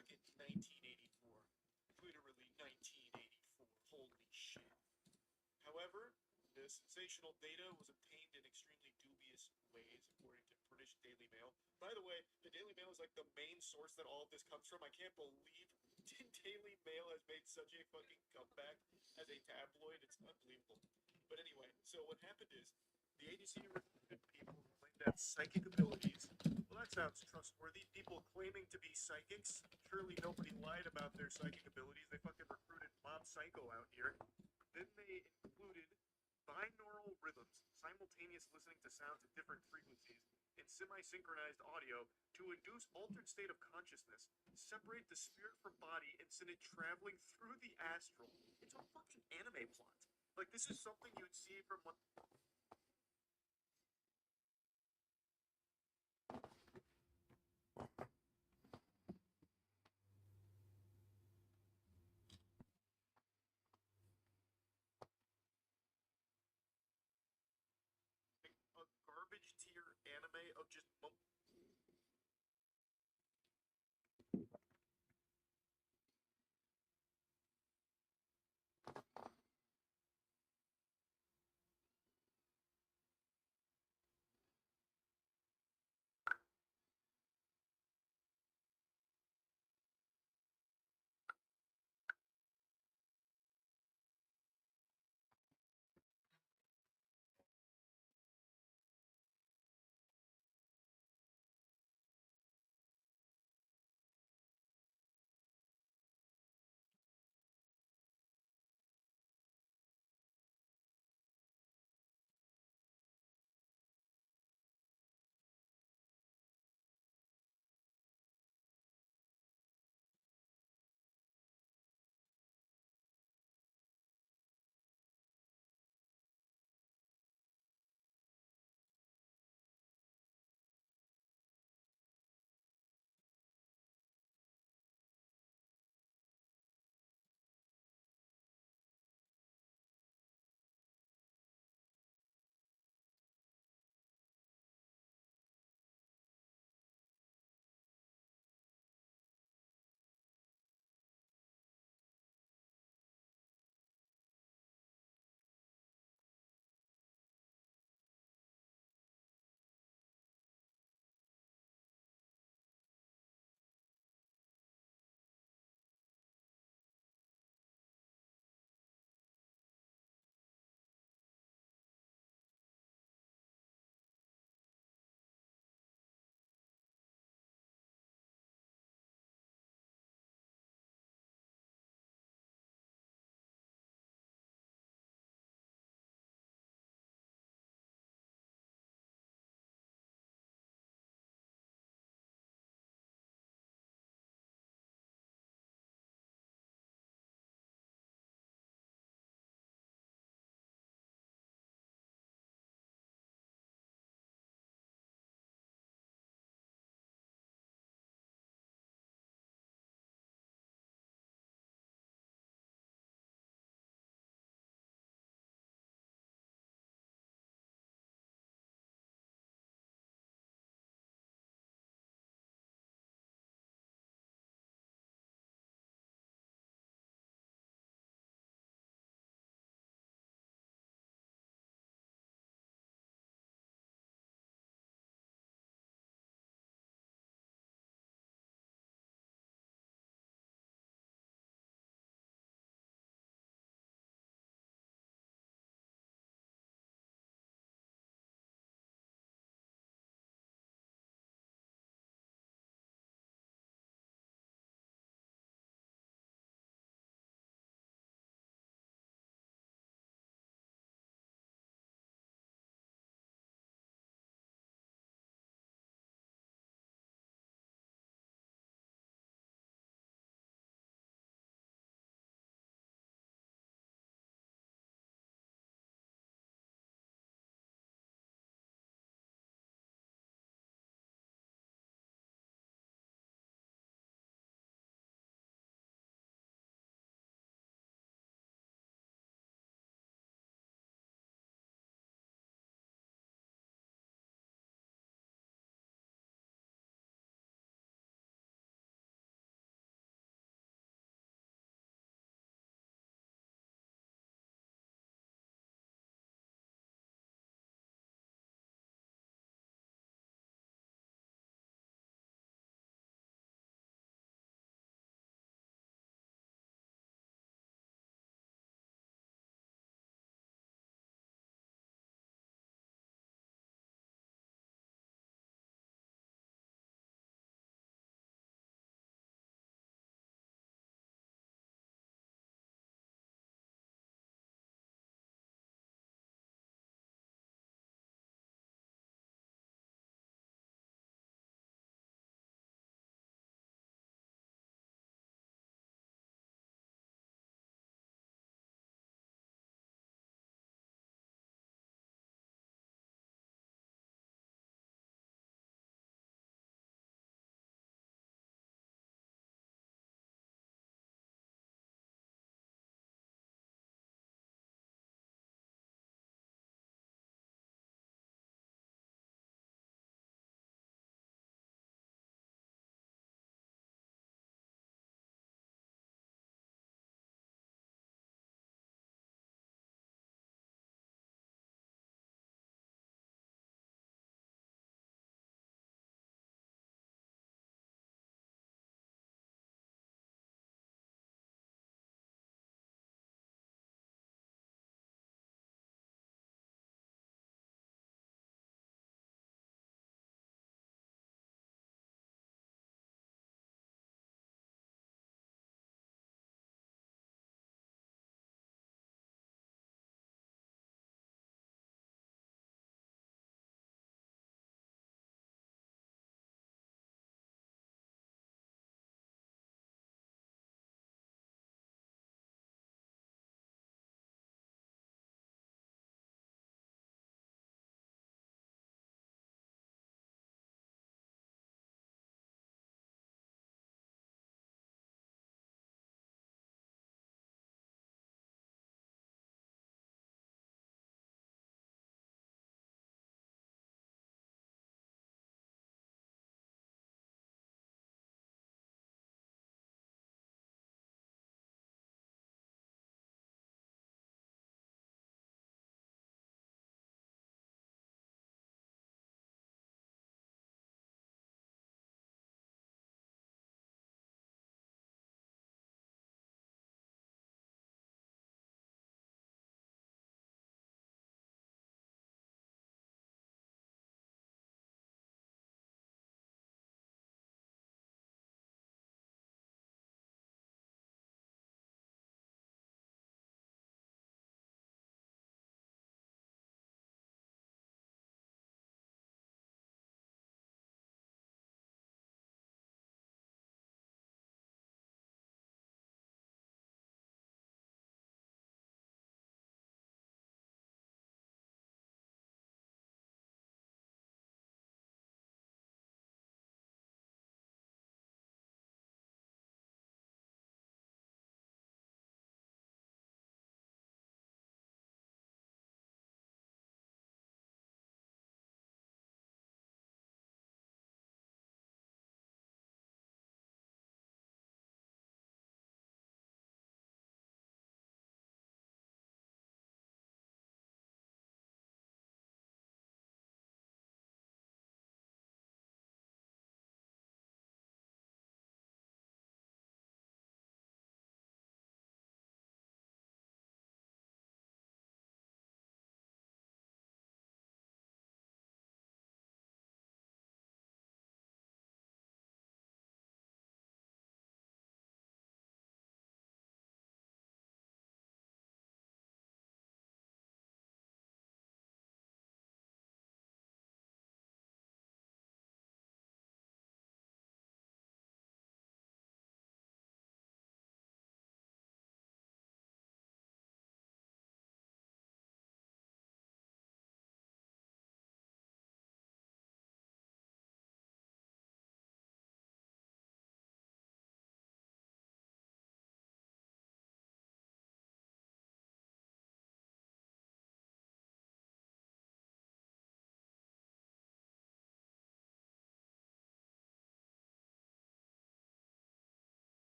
2nd, 1984. Literally 1984. Holy shit. However, the sensational data was obtained in extremely dubious ways, according to British Daily Mail. By the way, the Daily Mail is like the main source that all of this comes from. I can't believe Daily Mail has made such a fucking comeback as a tabloid. It's unbelievable. But anyway, so what happened is the agency recruited people who claimed to have psychic abilities. Well, that sounds trustworthy. People claiming to be psychics. Surely nobody lied about their psychic abilities. They fucking recruited Mob Psycho out here. Then they included binaural rhythms, simultaneous listening to sounds at different frequencies, and semi-synchronized audio to induce altered state of consciousness, separate the spirit from body, and send it traveling through the astral. It's a fucking anime plot. Like, this is something you'd see from what a garbage tier anime of just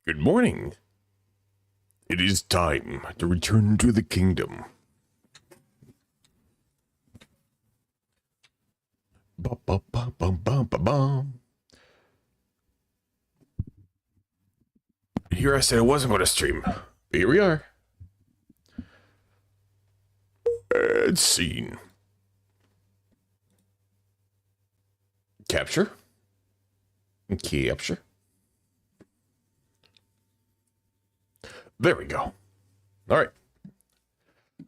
Good morning. It is time to return to the kingdom. Bum, bum, bum, bum, bum, bum, bum. Here I said I wasn't going to stream. But here we are. And scene. Capture. Capture. There we go. All right.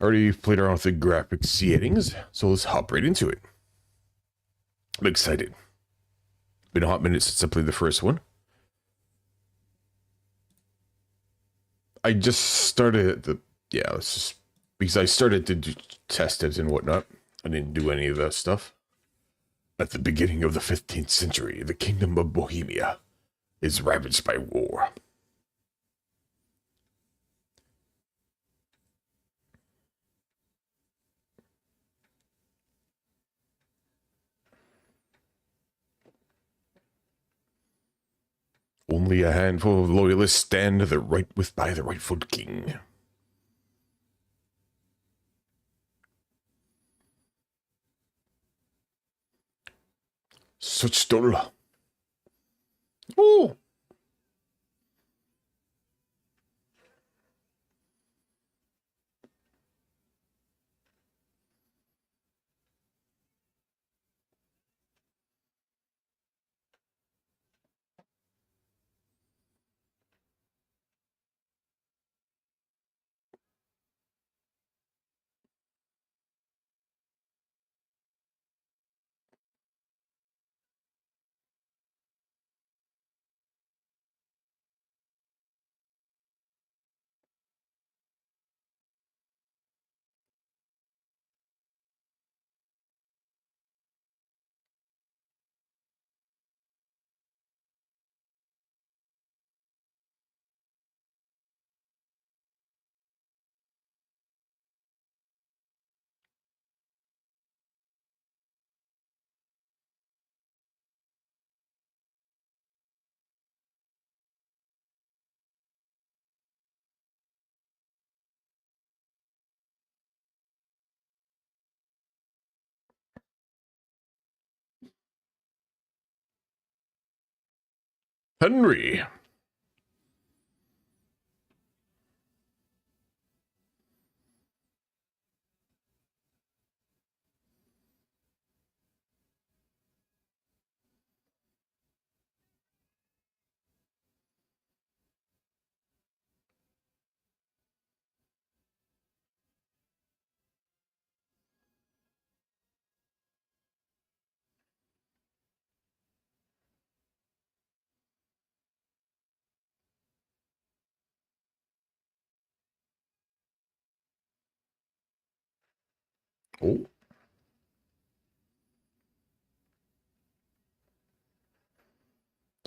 Already played around with the graphics settings, so let's hop right into it. I'm excited. Been a hot minute since I played the first one. I just started let's just, because I started to test it and whatnot. I didn't do any of that stuff. At the beginning of the 15th century, the kingdom of Bohemia is ravaged by war. Only a handful of loyalists stand by the rightful king. Such stoll. Oh! Henry. Oh.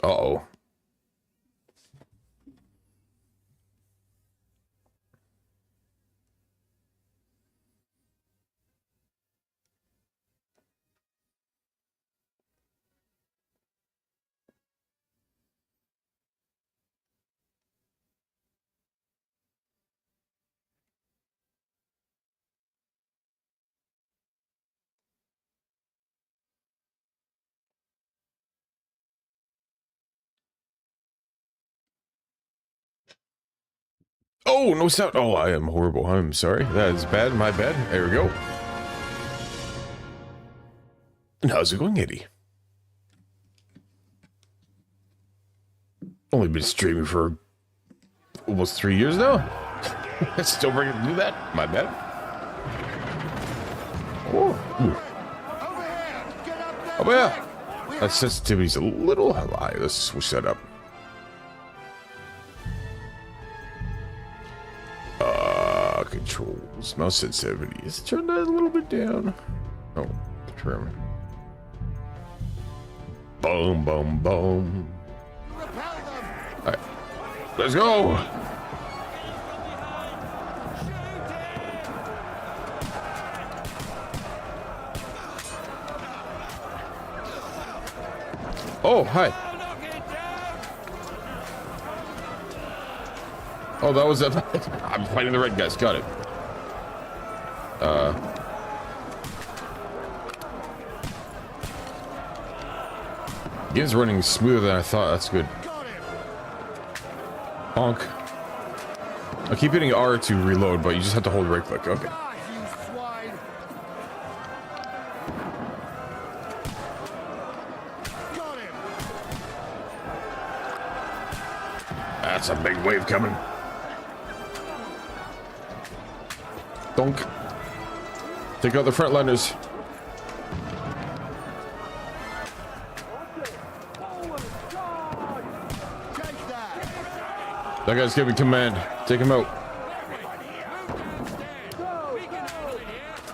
Uh-oh. Oh, no sound. Oh, I am horrible. I'm sorry. That is bad. My bad. There we go. And how's it going, Eddie? Only been streaming for almost 3 years now. Still bringing to do that. My bad. Oh, oh yeah. That sensitivity's a little high. Let's switch that up. Controls. Mouse sensitivity. Let's turn that a little bit down. Oh, trim. Boom, boom, boom. Alright. Let's go! Oh, hi. Oh, that was a... I'm fighting the red guys. Got it. Game's running smoother than I thought. That's good. Honk. I keep hitting R to reload, but you just have to hold right click. Okay. That's a big wave coming. Donk. Take out the frontliners. That guy's giving command. Take him out.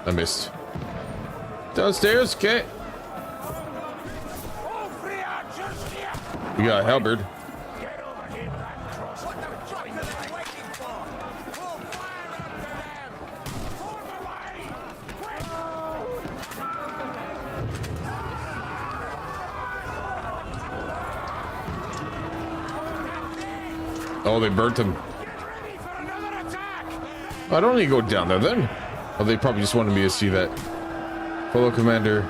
I missed. Downstairs, okay. We got a halberd. Oh, they burnt him. I don't need to go down there then. Oh, they probably just wanted me to see that. Follow commander.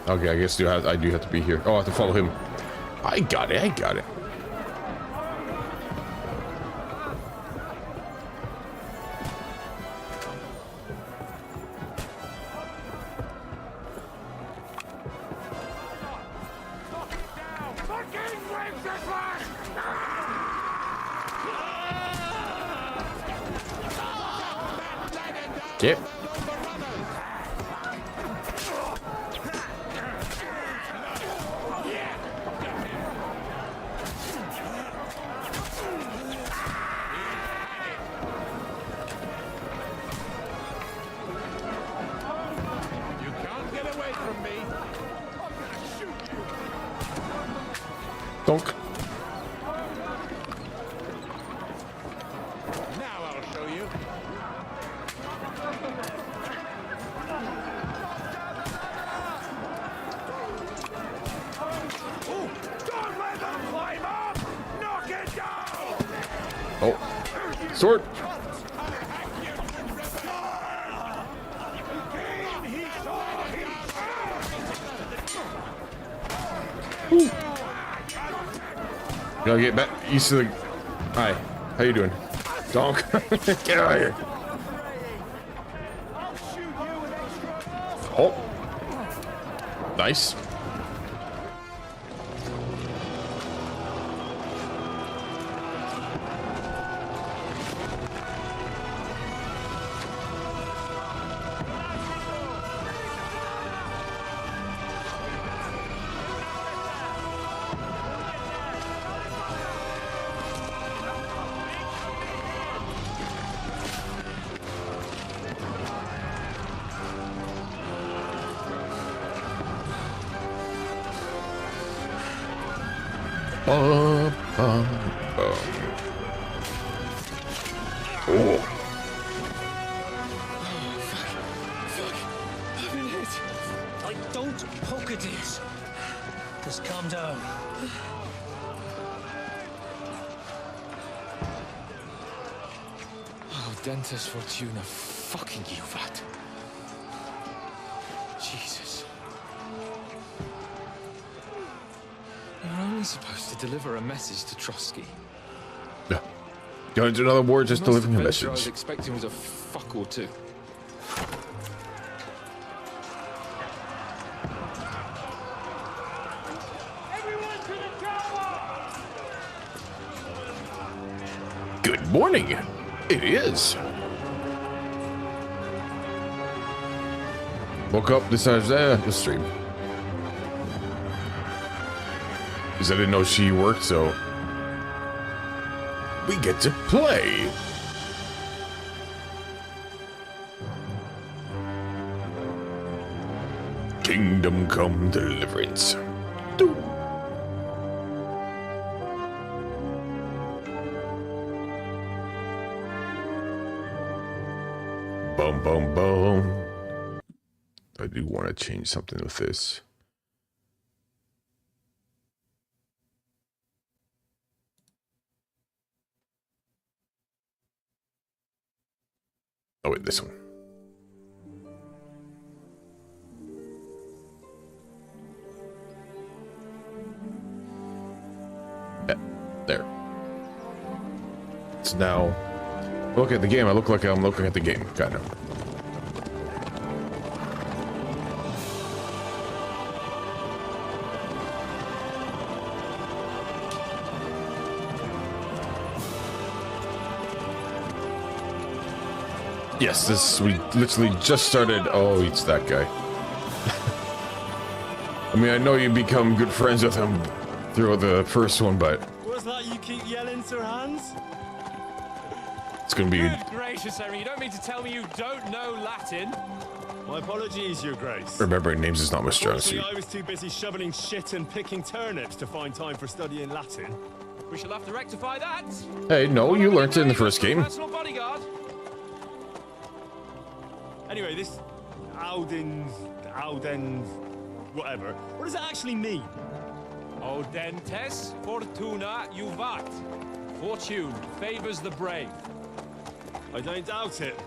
Okay, I guess I do have to be here. Oh, I have to follow him. I got it. I got it. Yep. Donk. Now I'll show you. Ooh, don't let them climb up! Knock it down! Oh. Sword. Ooh. Gotta get back used to the... Hi, how you doing? Donk. Get out of here. Oh. Nice. Oh. I've been hit. Don't poke at it. Just calm down. Oh, Dentes Fortuna, fucking you, Vat. Jesus. You're only supposed to deliver a message to Trotsky. Yeah. Going to another war, just The most delivering a adventure I was message. expecting was a fuck or two. Good morning. It is. Woke up, decided the stream. Because I didn't know she worked, so we get to play. Kingdom Come Deliverance. Doo. Boom, boom, boom. I do want to change something with this. Oh wait, this one. Yeah, there. It's now. Look at the game. I look like I'm looking at the game, kind of. Yes, this, we literally just started. Oh, it's that guy. I mean, I know you become good friends with him through the first one, but What's that you keep yelling, Sir Hans? it's gonna be. Good gracious, Henry, you don't mean to tell me you don't know Latin? My apologies, Your Grace. Remembering names is not my strong suit. Unfortunately, I was too busy shoveling shit and picking turnips to find time for studying Latin. We shall have to rectify that. Hey, no, you learned it in the first game. Personal bodyguard. Anyway, this Audens, whatever. What does it actually mean? Audentes fortuna juvat. Fortune favors the brave. I don't doubt it.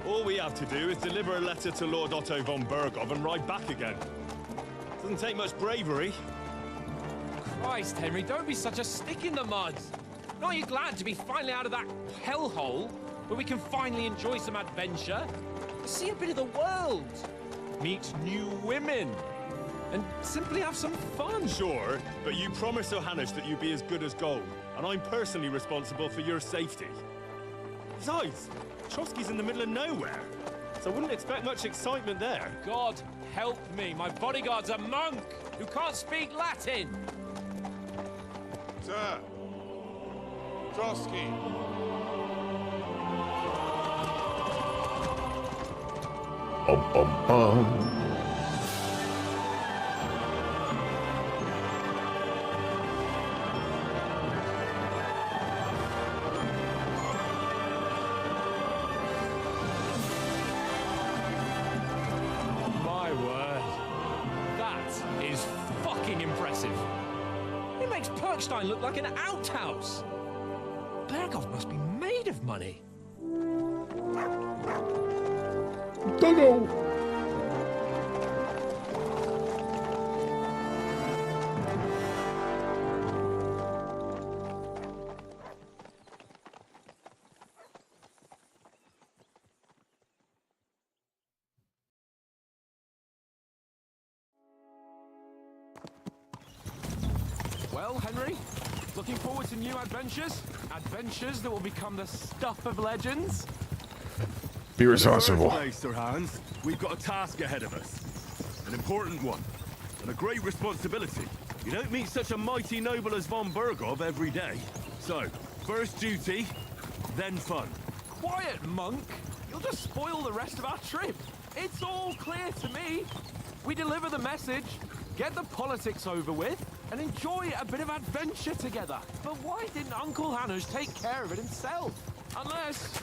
All we have to do is deliver a letter to Lord Otto von Bergov and ride back again. Doesn't take much bravery. Christ, Henry, don't be such a stick in the mud. Aren't you glad to be finally out of that hellhole where we can finally enjoy some adventure? See a bit of the world, meet new women, and simply have some fun. Sure, but you promised Johannes that you'd be as good as gold, and I'm personally responsible for your safety. Besides, Trotsky's in the middle of nowhere, so I wouldn't expect much excitement there. God help me, my bodyguard's a monk who can't speak Latin. Sir! Trotsky! Bum, bum, bum. My word, that is fucking impressive. It makes Perkstein look like an outhouse. Bergov must be made of money. Doggo. Well, Henry, looking forward to new adventures? Adventures that will become the stuff of legends? Be responsible. First place, Sir Hans, we've got a task ahead of us. An important one. And a great responsibility. You don't meet such a mighty noble as von Bergov every day. So, first duty, then fun. Quiet, monk! You'll just spoil the rest of our trip. It's all clear to me. We deliver the message, get the politics over with, and enjoy a bit of adventure together. But why didn't Uncle Hanush take care of it himself? Unless,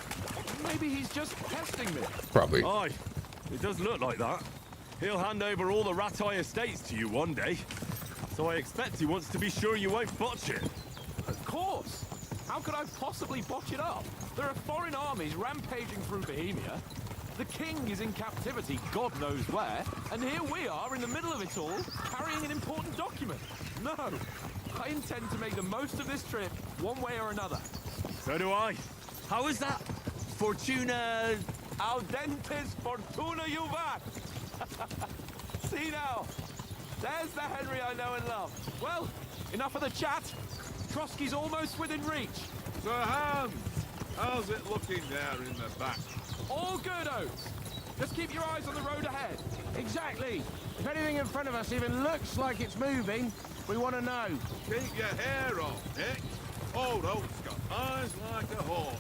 maybe he's just testing me. Probably. Aye, it does look like that. He'll hand over all the Ratai estates to you one day. So I expect he wants to be sure you won't botch it. Of course. How could I possibly botch it up? There are foreign armies rampaging through Bohemia. The king is in captivity, God knows where, and here we are in the middle of it all, carrying an important document. No, I intend to make the most of this trip, one way or another. So do I. How is that? Fortuna... Audentes fortuna juvat! See now, there's the Henry I know and love. Well, enough of the chat. Trotsky's almost within reach. Sir Hans! How's it looking there in the back? All good, Oates. Just keep your eyes on the road ahead. Exactly. If anything in front of us even looks like it's moving, we want to know. Keep your hair on, Nick. Old Oak's got eyes like a hawk.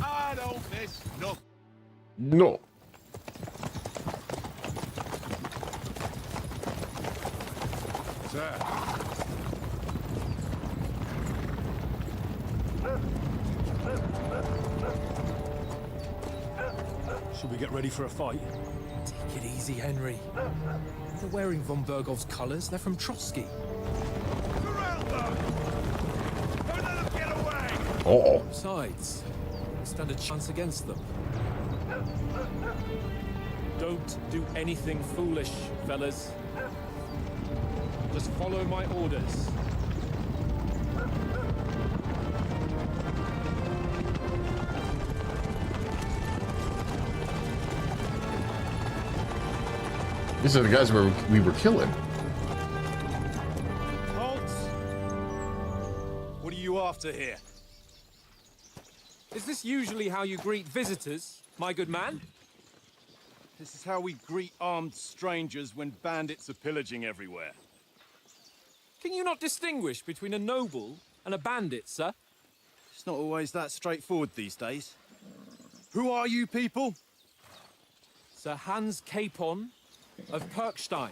I don't miss nothing. No. Sir. Should we get ready for a fight? Take it easy, Henry. They're wearing von Bergov's colors. They're from Trotsky. Surround them! Don't let them get away! Uh-oh. Besides, we stand a chance against them. Don't do anything foolish, fellas. Just follow my orders. These are the guys we were killing. Halt! What are you after here? Is this usually how you greet visitors, my good man? This is how we greet armed strangers when bandits are pillaging everywhere. Can you not distinguish between a noble and a bandit, sir? It's not always that straightforward these days. Who are you people? Sir Hans Capon of Perkstein.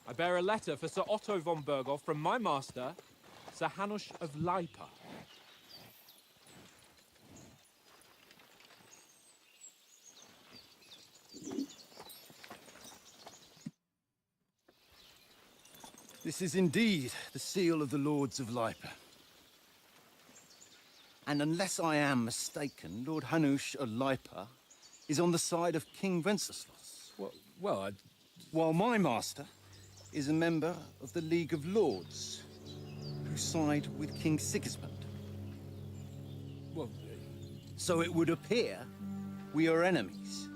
I bear a letter for Sir Otto von Berghoff from my master, Sir Hanush of Leipa. This is indeed the seal of the Lords of Leipa. And unless I am mistaken, Lord Hanush of Leipa is on the side of King Wenceslas. Well, While my master is a member of the League of Lords, who side with King Sigismund. well, So it would appear we are enemies.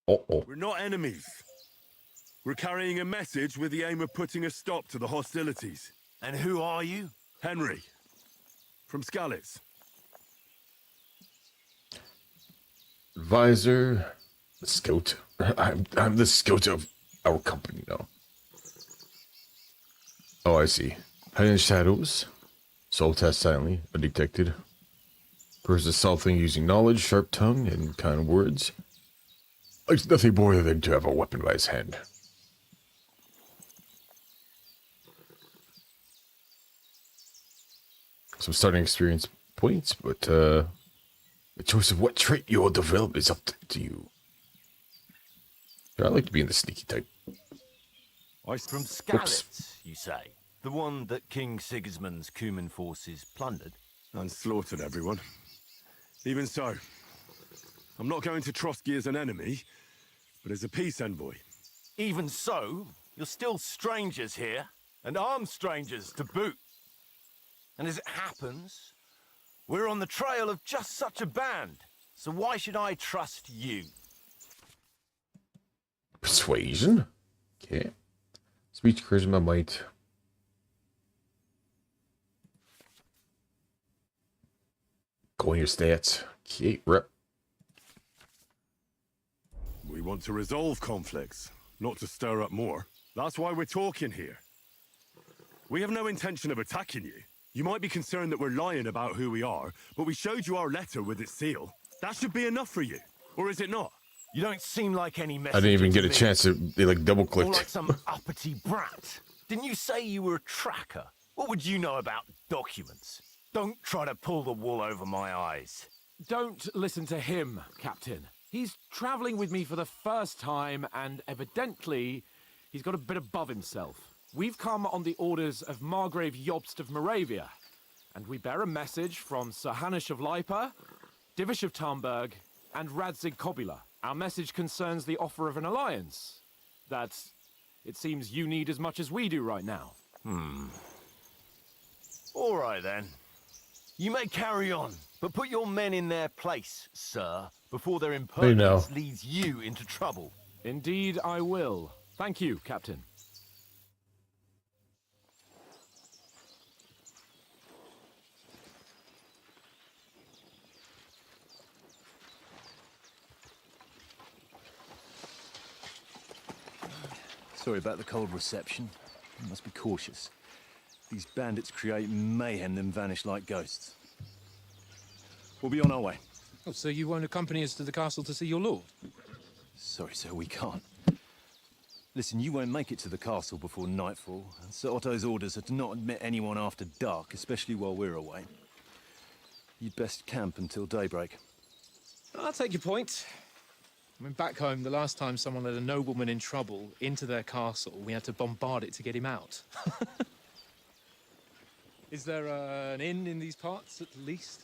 Uh-oh. We're not enemies. We're carrying a message with the aim of putting a stop to the hostilities. And who are you? Henry, from Skalitz. Advisor, the scout. I'm the scout of our company now. Oh, I see. Hidden shadows. Soul test silently. Undetected. Versus something using knowledge, sharp tongue, and kind words. Likes nothing more than to have a weapon by his hand. Some starting experience points, but the choice of what trait you'll develop is up to you. I like to be in the sneaky type. From Skalitz, you say? The one that King Sigismund's Cuman forces plundered? And slaughtered everyone. Even so, I'm not going to Trotsky as an enemy, but as a peace envoy. Even so, you're still strangers here, and armed strangers to boot. And as it happens, we're on the trail of just such a band, so why should I trust you? Persuasion? Okay. Speech, charisma, might. Go on your stats. Okay, rep. We want to resolve conflicts, not to stir up more. That's why we're talking here. We have no intention of attacking you. You might be concerned that we're lying about who we are, but we showed you our letter with its seal. That should be enough for you, or is it not? You don't seem like any I messenger didn't even get a me. chance to. They like double More like clicked. some uppity brat. Didn't you say you were a tracker? What would you know about documents? Don't try to pull the wool over my eyes. Don't listen to him, Captain. He's traveling with me for the first time, and evidently, he's got a bit above himself. We've come on the orders of Margrave Jobst of Moravia, and we bear a message from Sir Hanush of Leipa, Divish of Tarnberg, and Radzig Kobula. Our message concerns the offer of an alliance that it seems you need as much as we do right now. All right, then. You may carry on, but put your men in their place, sir, before their impertinence leads you into trouble. Indeed, I will. Thank you, Captain. Sorry about the cold reception. You must be cautious. These bandits create mayhem, then vanish like ghosts. We'll be on our way. Oh, so you won't accompany us to the castle to see your lord? Sorry, sir, we can't. Listen, you won't make it to the castle before nightfall, and Sir Otto's orders are to not admit anyone after dark, especially while we're away. You'd best camp until daybreak. I'll take your point. I mean, back home, the last time someone let a nobleman in trouble into their castle, we had to bombard it to get him out. Is there an inn in these parts, at least?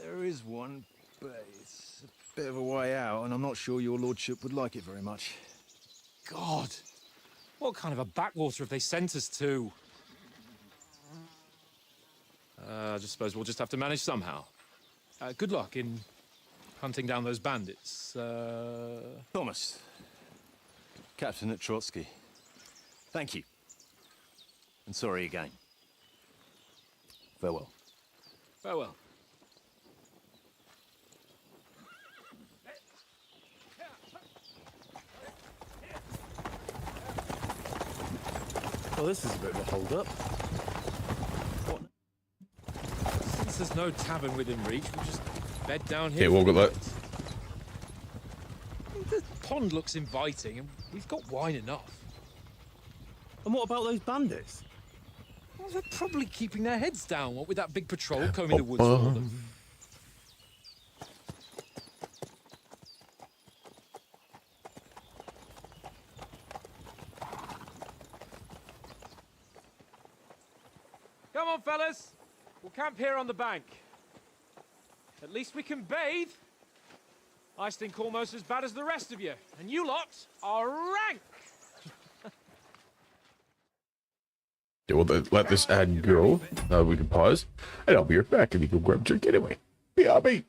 There is one, but it's a bit of a way out, and I'm not sure your lordship would like it very much. God! What kind of a backwater have they sent us to? I just suppose we'll just have to manage somehow. Good luck in hunting down those bandits. Thomas, Captain at Trotsky. Thank you. And sorry again. Farewell. Farewell. Well, this is a bit of a hold-up. Since there's no tavern within reach, we'll just bed down here. Okay, we'll get that. The pond looks inviting, and we've got wine enough. And what about those bandits? Well, they're probably keeping their heads down, what with that big patrol combing the woods for them. Come on, fellas. We'll camp here on the bank. At least we can bathe. I stink almost as bad as the rest of you, and you lot are rank. Yeah, we'll let this ad go. We can pause, and I'll be right back. And you go grab a drink anyway. BRB.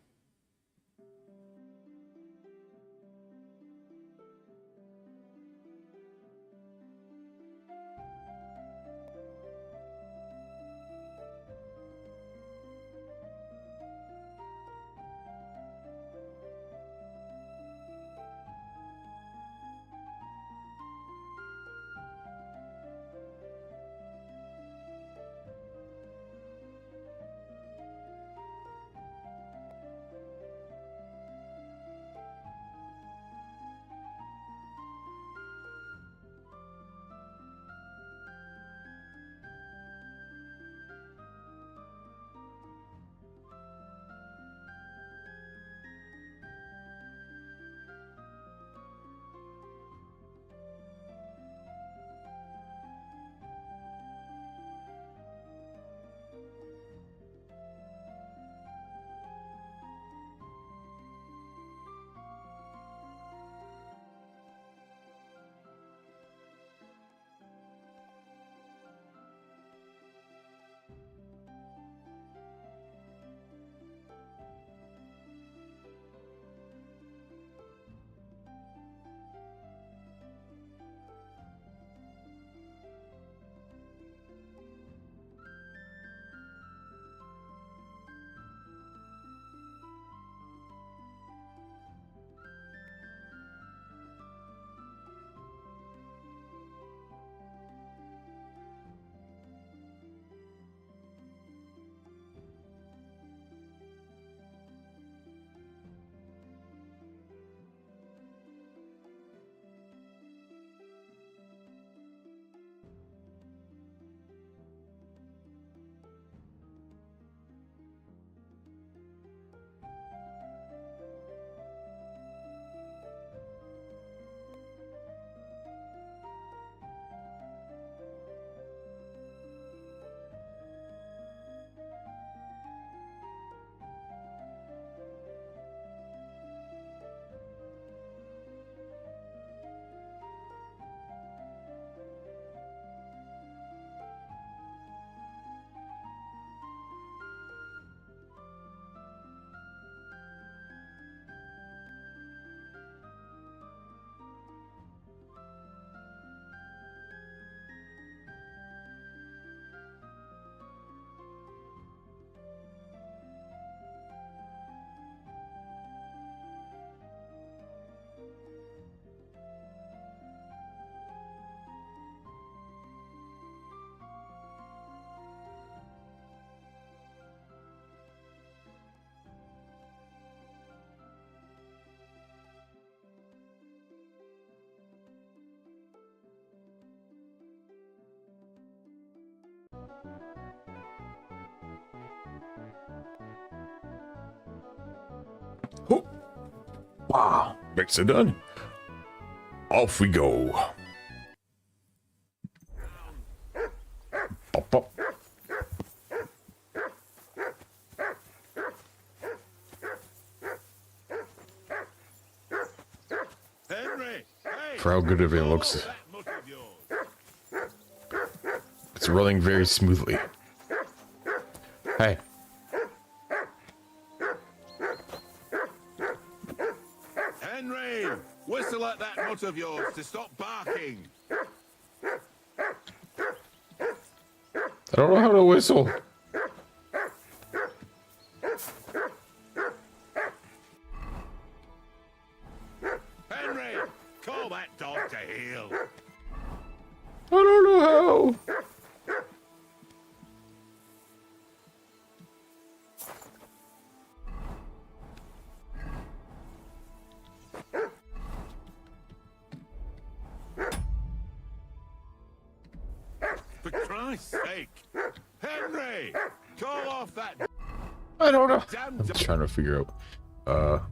Wow. Mix it done. Off we go. Pop, pop. Henry, hey, For how good everything looks, that mutt of yours. it's running very smoothly. Hey. Henry, whistle at that mutt of yours to stop barking. I don't know how to whistle. Henry, call that dog to heel. I don't know how. For Christ's sake. Henry, call off that I don't know. damn I'm dog. trying to figure out.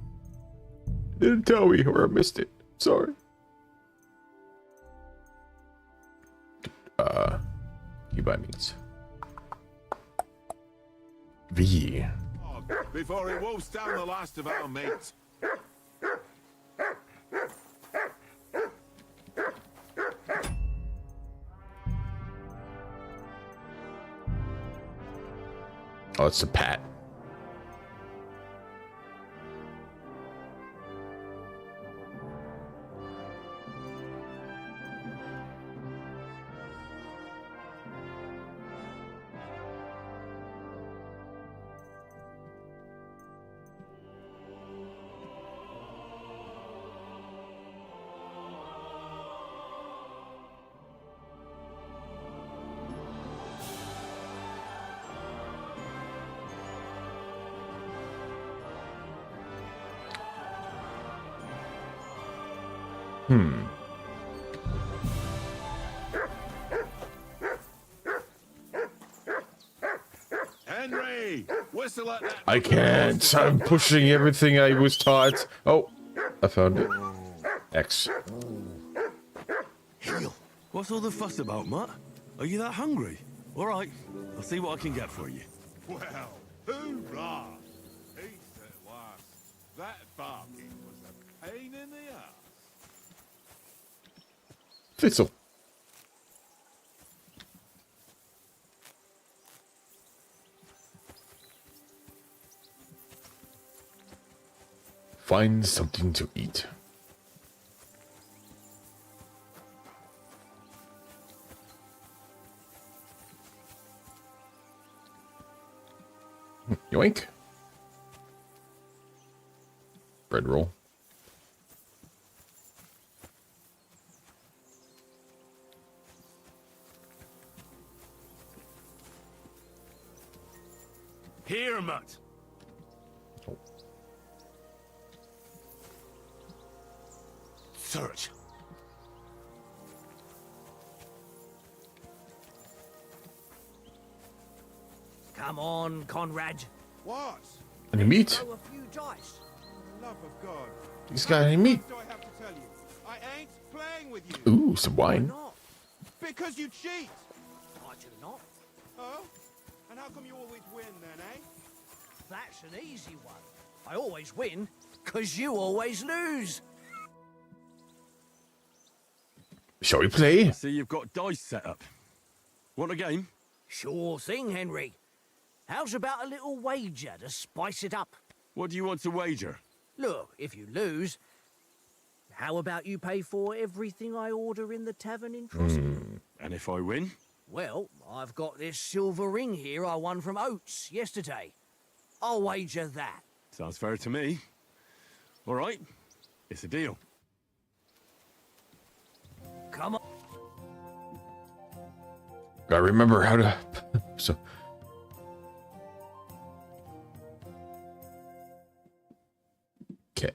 Didn't tell me or I missed it. Sorry. You buy means. V. Before he wolfs down the last of our mates. Oh, it's a pat. Henry, whistle at that. I can't. I'm pushing everything I was taught. Oh, I found it. X. Heel. What's all the fuss about, Mutt? Are you that hungry? All right, I'll see what I can get for you. Well, hoorah! Peace at last. That barking was a pain in the ass. Thistle. Find something to eat. Yoink. Bread roll. Here, Mutt. Search. Come on, Conrad. What? Any meat? Throw a few dice. Love of God. He's got any meat? What do I have to tell you? I ain't playing with you. Ooh, some wine. Not. Because you cheat. I do not. Oh? And how come you always win then, eh? That's an easy one. I always win, 'cause you always lose. Shall we play? See, you've got dice set up. Want a game? Sure thing, Henry. How's about a little wager to spice it up? What do you want to wager? Look, if you lose, how about you pay for everything I order in the tavern in Troskie? And if I win? Well, I've got this silver ring here I won from Oates yesterday. I'll wager that. Sounds fair to me. All right, it's a deal. Come on. Gotta remember how to. So. Okay.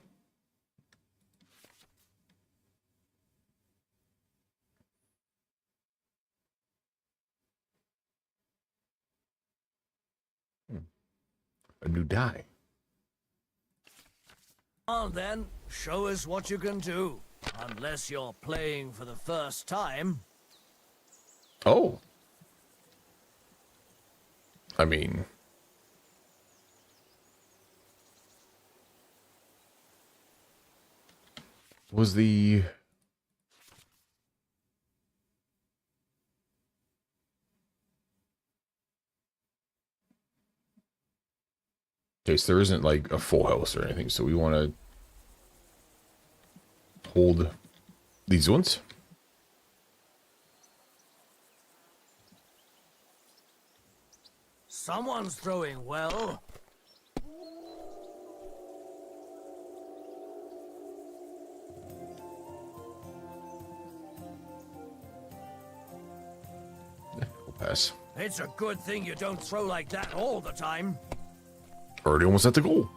A new die. On then. Show us what you can do. Unless you're playing for the first time. Oh. I mean... Was the... Okay, so there isn't like a full house or anything, so we want to hold these ones. Someone's throwing well. We'll pass. It's a good thing you don't throw like that all the time. Already almost at the goal.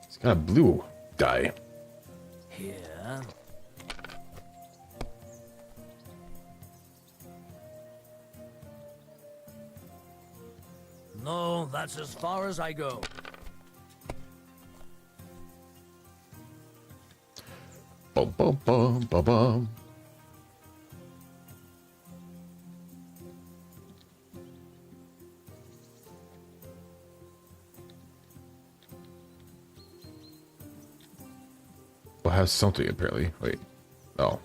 It's got a blue die. Here. No, that's as far as I go. Bum bum bum bum bum. Well, has something apparently. Wait. Oh.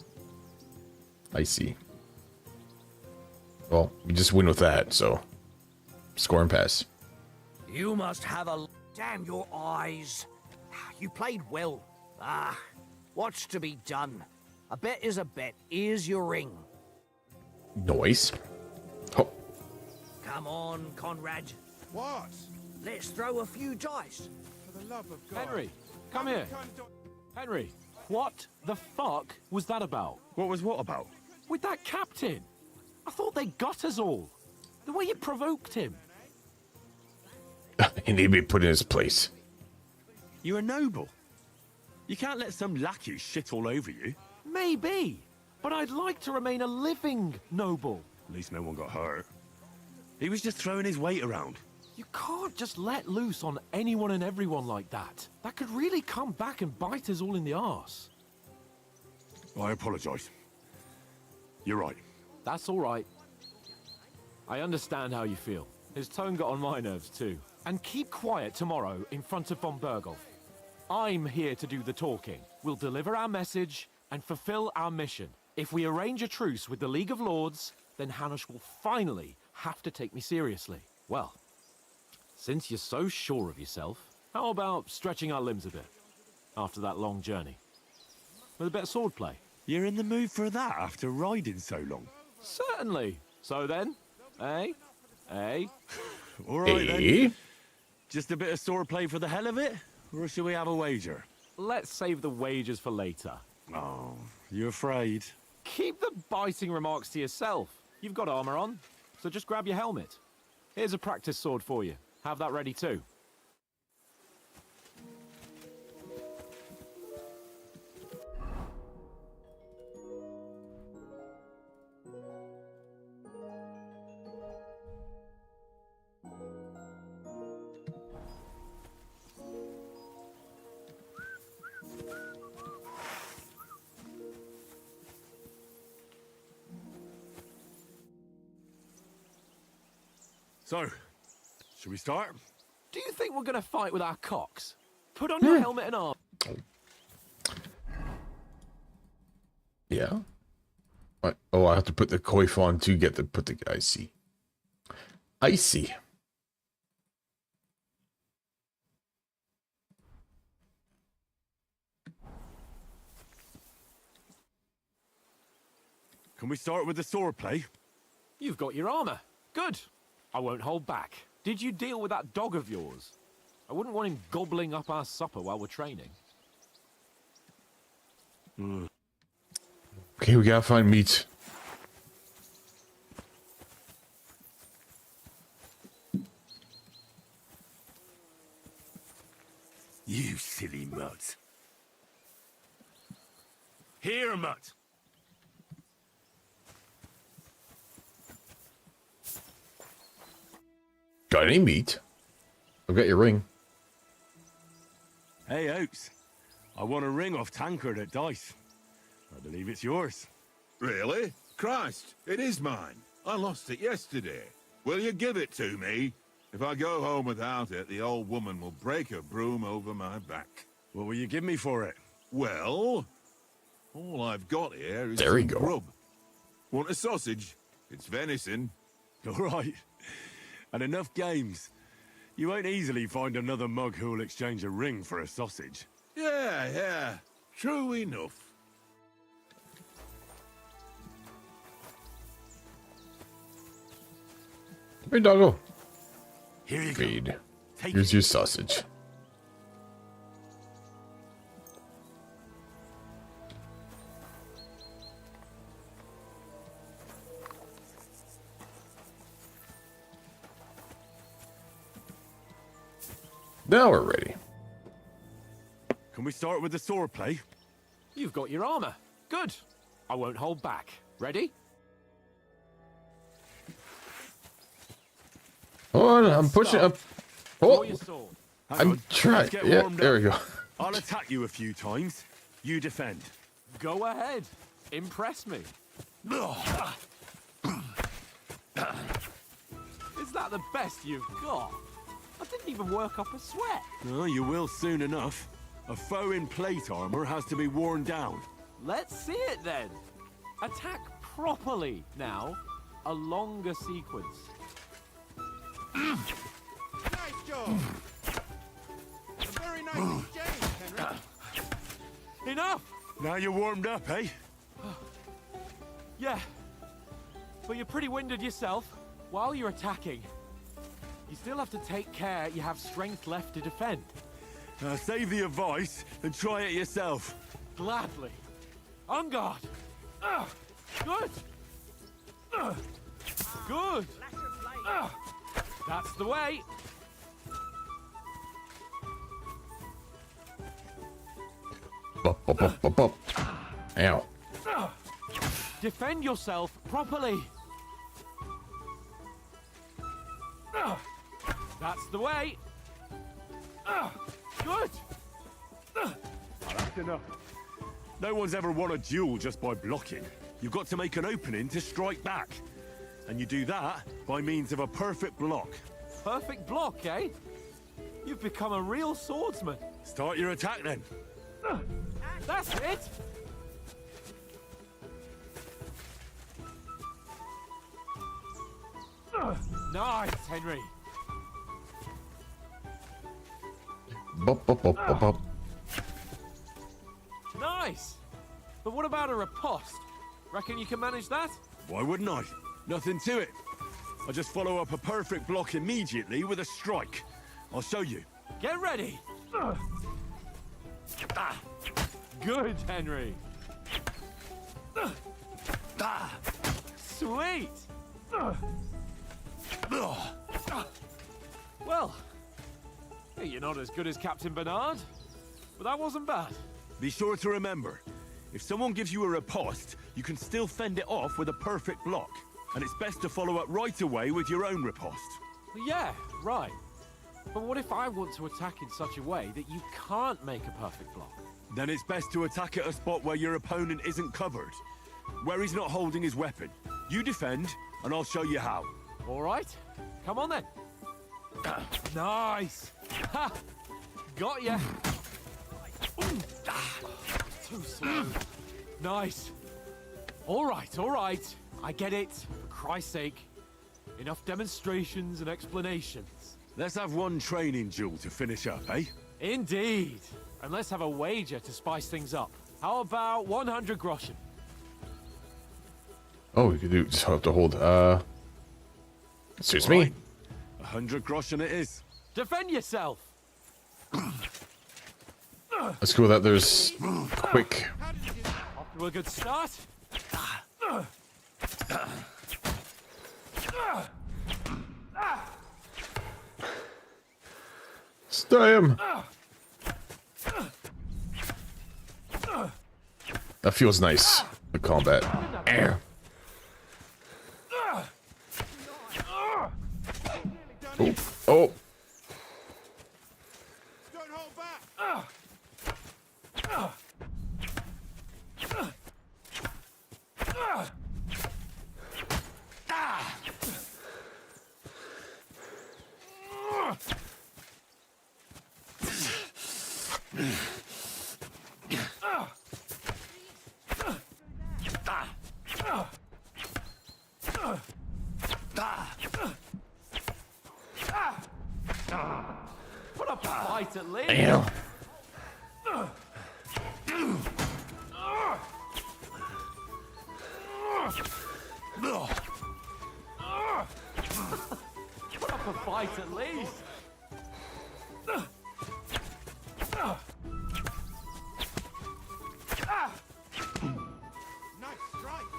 I see. Well, we just win with that, so score and pass. You must have a... Damn your eyes. You played well. Ah, what's to be done? A bet is a bet. Here's your ring. Noise. Oh. Come on, Conrad. What? Let's throw a few dice. For the love of God. Henry, come here. Henry, what the fuck was that about? What was what about? With that captain? I thought they got us all. The way you provoked him. He need to be put in his place. You're a noble. You can't let some lackey shit all over you. Maybe, but I'd like to remain a living noble. At least no one got hurt. He was just throwing his weight around. You can't just let loose on anyone and everyone like that. That could really come back and bite us all in the arse. I apologize. You're right. That's all right. I understand how you feel. His tone got on my nerves too. And keep quiet tomorrow in front of von Berghoff. I'm here to do the talking. We'll deliver our message and fulfill our mission. If we arrange a truce with the League of Lords, then Hanush will finally have to take me seriously. Well, since you're so sure of yourself, how about stretching our limbs a bit after that long journey? With a bit of swordplay. You're in the mood for that after riding so long? Certainly. So then, eh? Eh? All right Eh? then. Just a bit of swordplay for the hell of it? Or should we have a wager? Let's save the wagers for later. Oh, you afraid? Keep the biting remarks to yourself. You've got armor on, so just grab your helmet. Here's a practice sword for you. Have that ready too. So, should we start? Do you think we're gonna fight with our cocks? Put on your helmet and armor. Yeah. What? Oh, I have to put the coif on to get the put the. I see. I see. Can we start with the swordplay? You've got your armor. Good. I won't hold back. Did you deal with that dog of yours? I wouldn't want him gobbling up our supper while we're training. Okay, we gotta find meat. You silly mutt. Here, mutt. Got any meat? I've got your ring. Hey, Oaks. I won a ring off Tankard at Dice. I believe it's yours. Really? Christ, it is mine. I lost it yesterday. Will you give it to me? If I go home without it, the old woman will break her broom over my back. What will you give me for it? Well, all I've got here is There we some go. grub. Want a sausage? It's venison. All right. And enough games. You won't easily find another mug who'll exchange a ring for a sausage. Yeah. True enough. Hey, doggo. Here you go. Feed. Take Here's it. your sausage. Now we're ready. Can we start with the sword play? You've got your armor. Good. I won't hold back. Ready? Hold on, I'm pushing up. Draw Oh, your sword. Hang I'm on. trying. Let's get Yeah, warmed there up. we go. I'll attack you a few times. You defend. Go ahead. Impress me. Is that the best you've got? I didn't even work up a sweat. Oh, you will soon enough. A foe in plate armor has to be worn down. Let's see it then. Attack properly now. A longer sequence. Nice job. A very nice exchange, Henry. Enough! Now you're warmed up, eh? Yeah. But you're pretty winded yourself. While you're attacking, you still have to take care you have strength left to defend. Save the advice and try it yourself. Gladly. On guard. Good. Good. That's the way. Bop, bop, bop, bop, bop. Ow. Defend yourself properly. That's the way. Good. That's enough. No one's ever won a duel just by blocking. You've got to make an opening to strike back. And you do that by means of a perfect block. Perfect block, eh? You've become a real swordsman. Start your attack then. That's it. Nice, Henry. Bop, bop, bop, bop, bop. Nice. But what about a riposte? Reckon you can manage that? Why wouldn't I? Nothing to it. I just follow up a perfect block immediately with a strike. I'll show you. Get ready. Good, Henry. Sweet. Well, you're not as good as Captain Bernard, but that wasn't bad. Be sure to remember, if someone gives you a riposte, you can still fend it off with a perfect block. And it's best to follow up right away with your own riposte. Yeah, right. But what if I want to attack in such a way that you can't make a perfect block? Then it's best to attack at a spot where your opponent isn't covered. Where he's not holding his weapon. You defend, and I'll show you how. All right, come on then. Nice. Ha! Got ya. Too slow. Nice. All right. I get it. For Christ's sake. Enough demonstrations and explanations. Let's have one training duel to finish up, eh? Indeed. And let's have a wager to spice things up. How about 100 groschen? Oh, we could do just have to hold. Suits me. Right. 100 groschen it is. Defend yourself. Let's go with that. There's quick. Off to a good start. Stay him. That feels nice. The combat. Oh, oh. Don't hold back! Put up a fight at least. Damn. Put up a fight at least. Nice strike!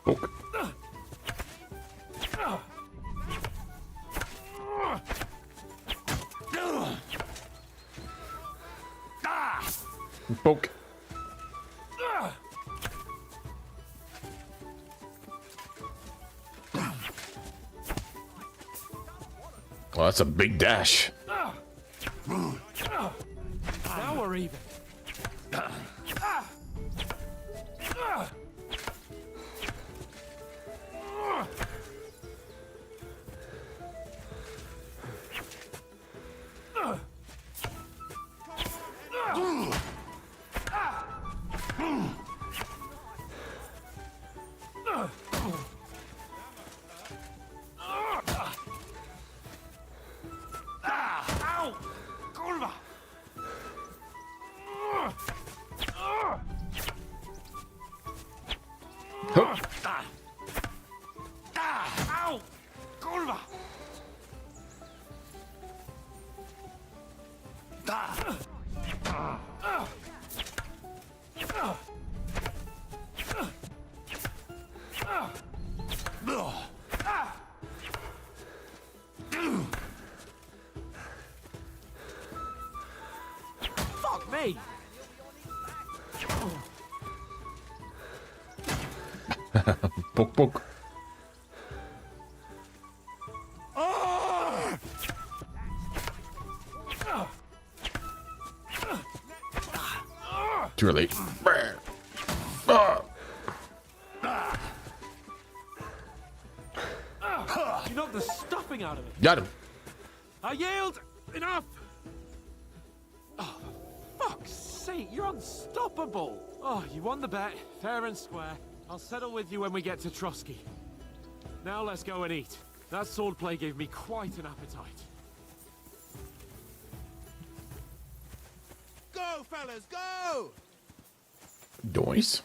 Poke. Poke. Oh, that's a big dash. Now we're even. Ow! Kurwa! Hup. Ow! Kurwa! Fuck me! Poke, poke. Too early. You knocked the stuffing out of it. Got him. I yield! Enough! Oh, for fuck's sake, you're unstoppable! Oh, you won the bet, fair and square. I'll settle with you when we get to Trusky. Now let's go and eat. That swordplay gave me quite an appetite. Go, fellas, go! Noise.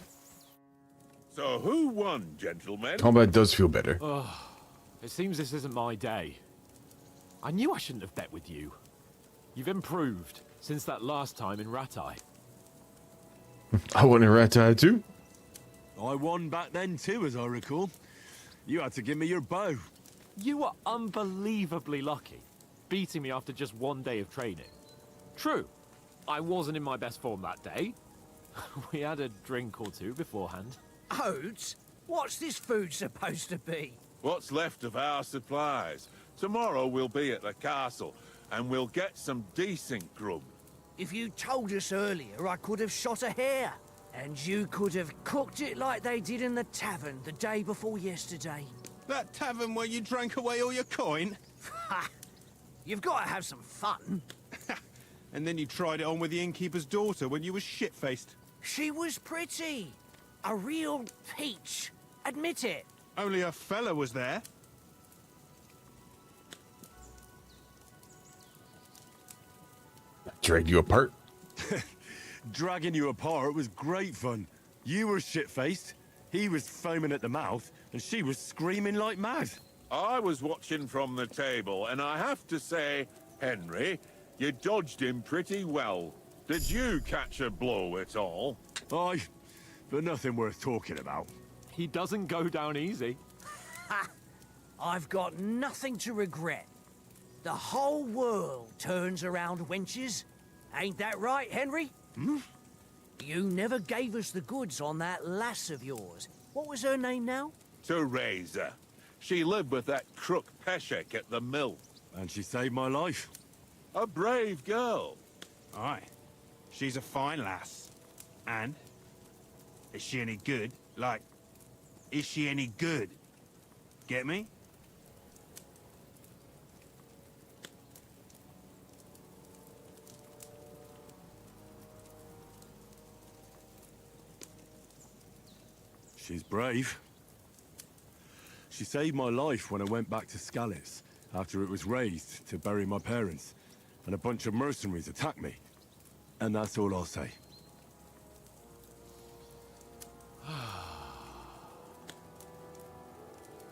So who won, gentlemen? Combat does feel better. It seems this isn't my day. I knew I shouldn't have bet with you. You've improved since that last time in Rattay. I want a rat eye too. I won back then too, as I recall. You had to give me your bow. You were unbelievably lucky, beating me after just one day of training. True, I wasn't in my best form that day. We had a drink or two beforehand. Oates? What's this food supposed to be? What's left of our supplies? Tomorrow we'll be at the castle, and we'll get some decent grub. If you told us earlier, I could have shot a hare. And you could have cooked it like they did in the tavern the day before yesterday. That tavern where you drank away all your coin? Ha! You've got to have some fun. And then you tried it on with the innkeeper's daughter when you were shit-faced. She was pretty. A real peach. Admit it. Only a fella was there. Drag you apart. Dragging you apart was great fun. You were shit-faced, he was foaming at the mouth, and she was screaming like mad. I was watching from the table, and I have to say, Henry, you dodged him pretty well. Did you catch a blow at all? Aye, but nothing worth talking about. He doesn't go down easy. I've got nothing to regret. The whole world turns around wenches. Ain't that right, Henry? Hmm? You never gave us the goods on that lass of yours. What was her name now? Teresa. She lived with that crook Peshek at the mill. And she saved my life. A brave girl. Aye. She's a fine lass. And? Is she any good? Like, is she any good? Get me? She's brave. She saved my life when I went back to Skalitz after it was raised to bury my parents, and a bunch of mercenaries attacked me. And that's all I'll say.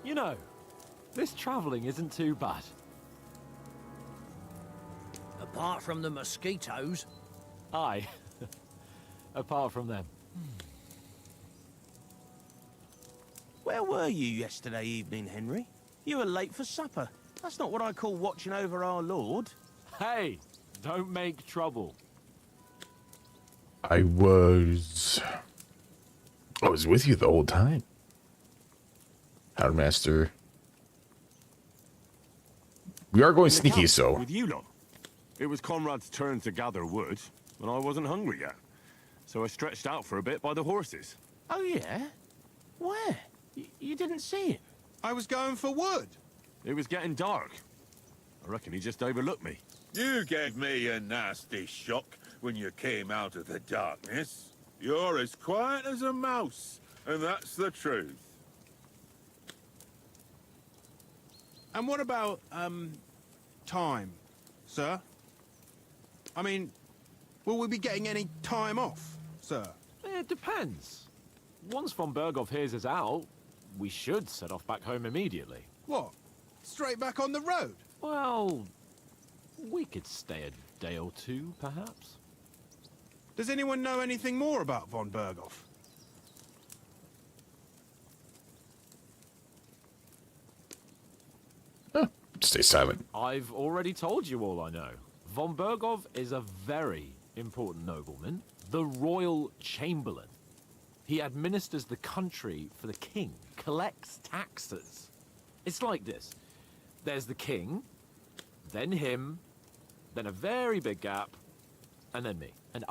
You know, this traveling isn't too bad. Apart from the mosquitoes. Aye. Apart from them. Where were you yesterday evening, Henry? You were late for supper. That's not what I call watching over our lord. Hey, don't make trouble. I was with you the whole time. Houndmaster. We are going sneaky, so. With you lot. It was Conrad's turn to gather wood, and I wasn't hungry yet. So I stretched out for a bit by the horses. Oh, yeah? Where? You didn't see him? I was going for wood. It was getting dark. I reckon he just overlooked me. You gave me a nasty shock when you came out of the darkness. You're as quiet as a mouse, and that's the truth. And what about, time, sir? I mean, will we be getting any time off, sir? It depends. Once von Berghoff hears us out, we should set off back home immediately. What? Straight back on the road? Well, we could stay a day or two, perhaps. Does anyone know anything more about von Berghoff? Stay silent. I've already told you all I know. Von Berghoff is a very important nobleman, the Royal Chamberlain. He administers the country for the king, collects taxes. It's like this. There's the king, then him, then a very big gap, and then me. And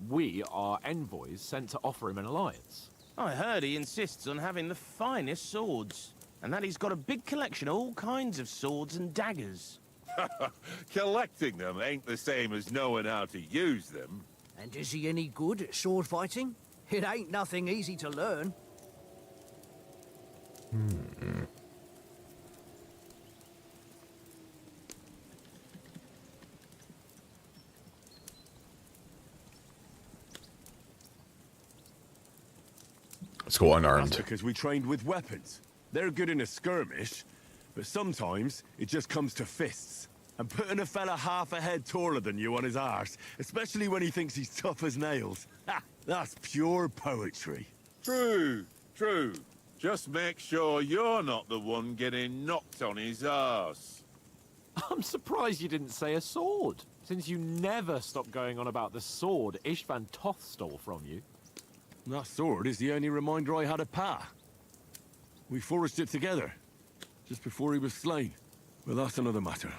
we are envoys sent to offer him an alliance. I heard he insists on having the finest swords, and that he's got a big collection of all kinds of swords and daggers. Collecting them ain't the same as knowing how to use them. And is he any good at sword fighting? It ain't nothing easy to learn. Let's go unarmed. That's because we trained with weapons. They're good in a skirmish, but sometimes it just comes to fists. And putting a fella half a head taller than you on his arse, especially when he thinks he's tough as nails, that's pure poetry. True, true. Just make sure you're not the one getting knocked on his arse. I'm surprised you didn't say a sword, since you never stop going on about the sword Ishvan Toth stole from you. That sword is the only reminder I had of Pa. We forged it together, just before he was slain. But that's another matter.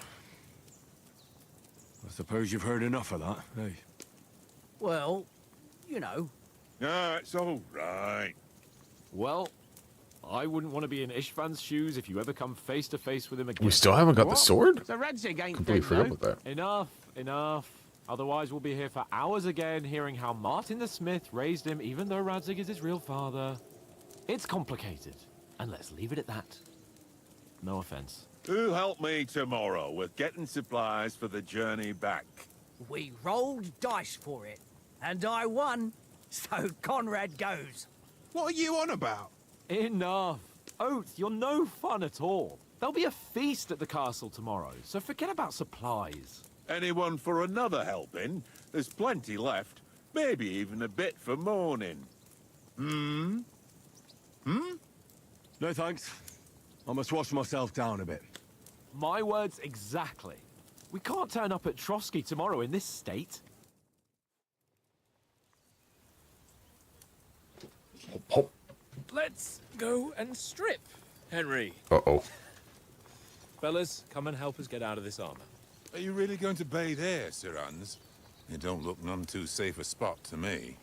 I suppose you've heard enough of that, eh? Well, you know. No, it's all right. Well, I wouldn't want to be in Ishvan's shoes if you ever come face to face with him again. We still haven't got the sword? So Radzig ain't Completely dead, forgot though. about that. Enough. Otherwise, we'll be here for hours again, hearing how Martin the Smith raised him, even though Radzig is his real father. It's complicated, and let's leave it at that. No offense. Who help me tomorrow with getting supplies for the journey back? We rolled dice for it, and I won, so Conrad goes. What are you on about? Enough. Oath, you're no fun at all. There'll be a feast at the castle tomorrow, so forget about supplies. Anyone for another helping? There's plenty left. Maybe even a bit for morning. No thanks. I must wash myself down a bit. My words exactly. We can't turn up at Trotsky tomorrow in this state. Let's go and strip, Henry. Uh-oh. Fellas, come and help us get out of this armor. Are you really going to bathe here, Sir Hans? It don't look none too safe a spot to me.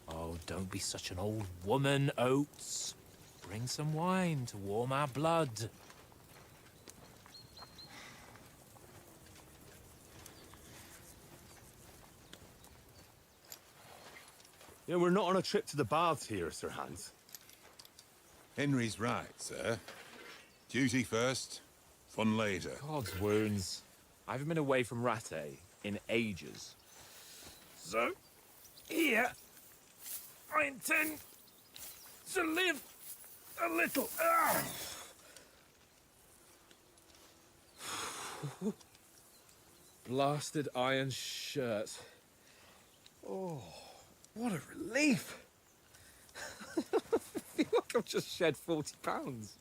Oh, don't be such an old woman, Oates. Bring some wine to warm our blood. Yeah, we're not on a trip to the baths here, Sir Hans. Henry's right, sir. Duty first, fun later. God's wounds. I haven't been away from Rattay in ages. So, here, I intend to live a little. Blasted iron shirt. Oh, what a relief. I feel like I've just shed 40 pounds.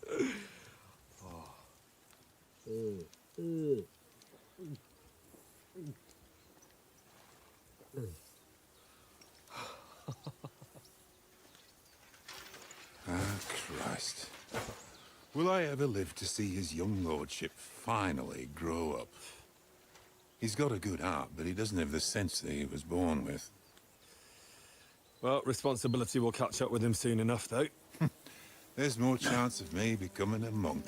Christ. Will I ever live to see his young lordship finally grow up? He's got a good heart, but he doesn't have the sense that he was born with. Well, responsibility will catch up with him soon enough, though. There's more chance of me becoming a monk.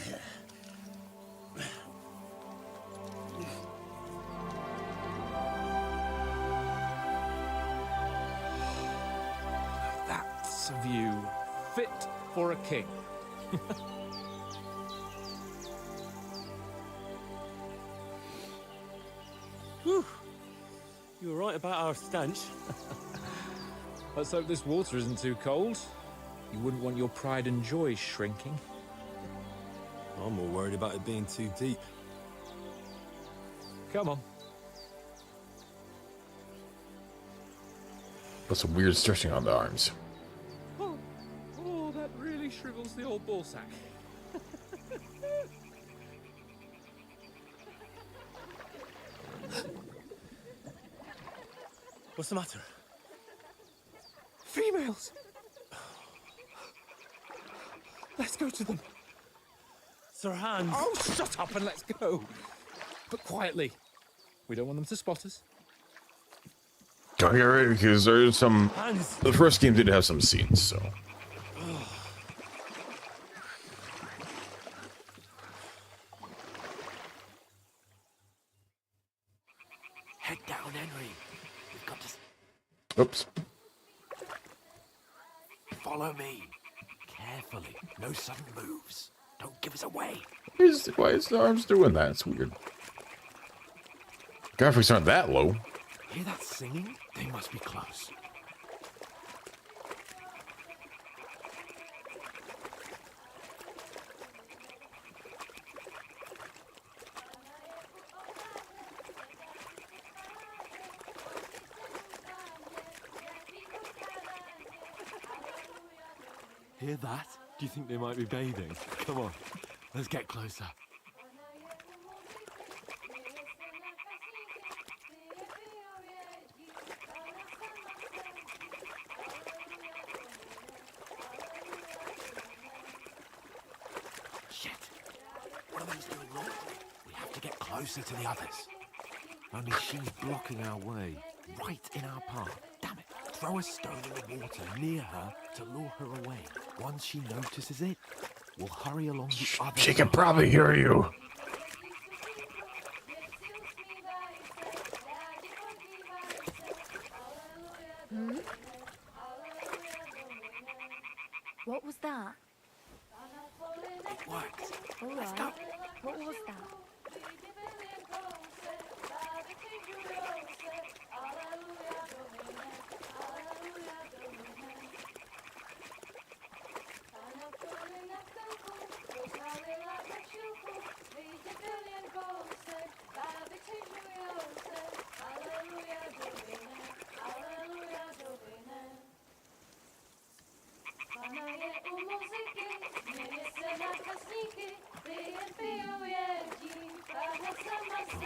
That's a view fit for a king. Whew. You were right about our stench. Let's hope this water isn't too cold. You wouldn't want your pride and joy shrinking. I'm more worried about it being too deep. Come on. That's some weird stretching on the arms. Oh, that really shrivels the old ball sack. What's the matter? Females! Let's go to them. Sir Hans! Oh, shut up and let's go. But quietly. We don't want them to spot us. Don't get ready because there's some. Hans! The first game did have some scenes, so. Head down, Henry. We've got to Oops. follow me. Carefully. No sudden moves. Don't give us away. Why is the arms doing that? It's weird. Graphics aren't that low. Hear that singing? They must be close. Hear that? Do you think they might be bathing? Come on, let's get closer. Shit! What are those doing wrong? We have to get closer to the others. Only she's blocking our way, right in our path. Damn it! Throw a stone in the water near her to lure her away. Once she notices it, we'll hurry along the other She can side. probably hear you. What was that? It worked. All Let's right. go. What was that?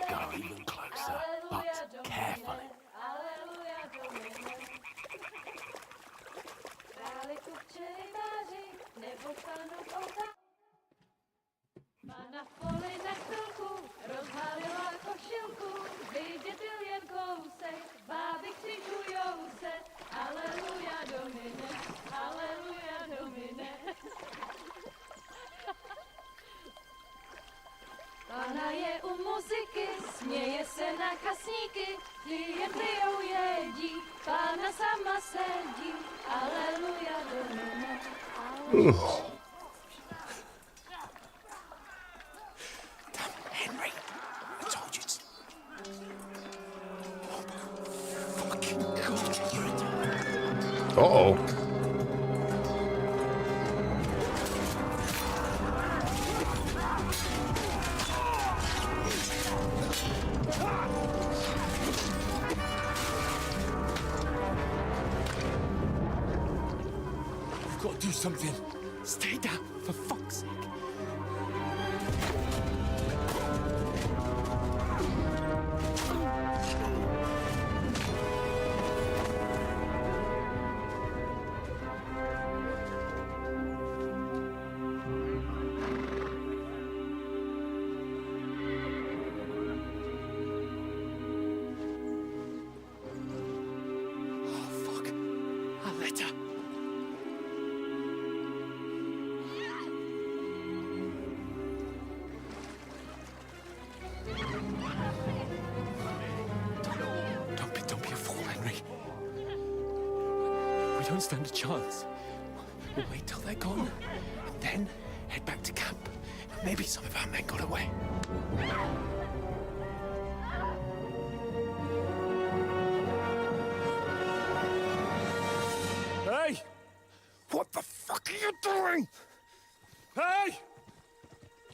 Go even closer, but carefully. Pana v poli na chvilku rozhalila košilku, vydětil jen kousek, báby křičujou se, aleluja domine, aleluja domine. Pana je u muziky, směje se na kasníky, ty jen pijou jedí, pána sama sedí, aleluja domine, aleluja. Henry, I told you. Uh-oh. We've got to do something. Stay down, for fuck's sake. Don't be a fool, Henry. We don't stand a chance. We'll wait till they're gone, and then head back to camp. Maybe some of our men got away. Hey! What the fuck are you doing? Hey!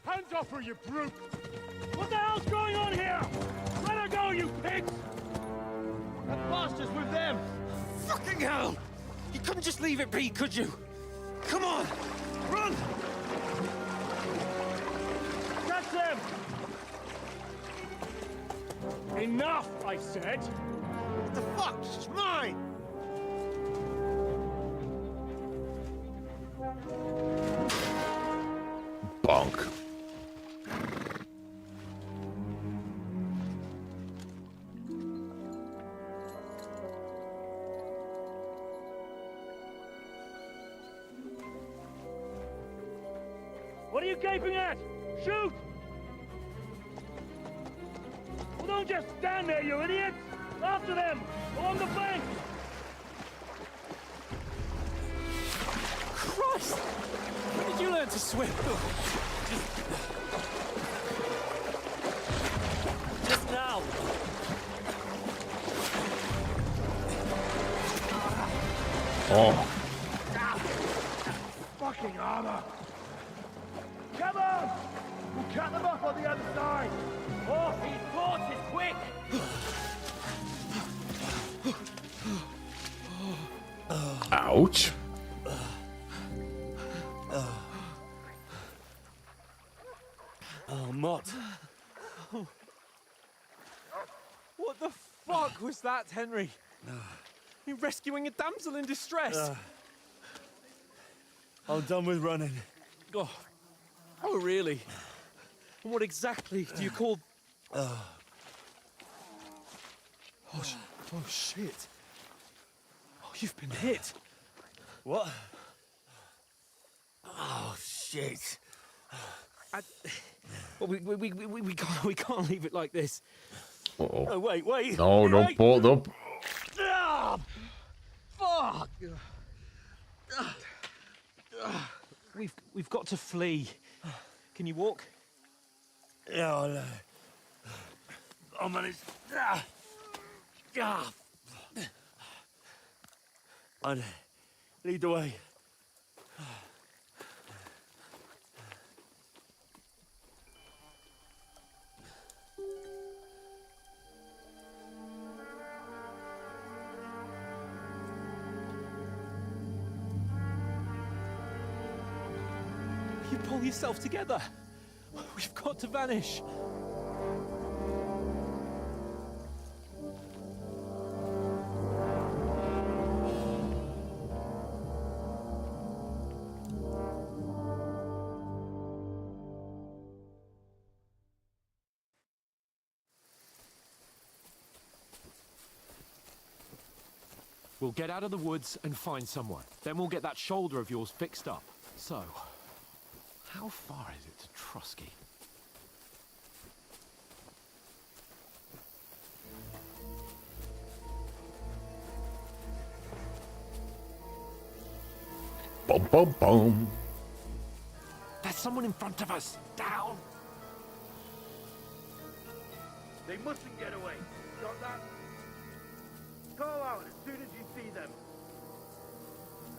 Hands off her, you brute! What the hell's going on here? Let her go, you pigs! That bastard's with them! Fucking hell! You couldn't just leave it be, could you? Come on! Run! That's them! Enough, I said! What the fuck? She's mine! Bonk. What are you gaping at? Shoot! Well, don't just stand there, you idiots! After them! Along the bank! Christ! When did you learn to swim? Just now! Oh. Fucking armor! Come on! We'll cut them off on the other side! Oh, these horses, quick! Ouch. Oh, Mott. What the fuck was that, Henry? You rescuing a damsel in distress? I'm done with running. Oh, really? And what exactly do you call... Oh, shit. Oh, you've been hit. What? Oh, shit. Well, we can't leave it like this. Uh-oh. Oh, wait. No, don't pull it up. Ah, fuck! We've got to flee. Can you walk? Yeah, I'll manage. I'd lead the way. You pull yourself together. We've got to vanish. We'll get out of the woods and find somewhere. Then we'll get that shoulder of yours fixed up. So, how far is it to Trusky? Bum bum bum. There's someone in front of us! Down! They mustn't get away. Got that? Call out as soon as you see them.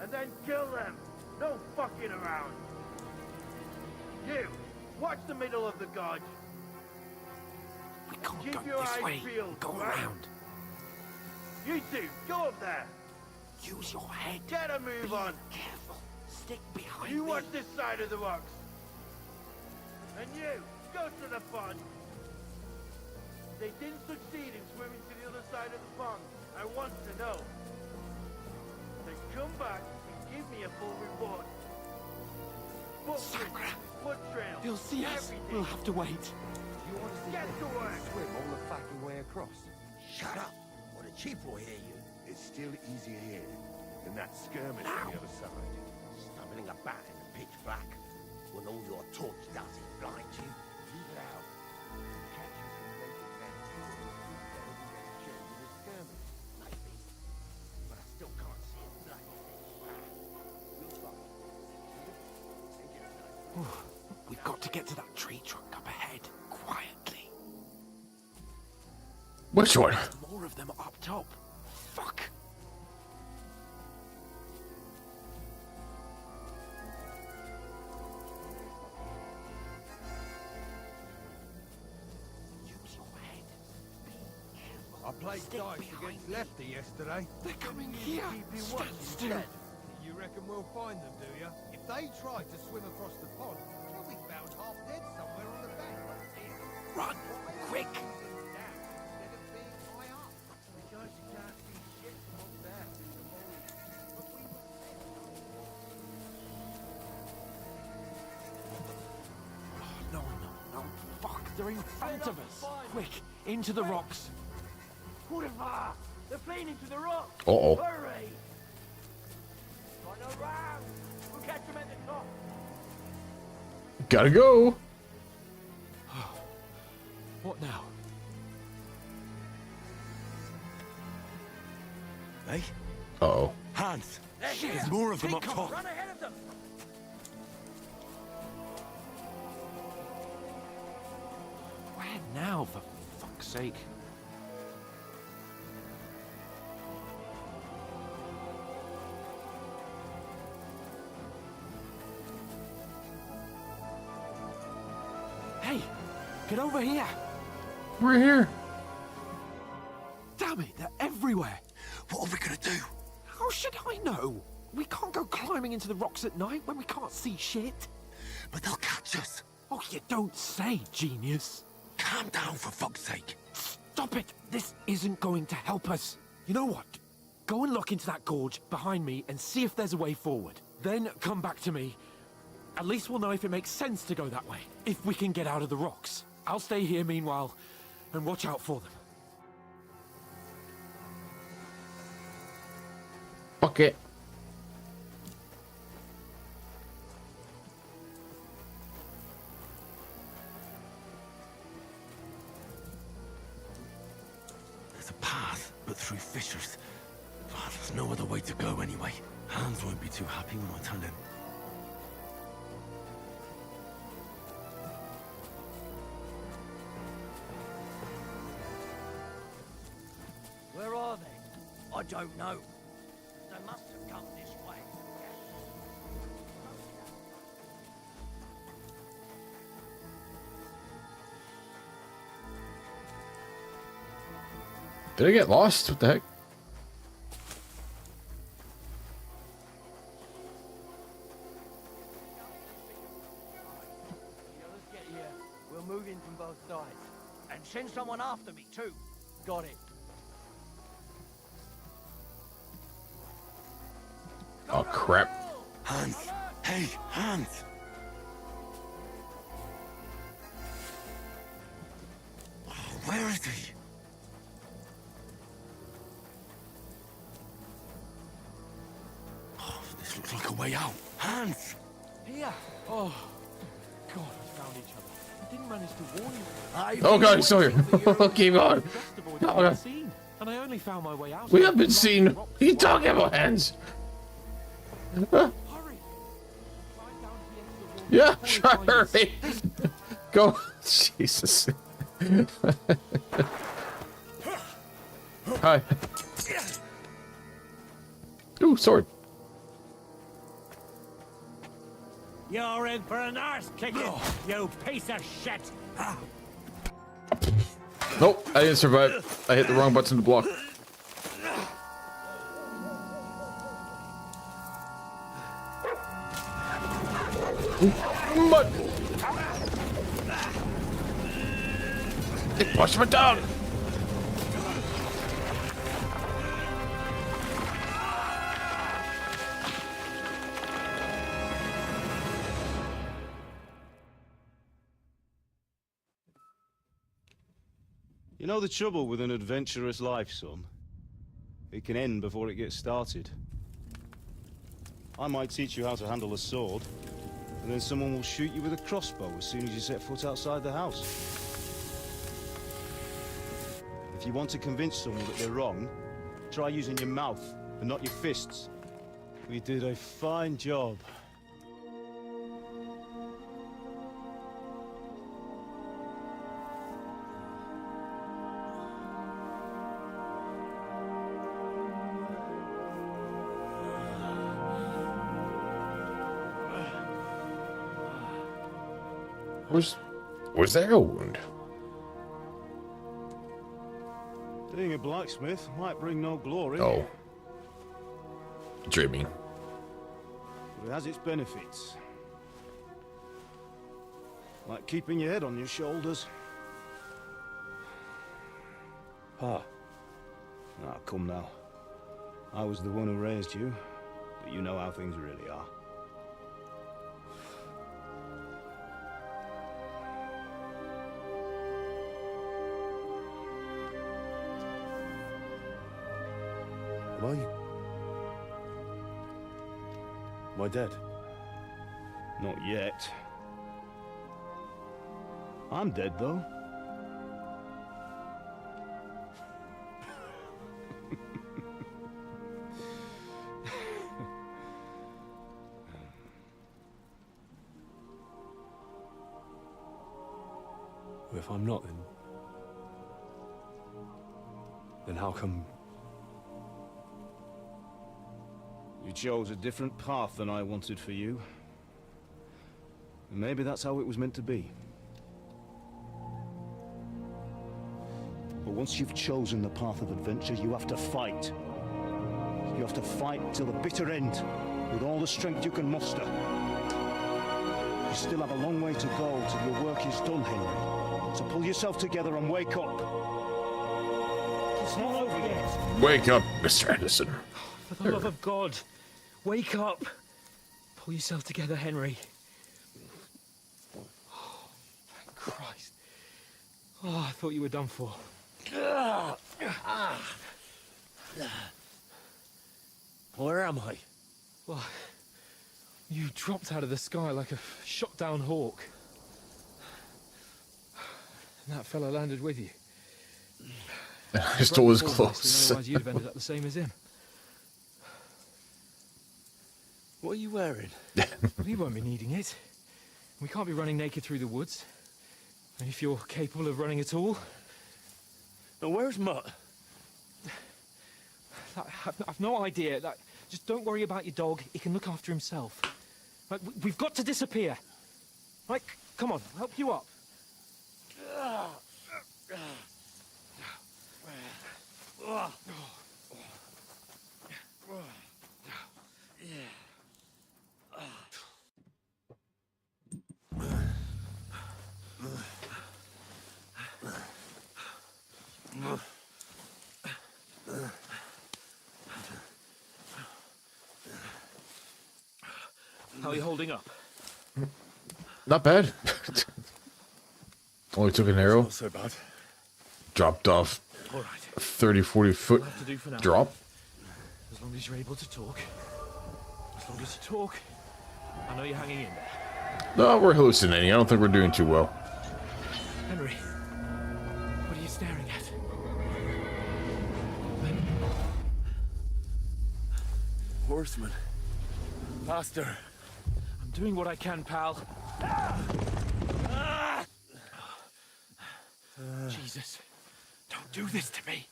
And then kill them. No fucking around. You, watch the middle of the gorge. We can't Keep go your this eyes way. peeled, Go right? around. You two, go up there. Use your head. Get a move on. Careful. Stick behind You me. watch this side of the rocks. And you, go to the pond. They didn't succeed in swimming to the other side of the pond. I want to know. Then come back and give me a full report. Footprints, foot trails, They'll see us. everything. We'll have to wait. You want to see Get to work. swim all the fucking way across? Shut up, or the chief will hear you. It's still easier here than that skirmish on the other side. Stumbling about in the pitch black, when all your torch does is blind you. You now. Catch you some naked men. Better than getting killed in a skirmish. Maybe, but I still can't see a blood. We'll find We've got to get to that tree trunk up ahead, quietly. Which one? More of them up top. Fuck. Use your head. Be careful. I played Stick dice behind against me. Lefty yesterday. They're coming here. Stand still. You reckon we'll find them, do you? If they try to swim across the pond, they'll be found half dead somewhere on the bank. Run, quick. No, no, no. Fuck, they're in front of us. Quick, into the rocks. Purifa! They're playing into the rocks! Uh-oh. Hurry! Run around! We'll catch them at the top! Gotta go. What now? Hey? Uh-oh. Hans! Shit. There's more of them up top. Run ahead of them! Where now, for fuck's sake? Hey, get over here! We're here. Damn it, they're everywhere! What are we gonna do? How should I know? We can't go climbing into the rocks at night when we can't see shit. But they'll catch us. Oh, you don't say, genius. Calm down, for fuck's sake. Stop it! This isn't going to help us. You know what? Go and look into that gorge behind me and see if there's a way forward. Then come back to me. At least we'll know if it makes sense to go that way. If we can get out of the rocks. I'll stay here meanwhile and watch out for them. Fuck it. There's a path, but through fissures. Oh, there's no other way to go anyway. Hans won't be too happy when I tell him. Where are they? I don't know. They must have come this way. Did I get lost? What the heck? Let's get here. We'll move in from both sides. And send someone after me, too. Got it. Oh, crap. Hans! Hey, Hans! Oh, where is he? way out. Hans! Here! Oh, God, we found each other. I didn't manage to warn you. Oh god, sorry. Keep on. Festival Oh, I'd God. seen, and I only found my way out. We have been seen. What are you talking about, Hans? Huh? Yeah, sure. Hurry. Go. Jesus. Hi. Ooh, sword. You're in for an arse kicking, you piece of shit! Nope, I didn't survive. I hit the wrong button to block. But it pushed me down. You know the trouble with an adventurous life, son? It can end before it gets started. I might teach you how to handle a sword, and then someone will shoot you with a crossbow as soon as you set foot outside the house. If you want to convince someone that they're wrong, try using your mouth and not your fists. We did a fine job. Where's the arrow wound? Being a blacksmith might bring no glory. Oh. Dreaming. But it has its benefits. Like keeping your head on your shoulders. Pa. Ah, come now. I was the one who raised you, but you know how things really are. Am I dead? Not yet. I'm dead, though. Well, if I'm not, then how come... You chose a different path than I wanted for you. And maybe that's how it was meant to be. But once you've chosen the path of adventure, you have to fight. You have to fight till the bitter end, with all the strength you can muster. You still have a long way to go till your work is done, Henry. So pull yourself together and wake up. It's not over yet. Wake up, Mr. Anderson. For the love of God, wake up. Pull yourself together, Henry. Oh, thank Christ. Oh, I thought you were done for. Where am I? Well, you dropped out of the sky like a shot-down hawk. And that fella landed with you. I stole his clothes. Otherwise you'd have ended up the same as him. What are you wearing? We won't be needing it. We can't be running naked through the woods. And if you're capable of running at all... Now, where's Mutt? I've no idea. Just don't worry about your dog. He can look after himself. Like, we've got to disappear. Right, come on, I'll help you up. How are you holding up? Not bad. Only took an arrow. Not so bad. Dropped off All right. a 30, 40 foot Have to do for now. drop. As long as you're able to talk. Told us to talk. I know you're hanging in there. No, we're hallucinating. I don't think we're doing too well. Henry, what are you staring at? Horseman. Faster. I'm doing what I can, pal. Jesus, don't do this to me.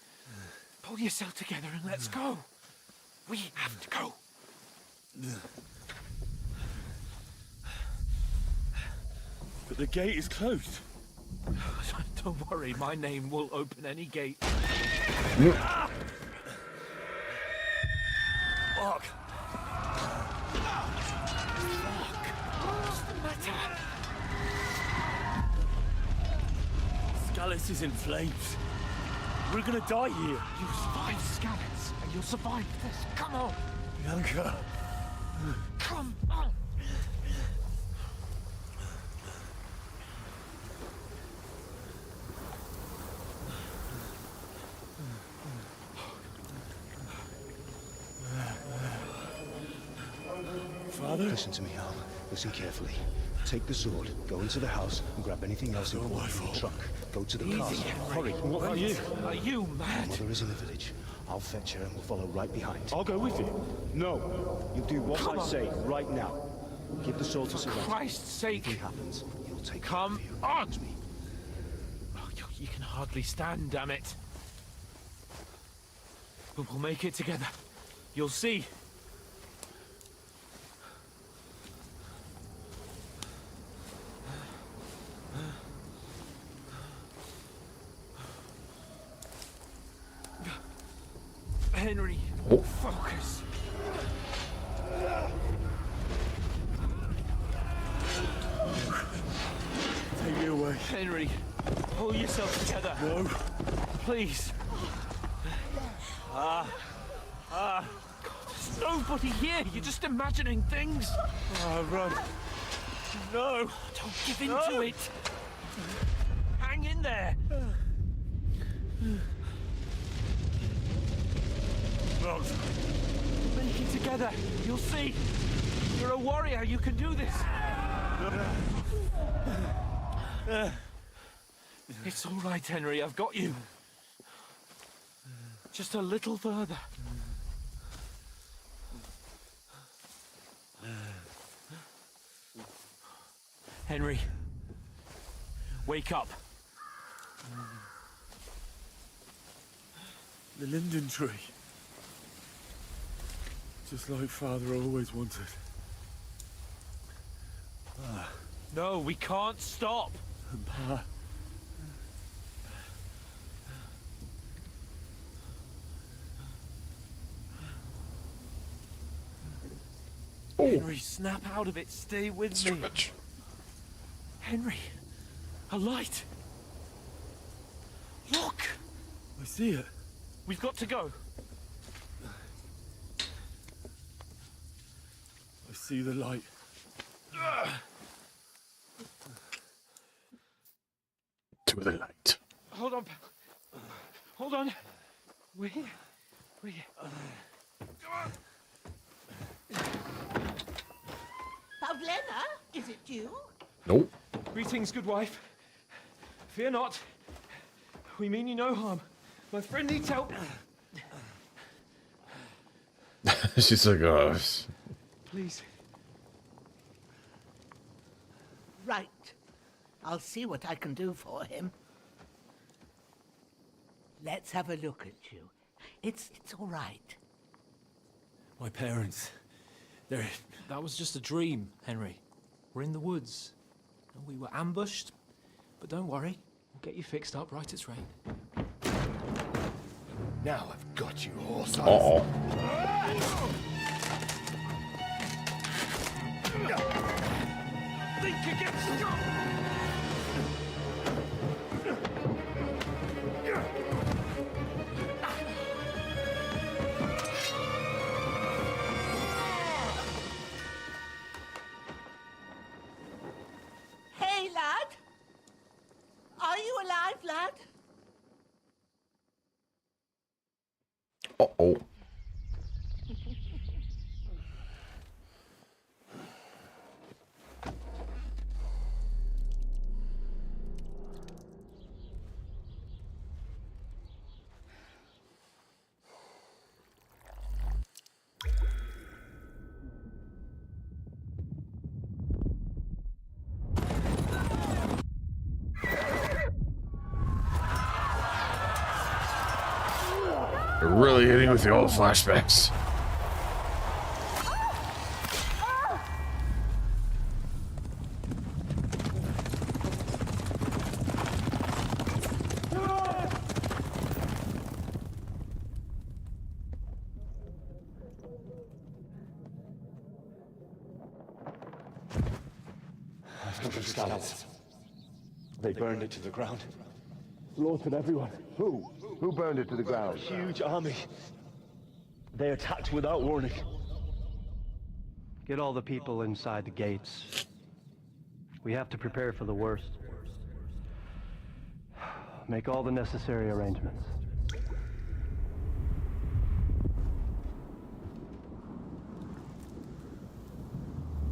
Pull yourself together and let's go. We have to go. But the gate is closed. Don't worry, my name will open any gate. Fuck. What's the matter? Scallis is in flames. We're gonna die here. You survived Scallis, and you'll survive this. Come on. Bianca. Come on. Father? Listen to me, Al. Listen carefully. Take the sword, go into the house, and grab anything else important from the trunk. Go to the castle. Hurry. What are you? Are you mad? Mother is in the village. I'll fetch her and we'll follow right behind. I'll go with you. No. You do what Come I on. say right now. Give the sword to For Sir Christ's sake. If it happens, you'll take Come care of you. on. Promise me. Oh, you can hardly stand, damn it. But we'll make it together. You'll see. Henry, focus. Take me away. Henry, pull yourself together. No. Please. There's nobody here. You're just imagining things. Run. No. Don't give in to it. Hang in there. No. Make it together. You'll see. You're a warrior. You can do this. It's all right, Henry. I've got you. Just a little further. Henry, wake up. The linden tree. Just like Father always wanted. No, we can't stop. And Pa. Henry, snap out of it. Stay with me. Henry, a light. Look. I see it. We've got to go. I see the light. To the light. Hold on, pal. Hold on. We're here. We're here. Come on. Pavlena, is it you? Nope. Greetings, good wife. Fear not. We mean you no harm. My friend needs help. She's like, oh. Please. Right. I'll see what I can do for him. Let's have a look at you. It's all right. My parents. That was just a dream, Henry. We're in the woods. And we were ambushed. But don't worry. We'll get you fixed up right as rain. Now I've got you, horse. Uh-oh. Think against you. Hey, lad! Are you alive, lad? Uh-oh. They're really hitting with the old flashbacks. They burned it to the ground. Slaughtered everyone. Who? Who burned it to the ground? A huge army. They attacked without warning. Get all the people inside the gates. We have to prepare for the worst. Make all the necessary arrangements.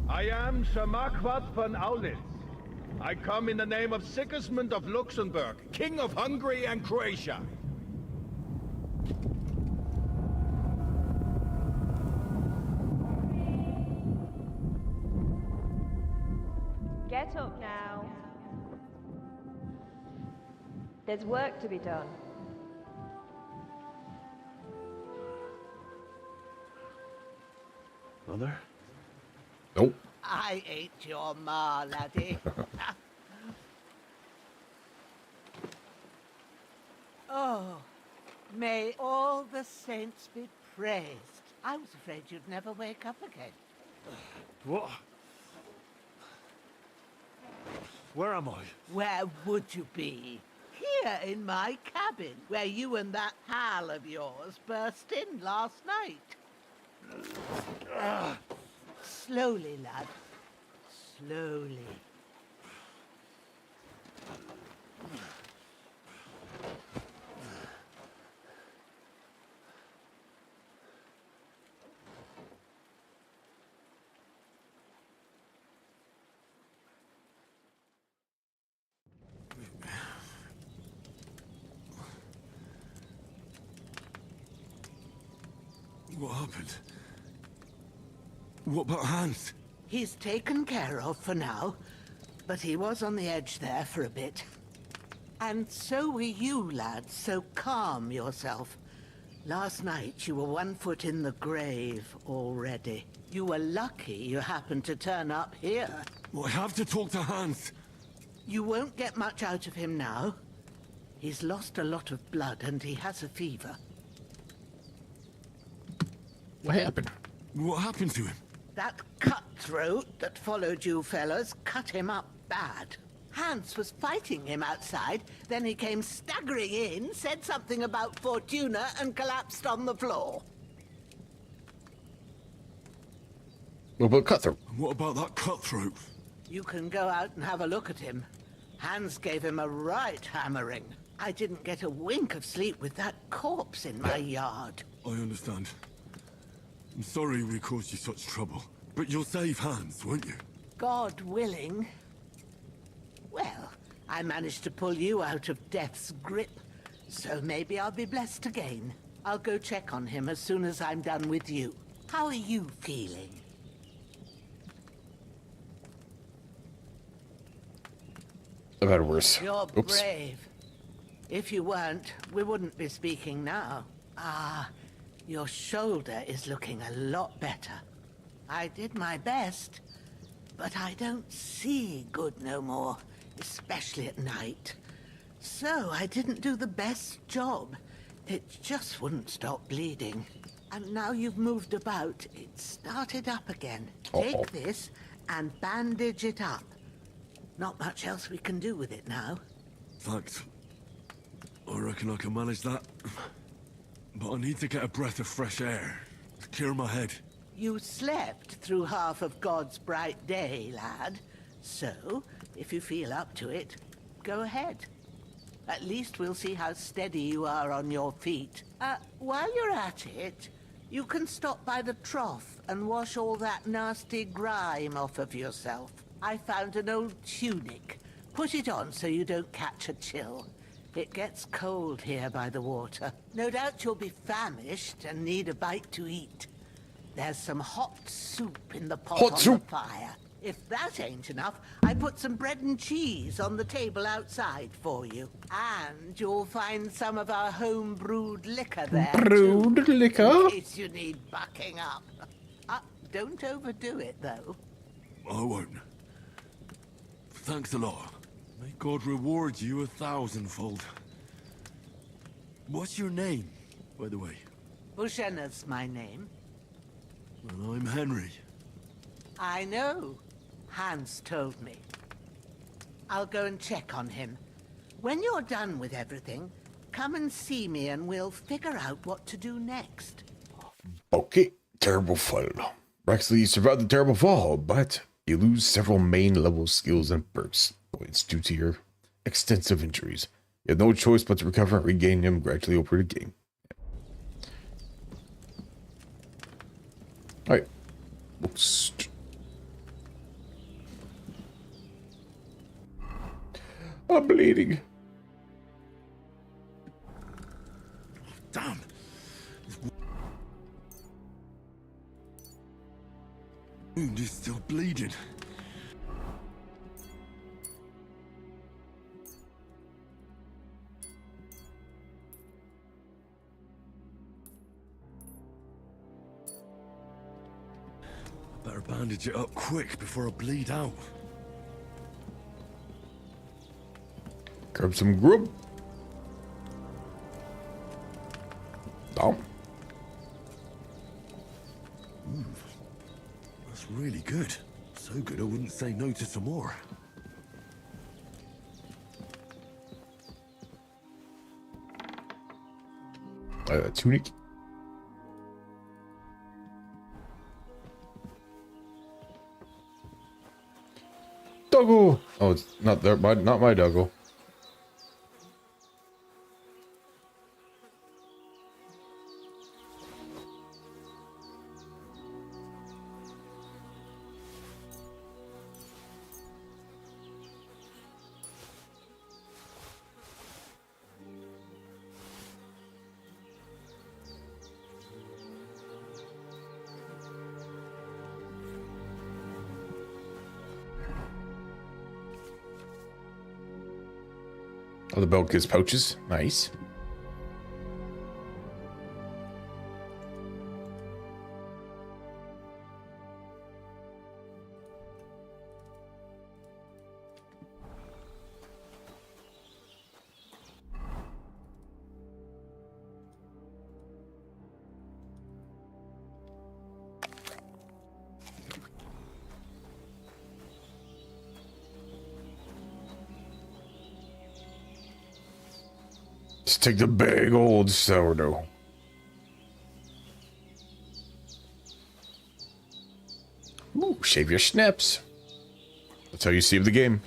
I am Sir Marquardt von Aulitz. I come in the name of Sigismund of Luxembourg, King of Hungary and Croatia. Get up now. There's work to be done. Mother? Nope. I ain't your ma, laddie. Oh, may all the saints be praised. I was afraid you'd never wake up again. What? Where am I? Where would you be? Here in my cabin, where you and that pal of yours burst in last night. Slowly, lad. Slowly. What happened? What about Hans? He's taken care of for now, but he was on the edge there for a bit. And so were you, lad, so calm yourself. Last night you were 1 foot in the grave already. You were lucky you happened to turn up here. Well, I have to talk to Hans. You won't get much out of him now. He's lost a lot of blood and he has a fever. What happened? What happened to him? That cutthroat that followed you fellas cut him up bad. Hans was fighting him outside, then he came staggering in, said something about Fortuna, and collapsed on the floor. What about Cutthroat? What about that cutthroat? You can go out and have a look at him. Hans gave him a right hammering. I didn't get a wink of sleep with that corpse in my yard. I understand. I'm sorry we caused you such trouble. But you'll save Hans, won't you? God willing. Well, I managed to pull you out of death's grip, so maybe I'll be blessed again. I'll go check on him as soon as I'm done with you. How are you feeling? I've had worse. You're Oops. brave. If you weren't, we wouldn't be speaking now. Ah, your shoulder is looking a lot better. I did my best, but I don't see good no more, especially at night. So I didn't do the best job. It just wouldn't stop bleeding. And now you've moved about, it started up again. Take this and bandage it up. Not much else we can do with it now. Thanks. I reckon I can manage that. But I need to get a breath of fresh air to clear my head. You slept through half of God's bright day, lad. So, if you feel up to it, go ahead. At least we'll see how steady you are on your feet. While you're at it, you can stop by the trough and wash all that nasty grime off of yourself. I found an old tunic. Put it on so you don't catch a chill. It gets cold here by the water. No doubt you'll be famished and need a bite to eat. There's some hot soup in the pot on the fire. If that ain't enough, I put some bread and cheese on the table outside for you. And you'll find some of our home-brewed liquor there, Brewed liquor? in case you need bucking up. Don't overdo it, though. I won't. Thanks a lot. May God reward you 1,000-fold. What's your name, by the way? Bushenna's my name. Well, I'm Henry. I know. Hans told me. I'll go and check on him. When you're done with everything, come and see me and we'll figure out what to do next. Okay, terrible fall. Rexley, you survived the terrible fall, but you lose several main level skills and perks points due to your extensive injuries. You have no choice but to recover and regain them gradually over the game. Alright. Oops. I'm bleeding. Damn. Wound is still bleeding. Better bandage it up quick before I bleed out. Grab some grub. Oh. That's really good. So good I wouldn't say no to some more. Tunic. Doggo! Oh, it's not there, not my doggo. Oh, the belt gives pouches. Nice. Let's take the big old sourdough. Ooh, shave your schnaps. That's how you save the game.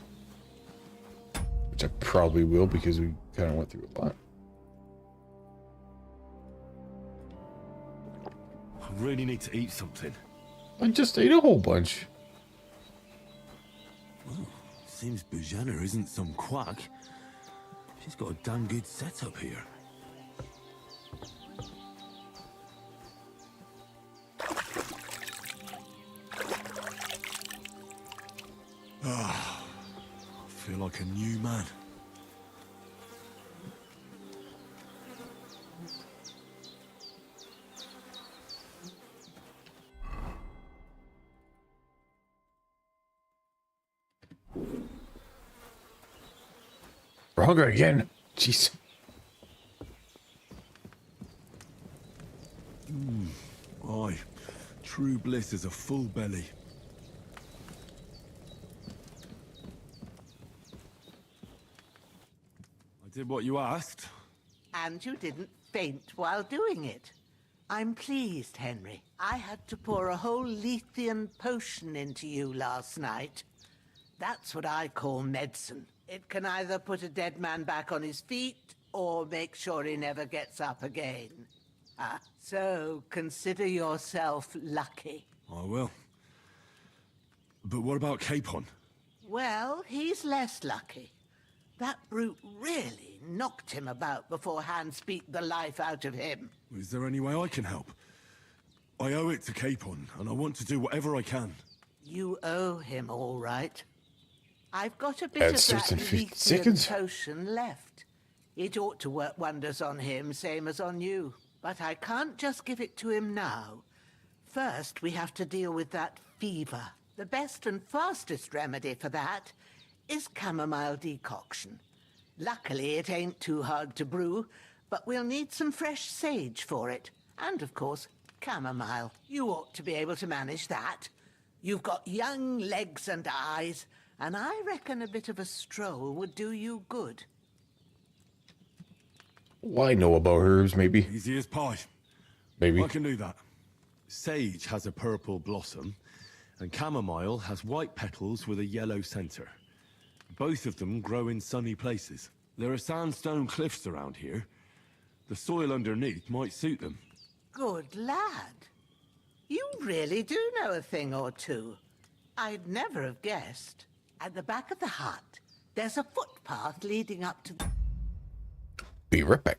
Which I probably will because we kind of went through a lot. I really need to eat something. I just ate a whole bunch. Well, seems Bujana isn't some quack. She's got a damn good setup here. Ah, I feel like a new man. We're hungry again. Jeez. Aye, true bliss is a full belly. I did what you asked. And you didn't faint while doing it. I'm pleased, Henry. I had to pour a whole Lethean potion into you last night. That's what I call medicine. It can either put a dead man back on his feet, or make sure he never gets up again. So consider yourself lucky. I will. But what about Capon? Well, he's less lucky. That brute really knocked him about before Hans beat the life out of him. Is there any way I can help? I owe it to Capon, and I want to do whatever I can. You owe him all right. I've got a bit That of that starts in 50 Lethean seconds. potion left. It ought to work wonders on him, same as on you. But I can't just give it to him now. First, we have to deal with that fever. The best and fastest remedy for that is chamomile decoction. Luckily, it ain't too hard to brew, but we'll need some fresh sage for it. And, of course, chamomile. You ought to be able to manage that. You've got young legs and eyes, and I reckon a bit of a stroll would do you good. Well, I know about herbs, maybe. Easy as pie. Maybe. I can do that. Sage has a purple blossom, and chamomile has white petals with a yellow center. Both of them grow in sunny places. There are sandstone cliffs around here. The soil underneath might suit them. Good lad. You really do know a thing or two. I'd never have guessed. At the back of the hut, there's a footpath leading up to the... Be right back.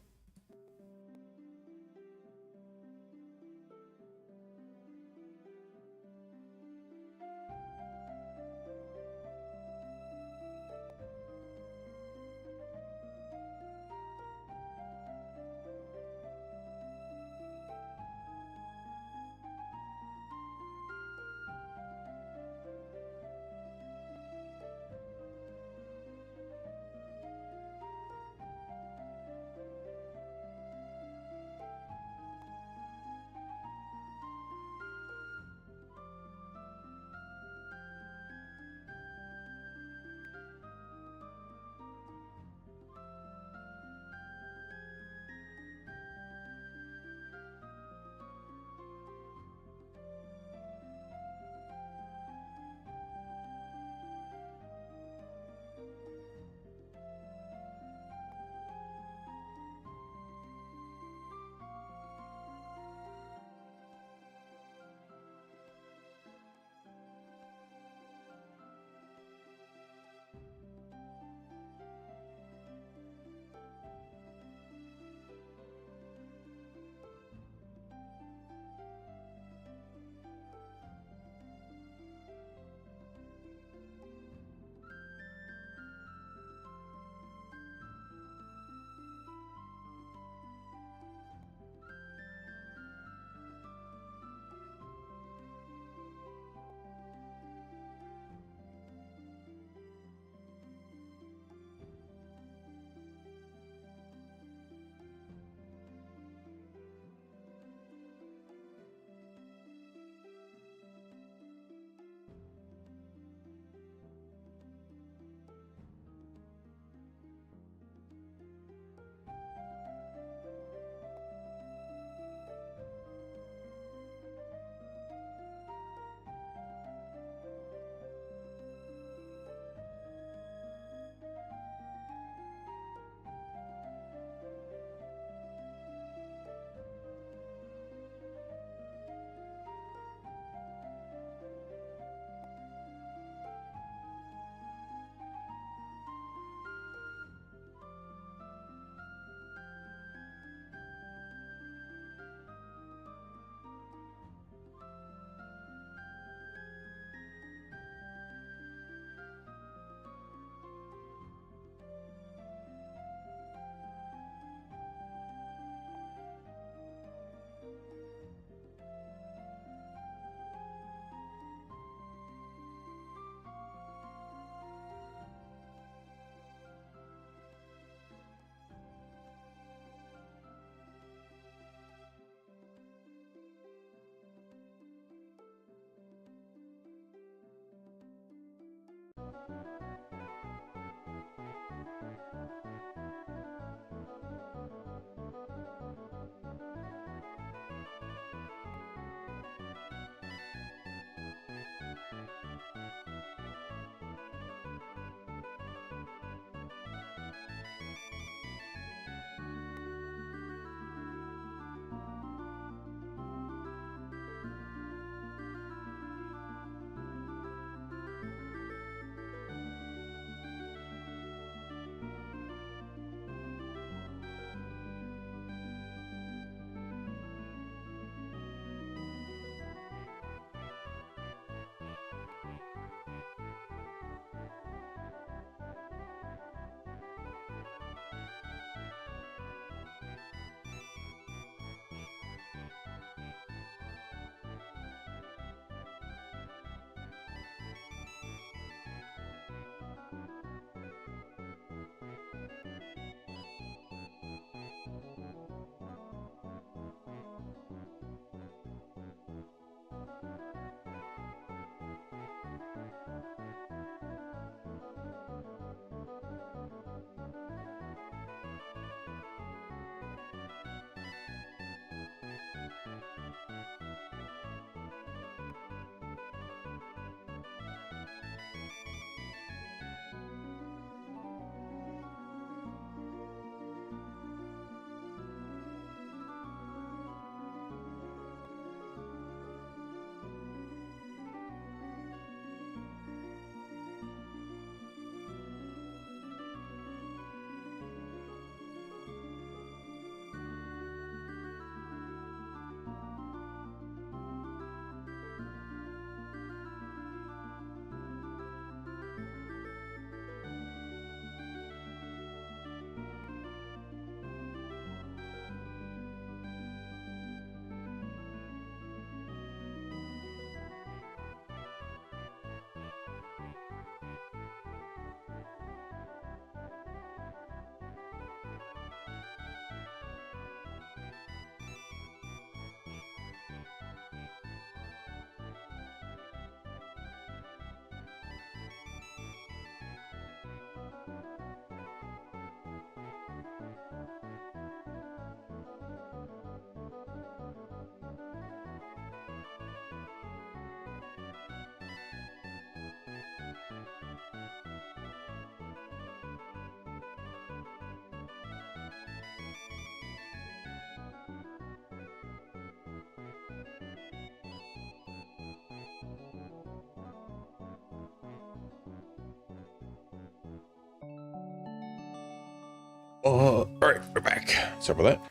Alright, we're back. Sorry about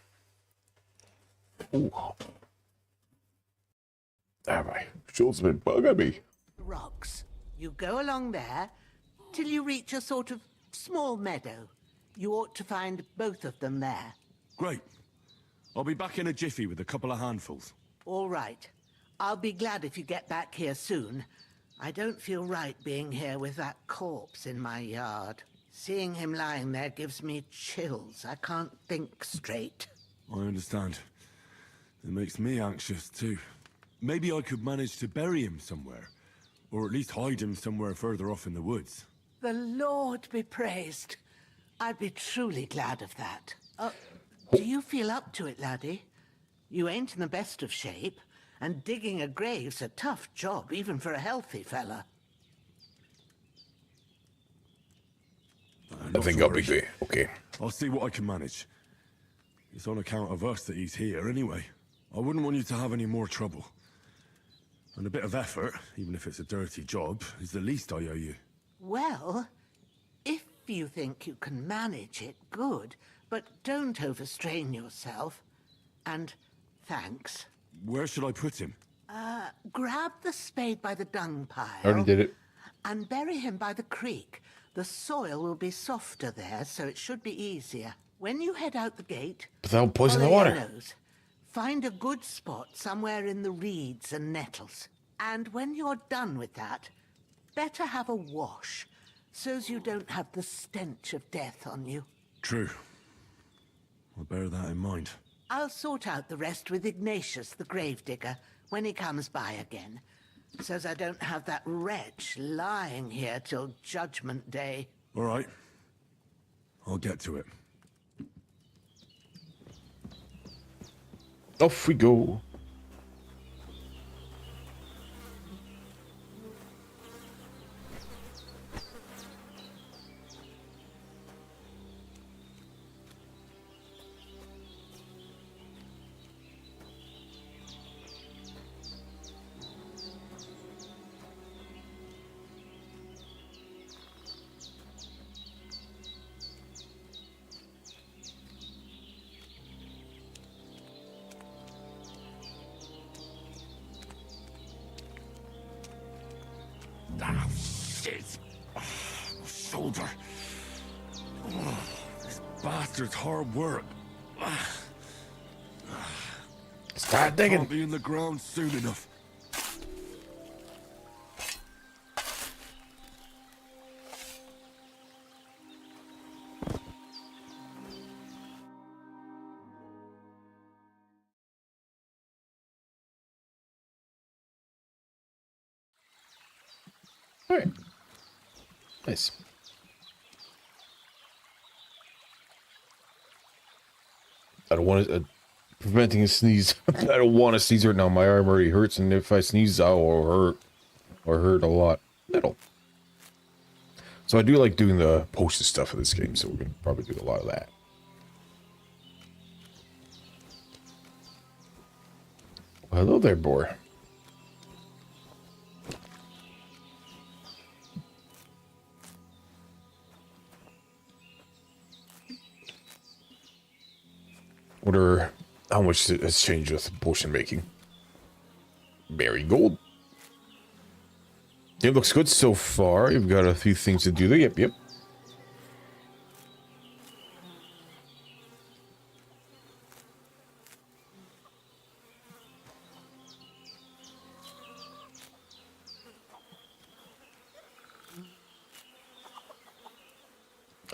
that. Ooh. Ah, my shoulder's been bugging me. Rocks. You go along there till you reach a sort of small meadow. You ought to find both of them there. Great. I'll be back in a jiffy with a couple of handfuls. All right. I'll be glad if you get back here soon. I don't feel right being here with that corpse in my yard. Seeing him lying there gives me chills. I can't think straight. I understand. It makes me anxious, too. Maybe I could manage to bury him somewhere. Or at least hide him somewhere further off in the woods. The Lord be praised. I'd be truly glad of that. Do you feel up to it, laddie? You ain't in the best of shape, and digging a grave's a tough job, even for a healthy fella. I think I'll be good. Okay. I'll see what I can manage. It's on account of us that he's here anyway. I wouldn't want you to have any more trouble. And a bit of effort, even if it's a dirty job, is the least I owe you. Well, if you think you can manage it, good. But don't overstrain yourself. And thanks. Where should I put him? Grab the spade by the dung pile. I already did it. And bury him by the creek. The soil will be softer there, so it should be easier. When you head out the gate, Without poisoning the follow your water. nose. Find a good spot somewhere in the reeds and nettles. And when you're done with that, better have a wash, so's you don't have the stench of death on you. True. I'll bear that in mind. I'll sort out the rest with Ignatius, the gravedigger, when he comes by again, so's I don't have that wretch lying here till Judgment Day. All right. I'll get to it. Off we go. Ah, shit. My shoulder. This bastard's hard work. Start digging. Can't be in the ground soon enough. Alright. Nice. I don't want to... preventing a sneeze. I don't want to sneeze right now. My arm already hurts, and if I sneeze, I will hurt. Or hurt a lot. Little. So I do like doing the post stuff of this game, so we're going to probably do a lot of that. Well, hello there, boy. Wonder how much has changed with potion making. Marigold. It looks good so far. You've got a few things to do there. Yep.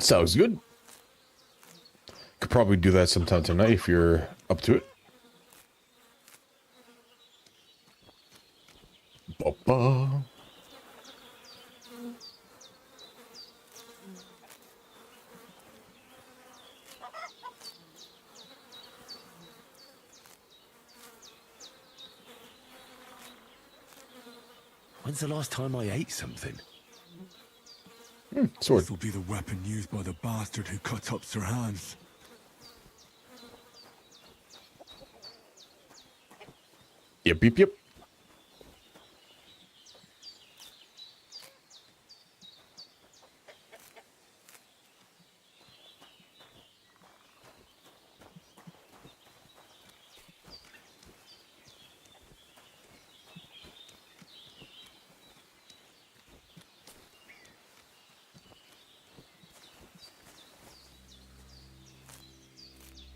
Sounds good. Could probably do that sometime tonight if you're up to it. Ba-ba. When's the last time I ate something? Sword. This will be the weapon used by the bastard who cut up Sir Hans. Yep.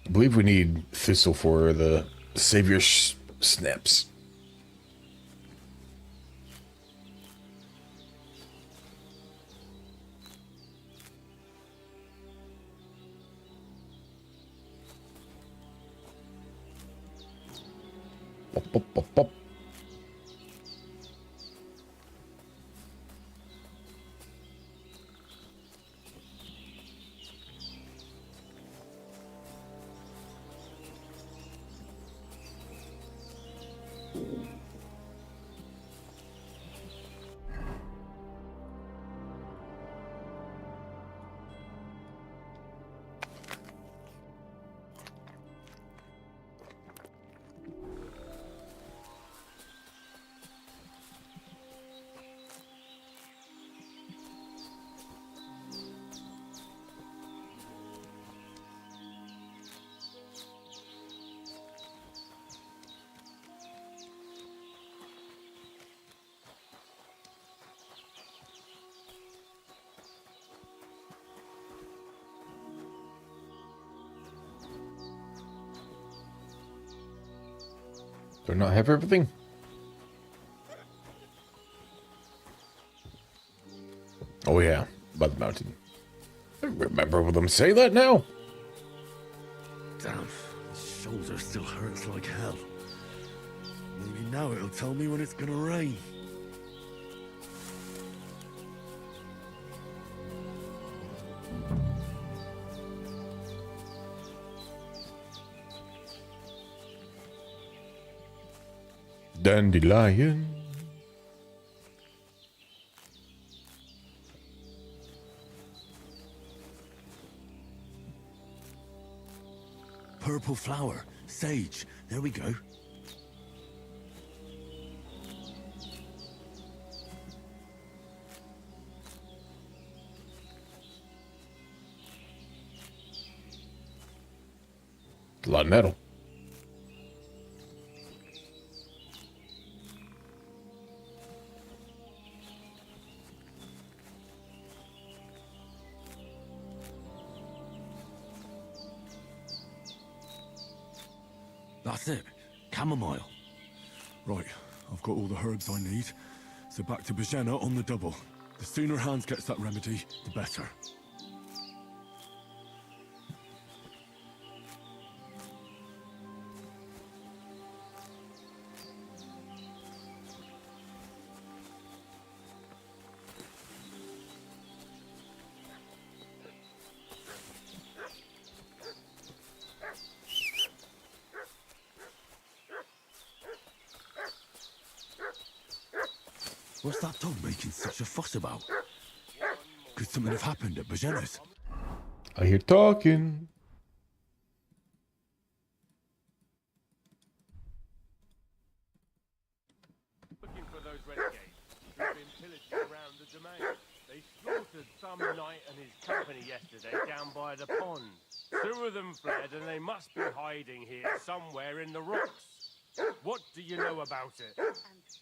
I believe we need Thistle for the Savior snaps. Pop, pop, pop, pop. Do I not have everything? Oh yeah, by the mountain. I remember them say that now. Damn, his shoulder still hurts like hell. Maybe now it'll tell me when it's gonna rain. Dandelion. Purple flower, sage, there we go. A lot of metal. That's it. Chamomile. Right, I've got all the herbs I need. So back to Bajena on the double. The sooner Hans gets that remedy, the better. What's that dog making such a fuss about? Could something have happened at Bajena's? I hear talking. Looking for those renegades who've been pillaging around the domain. They slaughtered some knight and his company yesterday down by the pond. 2 of them fled and they must be hiding here somewhere in the rocks. What do you know about it? And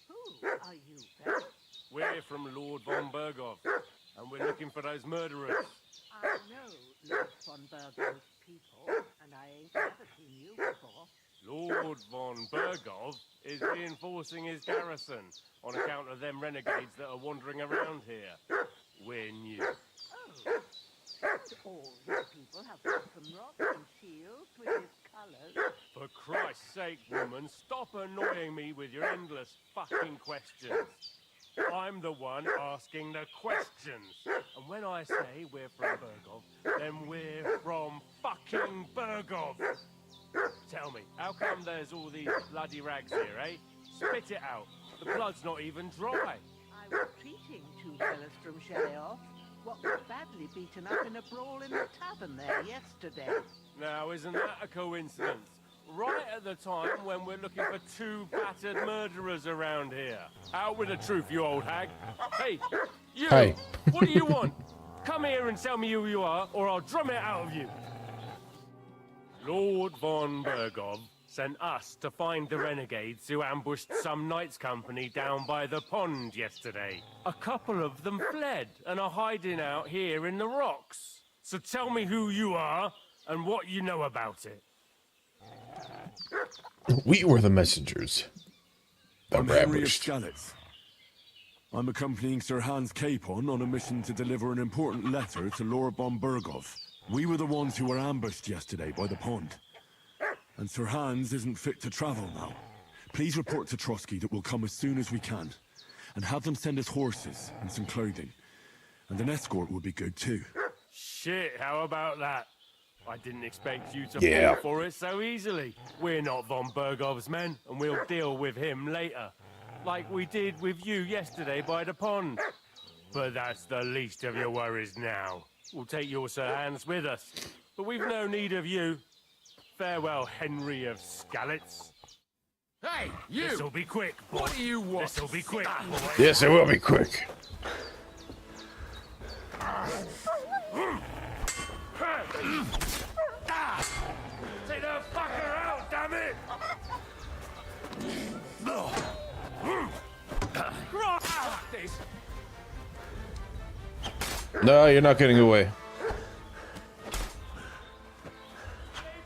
who are you, Ben? We're from Lord von Bergov, and we're looking for those murderers. I know Lord von Bergov's people, and I ain't never seen you before. Lord von Bergov is reinforcing his garrison on account of them renegades that are wandering around here. We're new. Oh, don't all his people have welcome rocks and shields with his colours? For Christ's sake, woman, stop annoying me with your endless fucking questions. I'm the one asking the questions. And when I say we're from Bergov, then we're from fucking Bergov. Tell me, how come there's all these bloody rags here, eh? Spit it out. The blood's not even dry. I was treating 2 fellas from Sheriff, what was badly beaten up in a brawl in the tavern there yesterday. Now, isn't that a coincidence? Right at the time when we're looking for 2 battered murderers around here. Out with the truth, you old hag. Hey, you! Hey. What do you want? Come here and tell me who you are, or I'll drum it out of you. Lord von Bergov sent us to find the renegades who ambushed some knights' company down by the pond yesterday. A couple of them fled and are hiding out here in the rocks. So tell me who you are and what you know about it. We were the messengers. The I'm Henry of Ravaged. Skalitz. I'm accompanying Sir Hans Capon on a mission to deliver an important letter to Lord von Burgov. We were the ones who were ambushed yesterday by the pond. And Sir Hans isn't fit to travel now. Please report to Trotsky that we'll come as soon as we can. And have them send us horses and some clothing. And an escort would be good too. Shit, how about that? I didn't expect you to Yeah. fall for it so easily. We're not von Burgov's men, and we'll deal with him later. Like we did with you yesterday by the pond. But that's the least of your worries now. We'll take your Sir Hans with us. But we've no need of you. Farewell, Henry of Skalitz. Hey, you! This'll be quick, boy. What do you want? This'll be quick, boy. Yes, it will be quick. Take the fucker out, damn it! This. No, you're not getting away.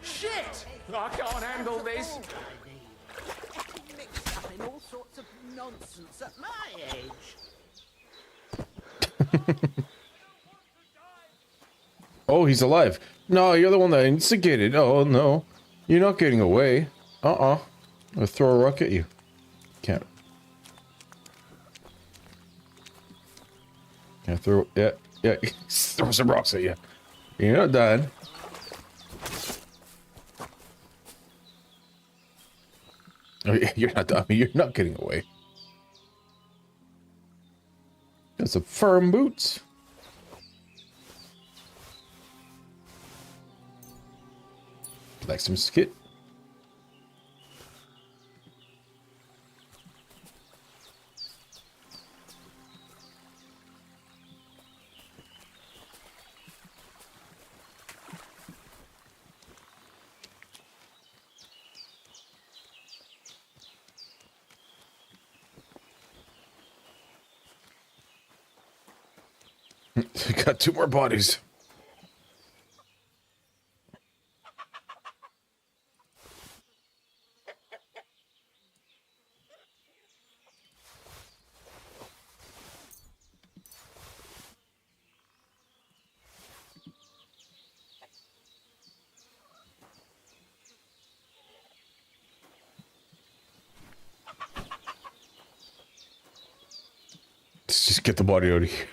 Shit! I can't handle this. Mixed up in all sorts of nonsense at my age. Oh, he's alive. No, you're the one that instigated. Oh, no. You're not getting away. I'll throw a rock at you. Can't. Can I throw... Yeah. Throw some rocks at you. You're not dying. Oh, yeah, you're not dying. You're not getting away. Got some firm boots. Like some skit. Got 2 more bodies. Let's just get the body out of here.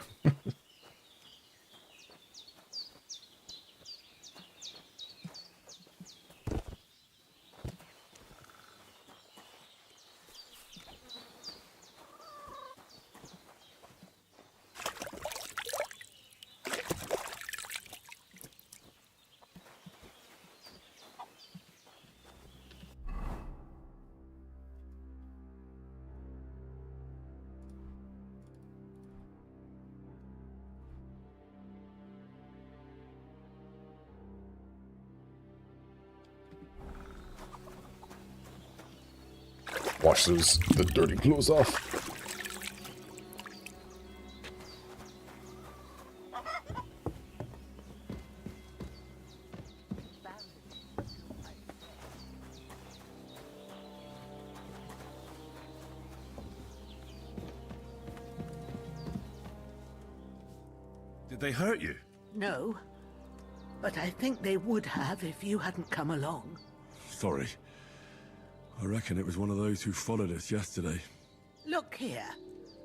Wash the dirty clothes off. Did they hurt you? No, but I think they would have if you hadn't come along. Sorry. I reckon it was one of those who followed us yesterday. Look here.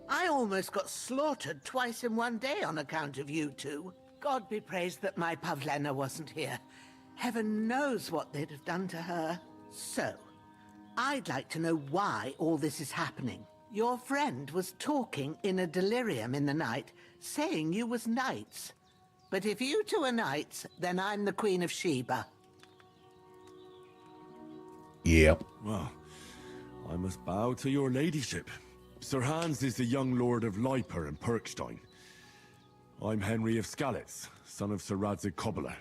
I almost got slaughtered twice in one day on account of you two. God be praised that my Pavlena wasn't here. Heaven knows what they'd have done to her. So, I'd like to know why all this is happening. Your friend was talking in a delirium in the night, saying you was knights. But if you two are knights, then I'm the Queen of Sheba. Yep. Well, I must bow to your ladyship. Sir Hans is the young lord of Leiper and Perkstein. I'm Henry of Skalitz, son of Sir Radzig Kobyla,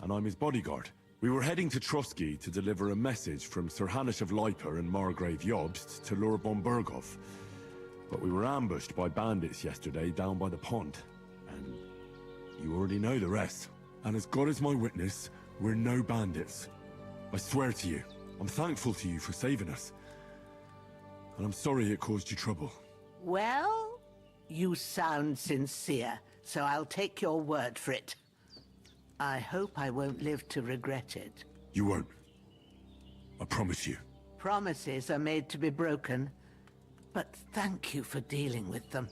and I'm his bodyguard. We were heading to Trotsky to deliver a message from Sir Hanush of Leiper and Margrave Jobst to Lord von Burgov. But we were ambushed by bandits yesterday down by the pond. And you already know the rest. And as God is my witness, we're no bandits. I swear to you. I'm thankful to you for saving us. And I'm sorry it caused you trouble. Well, you sound sincere, so I'll take your word for it. I hope I won't live to regret it. You won't. I promise you. Promises are made to be broken, but thank you for dealing with them.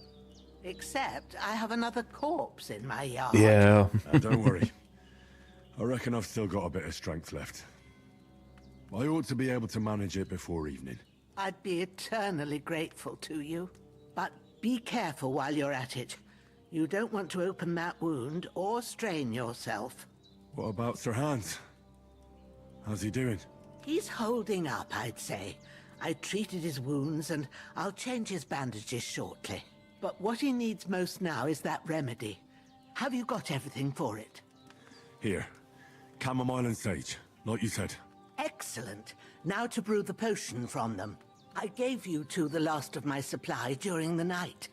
Except I have another corpse in my yard. Yeah. Don't worry. I reckon I've still got a bit of strength left. I ought to be able to manage it before evening. I'd be eternally grateful to you. But be careful while you're at it. You don't want to open that wound or strain yourself. What about Sir Hans? How's he doing? He's holding up, I'd say. I treated his wounds and I'll change his bandages shortly. But what he needs most now is that remedy. Have you got everything for it? Here. Chamomile and sage, like you said. Excellent. Now to brew the potion from them. I gave you two the last of my supply during the night.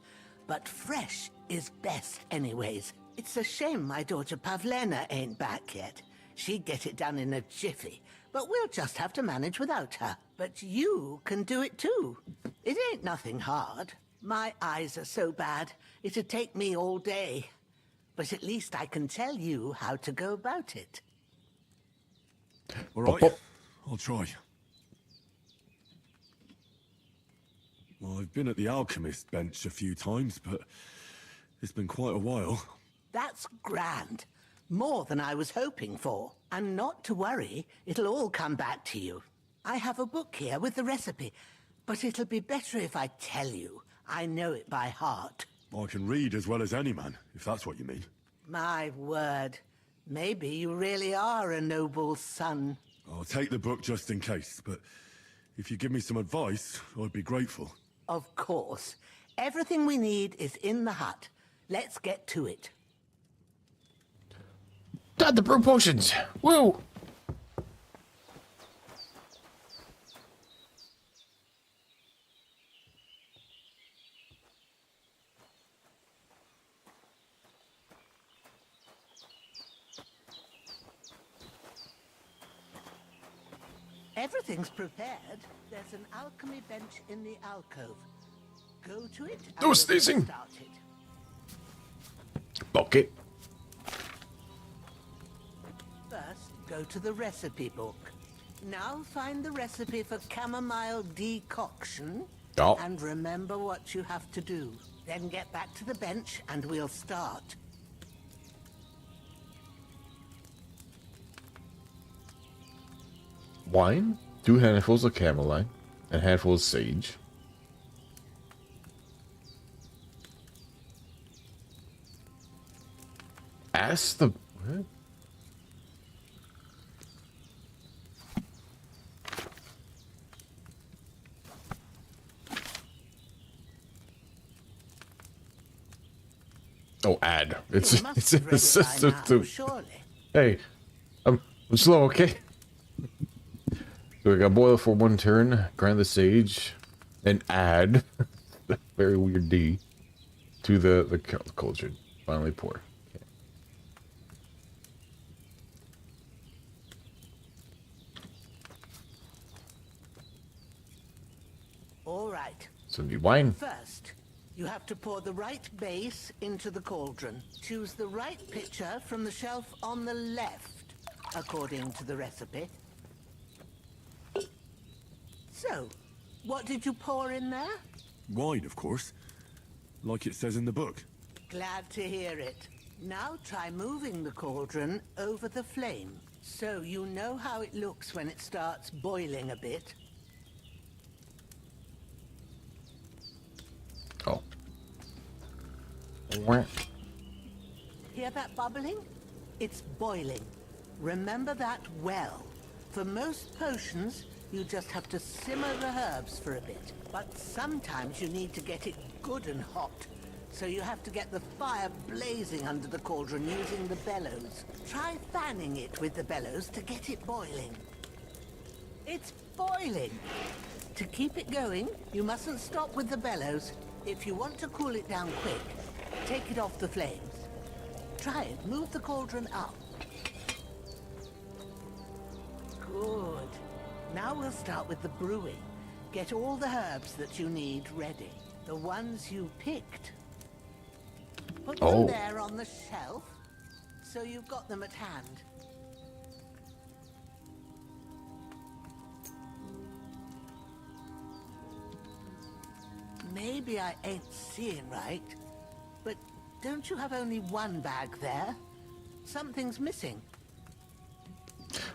But fresh is best anyways. It's a shame my daughter Pavlena ain't back yet. She'd get it done in a jiffy. But we'll just have to manage without her. But you can do it too. It ain't nothing hard. My eyes are so bad, it'd take me all day. But at least I can tell you how to go about it. All right, I'll try. Well, I've been at the alchemist bench a few times, but it's been quite a while. That's grand. More than I was hoping for. And not to worry, it'll all come back to you. I have a book here with the recipe, but it'll be better if I tell you. I know it by heart. I can read as well as any man, if that's what you mean. My word. Maybe you really are a noble son. I'll take the book just in case, but if you give me some advice, I'd be grateful. Of course. Everything we need is in the hut. Let's get to it. Dad, the brew potions! Woo! Everything's prepared. There's an alchemy bench in the alcove. Go to it and No we'll sneezing. get started. Bucket. First, go to the recipe book. Now find the recipe for chamomile decoction. Oh. And remember what you have to do. Then get back to the bench and we'll start. Wine, 2 handfuls of chamomile, and a handful of sage. Ask the... What? Oh, add. It's must it's have in read the it by system now, too. surely. Hey, I'm slow, okay? So we got boil for 1 turn, grind the sage, and add very weird D to the cauldron. Finally pour. Okay. All right. So we need wine. First, you have to pour the right base into the cauldron. Choose the right pitcher from the shelf on the left, according to the recipe. So, what did you pour in there? Wine, of course. Like it says in the book. Glad to hear it. Now try moving the cauldron over the flame, so you know how it looks when it starts boiling a bit. Oh. Hear that bubbling? It's boiling. Remember that well. For most potions, you just have to simmer the herbs for a bit. But sometimes you need to get it good and hot. So you have to get the fire blazing under the cauldron using the bellows. Try fanning it with the bellows to get it boiling. It's boiling! To keep it going, you mustn't stop with the bellows. If you want to cool it down quick, take it off the flames. Try it. Move the cauldron up. Good. Now we'll start with the brewing. Get all the herbs that you need ready. The ones you picked. Put them there on the shelf, so you've got them at hand. Maybe I ain't seeing right, but don't you have only one bag there? Something's missing.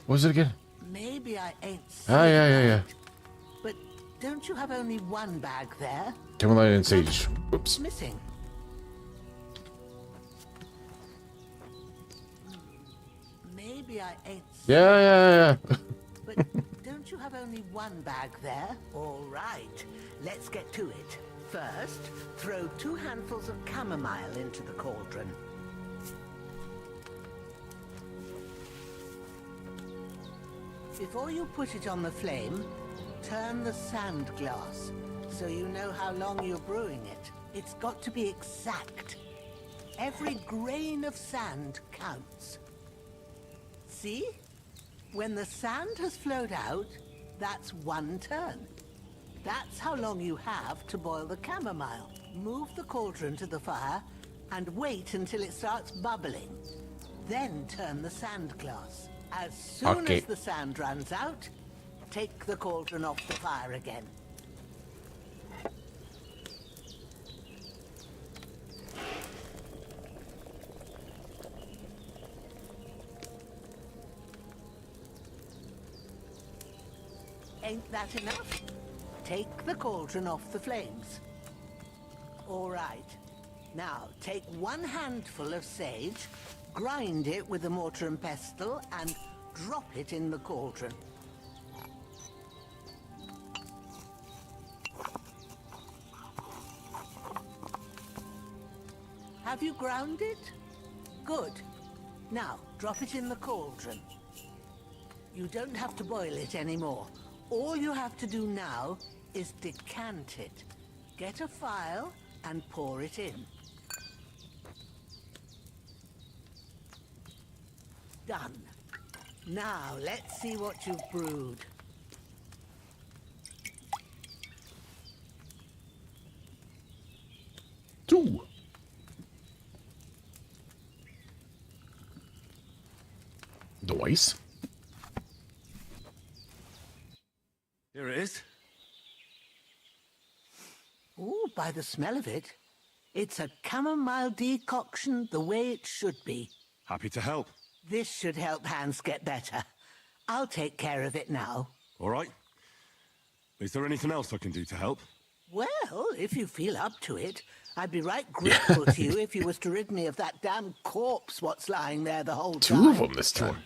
What was it again? Maybe I ain't seeing Yeah. but don't you have only one bag there? Camelite and sage. Whoops. Missing. Maybe I ain't seeing Yeah. But don't you have only one bag there? All right, let's get to it. First, throw 2 handfuls of chamomile into the cauldron. Before you put it on the flame, turn the sand glass so you know how long you're brewing it. It's got to be exact. Every grain of sand counts. See? When the sand has flowed out, that's 1 turn. That's how long you have to boil the chamomile. Move the cauldron to the fire and wait until it starts bubbling. Then turn the sand glass. As soon as the sand runs out, take the cauldron off the fire again. Ain't that enough? Take the cauldron off the flames. All right. Now, take 1 handful of sage, grind it with a mortar and pestle, and drop it in the cauldron. Have you ground it? Good. Now, drop it in the cauldron. You don't have to boil it anymore. All you have to do now is decant it. Get a phial and pour it in. Done. Now, let's see what you've brewed. Two. Nice. Here it is. Ooh, by the smell of it, it's a chamomile decoction the way it should be. Happy to help. This should help Hans get better. I'll take care of it now. All right. Is there anything else I can do to help? Well, if you feel up to it, I'd be right grateful to you if you was to rid me of that damn corpse what's lying there the whole time. 2 of them this time.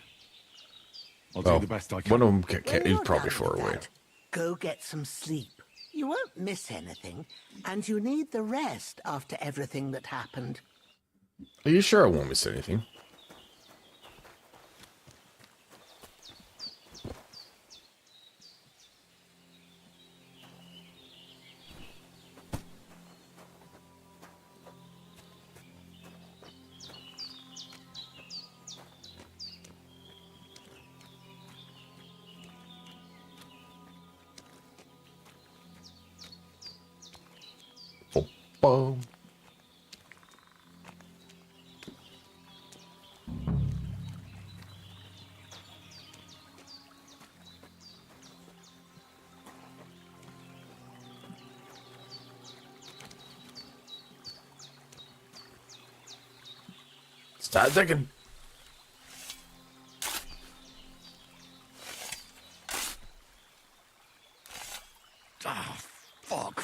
I'll do the best I can. One of them When is you're probably done far with away. that, go get some sleep. You won't miss anything, and you need the rest after everything that happened. Are you sure I won't miss anything? Boom. Start digging. Ah, fuck.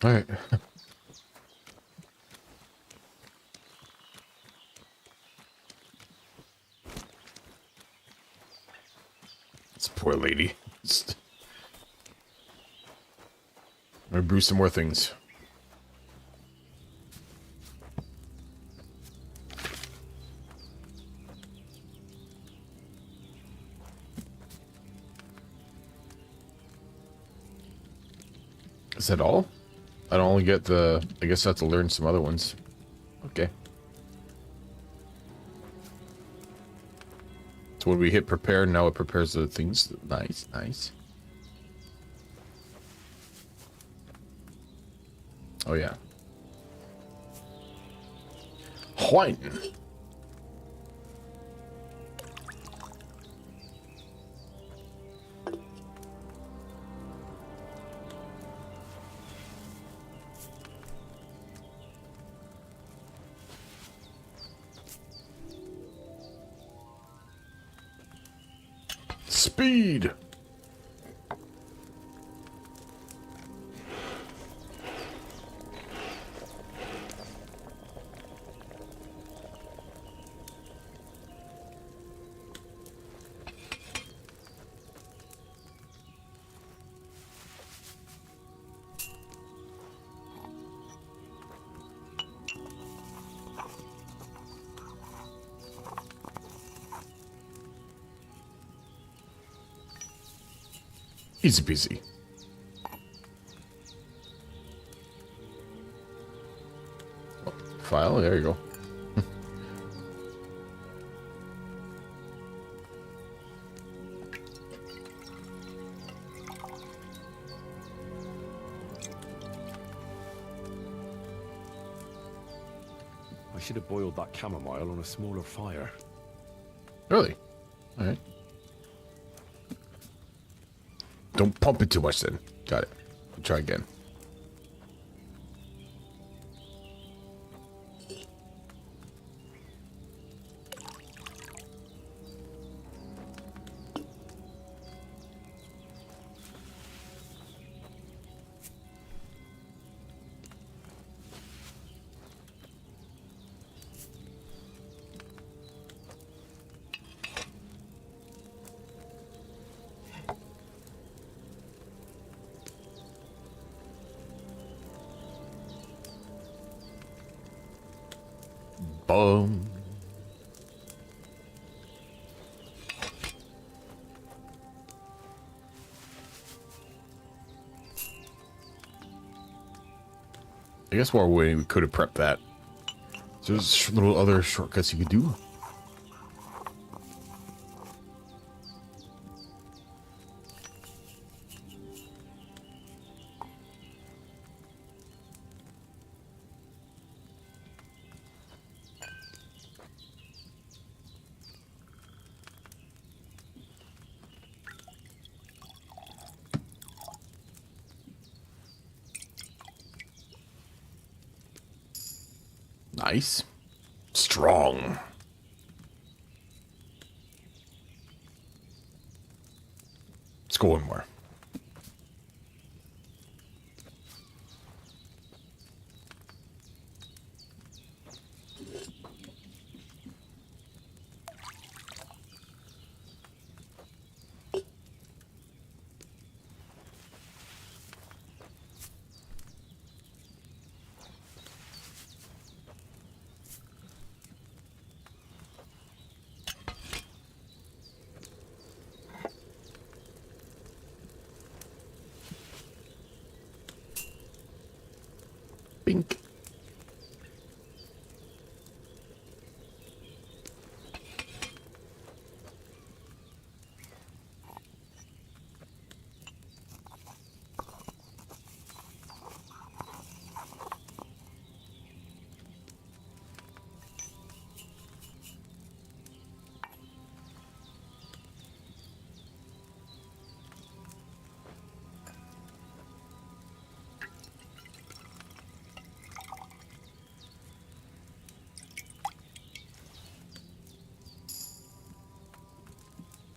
All right. This poor lady. I'm gonna brew some more things. Is that all? I don't only get the... I guess I have to learn some other ones. Okay. So when we hit prepare, now it prepares the things. Nice, nice. Oh, yeah. White. Speed. Easy peasy. Oh, file, there you go. I should have boiled that chamomile on a smaller fire. Really? Alright. Don't pump it too much then. Got it. I'll try again. Boom. I guess while we're waiting, we could have prepped that. So there's little other shortcuts you could do. Nice. Strong. Let's go one more. Bink.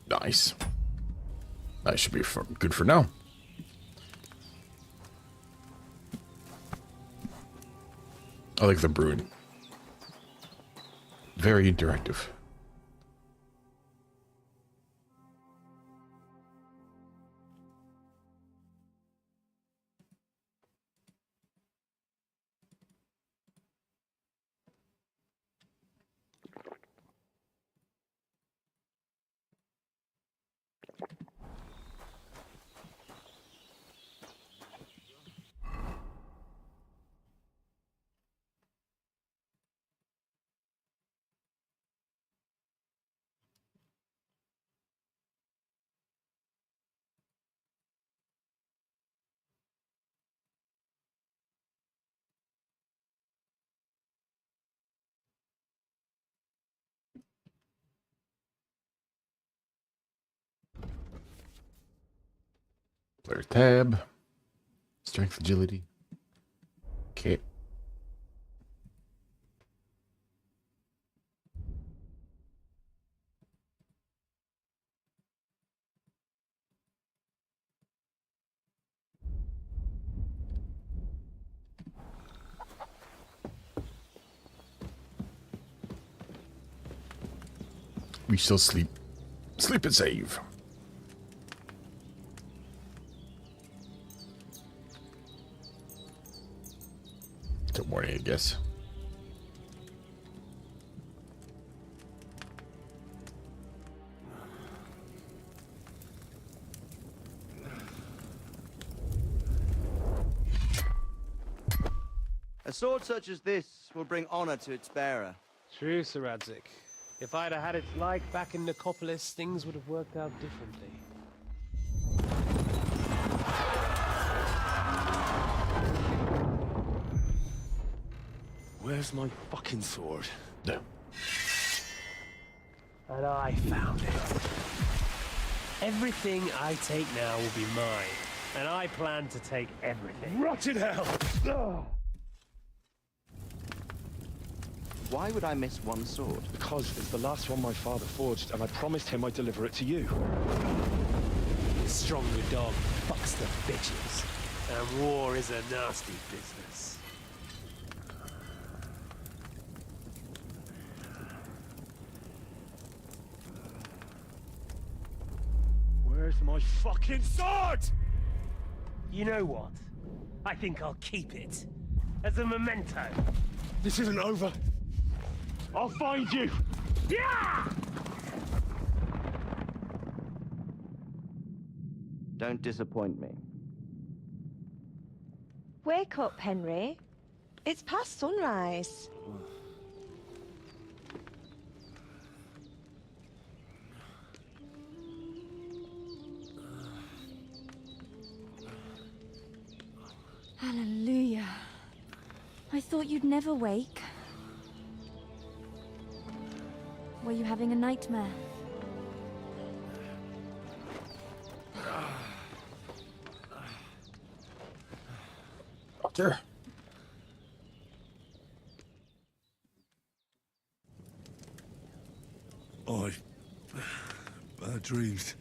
Nice. That should be good for now. I like the brewing. Very interactive. Player tab. Strength, agility. Okay. We shall sleep. Sleep and save. Till morning, I guess. A sword such as this will bring honor to its bearer. True, Sir Radzig. If I'd have had its like back in Nicopolis, things would have worked out differently. Where's my fucking sword? No. And I found it. Everything I take now will be mine, and I plan to take everything. Rotted hell! Ugh. Why would I miss one sword? Because it's the last one my father forged, and I promised him I'd deliver it to you. Stronger dog fucks the bitches, and war is a nasty business. Where's my fucking sword? You know what? I think I'll keep it. As a memento. This isn't over. I'll find you! Yeah! Don't disappoint me. Wake up, Henry. It's past sunrise. Hallelujah. I thought you'd never wake. Were you having a nightmare? Doctor. Bad dreams.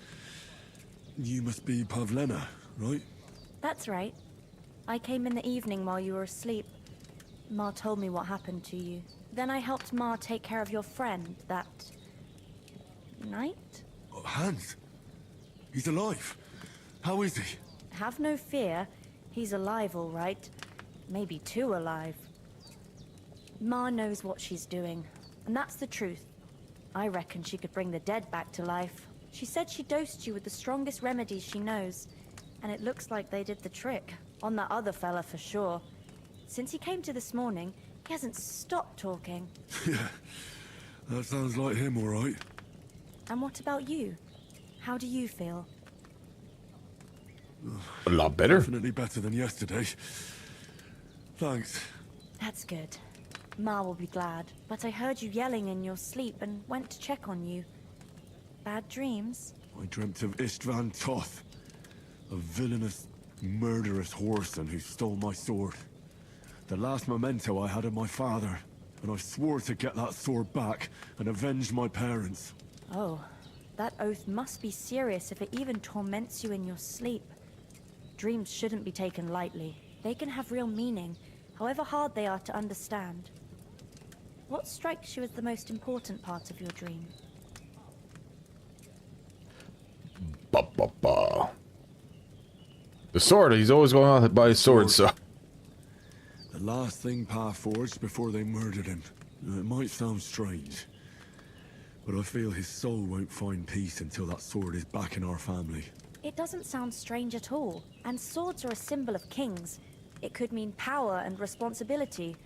You must be Pavlena, right? That's right. I came in the evening while you were asleep. Ma told me what happened to you. Then I helped Ma take care of your friend that night? Oh, Hans. He's alive. How is he? Have no fear. He's alive, all right. Maybe too alive. Ma knows what she's doing, and that's the truth. I reckon she could bring the dead back to life. She said she dosed you with the strongest remedies she knows, and it looks like they did the trick. On that other fella for sure. Since he came to this morning, he hasn't stopped talking. Yeah, that sounds like him, all right. And what about you? How do you feel? A lot better. Definitely better than yesterday. Thanks. That's good. Ma will be glad. But I heard you yelling in your sleep and went to check on you. Bad dreams? I dreamt of Istvan Toth, a villainous, murderous whoreson who stole my sword. The last memento I had of my father, and I swore to get that sword back and avenge my parents. Oh, that oath must be serious if it even torments you in your sleep. Dreams shouldn't be taken lightly. They can have real meaning, however hard they are to understand. What strikes you as the most important part of your dream? The sword. He's always going out by his sword, so. The last thing Pa forged before they murdered him. It might sound strange, but I feel his soul won't find peace until that sword is back in our family. It doesn't sound strange at all. And swords are a symbol of kings. It could mean power and responsibility,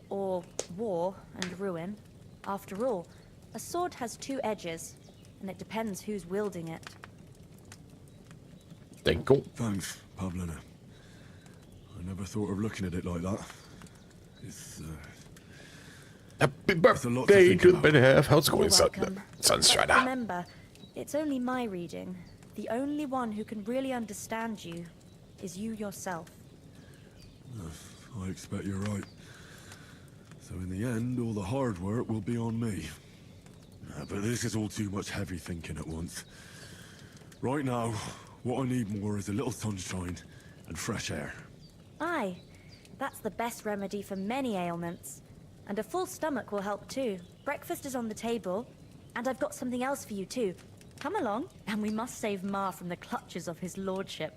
or war and ruin. After all, a sword has two edges, and it depends who's wielding it. Thank you. Thanks, Pavlena. I never thought of looking at it like that. It's, Happy birthday to the better half. How's it going, You're welcome. Sunstrider? Remember, it's only my reading. The only one who can really understand you is you yourself. I expect you're right. So in the end, all the hard work will be on me. But this is all too much heavy thinking at once. Right now, what I need more is a little sunshine and fresh air. Aye, that's the best remedy for many ailments. And a full stomach will help too. Breakfast is on the table, and I've got something else for you too. Come along, and we must save Ma from the clutches of his lordship.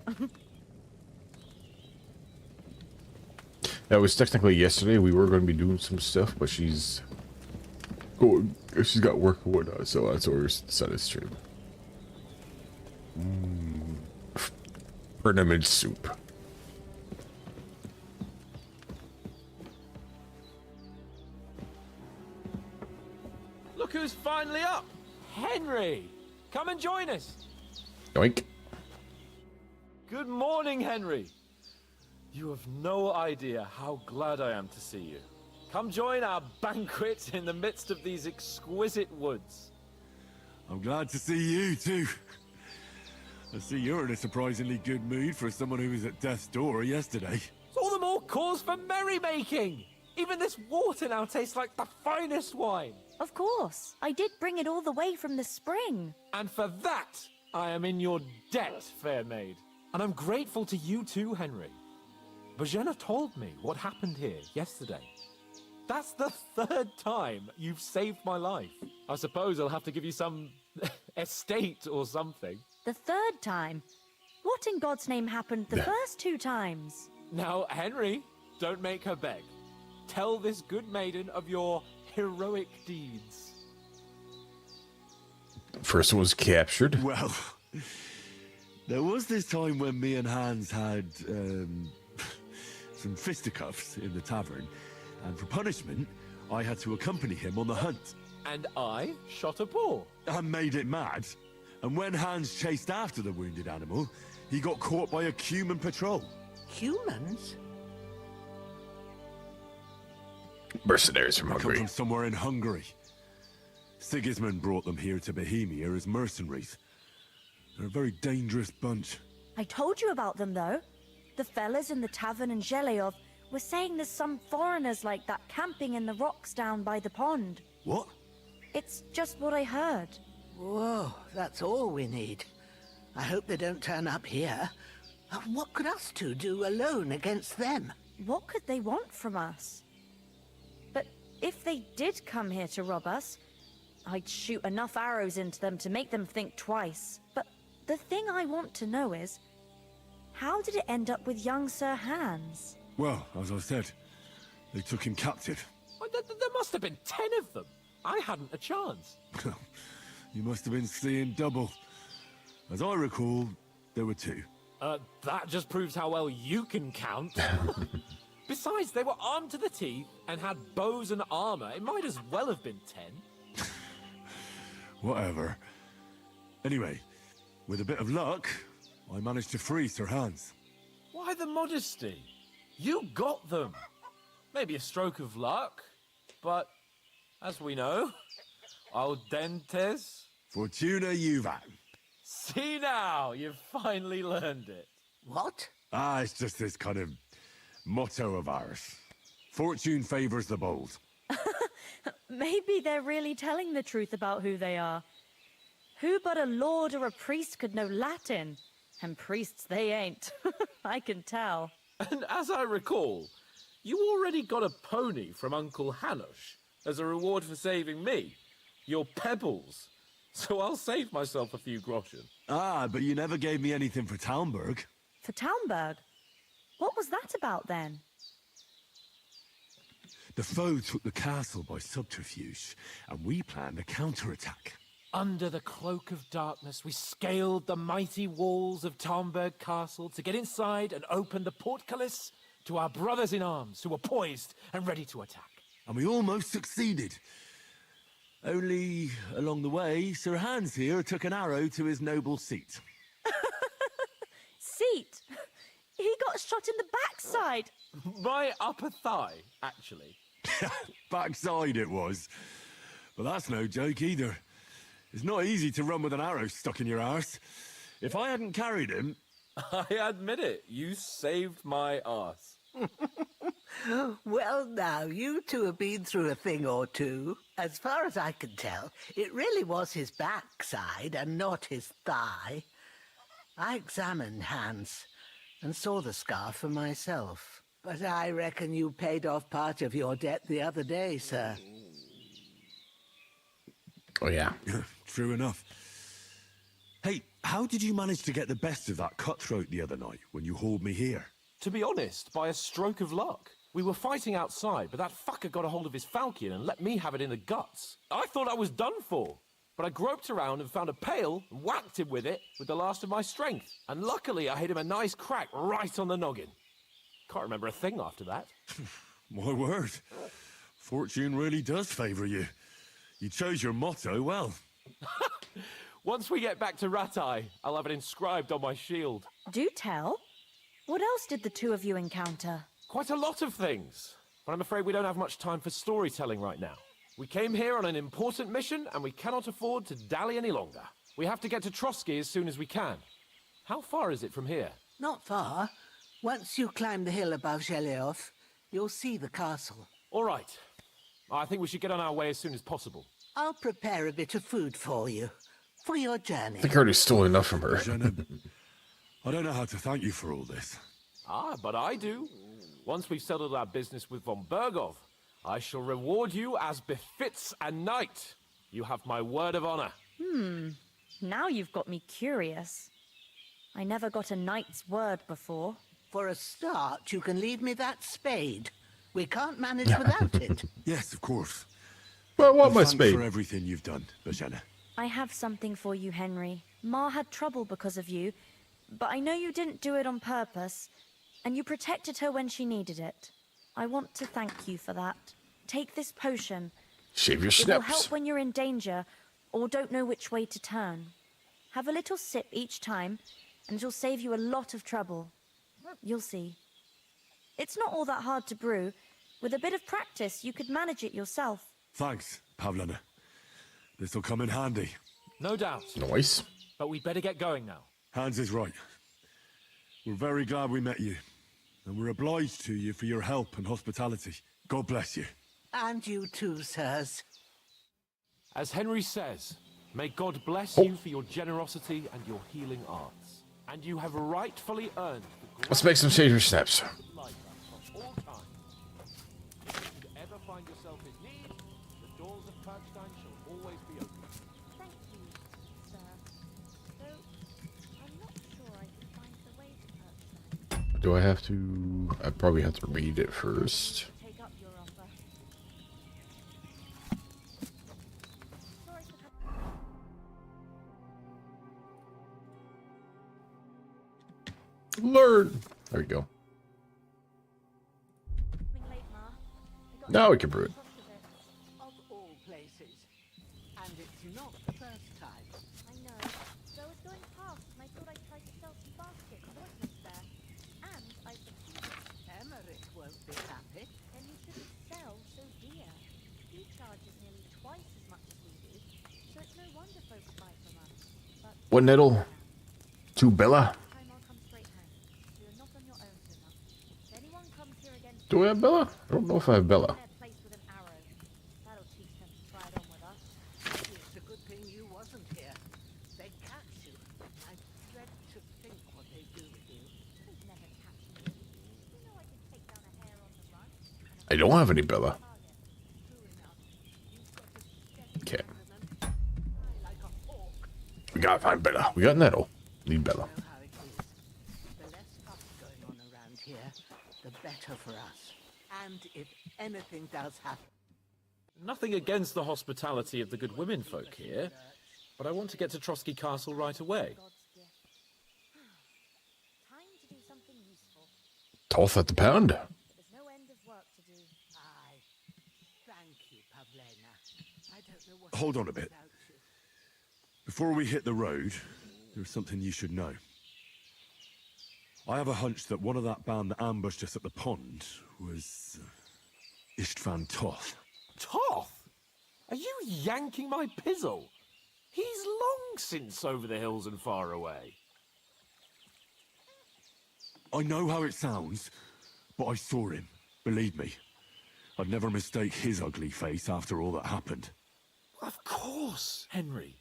That was technically yesterday. We were going to be doing some stuff, but she's got work and whatnot, so that's why we decided to stream. Tournament soup. Look who's finally up! Henry! Come and join us! Yoink. Good morning, Henry. You have no idea how glad I am to see you. Come join our banquet in the midst of these exquisite woods. I'm glad to see you, too. I see you're in a surprisingly good mood for someone who was at death's door yesterday. It's all the more cause for merrymaking! Even this water now tastes like the finest wine. Of course. I did bring it all the way from the spring. And for that, I am in your debt, fair maid. And I'm grateful to you too, Henry. Bojena told me what happened here yesterday. That's the 3rd time you've saved my life. I suppose I'll have to give you some estate or something. The 3rd time? What in God's name happened the first 2 times? Now, Henry, don't make her beg. Tell this good maiden of your heroic deeds. First one was captured. Well, there was this time when me and Hans had some fisticuffs in the tavern, and for punishment, I had to accompany him on the hunt. And I shot a boar. And made it mad. And when Hans chased after the wounded animal, he got caught by a human patrol. Humans? Mercenaries from They come Hungary. from somewhere in Hungary. Sigismund brought them here to Bohemia as mercenaries. They're a very dangerous bunch. I told you about them, though. The fellas in the tavern in Zheleyov were saying there's some foreigners like that camping in the rocks down by the pond. What? It's just what I heard. Whoa, that's all we need. I hope they don't turn up here. What could us two do alone against them? What could they want from us? But if they did come here to rob us, I'd shoot enough arrows into them to make them think twice. But the thing I want to know is, how did it end up with young Sir Hans? Well, as I said, they took him captive. Well, there must have been 10 of them. I hadn't a chance. You must have been seeing double. As I recall, there were 2. That just proves how well you can count. Besides, they were armed to the teeth and had bows and armor. It might as well have been 10. Whatever. Anyway, with a bit of luck, I managed to free Sir Hans. Why the modesty? You got them. Maybe a stroke of luck, but as we know, audentes. Fortuna juvat. See now, you've finally learned it. What? It's just this kind of motto of ours. Fortune favors the bold. Maybe they're really telling the truth about who they are. Who but a lord or a priest could know Latin? And priests they ain't. I can tell. And as I recall, you already got a pony from Uncle Hanush as a reward for saving me. Your pebbles. So I'll save myself a few groschen. But you never gave me anything for Talmberg. For Talmberg? What was that about then? The foe took the castle by subterfuge, and we planned a counterattack. Under the cloak of darkness, we scaled the mighty walls of Talmberg Castle to get inside and open the portcullis to our brothers in arms who were poised and ready to attack. And we almost succeeded. Only, along the way, Sir Hans here took an arrow to his noble seat. Seat? He got shot in the backside. My upper thigh, actually. Backside it was. But that's no joke either. It's not easy to run with an arrow stuck in your arse. If I hadn't carried him... I admit it, you saved my arse. Well, now, you two have been through a thing or two. As far as I can tell, it really was his backside and not his thigh. I examined Hans and saw the scar for myself. But I reckon you paid off part of your debt the other day, sir. Oh, yeah. True enough. Hey, how did you manage to get the best of that cutthroat the other night when you hauled me here? To be honest, by a stroke of luck. We were fighting outside, but that fucker got a hold of his falchion and let me have it in the guts. I thought I was done for. But I groped around and found a pail and whacked him with it with the last of my strength. And luckily I hit him a nice crack right on the noggin. Can't remember a thing after that. My word. Fortune really does favour you. You chose your motto well. Once we get back to Rattay, I'll have it inscribed on my shield. Do tell. What else did the two of you encounter? Quite a lot of things. But I'm afraid we don't have much time for storytelling right now. We came here on an important mission, and we cannot afford to dally any longer. We have to get to Trotsky as soon as we can. How far is it from here? Not far. Once you climb the hill above Zheleov, you'll see the castle. All right. I think we should get on our way as soon as possible. I'll prepare a bit of food for you, for your journey. I think I already stole enough from her. Jenna, I don't know how to thank you for all this. Ah, but I do. Once we've settled our business with von Bergov, I shall reward you as befits a knight. You have my word of honor. Now you've got me curious. I never got a knight's word before. For a start, you can leave me that spade. We can't manage without it. Yes, of course. Well, what my Thanks spade? for everything you've done, Bajana. I have something for you, Henry. Ma had trouble because of you, but I know you didn't do it on purpose, and you protected her when she needed it. I want to thank you for that. Take this potion. Shave your It will snips. help when you're in danger or don't know which way to turn. Have a little sip each time, and it'll save you a lot of trouble. You'll see. It's not all that hard to brew. With a bit of practice, you could manage it yourself. Thanks, Pavlana. This'll come in handy. No doubt. Nice. But we'd better get going now. Hans is right. We're very glad we met you. And we're obliged to you for your help and hospitality. God bless you. And you too, sirs. As Henry says, may God bless you for your generosity and your healing arts. And you have rightfully earned the Let's make some shave your snips. life of all time. If you should ever find yourself in need, the doors of Perkstein shall always be open. Thank you, sir. Though, I'm not sure I can find the way to Perkstein. Do I have to? I probably have to read it first. Take up your offer. Sorry for Learn. There we go. coming late, Ma. I got Now we can brew it. Of all places. And it's not the first time. I know. So I was going past and I thought I'd try to sell some baskets of ointments there. And I succeeded. Emmerich won't be happy. Then you shouldn't sell so dear. He charges nearly twice as much as we do, so it's no wonder folks buy from us. But One nettle. Two Bella. time I'll come straight home. You're not on your own so much. If anyone comes here again, Do I have Bella? I don't know if I have Bella. their place with an arrow. That'll teach them to try it on with us. It's a good thing you wasn't here. They'd catch you. I dread to think what they'd do with you. They'd never catch me. You know I can take down a hare on the run. I don't have any Bella. Okay. Like a hawk. We gotta find Bella. We got nettle. Need Bella. You know how it is. The less fuss going on around here, the better for us. And if anything does happen, Nothing against the hospitality of the good women folk here, but I want to get to Trotsky Castle right away. God's gift. Time to do something useful. 12th at the pound. There's no end of work to do. aye. Thank you, Pavlena. I don't know what Hold I'd on do a bit. without you. Before we hit the road, there's something you should know. I have a hunch that one of that band that ambushed us at the pond was Istvan Toth. Toth? Are you yanking my pizzle? He's long since over the hills and far away. I know how it sounds, but I saw him. Believe me. I'd never mistake his ugly face after all that happened. Of course, Henry.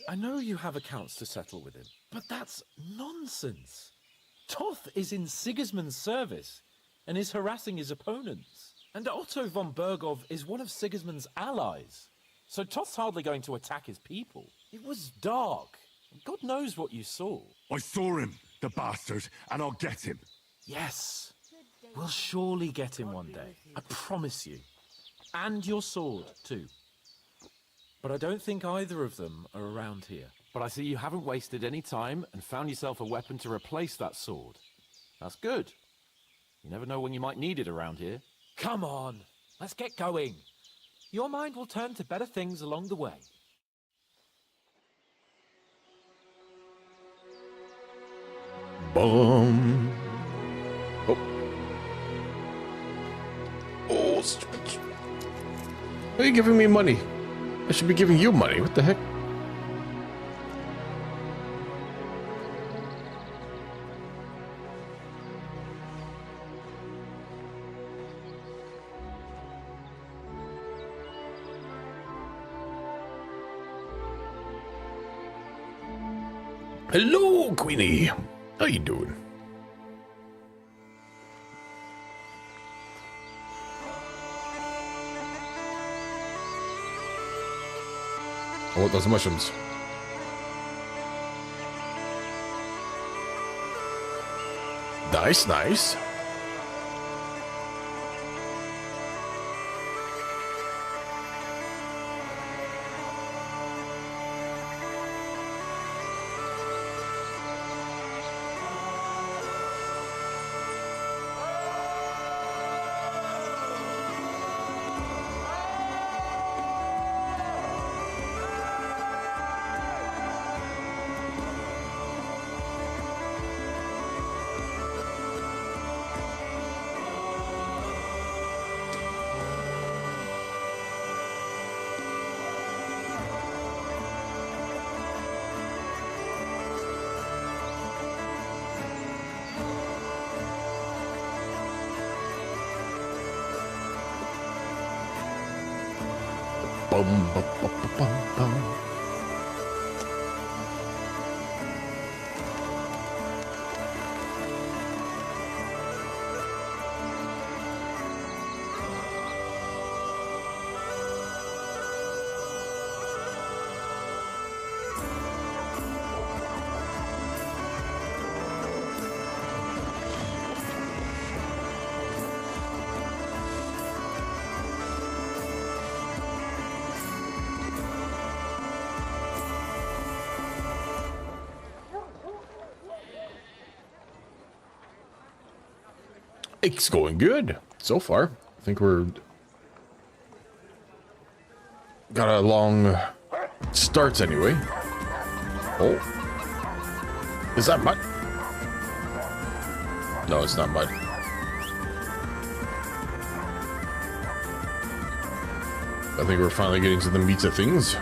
I know you have accounts to settle with him, but that's nonsense. Toth is in Sigismund's service and is harassing his opponents. And Otto von Bergov is one of Sigismund's allies. So Toth's hardly going to attack his people. It was dark. God knows what you saw. I saw him, the bastard, and I'll get him. Yes. We'll surely get him one day. I promise you. And your sword, too. But I don't think either of them are around here. But I see you haven't wasted any time and found yourself a weapon to replace that sword. That's good. You never know when you might need it around here. Come on, let's get going. Your mind will turn to better things along the way. Boom. Oh. Oh, stupid. Why are you giving me money? I should be giving you money. What the heck? Hello, Queenie. How you doing? I want those mushrooms. Nice, nice. Bum, bum, bum, bum, bum. It's going good so far. I think we're got a long start anyway. Oh, is that mud? No, it's not mud. I think we're finally getting to the meat of things.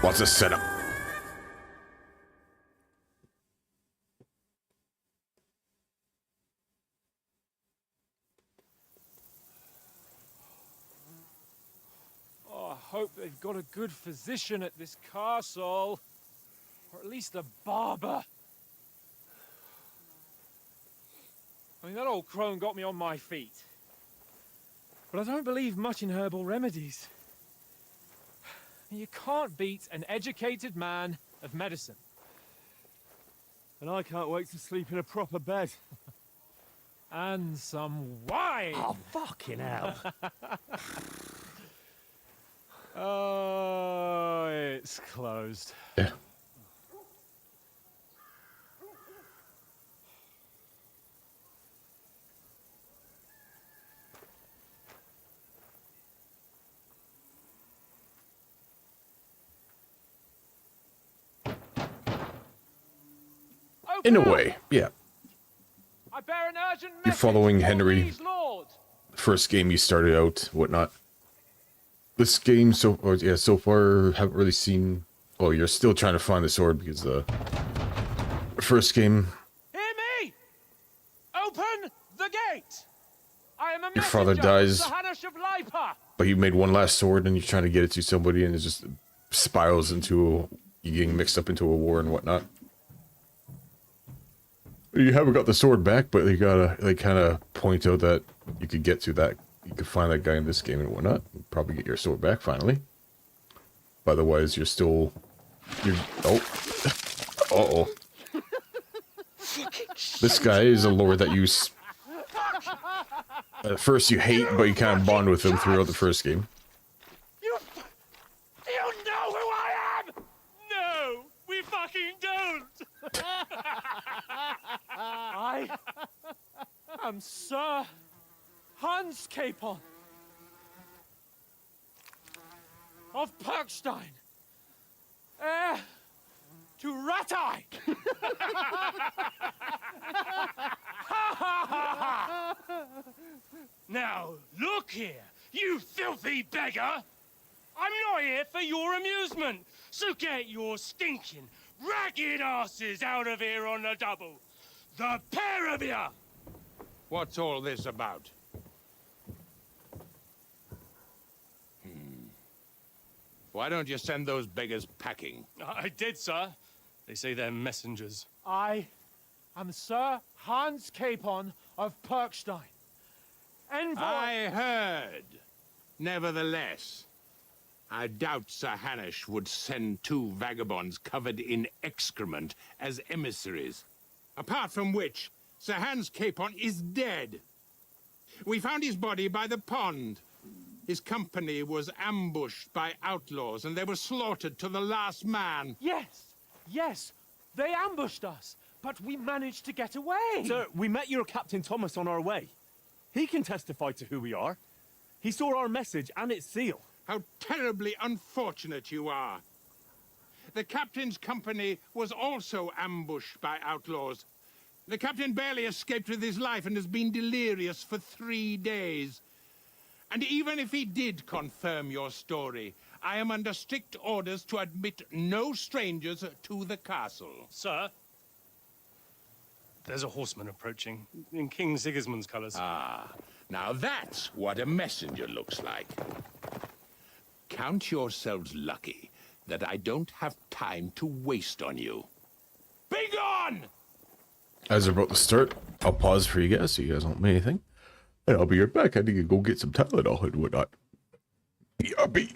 What's the setup? Hope they've got a good physician at this castle. Or at least a barber. I mean, that old crone got me on my feet. But I don't believe much in herbal remedies. You can't beat an educated man of medicine. And I can't wait to sleep in a proper bed. And some wine! Oh, fucking hell. Oh, it's closed. Yeah. In a way, yeah. I bear an urgent You're message following from Henry. these lords. First game you started out, whatnot. This game so far haven't really seen Oh, you're still trying to find the sword because the first game, Hear me! Open the gate! I am a your father messenger dies, from the Hanush of Lipa. but you made one last sword and you're trying to get it to somebody, and it just spirals into you getting mixed up into a war and whatnot. You haven't got the sword back, but they kind of point out that you could get to that. You could find that guy in this game and whatnot. Probably get your sword back finally. But otherwise, you're still. Oh. Uh-oh. This guy is a lord that you. At first you hate, but you kind of bond with him throughout the first game. You know who I am? No, we fucking don't. I am Sir Hans Capon of Perkstein, heir to Ratai. Now, look here, you filthy beggar! I'm not here for your amusement, so get your stinking, ragged asses out of here on the double. The pair of you! What's all this about? Why don't you send those beggars packing? I did, sir. They say they're messengers. I am Sir Hans Capon of Perkstein, envoy. I heard. Nevertheless, I doubt Sir Hanush would send two vagabonds covered in excrement as emissaries. Apart from which, Sir Hans Capon is dead. We found his body by the pond. His company was ambushed by outlaws, and they were slaughtered to the last man. Yes, they ambushed us, but we managed to get away. Sir, we met your Captain Thomas on our way. He can testify to who we are. He saw our message and its seal. How terribly unfortunate you are. The captain's company was also ambushed by outlaws. The captain barely escaped with his life and has been delirious for 3 days. And even if he did confirm your story, I am under strict orders to admit no strangers to the castle. Sir, there's a horseman approaching in King Sigismund's colors. Ah, now that's what a messenger looks like. Count yourselves lucky that I don't have time to waste on you. Be gone! As we're about to start, I'll pause for you guys so you guys don't miss anything. And I'll be right back. I need to go get some Tylenol and whatnot. BRB.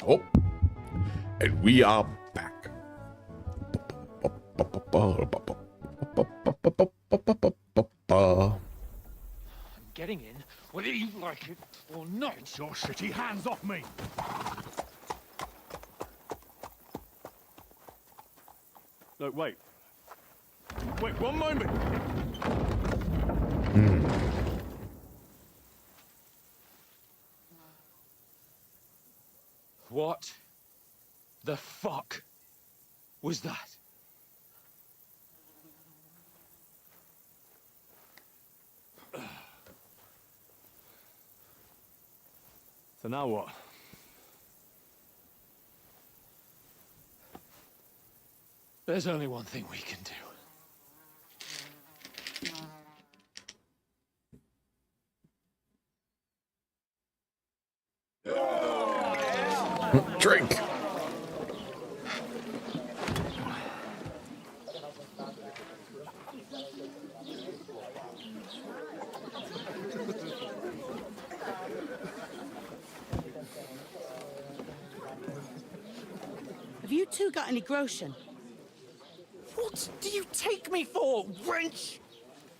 Oh, and we are back. I'm getting in, whether you like it or not. Get your shitty hands off me! Look, wait. Wait, one moment! What the fuck was that? So now what? There's only one thing we can do. Drink. Have you two got any groschen? What do you take me for, wench?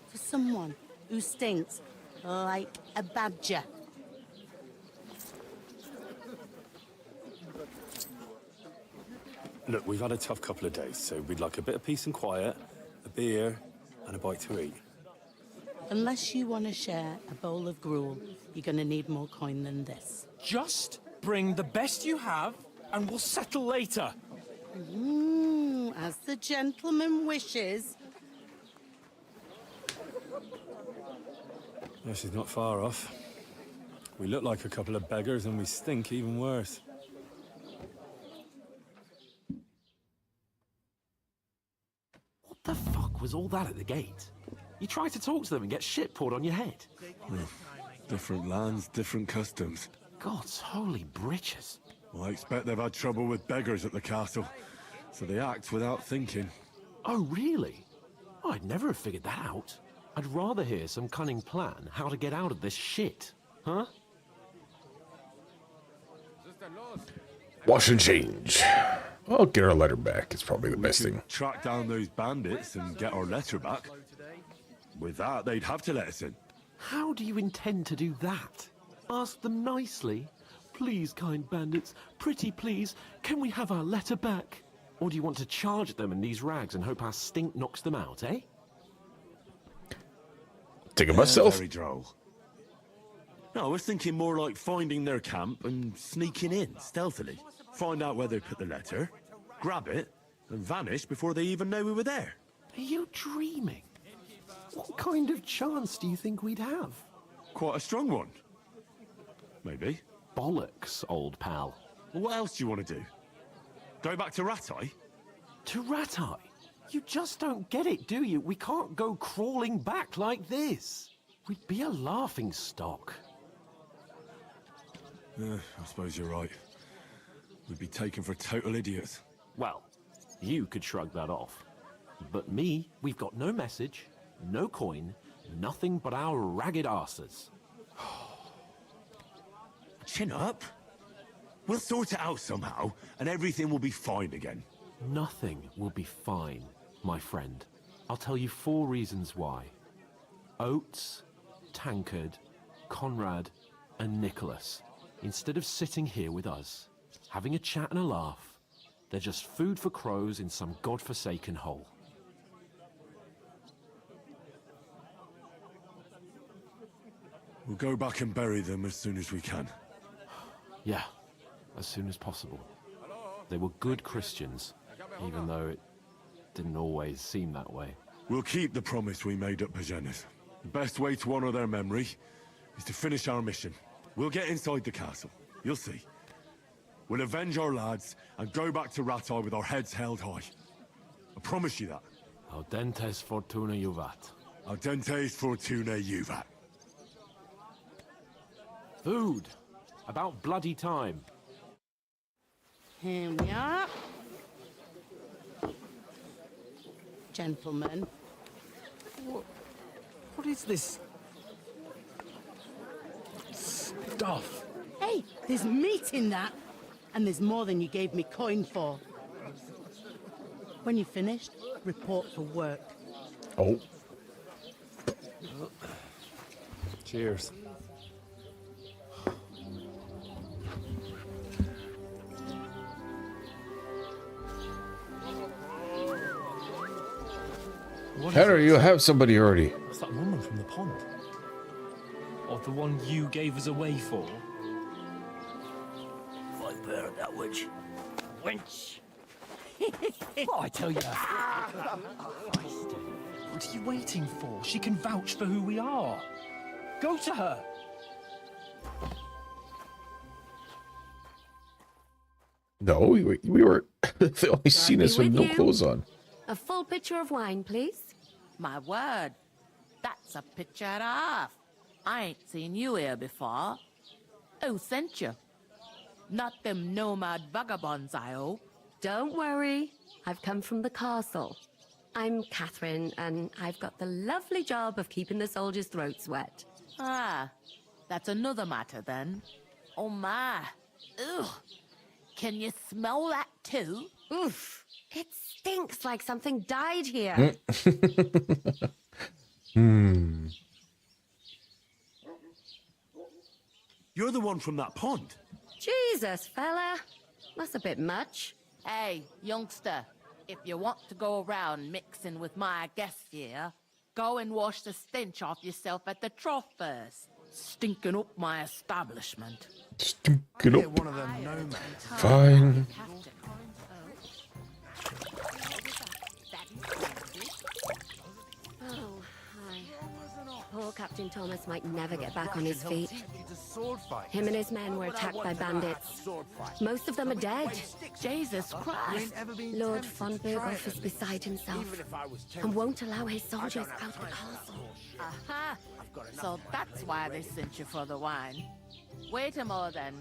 For someone who stinks like a badger. Look, we've had a tough couple of days, so we'd like a bit of peace and quiet, a beer, and a bite to eat. Unless you want to share a bowl of gruel, you're going to need more coin than this. Just bring the best you have, and we'll settle later. As the gentleman wishes. This is not far off. We look like a couple of beggars, and we stink even worse. What the fuck was all that at the gate? You tried to talk to them and get shit poured on your head. Different lands, different customs. God's holy britches. Well, I expect they've had trouble with beggars at the castle, so they act without thinking. Oh, really? Oh, I'd never have figured that out. I'd rather hear some cunning plan how to get out of this shit. Huh? Wash and change. I'll get our letter back. It's probably the best thing. Track down those bandits and get our letter back. With that, they'd have to let us in. How do you intend to do that? Ask them nicely. Please, kind bandits, pretty please, can we have our letter back? Or do you want to charge at them in these rags and hope our stink knocks them out, eh? Take it myself. Very droll. No, I was thinking more like finding their camp and sneaking in stealthily. Find out where they put the letter, grab it, and vanish before they even know we were there. Are you dreaming? What kind of chance do you think we'd have? Quite a strong one. Maybe. Bollocks, old pal. Well, what else do you want to do? Go back to Rattay? To Rattay? You just don't get it, do you? We can't go crawling back like this. We'd be a laughing stock. I suppose you're right. We'd be taken for total idiots. Well, you could shrug that off. But me, we've got no message, no coin, nothing but our ragged arses. Chin up. We'll sort it out somehow, and everything will be fine again. Nothing will be fine, my friend. I'll tell you 4 reasons why. Oates, Tankard, Conrad, and Nicholas, instead of sitting here with us, having a chat and a laugh, they're just food for crows in some godforsaken hole. We'll go back and bury them as soon as we can. Yeah, as soon as possible. They were good Christians, even though it didn't always seem that way. We'll keep the promise we made at Pagenis. The best way to honor their memory is to finish our mission. We'll get inside the castle. You'll see. We'll avenge our lads and go back to Rattay with our heads held high. I promise you that. Audentes fortuna juvat. Audentes fortuna juvat. Food! About bloody time. Here we are. Gentlemen. What is this stuff? Hey, there's meat in that. And there's more than you gave me coin for. When you're finished, report for work. Oh. Cheers. Henry, you have somebody already. What's that woman from the pond? Or the one you gave us away for? I bear that witch. Wench! What I tell you? What are you waiting for? She can vouch for who we are. Go to her. No, we were the only seen us with no clothes on. A full pitcher of wine, please. My word, that's a picture and a half. I ain't seen you here before. Who sent you? Not them nomad vagabonds, I hope. Don't worry, I've come from the castle. I'm Catherine, and I've got the lovely job of keeping the soldiers' throats wet. Ah, that's another matter then. Oh my, ugh. Can you smell that too? Oof, it stinks like something died here. You're the one from that pond. Jesus, fella. That's a bit much. Hey, youngster, if you want to go around mixing with my guests here, go and wash the stench off yourself at the trough first. Stinking up my establishment. Stinking up. One of them nomads. Fine. Oh, hi. Poor Captain Thomas might never get back on his feet. Him and his men were attacked by bandits. Most of them are dead. Jesus Christ. Lord von Berghoff is beside himself and won't allow his soldiers out of the castle. Aha! So that's why they sent you for the wine. Wait a moment then.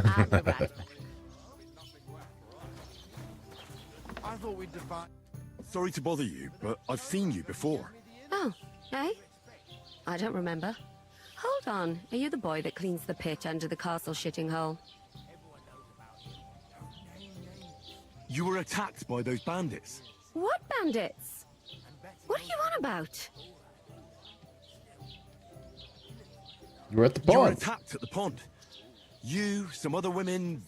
I'll be right back. I thought we'd divide. Sorry to bother you, but I've seen you before. Oh, eh? I don't remember. Hold on, are you the boy that cleans the pit under the castle shitting hole? You were attacked by those bandits. What bandits? What are you on about? You were at the You were pond. attacked at the pond. You, some other women,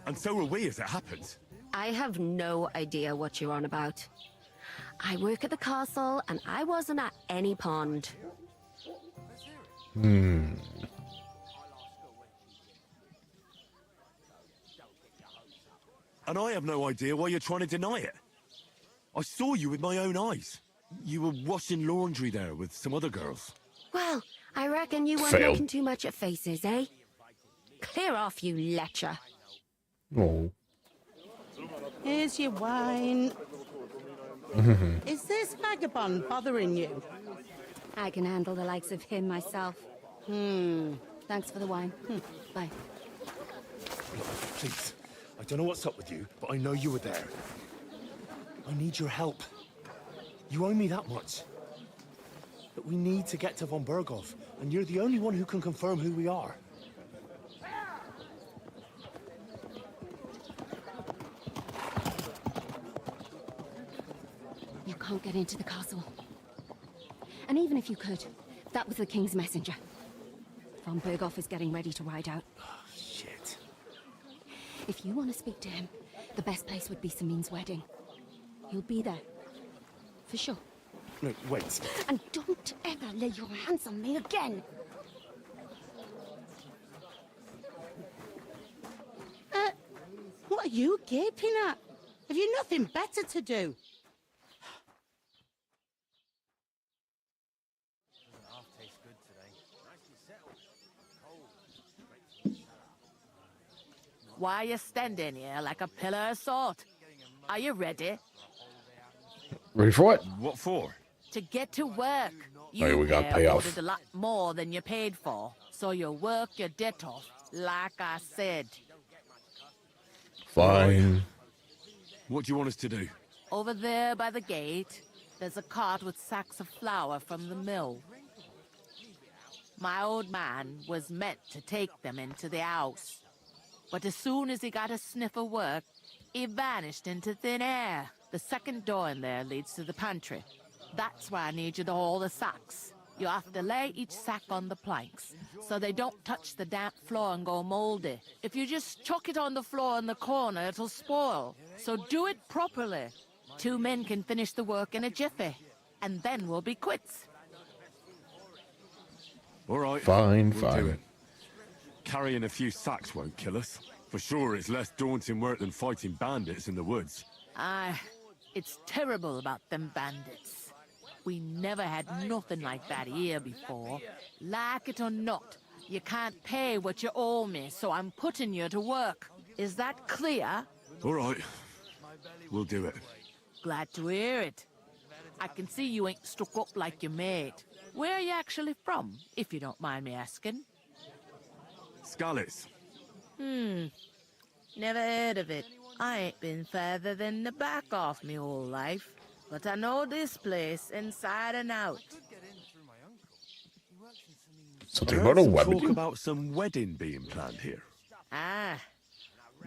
and so were we as it happened. I have no idea what you're on about. I work at the castle, and I wasn't at any pond. Hmm. And I have no idea why you're trying to deny it. I saw you with my own eyes. You were washing laundry there with some other girls. Well, I reckon you weren't Failed. looking too much at faces, eh? Clear off, you lecher. Oh. Here's your wine. Is this vagabond bothering you? I can handle the likes of him myself. Thanks for the wine. Bye. Please, I don't know what's up with you, but I know you were there. I need your help. You owe me that much. But we need to get to von Berghoff, and you're the only one who can confirm who we are. You can't get into the castle. And even if you could, that was the King's messenger. Von Berghoff is getting ready to ride out. Shit. If you want to speak to him, the best place would be Samin's wedding. He'll be there. For sure. No, wait. And don't ever lay your hands on me again! What are you gaping at? Have you nothing better to do? Why are you standing here like a pillar of salt? Are you ready? Ready for what? What for? To get to work. Oh, yeah, we gotta there pay off. ordered a lot more than you paid for, so you work your debt off, like I said. Fine. What do you want us to do? Over there by the gate, there's a cart with sacks of flour from the mill. My old man was meant to take them into the house. But as soon as he got a sniff of work, he vanished into thin air. The second door in there leads to the pantry. That's where I need you to haul the sacks. You have to lay each sack on the planks, so they don't touch the damp floor and go mouldy. If you just chuck it on the floor in the corner, it'll spoil. So do it properly. 2 men can finish the work in a jiffy, and then we'll be quits. All right. Fine, we'll fine. do it. Carrying a few sacks won't kill us. For sure, it's less daunting work than fighting bandits in the woods. Aye, it's terrible about them bandits. We never had nothing like that here before. Like it or not, you can't pay what you owe me, so I'm putting you to work. Is that clear? All right. We'll do it. Glad to hear it. I can see you ain't stuck up like your mate. Where are you actually from, if you don't mind me asking? Skalitz. Never heard of it. I ain't been further than the back off me whole life. But I know this place inside and out. Something about a wedding? Talk about some wedding being planned here. Ah,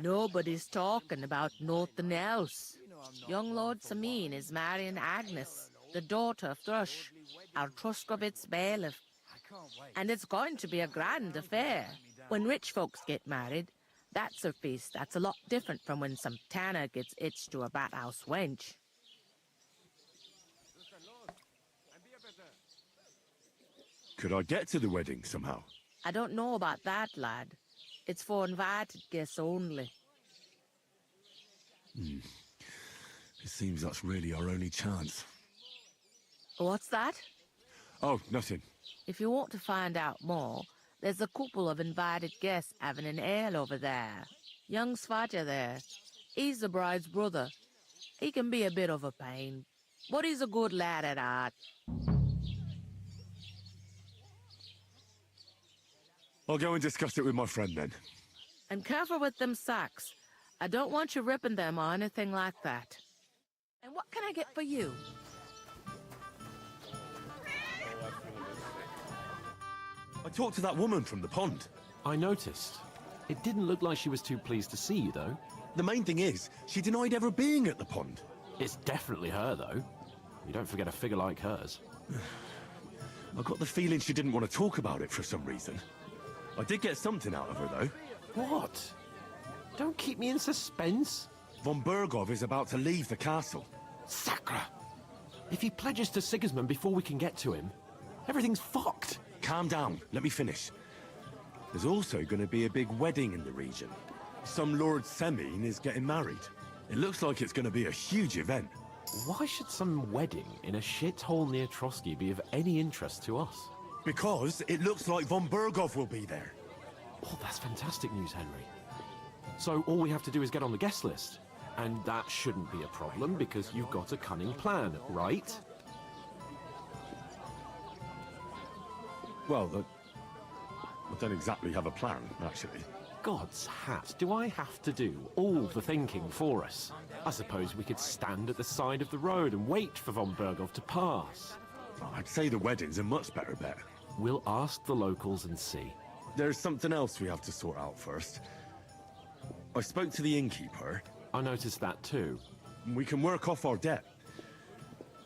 nobody's talking about nothing else. Young Lord Samin is marrying Agnes, the daughter of Thrush, our Truskovitz bailiff. And it's going to be a grand affair. When rich folks get married, that's a feast that's a lot different from when some tanner gets hitched to a bathhouse wench. Could I get to the wedding somehow? I don't know about that, lad. It's for invited guests only. It seems that's really our only chance. What's that? Oh, nothing. If you want to find out more, there's a couple of invited guests having an ale over there. Young Svaja there. He's the bride's brother. He can be a bit of a pain, but he's a good lad at heart. I'll go and discuss it with my friend then. And careful with them sacks. I don't want you ripping them or anything like that. And what can I get for you? I talked to that woman from the pond. I noticed. It didn't look like she was too pleased to see you, though. The main thing is, she denied ever being at the pond. It's definitely her, though. You don't forget a figure like hers. I got the feeling she didn't want to talk about it for some reason. I did get something out of her, though. What? Don't keep me in suspense. Von Bergov is about to leave the castle. Sacra! If he pledges to Sigismund before we can get to him, everything's fucked. Calm down. Let me finish. There's also going to be a big wedding in the region. Some Lord Semin is getting married. It looks like it's going to be a huge event. Why should some wedding in a shithole near Trotsky be of any interest to us? Because it looks like Von Bergov will be there. Oh, that's fantastic news, Henry. So all we have to do is get on the guest list. And that shouldn't be a problem because you've got a cunning plan, right? Well, I don't exactly have a plan, actually. God's hat, do I have to do all the thinking for us? I suppose we could stand at the side of the road and wait for Von Bergov to pass. I'd say the wedding's a much better bet. We'll ask the locals and see. There's something else we have to sort out first. I spoke to the innkeeper. I noticed that too. We can work off our debt.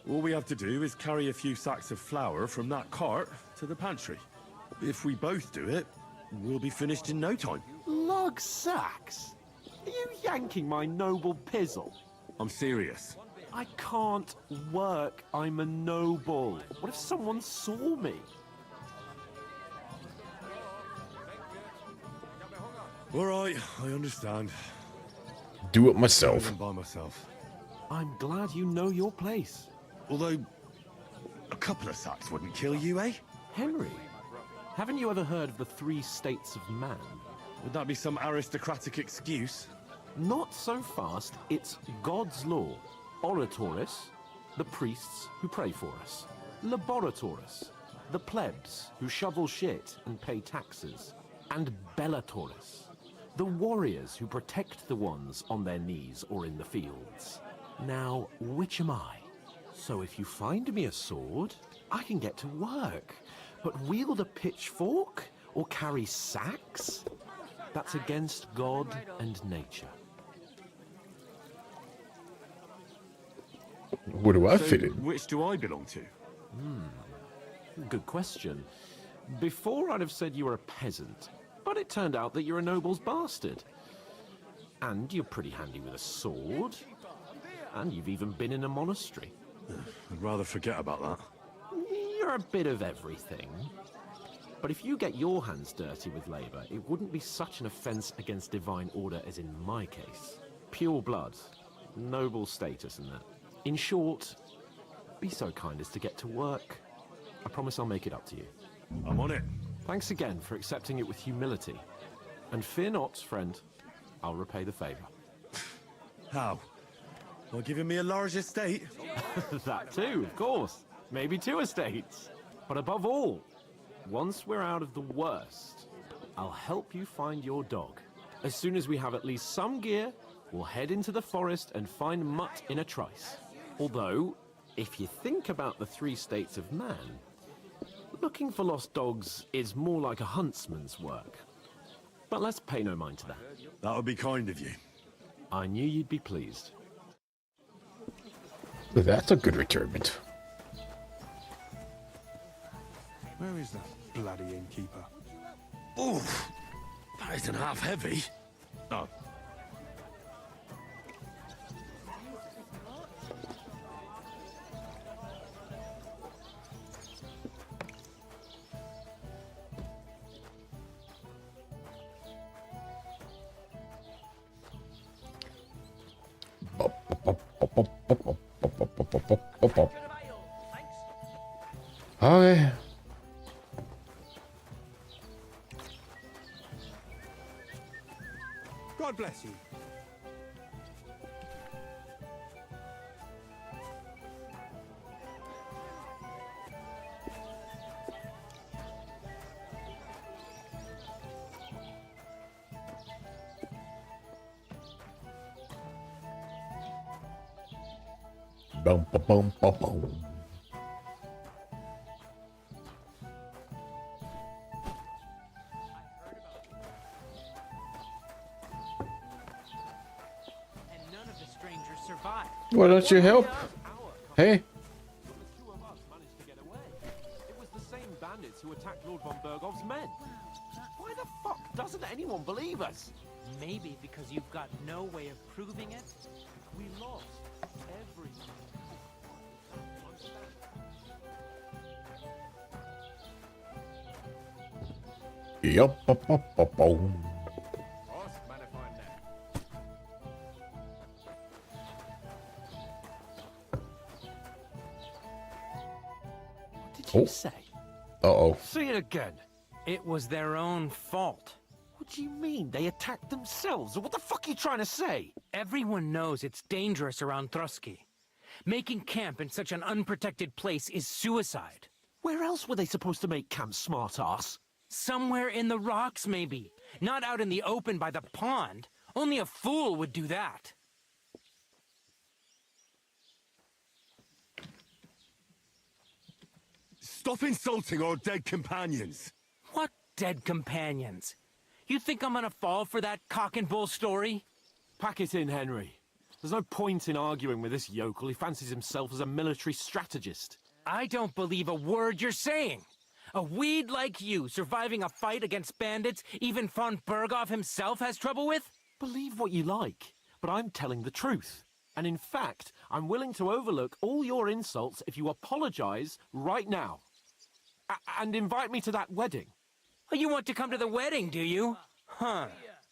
All we have to do is carry a few sacks of flour from that cart to the pantry. If we both do it, we'll be finished in no time. Lug sacks? Are you yanking my noble pizzle? I'm serious. I can't work. I'm a noble. What if someone saw me? All right, I understand. Do it myself. I'm by myself. I'm glad you know your place. Although, a couple of sacks wouldn't kill you, eh? Henry, haven't you ever heard of the 3 states of man? Would that be some aristocratic excuse? Not so fast. It's God's law. Oratoris, the priests who pray for us. Laboratoris, the plebs who shovel shit and pay taxes. And Bellatoris, the warriors who protect the ones on their knees or in the fields. Now, which am I? So if you find me a sword, I can get to work. But wield a pitchfork or carry sacks? That's against God and nature. Where do I fit in? Which do I belong to? Good question. Before I'd have said you were a peasant, but it turned out that you're a noble's bastard. And you're pretty handy with a sword. And you've even been in a monastery. I'd rather forget about that. You're a bit of everything. But if you get your hands dirty with labor, it wouldn't be such an offense against divine order as in my case. Pure blood, noble status and that. In short, be so kind as to get to work. I promise I'll make it up to you. I'm on it. Thanks again for accepting it with humility. And fear not, friend, I'll repay the favor. How? By giving me a large estate? That too, of course. Maybe 2 estates. But above all, once we're out of the worst, I'll help you find your dog. As soon as we have at least some gear, we'll head into the forest and find Mutt in a trice. Although, if you think about the 3 states of man, looking for lost dogs is more like a huntsman's work. But let's pay no mind to that. That would be kind of you. I knew you'd be pleased. That's a good retirement. Where is that bloody innkeeper? Oof! That isn't half heavy. Oh. Okay. God bless you. Bum, ba, bum, ba, bum. Why don't you help? Hey. It was the same bandits who attacked Lord von Bergov's men. Why the fuck doesn't anyone believe us? Maybe because you've got no way of proving it. We lost everything. Yup, up, up, up, up. What did you say? Uh-oh. Say it again. It was their own fault. What do you mean? They attacked themselves? What the fuck are you trying to say? Everyone knows it's dangerous around Trotsky. Making camp in such an unprotected place is suicide. Where else were they supposed to make camp, smart-ass? Somewhere in the rocks, maybe. Not out in the open by the pond. Only a fool would do that. Stop insulting our dead companions. What dead companions? You think I'm gonna fall for that cock and bull story? Pack it in, Henry. There's no point in arguing with this yokel. He fancies himself as a military strategist. I don't believe a word you're saying. A weed like you surviving a fight against bandits even von Berghoff himself has trouble with? Believe what you like, but I'm telling the truth. And in fact, I'm willing to overlook all your insults if you apologize right now. And invite me to that wedding. Oh, you want to come to the wedding, do you? Huh.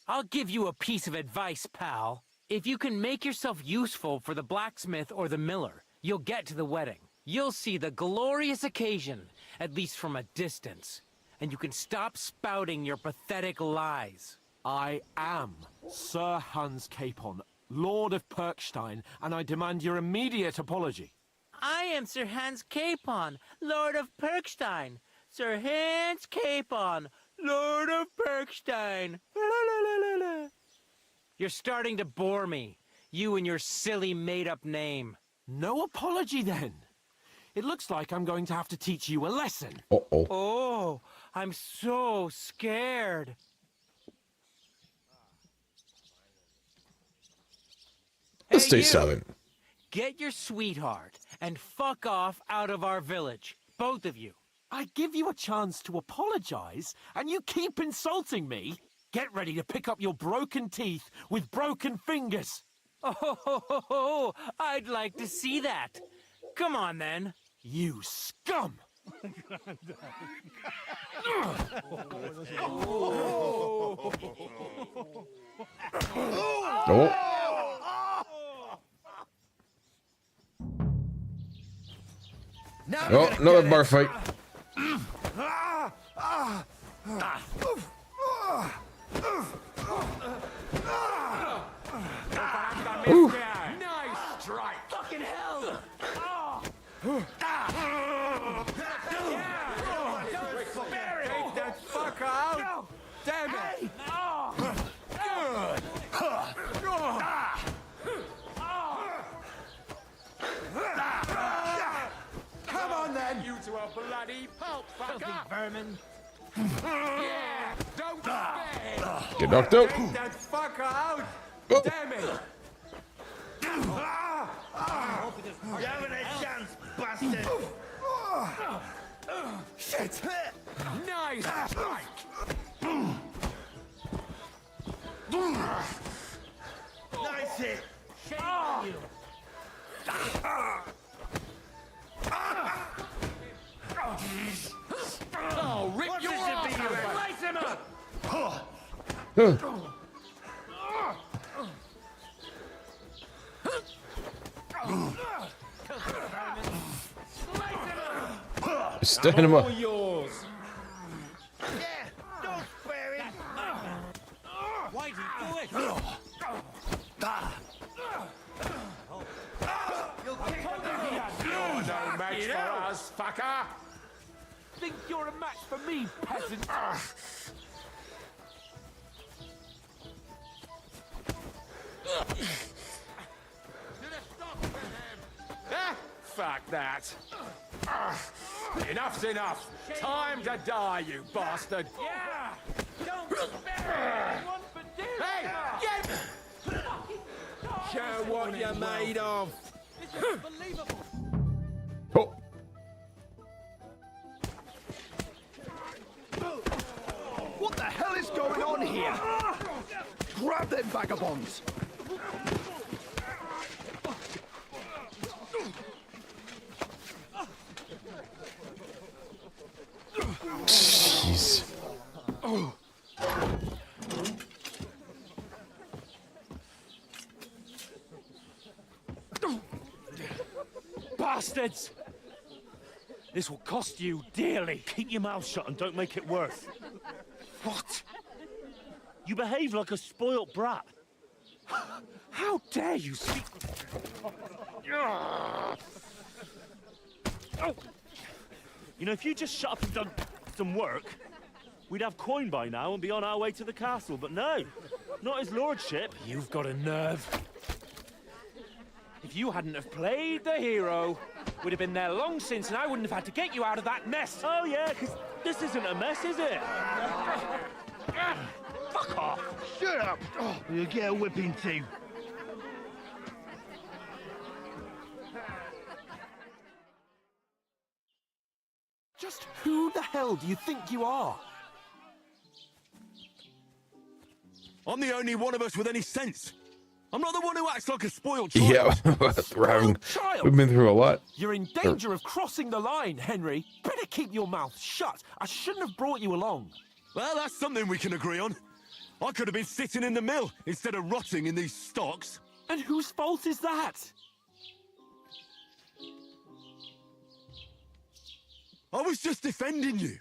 I'll give you a piece of advice, pal. If you can make yourself useful for the blacksmith or the miller, you'll get to the wedding. You'll see the glorious occasion, at least from a distance. And you can stop spouting your pathetic lies. I am Sir Hans Capon, Lord of Perkstein, and I demand your immediate apology. I am Sir Hans Capon, Lord of Perkstein. Sir Hans Capon, Lord of Perkstein. You're starting to bore me. You and your silly made-up name. No apology, then. It looks like I'm going to have to teach you a lesson. Uh-oh. Oh, I'm so scared. stay you. silent. Get your sweetheart and fuck off out of our village. Both of you. I give you a chance to apologize, and you keep insulting me. Get ready to pick up your broken teeth with broken fingers. Oh, I'd like to see that. Come on, then. You scum! Oh. Oh, another bar fight. Ooh. Nice strike! Fucking hell! Take that fucker out! Damn it! Come on then! You two are bloody pulp, fucker! Vermin. Yeah! Don't spare! Get knocked out. Take that fucker out! Oh. Damn it! You haven't a chance, bastard! Shit! Nice strike! Nice hit! Shame on you! Oh, rip your arse out! Slice him up! Stand him up. All yours! Yeah, don't spare him! Why'd you do it? You're no match for us, fucker! Think you're a match for me, peasant? Fuck that! Enough's enough! Time to die, you bastard! Yeah! Don't spare anyone for doing Hey! Get! Show what you're made of! This is unbelievable! Oh. What the hell is going on here? Grab them vagabonds! Jeez. Bastards! This will cost you dearly. Keep your mouth shut and don't make it worse. What? You behave like a spoilt brat. How dare you speak? Oh. You know, if you just shut up and done some work, we'd have coin by now and be on our way to the castle. But no, not his lordship. You've got a nerve. If you hadn't have played the hero, we'd have been there long since, and I wouldn't have had to get you out of that mess. Oh yeah, because this isn't a mess, is it? Fuck off! Shut up! Oh, you'll get a whipping too. Just who the hell do you think you are? I'm the only one of us with any sense. I'm not the one who acts like a spoiled child. Yeah, we've been through a lot. You're in danger of crossing the line, Henry. Better keep your mouth shut. I shouldn't have brought you along. Well, that's something we can agree on. I could have been sitting in the mill instead of rotting in these stocks. And whose fault is that? I was just defending you.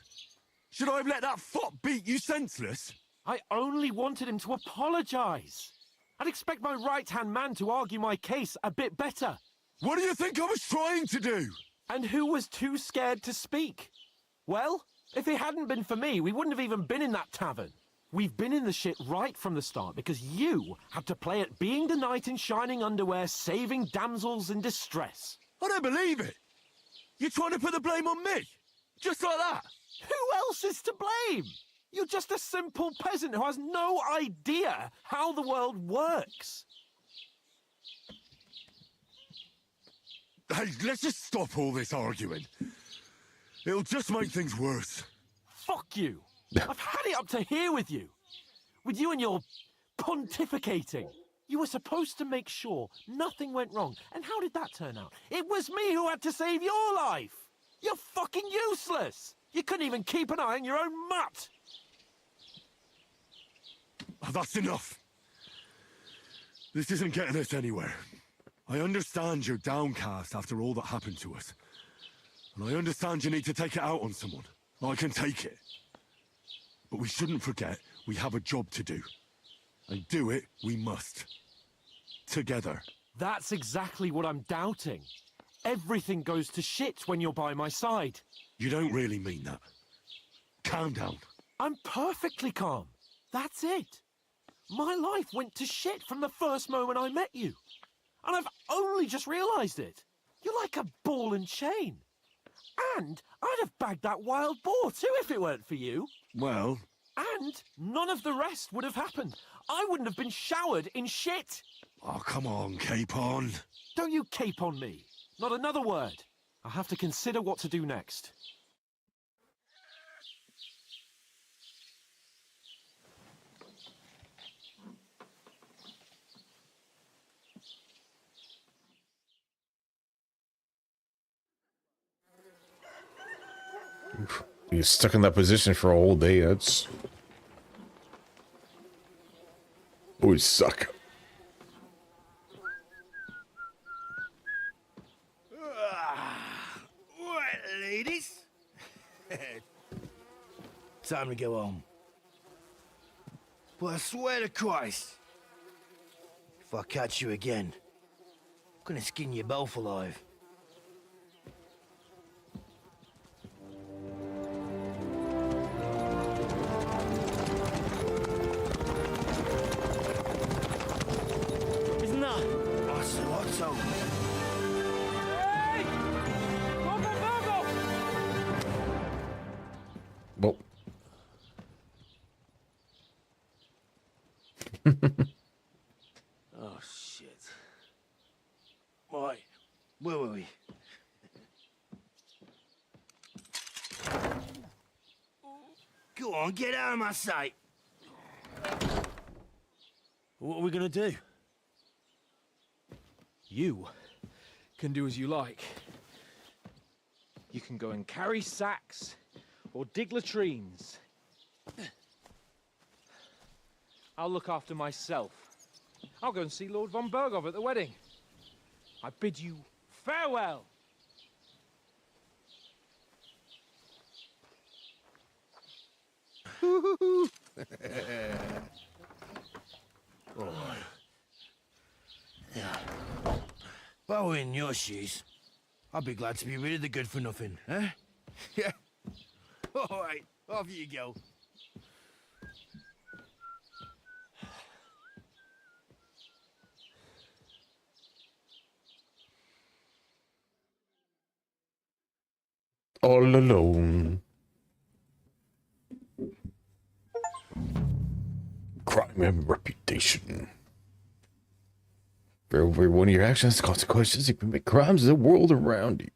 Should I have let that fop beat you senseless? I only wanted him to apologize. I'd expect my right-hand man to argue my case a bit better. What do you think I was trying to do? And who was too scared to speak? Well, if it hadn't been for me, we wouldn't have even been in that tavern. We've been in the shit right from the start because you had to play at being the knight in shining underwear, saving damsels in distress. I don't believe it. You're trying to put the blame on me? Just like that? Who else is to blame? You're just a simple peasant who has no idea how the world works. Hey, let's just stop all this arguing. It'll just make things worse. Fuck you! I've had it up to here with you! With you and your pontificating. You were supposed to make sure nothing went wrong. And how did that turn out? It was me who had to save your life! You're fucking useless! You couldn't even keep an eye on your own mutt! Oh, that's enough. This isn't getting us anywhere. I understand you're downcast after all that happened to us. And I understand you need to take it out on someone. I can take it. But we shouldn't forget we have a job to do. And do it we must. Together. That's exactly what I'm doubting. Everything goes to shit when you're by my side. You don't really mean that. Calm down. I'm perfectly calm. That's it. My life went to shit from the first moment I met you. And I've only just realised it. You're like a ball and chain. And I'd have bagged that wild boar too if it weren't for you. Well... And none of the rest would have happened. I wouldn't have been showered in shit. Oh, come on, Capon. Don't you cape on me. Not another word. I'll have to consider what to do next. You're stuck in that position for a whole day. That's always suck. Right, ladies. Time to go home. But I swear to Christ, if I catch you again, I'm gonna skin you both alive. Isn't that? Ocelotto. Hey! Well. Oh, shit. Right, where were we? Go on, get out of my sight. What are we gonna do? You can do as you like. You can go and carry sacks or dig latrines. I'll look after myself. I'll go and see Lord von Bergov at the wedding. I bid you farewell. Oh. Yeah. If I were in your shoes, I'd be glad to be rid of the good for nothing, eh? Yeah. All right, off you go. All alone. Crime and reputation. For every one of your actions, consequences, you can make crimes in the world around you.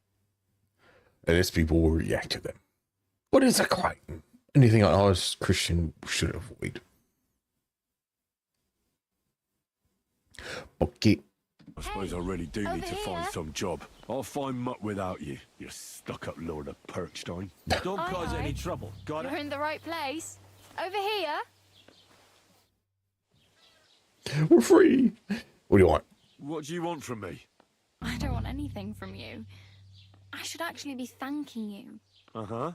And its people will react to them. What is a crime? Anything an honest Christian should avoid. Okay. I suppose I really do need to find some job. I'll find mutt without you, you stuck-up Lord of Perkstein. Don't cause any trouble. Got You're it? in the right place. Over here. We're free. What do you want? What do you want from me? I don't want anything from you. I should actually be thanking you. Uh-huh.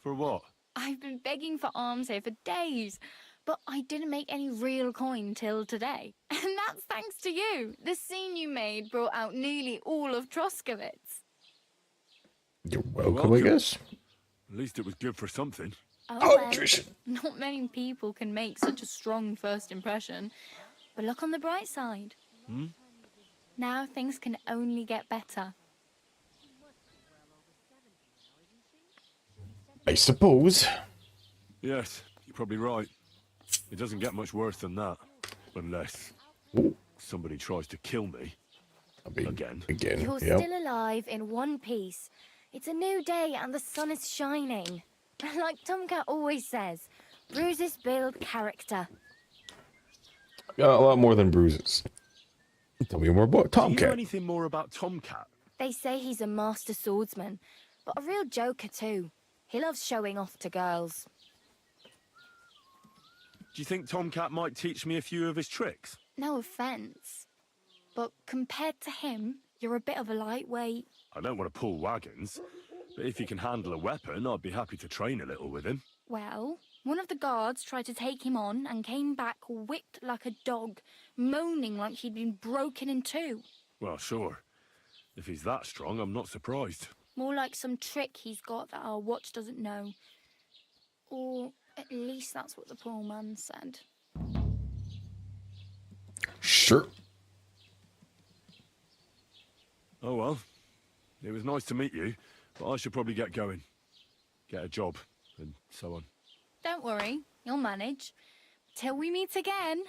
For what? I've been begging for alms here for days, but I didn't make any real coin till today. And that's thanks to you. The scene you made brought out nearly all of Troskowitz. You're welcome, I guess. At least it was good for something. Oh, well, not many people can make such a strong first impression. But look on the bright side. Hmm? Now things can only get better. I suppose. Yes, you're probably right. It doesn't get much worse than that. Unless somebody tries to kill me. Again. You're Yep. still alive in one piece. It's a new day and the sun is shining. Like Tomcat always says, bruises build character. Got a lot more than bruises. Tell me more about Do you know Tomcat. anything more about Tomcat? They say he's a master swordsman, but a real joker too. He loves showing off to girls. Do you think Tomcat might teach me a few of his tricks? No offense, but compared to him, you're a bit of a lightweight. I don't want to pull wagons, but if he can handle a weapon, I'd be happy to train a little with him. Well, one of the guards tried to take him on and came back whipped like a dog, moaning like he'd been broken in two. Well, sure. If he's that strong, I'm not surprised. More like some trick he's got that our watch doesn't know. Or at least that's what the poor man said. Sure. Oh well. It was nice to meet you, but I should probably get going. Get a job, and so on. Don't worry, you'll manage. Till we meet again.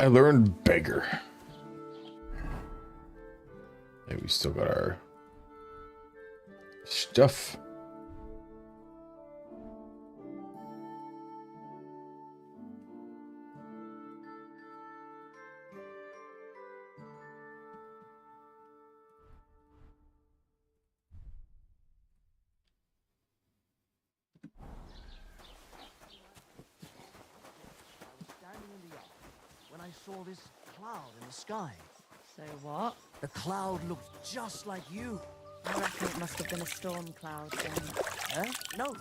I learned beggar. And we still got our stuff. When I saw this cloud in the sky. So what? The cloud looked just like you. I reckon it must have been a storm cloud then. No,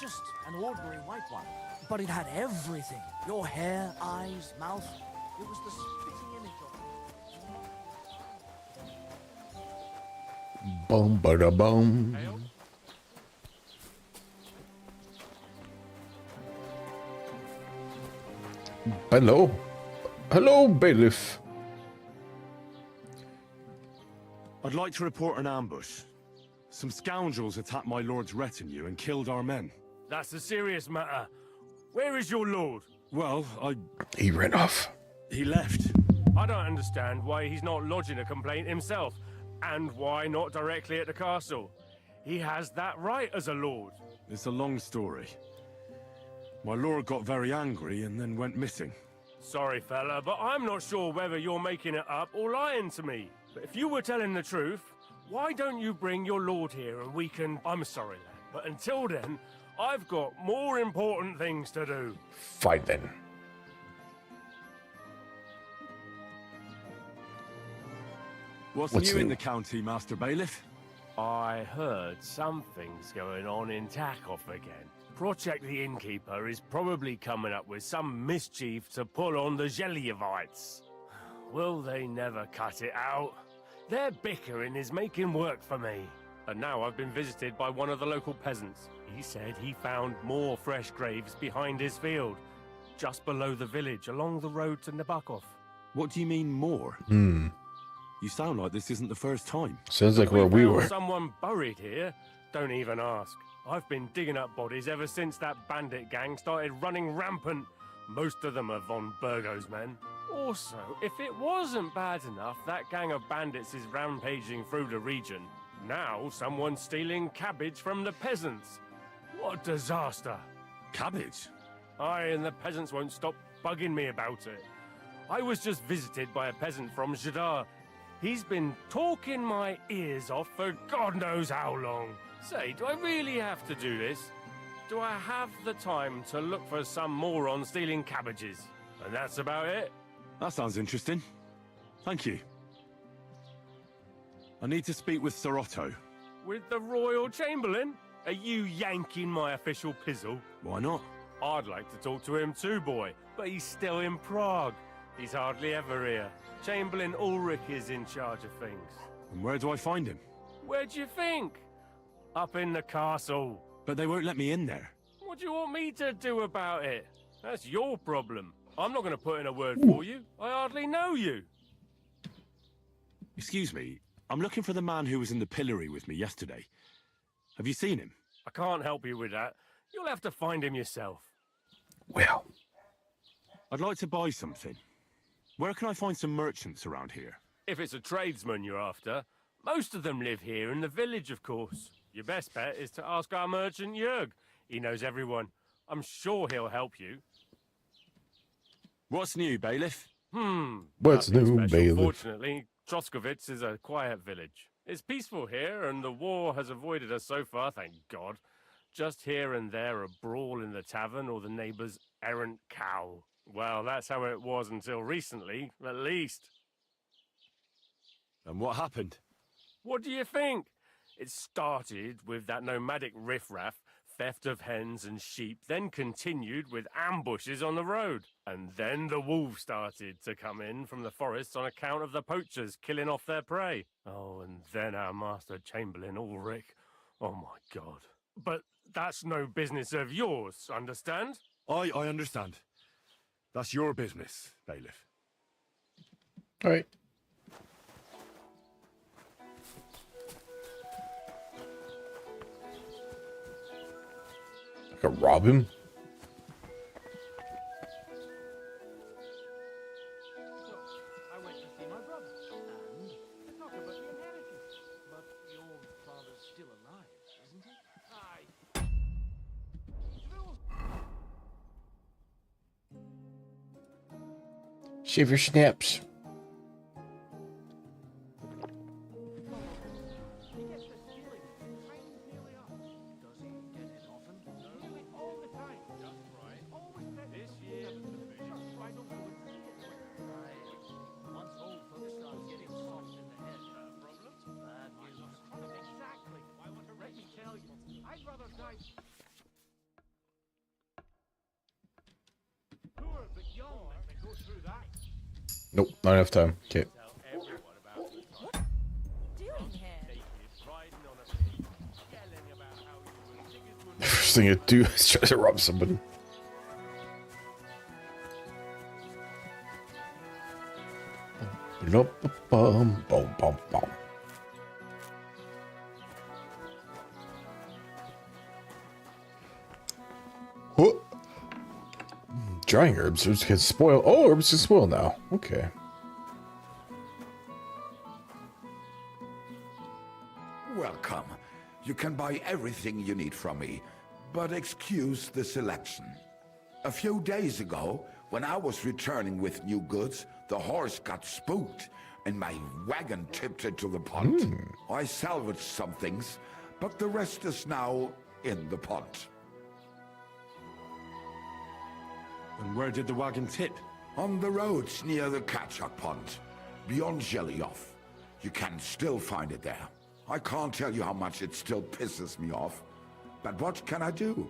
just an ordinary white one. But it had everything. Your hair, eyes, mouth. It was the spitting image of... Boom, bada boom. Hello. Hello, bailiff. I'd like to report an ambush. Some scoundrels attacked my lord's retinue and killed our men. That's a serious matter. Where is your lord? Well, He ran off. He left. I don't understand why he's not lodging a complaint himself, and why not directly at the castle. He has that right as a lord. It's a long story. My lord got very angry and then went missing. Sorry, fella, but I'm not sure whether you're making it up or lying to me. But if you were telling the truth, why don't you bring your lord here and we can... I'm sorry, lad, but until then, I've got more important things to do. Fine then. What's What's new in new? the county, Master Bailiff? I heard something's going on in Takoff again. Project the Innkeeper is probably coming up with some mischief to pull on the Zhelyevites. Will they never cut it out? Their bickering is making work for me. And now I've been visited by one of the local peasants. He said he found more fresh graves behind his field, just below the village, along the road to Nabokov. What do you mean more? You sound like this isn't the first time. Sounds like where we found were. Someone buried here? Don't even ask. I've been digging up bodies ever since that bandit gang started running rampant. Most of them are von Burgo's men. Also, if it wasn't bad enough that gang of bandits is rampaging through the region, now someone's stealing cabbage from the peasants. What a disaster. Cabbage? Aye, and the peasants won't stop bugging me about it. I was just visited by a peasant from Jadar. He's been talking my ears off for God knows how long. Say, do I really have to do this? Do I have the time to look for some moron stealing cabbages? And that's about it. That sounds interesting. Thank you. I need to speak with Sir Otto. With the Royal Chamberlain? Are you yanking my official pizzle? Why not? I'd like to talk to him too, boy, but he's still in Prague. He's hardly ever here. Chamberlain Ulrich is in charge of things. And where do I find him? Where do you think? Up in the castle. But they won't let me in there. What do you want me to do about it? That's your problem. I'm not going to put in a word for you. I hardly know you. Excuse me, I'm looking for the man who was in the pillory with me yesterday. Have you seen him? I can't help you with that. You'll have to find him yourself. Well, I'd like to buy something. Where can I find some merchants around here? If it's a tradesman you're after, most of them live here in the village, of course. Your best bet is to ask our merchant Jörg. He knows everyone. I'm sure he'll help you. What's new, bailiff? What's Nothing new, special. bailiff? Fortunately, Troskovitz is a quiet village. It's peaceful here, and the war has avoided us so far, thank God. Just here and there a brawl in the tavern or the neighbour's errant cow. Well, that's how it was until recently, at least. And what happened? What do you think? It started with that nomadic riffraff, theft of hens and sheep, then continued with ambushes on the road. And then the wolves started to come in from the forests on account of the poachers killing off their prey. Oh, and then our master Chamberlain Ulrich. Oh my God. But that's no business of yours, understand? I understand. That's your business, bailiff. All right. I could rob him. I went to see my brother, and to talk about the inheritance. But your father's still alive, isn't he? Aye. Shave your snaps. Nope, not enough time. Okay. First thing you do is try to rob somebody. Bum, bum, bum, bum. What? Drying herbs can spoil. Oh, herbs can spoil now. Okay. Welcome. You can buy everything you need from me, but excuse the selection. A few days ago, when I was returning with new goods, the horse got spooked and my wagon tipped into the pond. I salvaged some things, but the rest is now in the pond. And where did the wagon tip? On the roads near the Katchak Pond, beyond Zhelyov. You can still find it there. I can't tell you how much it still pisses me off, but what can I do?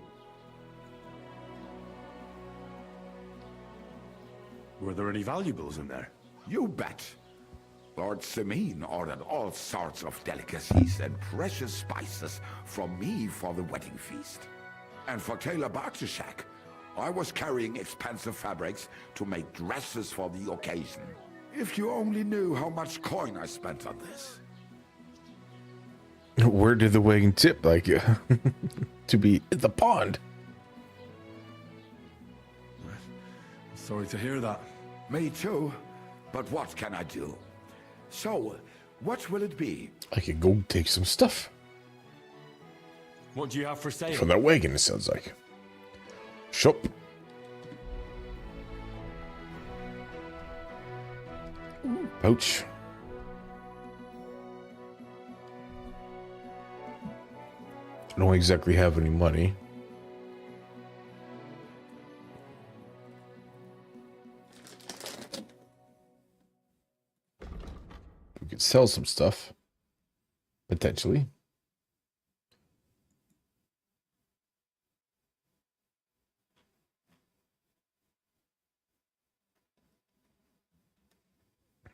Were there any valuables in there? You bet. Lord Semin ordered all sorts of delicacies and precious spices from me for the wedding feast. And for Taylor Bartashak, I was carrying expensive fabrics to make dresses for the occasion. If you only knew how much coin I spent on this. Where did the wagon tip? Like, to be in the pond. Sorry to hear that. Me too. But what can I do? So, what will it be? I could go take some stuff What do you have for sale? from that wagon, it sounds like. Shop. Pouch. I don't exactly have any money. We could sell some stuff. Potentially.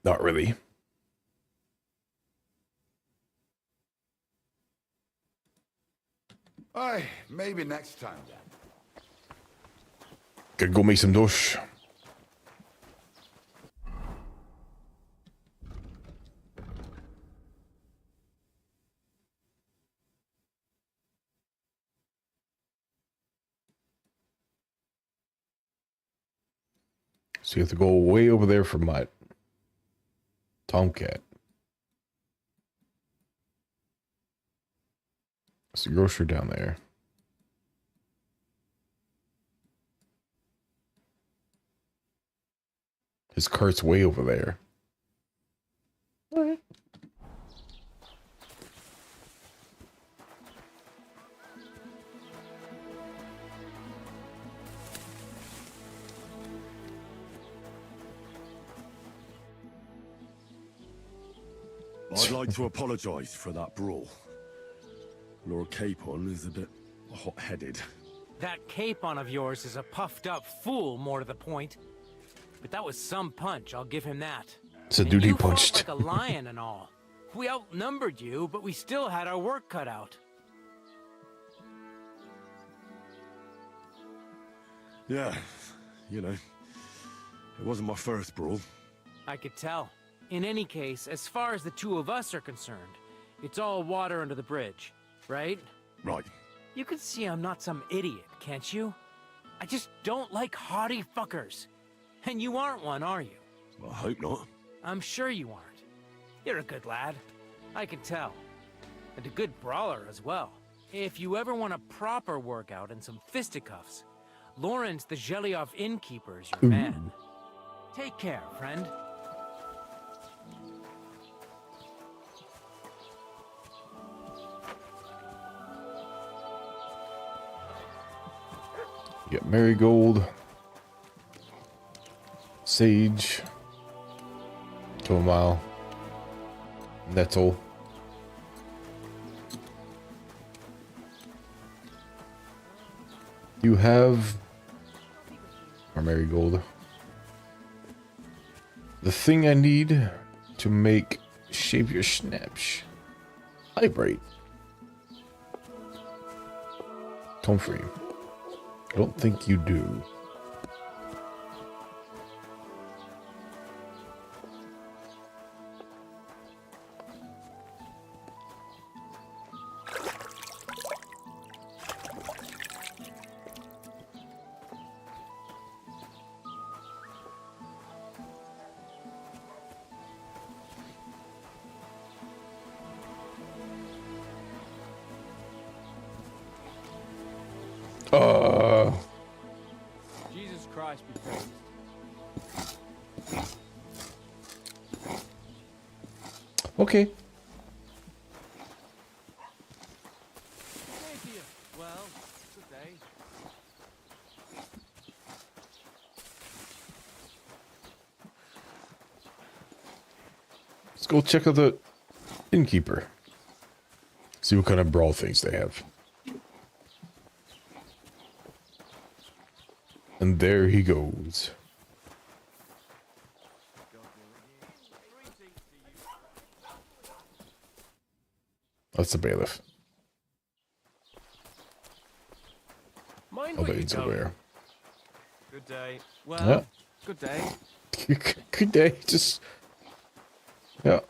Not really. Aye, maybe next time then. Could go make some dosh. So you have to go way over there for my Tomcat. It's the grocery down there. His cart's way over there. I'd like to apologize for that brawl. Lord Capon is a bit hot-headed. That Capon of yours is a puffed up fool, more to the point. But that was some punch, I'll give him that. It's a And duty you fought punched. like a lion and all. We outnumbered you, but we still had our work cut out. Yeah, you know, it wasn't my first brawl. I could tell. In any case, as far as the two of us are concerned, it's all water under the bridge, right? Right. You can see I'm not some idiot, can't you? I just don't like haughty fuckers. And you aren't one, are you? Well, I hope not. I'm sure you aren't. You're a good lad. I can tell. And a good brawler as well. If you ever want a proper workout and some fisticuffs, Lawrence the Zhelyov innkeeper's your man. Take care, friend. You got Marigold, Sage, Tomile, Nettle. You have our Marigold. The thing I need to make Shave Your Snaps Vibrate. Comfrey. I don't think you do. Jesus Christ be praised. Okay. Well, good day. Let's go check out the innkeeper. See what kind of brawl things they have. And there he goes. That's the bailiff. Mind Oh, where but you're he's going. aware. Good day. Well, Yeah. good day. Good day. Just yeah.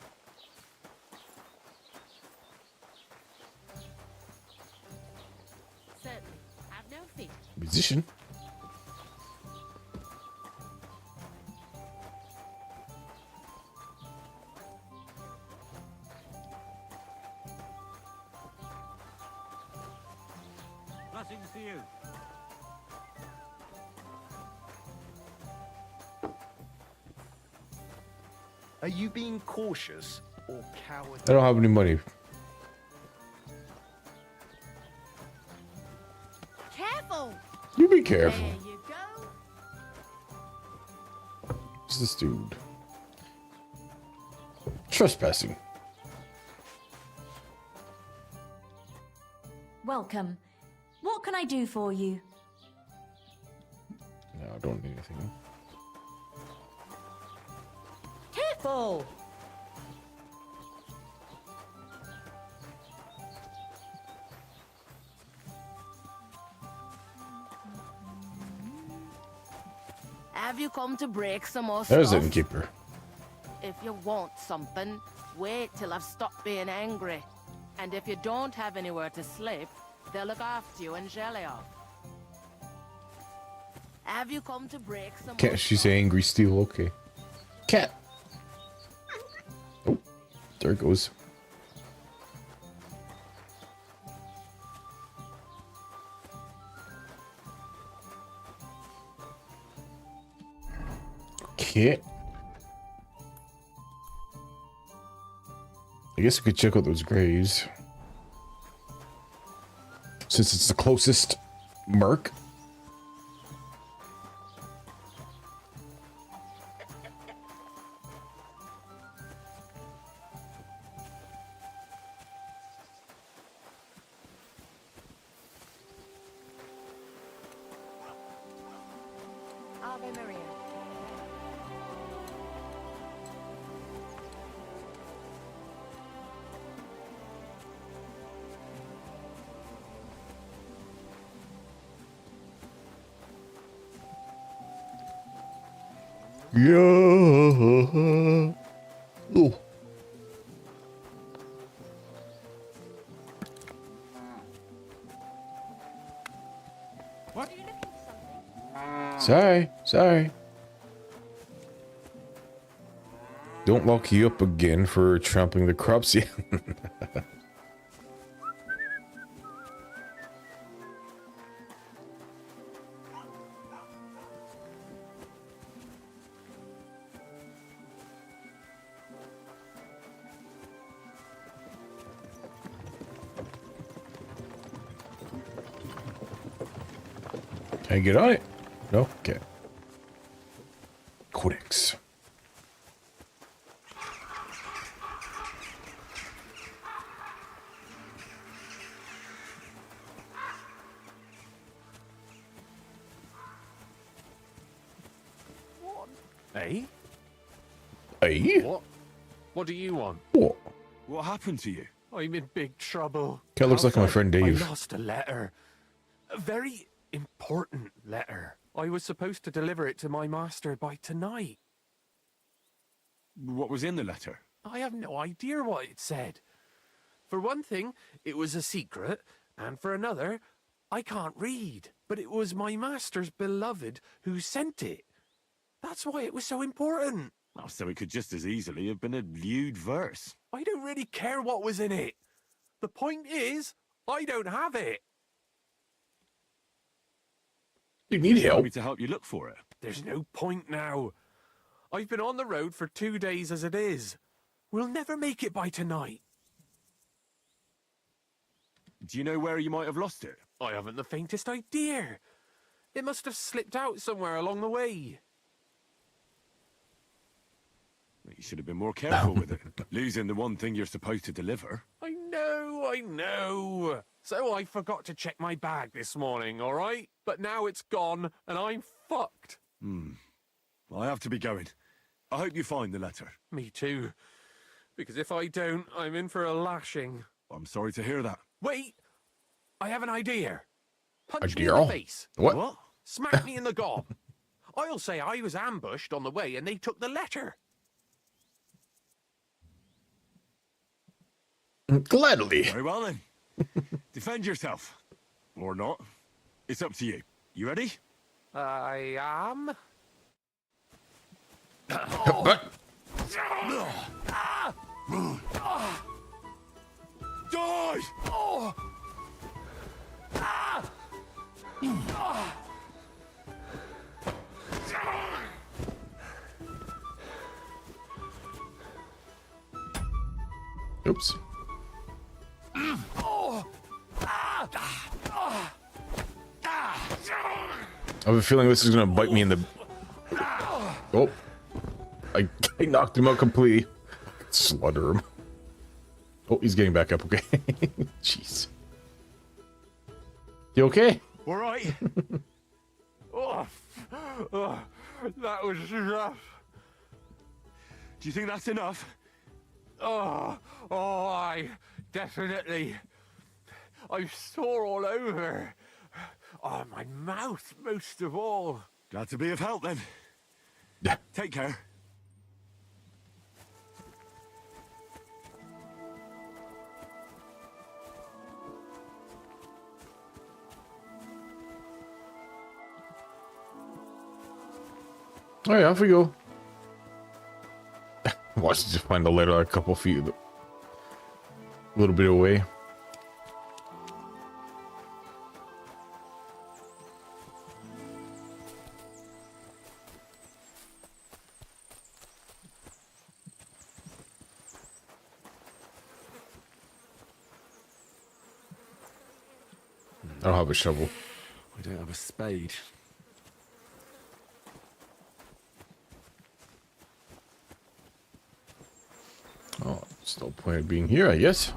Certainly. Have no fear. Musician. Blessings to you. Are you being cautious or cowardly? I don't have any money. Careful! You be careful. There you go. Who's this dude? Trespassing. Welcome. What can I do for you? No, I don't need anything. Careful! Have you come to break some more There's the stuff? innkeeper. If you want something, wait till I've stopped being angry. And if you don't have anywhere to sleep, they'll look after you in Zhelyov. Have you come to break some? Cat, she's angry still. Okay. Cat. Oh, there it goes. Okay. I guess I could check out those graves. Since it's the closest mark. Ave Maria. Yeah. Oh. What? Sorry. Don't lock you up again for trampling the crops. Yeah. Can I get on it? No? Okay. Codex. Eh? Eh? What do you want? What? What happened to you? I'm in big trouble. Cat looks like my friend Dave. I lost a letter. A very important letter. I was supposed to deliver it to my master by tonight. What was in the letter? I have no idea what it said. For one thing, it was a secret, and for another, I can't read. But it was my master's beloved who sent it. That's why it was so important. Oh, so it could just as easily have been a lewd verse. I don't really care what was in it. The point is, I don't have it. You need Want help. me to help you look for it? There's no point now. I've been on the road for 2 days as it is. We'll never make it by tonight. Do you know where you might have lost it? I haven't the faintest idea. It must have slipped out somewhere along the way. You should have been more careful with it. Losing the one thing you're supposed to deliver. I know. So I forgot to check my bag this morning, all right? But now it's gone, and I'm fucked. I have to be going. I hope you find the letter. Me too. Because if I don't, I'm in for a lashing. I'm sorry to hear that. Wait! I have an idea. Punch me Idea? in the face. What? Smack me in the gob. I'll say I was ambushed on the way and they took the letter. Gladly. Very well then. Defend yourself. Or not. It's up to you. You ready? I am. Die! Oops. I have a feeling this is gonna bite me in the. Oh, I knocked him out completely. Slaughter him. Oh, he's getting back up. Okay. Jeez. You okay? All right. That was rough. Do you think that's enough? I definitely. I'm sore all over. Oh, my mouth most of all. Glad to be of help then. Take care. Oh yeah, off we go. Watch just find the letter a couple feet, a little bit away. I don't have a shovel. We don't have a spade. Oh, there's no point of being here, I guess.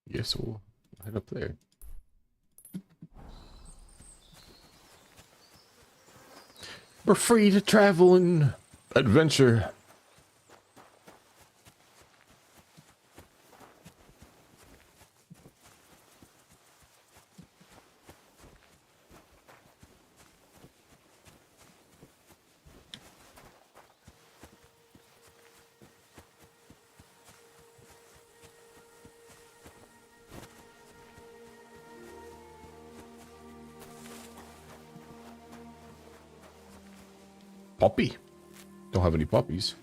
Yes, we'll head up there. We're free to travel and adventure. Poppy. Don't have any poppies.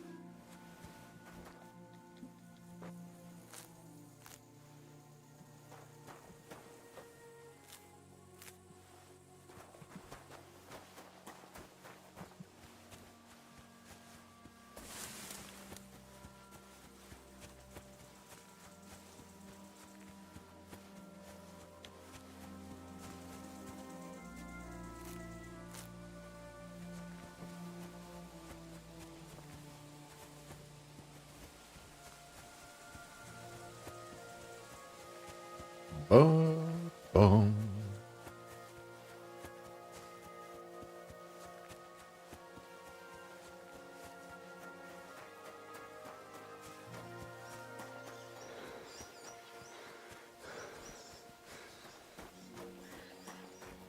Boom.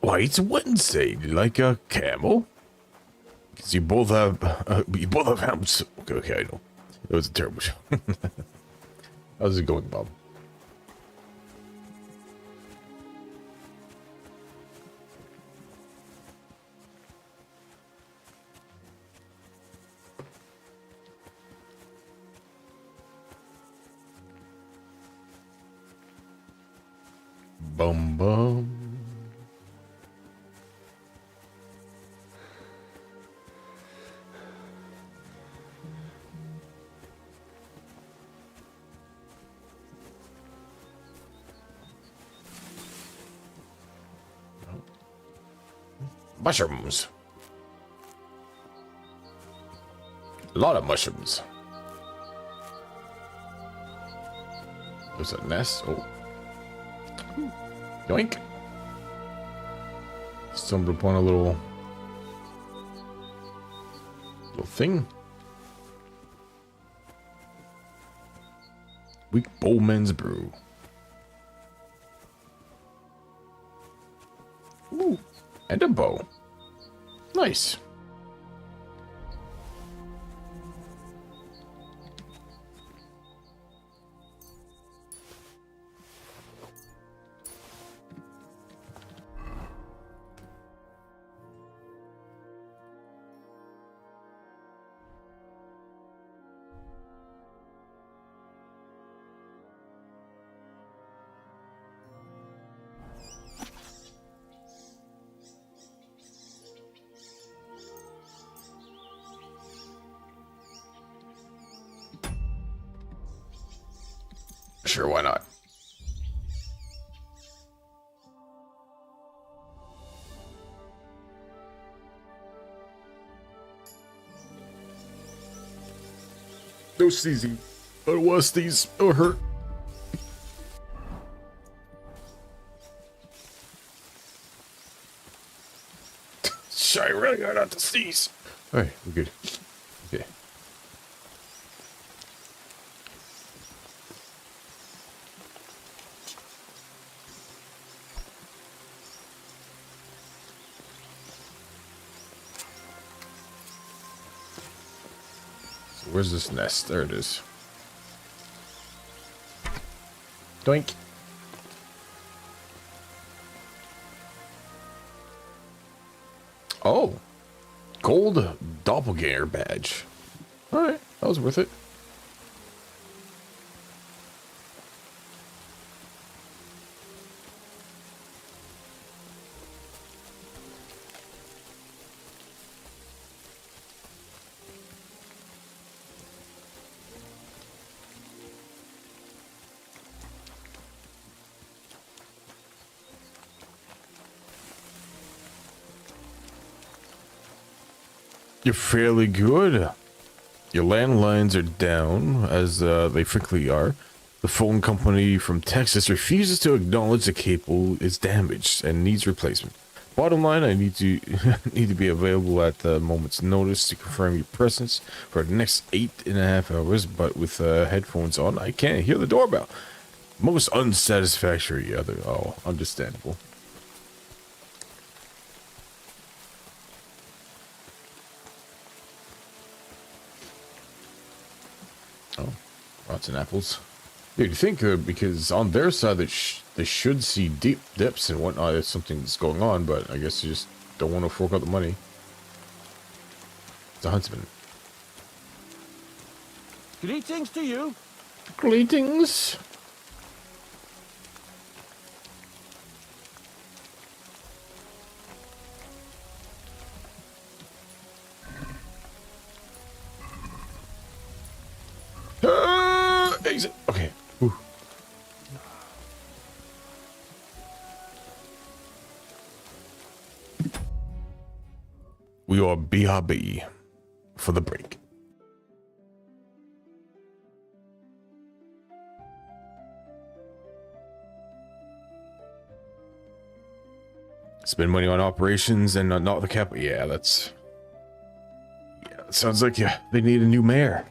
Why, it's Wednesday. Do you like a camel? Because you both have hams. Okay, I know. That was a terrible show. How's it going, Bob? Bum bum. Mushrooms. A lot of mushrooms. There's a nest. Oh. Yoink. Stumbled upon a little thing. Weak bowman's brew. Ooh, and a bow. Nice. Sure, why not? No sneezing. I don't want to sneeze. It'll hurt. Sorry, I really got not to sneeze. Alright, we're good. Okay. Where's this nest? There it is. Doink. Oh. Gold doppelganger badge. Alright, that was worth it. You're fairly good. Your landlines are down, as they frequently are. The phone company from Texas refuses to acknowledge the cable is damaged and needs replacement. Bottom line, I need to need to be available at the moment's notice to confirm your presence for the next 8.5 hours, but with headphones on, I can't hear the doorbell. Most unsatisfactory other. Oh, understandable. Oh, rotten apples. Dude, you think because on their side they should see deep dips and whatnot if something's going on, but I guess you just don't want to fork out the money. It's a huntsman. Greetings to you. Greetings. Exit. Okay. Ooh. We are BRB for the break. Spend money on operations and not the cap. Yeah, that's. Yeah, it sounds like they need a new mayor.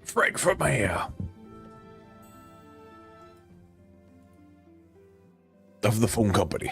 Frankfurt Mayor of the phone company.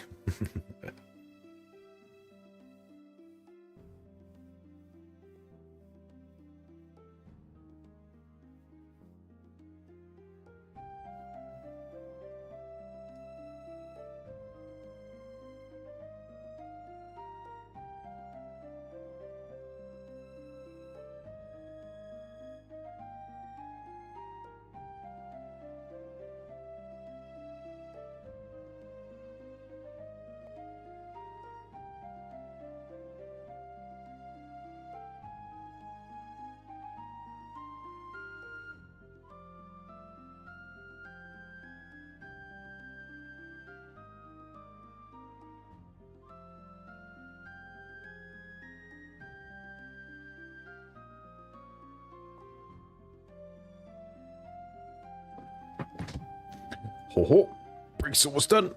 Ho ho, break's almost done.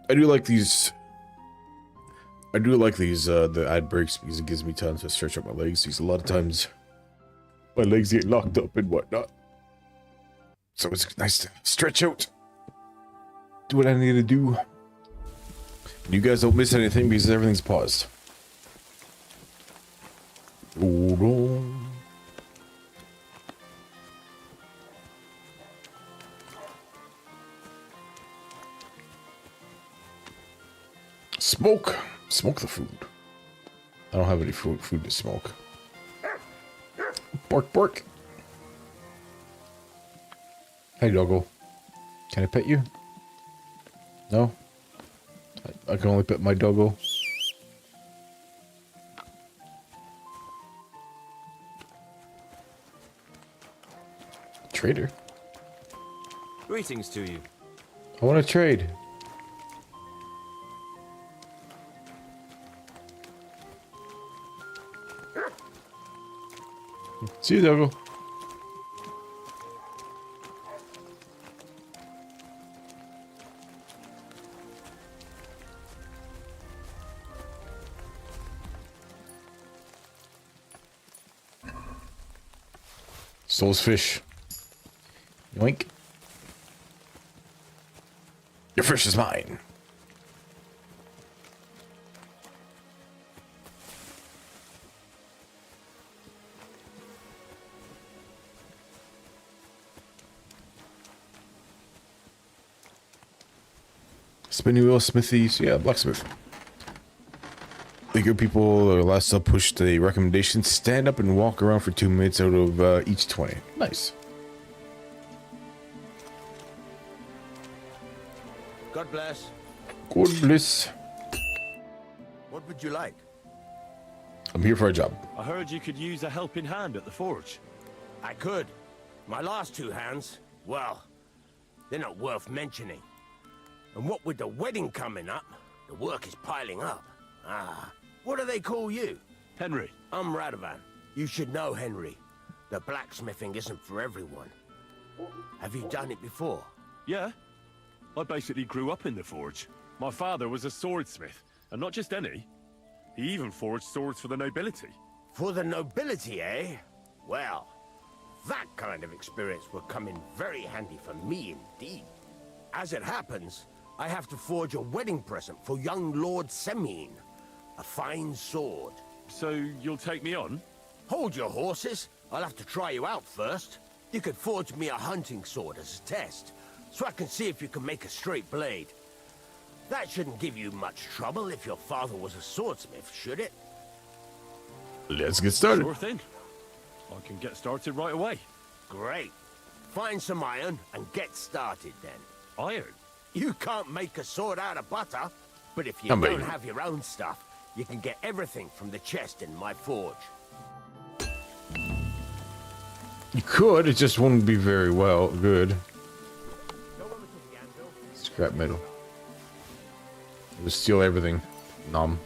I do like these, the ad breaks because it gives me time to stretch out my legs. Because a lot of times my legs get locked up and whatnot. So it's nice to stretch out. do what I need to do. You guys don't miss anything because everything's paused. Hold on. Smoke the food. I don't have any food to smoke. Bark, bark. Hey, doggo. Can I pet you? No? I can only pet my doggo. Trader? Greetings to you. I want to trade. See you, doggo. Stole his fish. Yoink. Your fish is mine. Spinning wheel, smithies, yeah, blacksmith. The good people are last up pushed a recommendation. Stand up and walk around for 2 minutes out of each 20. Nice. God bless. God bless. What would you like? I'm here for a job. I heard you could use a helping hand at the forge. I could. My last 2 hands, well, they're not worth mentioning. And what with the wedding coming up, the work is piling up. Ah, what do they call you? Henry. I'm Radovan. You should know, Henry. The blacksmithing isn't for everyone. Have you done it before? Yeah. I basically grew up in the forge. My father was a swordsmith, and not just any. He even forged swords for the nobility. For the nobility, eh? Well, that kind of experience will come in very handy for me indeed. As it happens, I have to forge a wedding present for young Lord Semine. A fine sword. So you'll take me on? Hold your horses. I'll have to try you out first. You could forge me a hunting sword as a test, so I can see if you can make a straight blade. That shouldn't give you much trouble if your father was a swordsmith, should it? Let's get started. Sure thing. I can get started right away. Great. Find some iron and get started then. Iron? You can't make a sword out of butter, but if you Come don't on. have your own stuff, you can get everything from the chest in my forge. You could, it just wouldn't be very well good. Scrap metal. Just steal everything. Nom.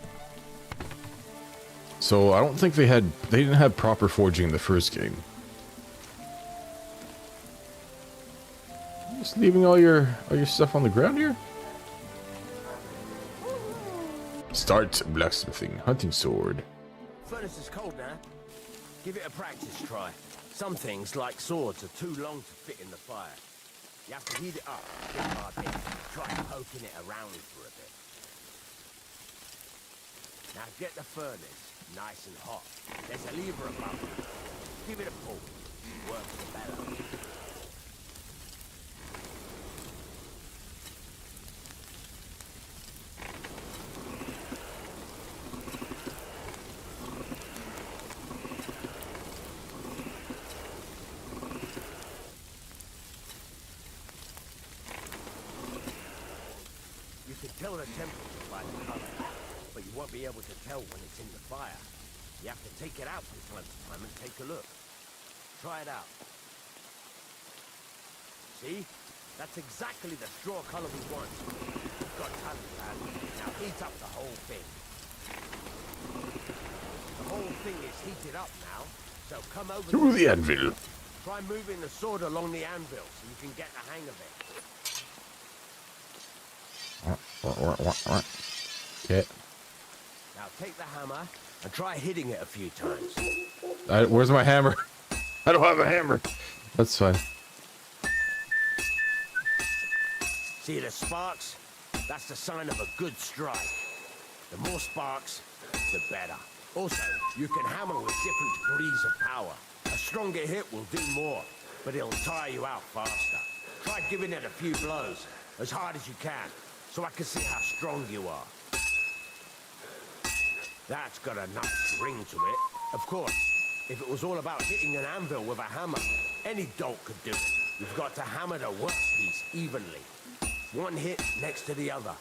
So I don't think they didn't have proper forging in the first game. Just leaving all your stuff on the ground here? Start blacksmithing. Hunting sword. Furnace is cold now. Give it a practice try. Some things, like swords, are too long to fit in the fire. You have to heat it up a bit by bit. Try poking it around for a bit. Now get the furnace nice and hot. There's a lever above it. Give it a pull. Work the bellows. You can tell the temperature by the color, but you won't be able to tell when it's in the fire. You have to take it out from time to time and take a look. Try it out. See? That's exactly the straw color we want. You've got talent, lad. Now heat up the whole thing. The whole thing is heated up now, so come over Through the anvil. Try moving the sword along the anvil so you can get the hang of it. Okay. Now take the hammer and try hitting it a few times. Where's my hammer? I don't have a hammer. That's fine. See the sparks? That's the sign of a good strike. The more sparks, the better. Also, you can hammer with different degrees of power. A stronger hit will do more, but it'll tire you out faster. Try giving it a few blows, as hard as you can, so I can see how strong you are. That's got a nice ring to it. Of course, if it was all about hitting an anvil with a hammer, any dolt could do it. You've got to hammer the workpiece evenly. One hit next to the other.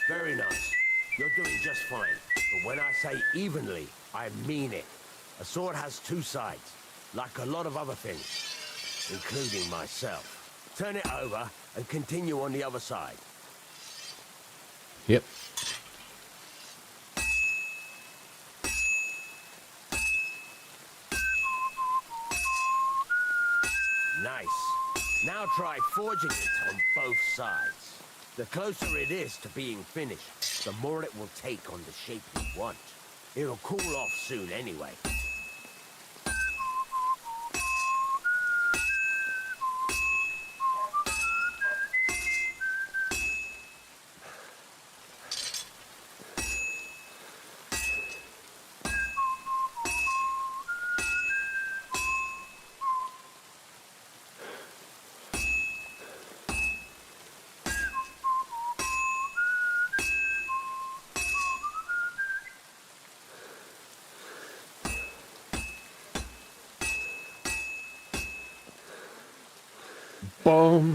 Very nice. You're doing just fine. But when I say evenly, I mean it. A sword has two sides, like a lot of other things, including myself. Turn it over and continue on the other side. Yep. Nice. Now try forging it on both sides. The closer it is to being finished, the more it will take on the shape you want. It'll cool off soon anyway.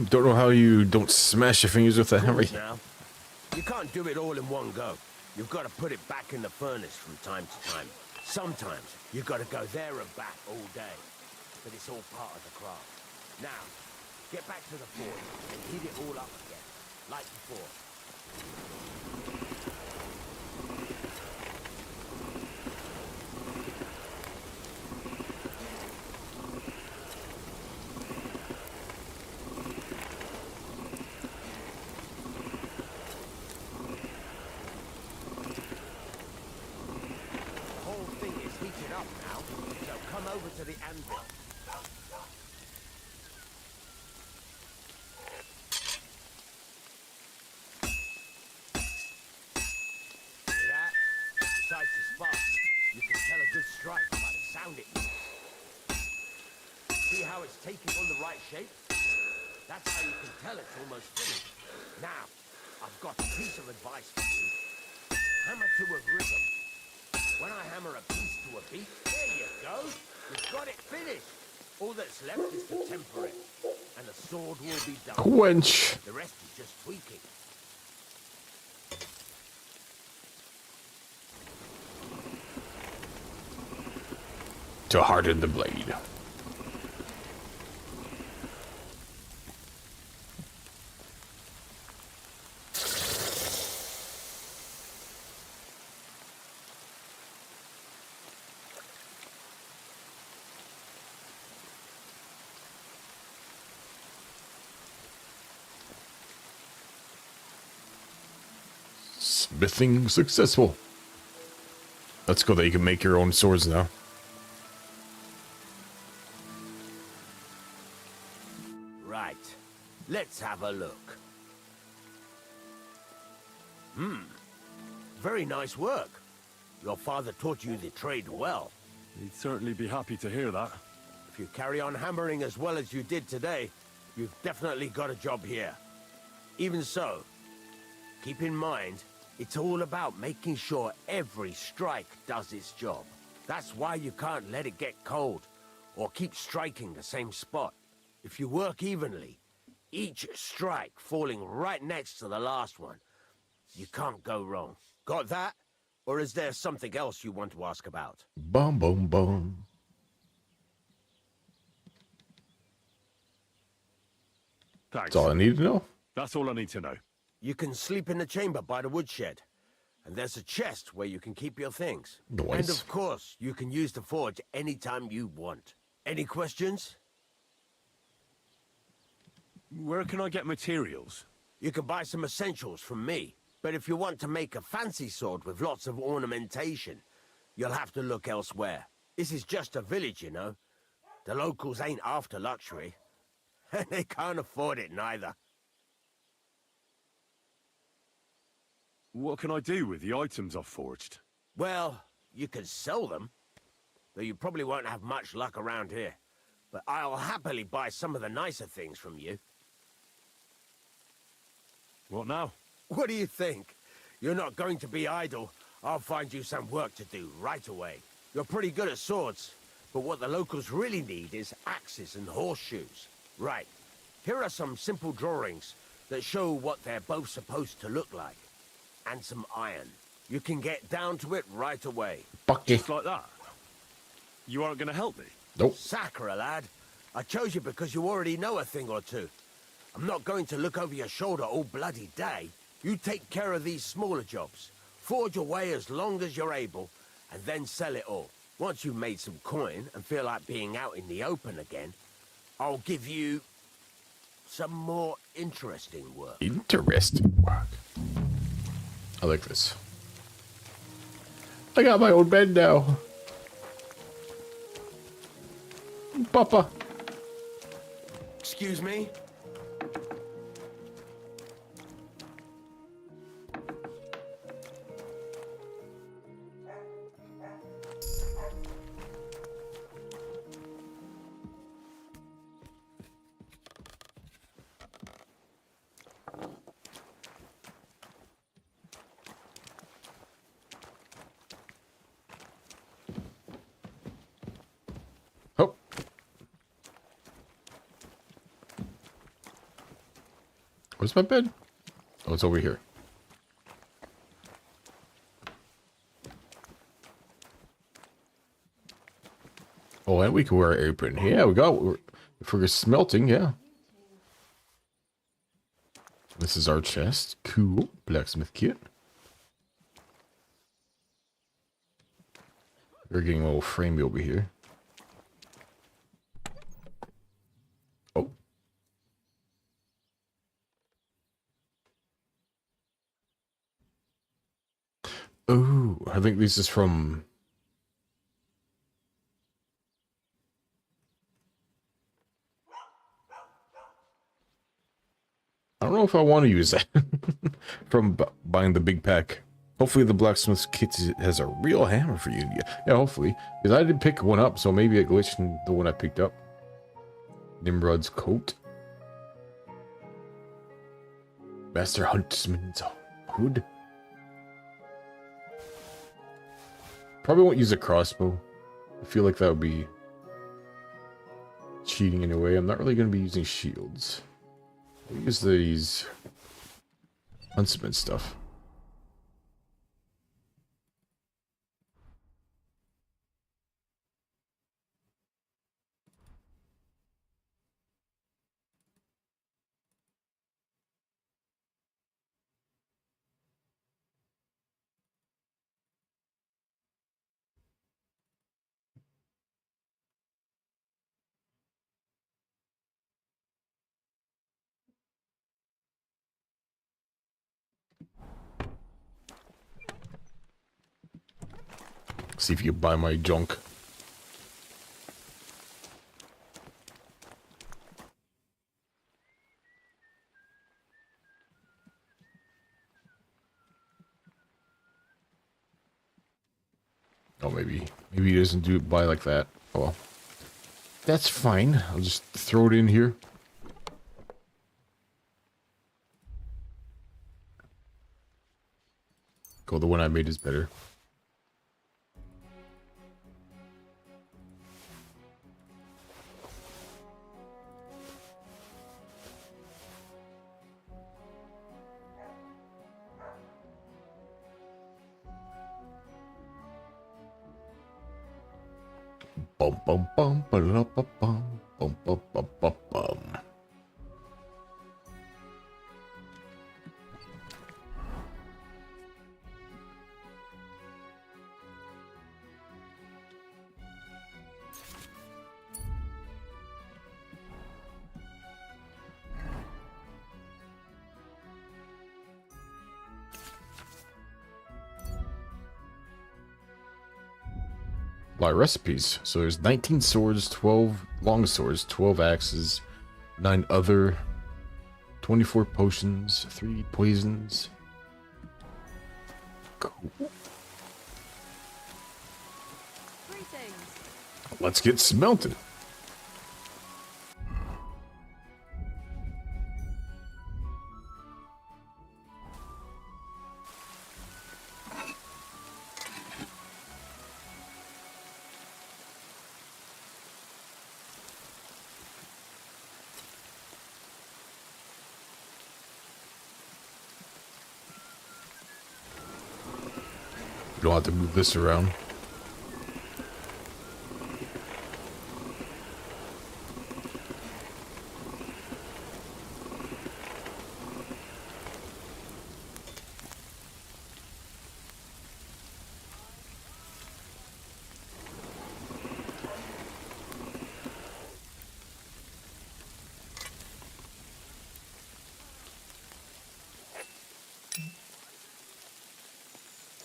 Don't know how you don't smash your fingers with a hammer. Now, you can't do it all in one go. You've got to put it back in the furnace from time to time. Sometimes you've got to go there and back all day. But it's all part of the craft. Now, get back to the forge and heat it all up again, like before. Over to the anvil. See that? Besides the spark, you can tell a good strike by the sound it makes. See how it's taking on the right shape? That's how you can tell it's almost finished. Now, I've got a piece of advice for you. Hammer to a rhythm. When I hammer a piece to a beat, there you go. You've got it finished. All that's left is to temper it, and the sword will be done. Quench. The rest is just tweaking. To harden the blade. Smithing successful. That's cool that you can make your own swords now. Right. Let's have a look. Very nice work. Your father taught you the trade well. He'd certainly be happy to hear that. If you carry on hammering as well as you did today, you've definitely got a job here. Even so, keep in mind, it's all about making sure every strike does its job. That's why you can't let it get cold, or keep striking the same spot. If you work evenly, each strike falling right next to the last one, you can't go wrong. Got that? Or is there something else you want to ask about? Boom, boom, boom. Thanks. That's all I need to know. That's all I need to know. You can sleep in the chamber by the woodshed. And there's a chest where you can keep your things. Nice. And of course, you can use the forge anytime you want. Any questions? Where can I get materials? You can buy some essentials from me. But if you want to make a fancy sword with lots of ornamentation, you'll have to look elsewhere. This is just a village, you know. The locals ain't after luxury. They can't afford it neither. What can I do with the items I've forged? Well, you can sell them, though you probably won't have much luck around here. But I'll happily buy some of the nicer things from you. What now? What do you think? You're not going to be idle. I'll find you some work to do right away. You're pretty good at swords, but what the locals really need is axes and horseshoes. Right. Here are some simple drawings that show what they're both supposed to look like. And some iron. You can get down to it right away. Just like that? You aren't going to help me? Nope. Sacre, lad. I chose you because you already know a thing or two. I'm not going to look over your shoulder all bloody day. You take care of these smaller jobs. Forge away as long as you're able, and then sell it all. Once you've made some coin and feel like being out in the open again, I'll give you some more interesting work. Interesting work. I like this. I got my own bed now. Papa. Excuse me? Oh. Where's my bed? Oh, it's over here. Oh, and we can wear an apron. Yeah, we got. If we're smelting, yeah. This is our chest. Cool. Blacksmith kit. We're getting a little framey over here. Oh. Oh, I think this is from... I don't know if I want to use that. From buying the big pack. Hopefully the blacksmith's kit has a real hammer for you. Yeah, hopefully. Because I did pick one up, so maybe it glitched in the one I picked up. Nimrod's coat. Master Huntsman's hood. Probably won't use a crossbow. I feel like that would be cheating in a way. I'm not really going to be using shields. I'll use these huntsman stuff. See if you buy my junk. Oh, maybe he doesn't buy like that. Oh well. That's fine. I'll just throw it in here. Cool, the one I made is better. Bum bum bum ba da ba bum bum bum bum bum bum. A lot of recipes. So there's 19 swords, 12 long swords, 12 axes, 9 other, 24 potions, 3 poisons. Cool. Let's get smelted. You don't have to move this around.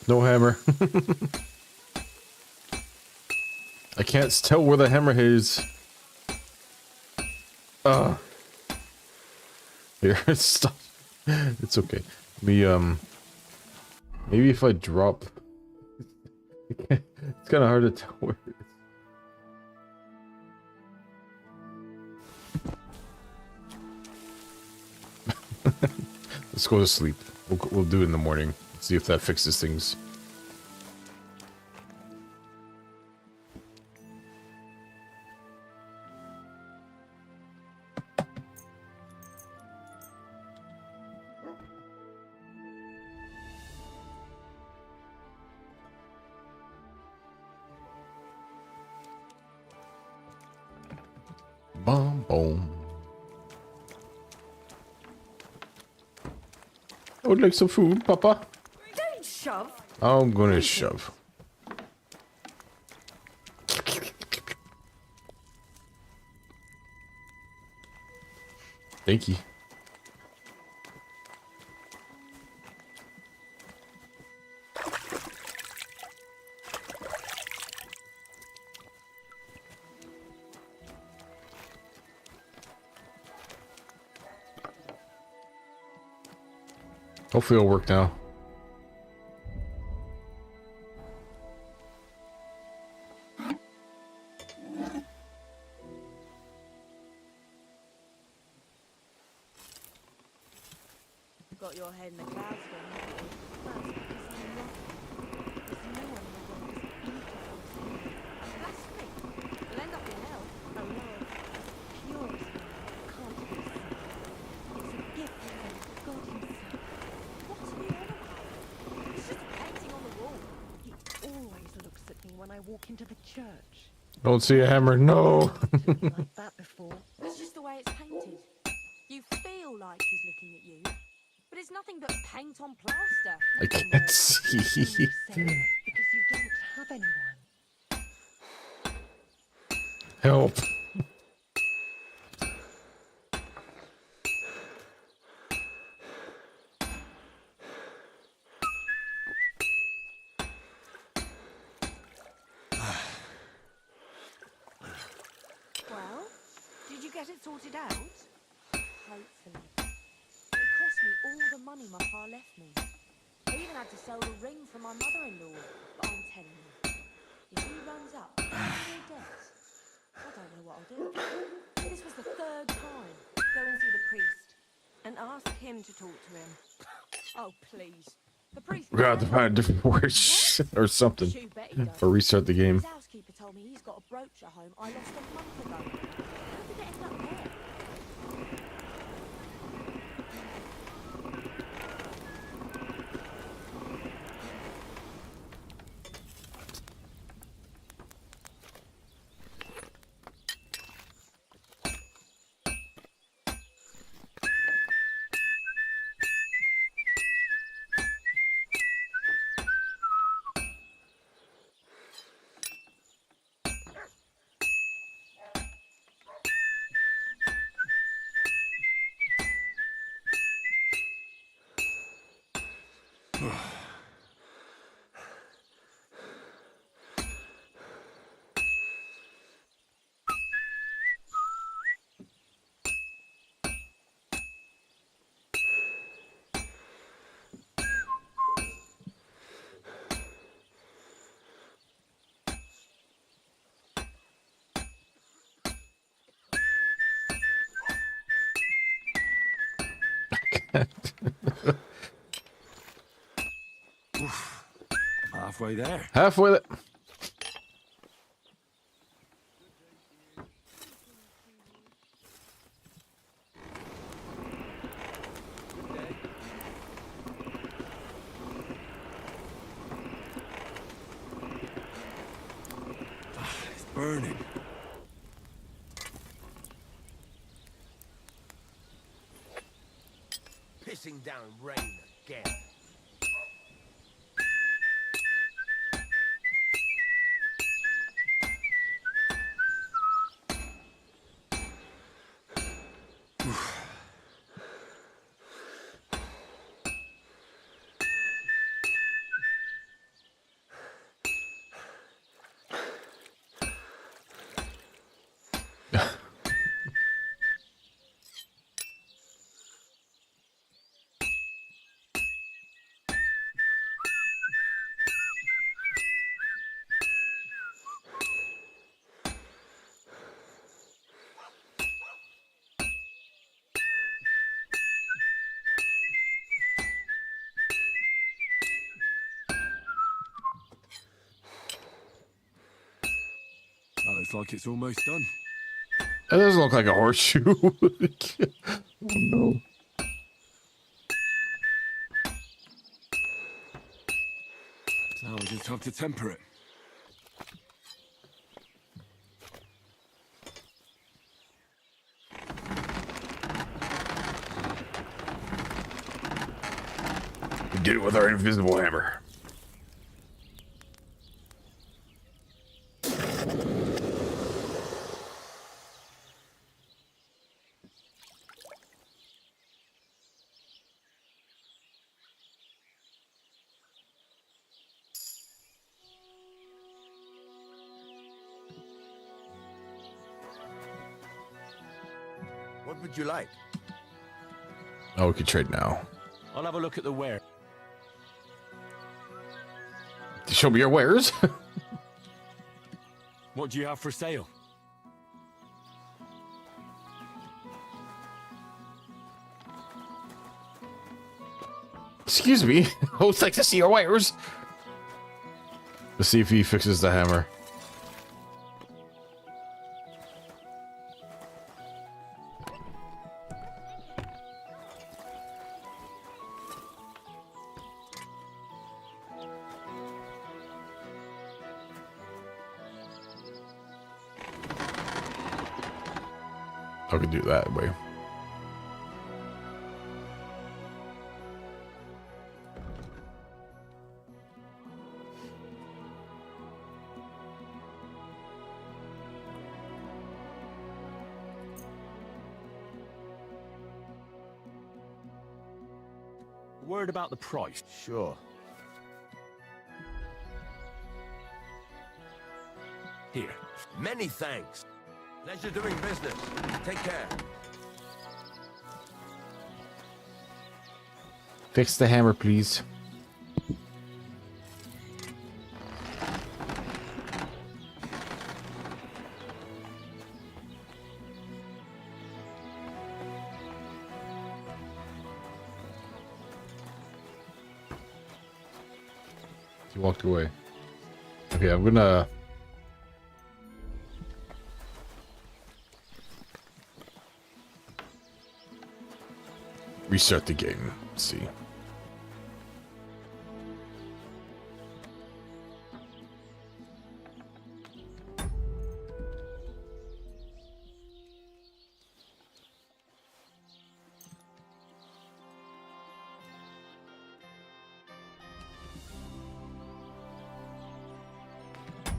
No hammer. I can't tell where the hammer is. Here, stop. It's okay. Maybe if I drop. It's kind of hard to tell where it is. Let's go to sleep. We'll do it in the morning. See if that fixes things. Boom, boom. I would like some food, Papa. Don't shove. I'm gonna shove. Thank you. Hopefully it'll work now. Got your head in the clouds again, haven't you? That's because I'm lucky. There's no one in the world as beautiful as you. Blasphemy! You'll end up in hell. A love as pure as you can't be seen. It's a gift from God himself. What are you on about? It's just a painting on the wall. He always looks at me when I walk into the church. Don't see a hammer, no. Like that before. That's just the way it's painted. You feel like he's looking at you. But it's nothing but paint on plaster. I can't see. Because you don't have anyone. Help. Well, did you get it sorted out? Hopefully. It cost me all the money my pa left me. I even had to sell the ring from my mother-in-law. But I'm telling you, if he runs up to your debts, I don't know what I'll do. This was the 3rd time. Go and see the priest and ask him to talk to him. Oh, please. The priest... We're gonna have to find a different word or something. Or restart the game. His housekeeper told me he's got a brooch at home I lost a month ago. How did it end up there? Halfway there. Halfway there. It's burning. Pissing down rain again. That looks like it's almost done. That doesn't look like a horseshoe. Oh no. Now we just have to temper it. We did it with our invisible hammer. What would you like? Oh, we can trade now. I'll have a look at the ware. Show me your wares. What do you have for sale? Excuse me. I would like to see your wares. Let's see if he fixes the hammer. I can do it that way. Word about the price. Sure. Here. Many thanks. Pleasure doing business. Take care. Fix the hammer, please. He walked away. Okay, I'm gonna... restart the game. Let's see.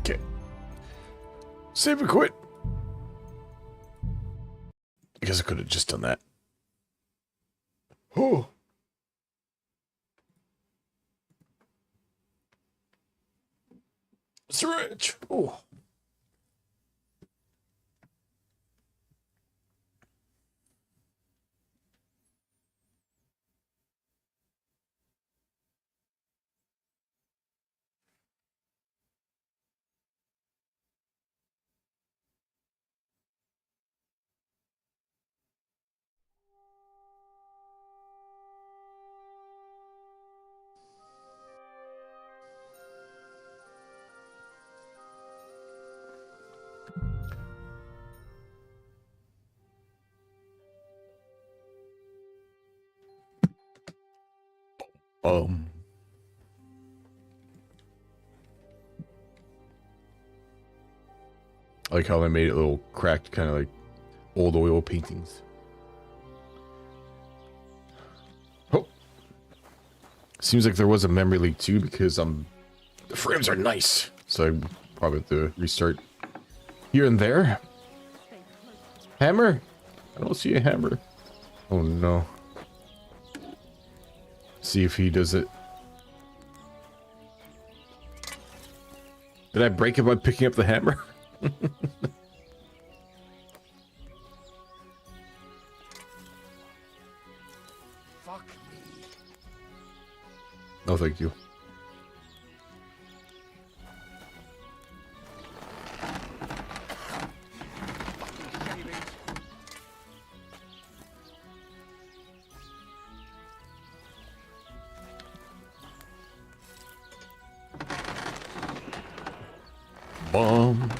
Okay. Save and quit. I guess I could have just done that. Oh. Syringe. Oh. Boom. I like how they made it a little cracked, kind of like old oil paintings. Oh. Seems like there was a memory leak too, because the frames are nice. So I probably have to restart here and there. Hammer? I don't see a hammer. Oh no. See if he does it. Did I break it by picking up the hammer? Fuck me. No, thank you. Bomb.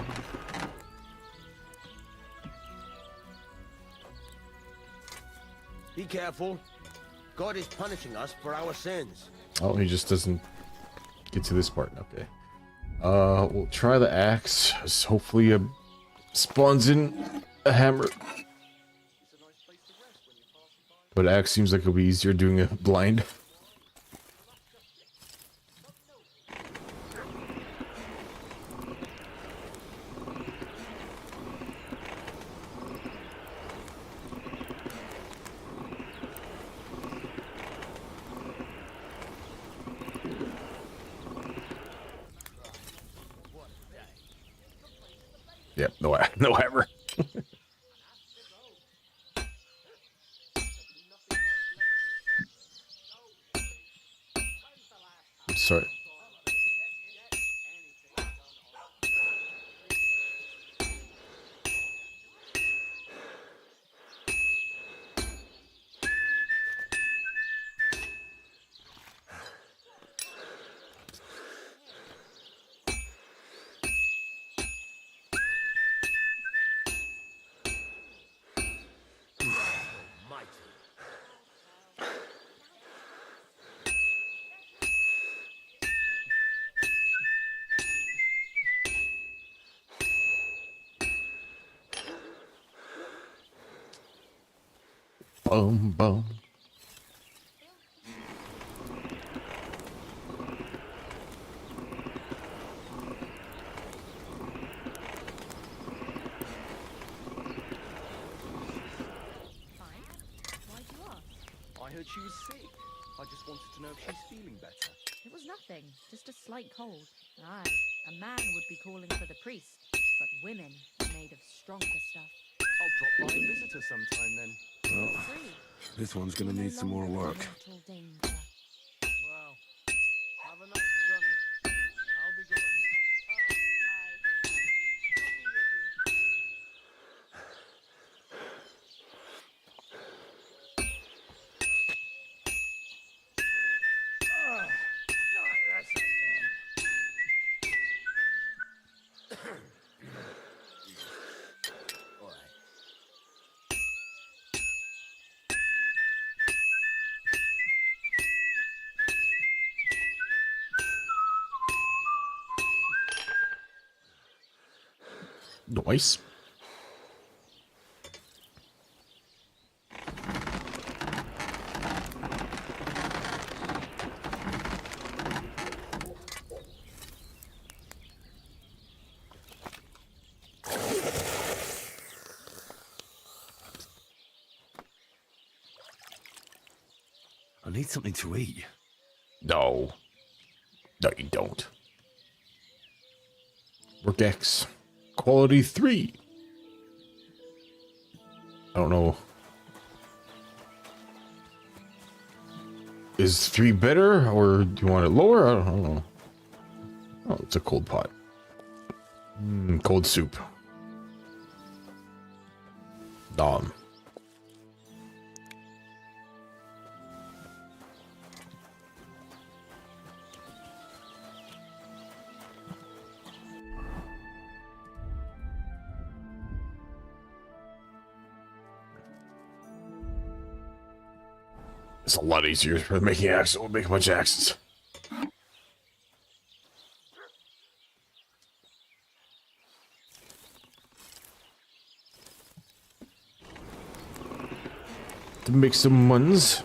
Be careful. God is punishing us for our sins. Oh, he just doesn't get to this part. Okay. We'll try the axe. Hopefully, spawns in a hammer. But axe seems like it'll be easier doing a blind. Yep, no hammer. Sorry. Boom, boom. I heard she was sick. I just wanted to know if she's feeling better. It was nothing, just a slight cold. Aye, a man would be calling for the priest, but women are made of stronger stuff. I'll drop by and visit her sometime then. Well, this one's gonna need some more work. Well, have a nice journey. I'll be going. Nice. I need something to eat. No. No, you don't. Work X. Quality 3. I don't know. Is 3 better, or do you want it lower? I don't know. Oh, it's a cold pot. Cold soup. Dom. It's a lot easier for making axes. We'll make a bunch of axes. To make some ones.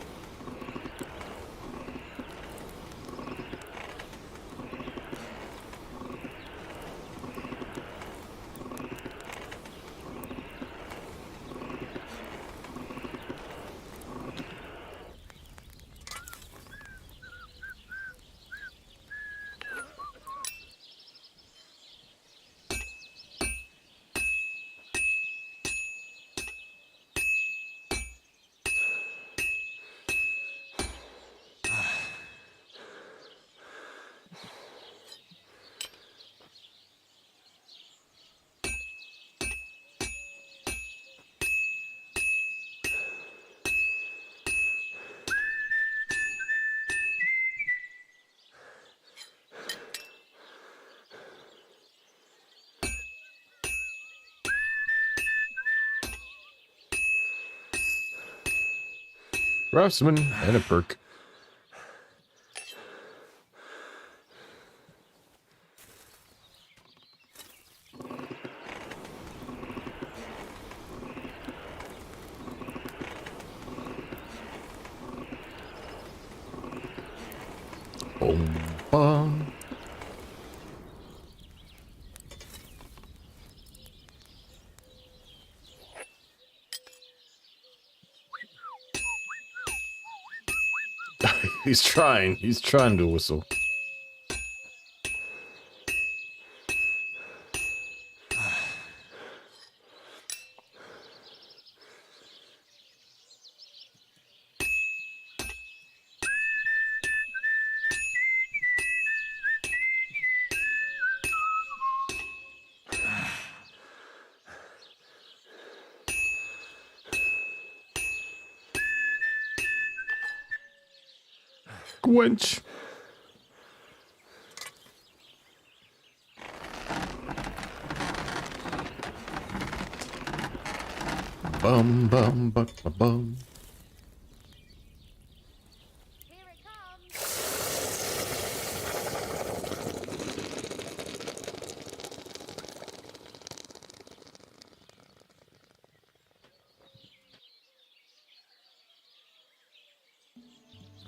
Craftsman and a perk. Bum. He's trying to whistle. Wench. Bum bum bum bum bum.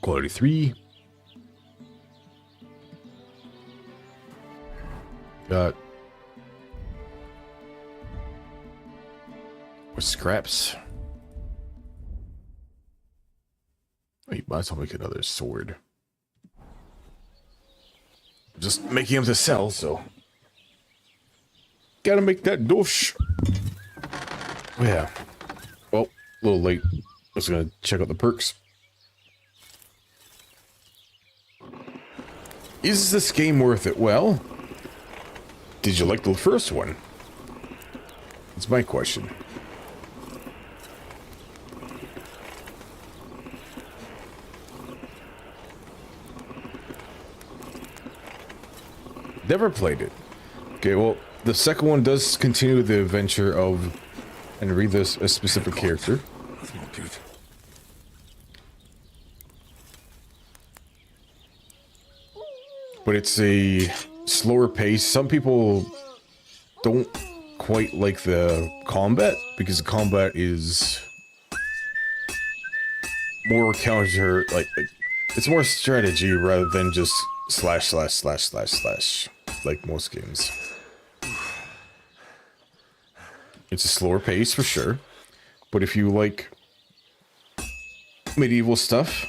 Quality 3. Got more scraps. Wait, might as well make another sword. Just making them to sell, so gotta make that dosh. Oh, yeah. Well, a little late. I was gonna check out the perks. Is this game worth it? Well, did you like the first one? That's my question. Never played it. Okay, well, the second one does continue the adventure of and read this a specific character. That's not good. But it's a slower pace. Some people don't quite like the combat because the combat is more counter, like it's more strategy rather than just slash slash slash slash slash like most games. It's a slower pace for sure, but if you like medieval stuff,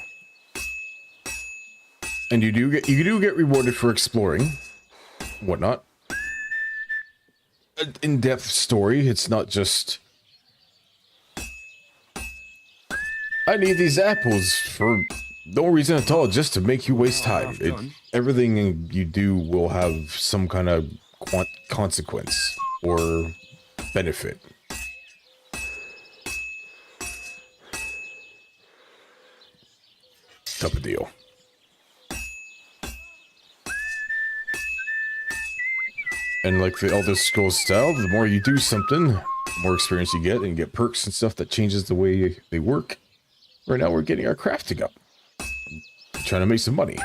and you do get rewarded for exploring, whatnot. An in-depth story. It's not just I need these apples for no reason at all, just to make you waste time. Everything you do will have some kind of consequence or benefit. Type of deal. And like the Elder Scrolls style, the more you do something, the more experience you get, and you get perks and stuff that changes the way they work. Right now we're getting our crafting up. Trying to make some money.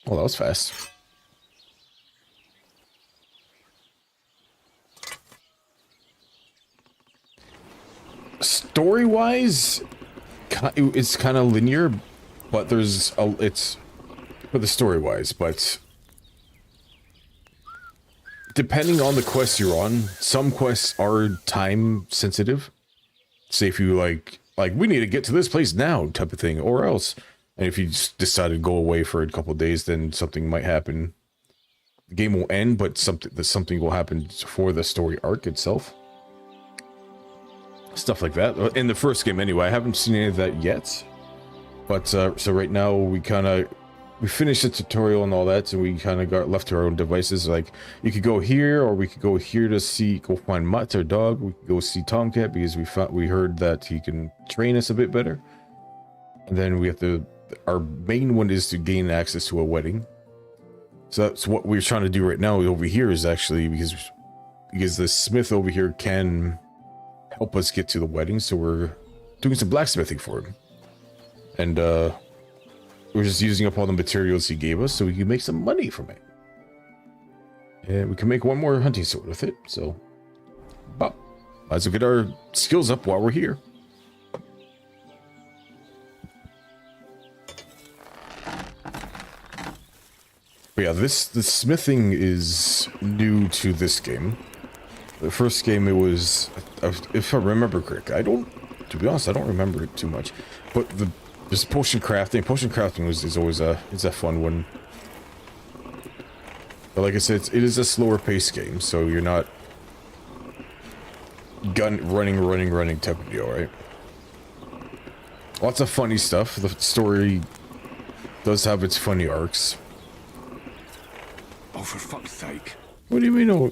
Well, that was fast. Story-wise, it's kind of linear, but there's a, it's for the story-wise, but depending on the quest you're on, some quests are time sensitive. Say if you like we need to get to this place now type of thing, or else. And if you just decide to go away for a couple of days, then something might happen. The game will end, but something will happen for the story arc itself. Stuff like that. In the first game anyway, I haven't seen any of that yet. But, so right now we finished the tutorial and all that, and we kind of got left to our own devices. Like, you could go here, or we could go here to go find Mutt, our dog. We could go see Tomcat, because we heard that he can train us a bit better. And then we have to... Our main one is to gain access to a wedding. So that's what we're trying to do right now over here, is actually because the smith over here can help us get to the wedding, so we're doing some blacksmithing for him. And we're just using up all the materials he gave us so we can make some money from it. And we can make one more hunting sword with it, so might as well get our skills up while we're here. But yeah, the smithing is new to this game. The first game, it was, if I remember correctly, to be honest, I don't remember it too much. But this potion crafting is always a fun one. But like I said, it is a slower paced game, so you're not running type of deal, right? Lots of funny stuff. The story does have its funny arcs. Oh, for fuck's sake. What do you mean? Oh,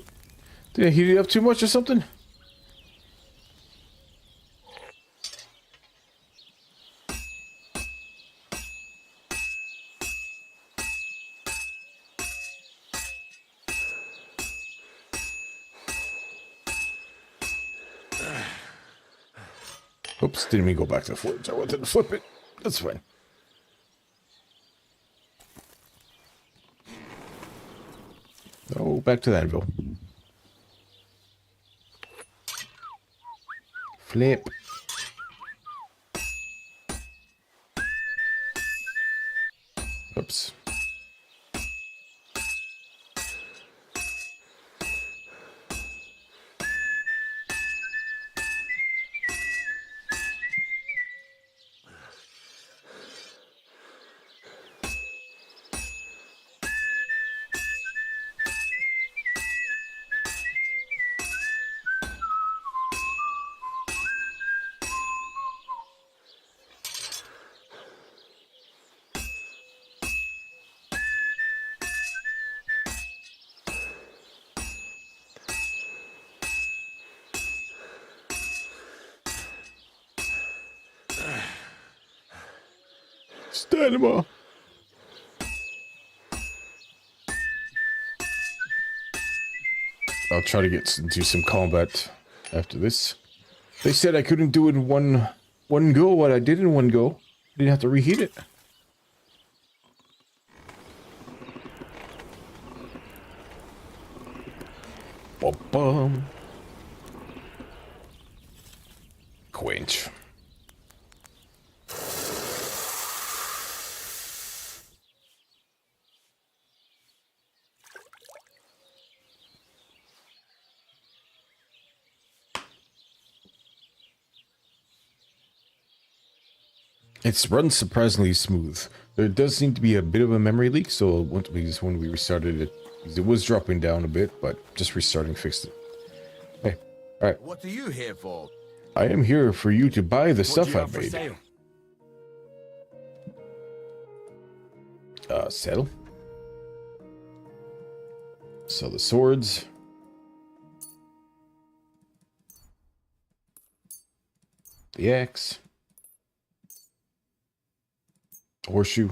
did I heat it up too much or something? Oops, didn't mean go back to the forge. I wanted to flip it. That's fine. Oh, back to the anvil. Flip. Oops. Stelma. I'll try to get into some combat after this. They said I couldn't do it in one go. What I did in one go, I didn't have to reheat it. Bum. Quench. It's run surprisingly smooth. There does seem to be a bit of a memory leak, so when we restarted it, it was dropping down a bit, but just restarting fixed it. Hey, alright. What are you here for? I am here for you to buy the stuff I made. Sell. Sell the swords. The axe. Horseshoe.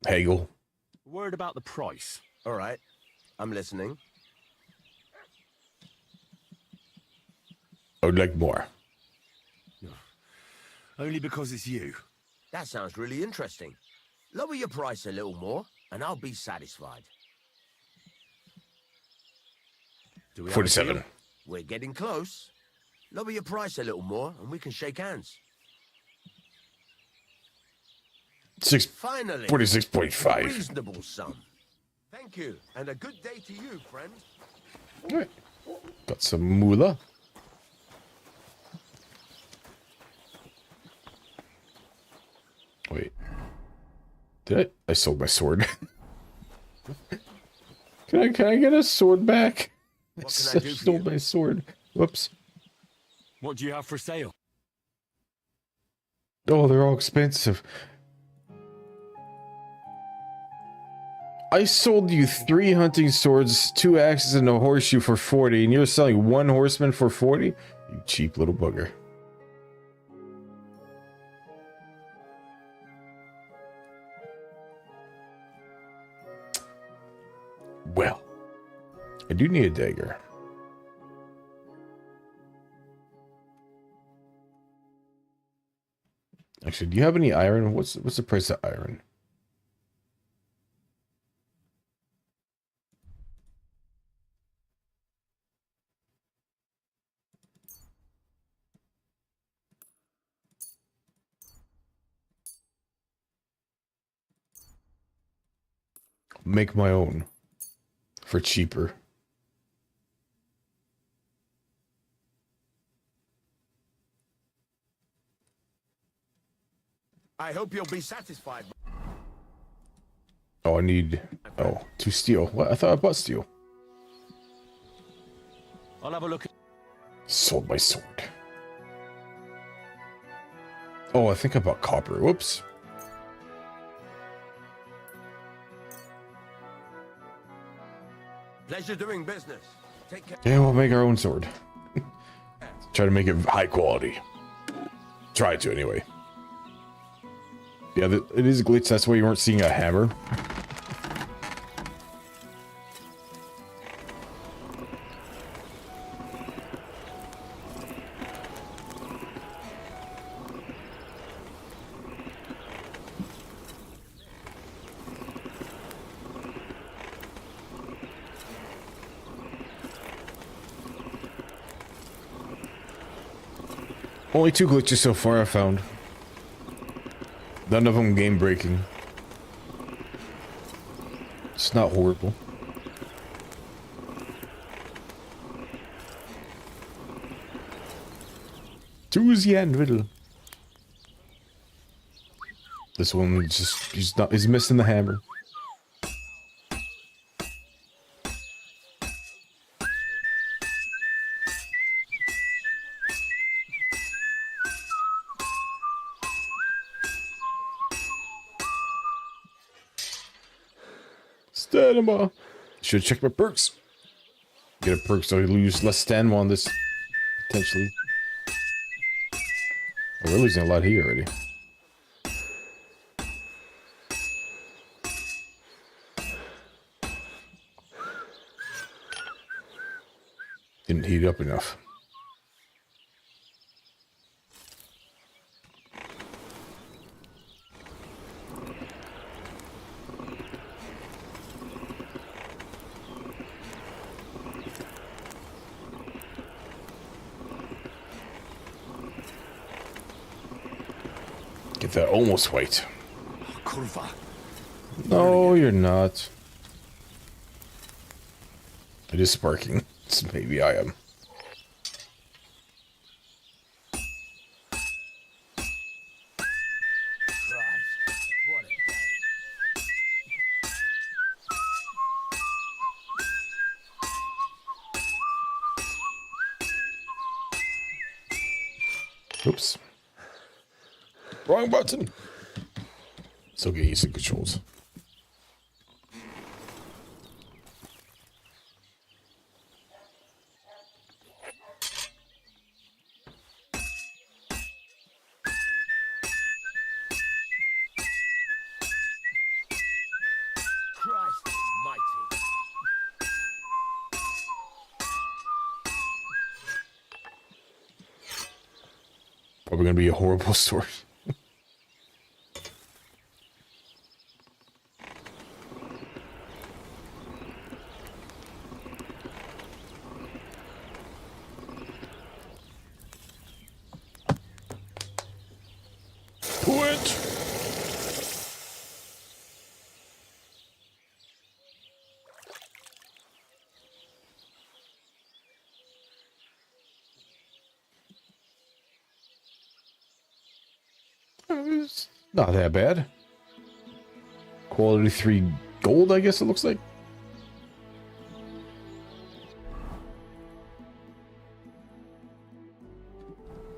Haggle. Word about the price. All right, I'm listening. I would like more. Only because it's you. That sounds really interesting. Lower your price a little more, and I'll be satisfied. Do we have a 47. deal? We're getting close. Lower your price a little more, and we can shake hands. Finally, 46.5. reasonable sum. Thank you, and a good day to you, friend. Alright. Got some moolah. Wait. Did I sold my sword. Can I get a sword back? I stole my sword. Whoops. What do you have for sale? Oh, they're all expensive. I sold you 3 hunting swords, 2 axes, and a horseshoe for 40, and you're selling 1 horseman for 40? You cheap little bugger. Well, I do need a dagger. Actually, do you have any iron? What's the price of iron? Make my own for cheaper. I hope you'll be satisfied. Oh, I need 2 steel. What? I thought I bought steel. I'll have a look. Sold my sword. Oh, I think I bought copper. Whoops. Pleasure doing business. Take care. Yeah, we'll make our own sword. Try to make it high quality. Try to, anyway. Yeah, it is a glitch. That's why you weren't seeing a hammer. Only 2 glitches so far I found. None of them game breaking. It's not horrible. Choose the end riddle. This one he's missing the hammer. Stamina. Should check my perks. Get a perk so I lose less stamina on this. Potentially. Oh, we're losing a lot here already. Didn't heat up enough. Get that almost white. Kurva. No, you're not. It is sparking. So maybe I am. Oops. Wrong button. Still get used to controls. Christ almighty. Probably gonna be a horrible story. Quit. It's not that bad. Quality 3 gold, I guess it looks like.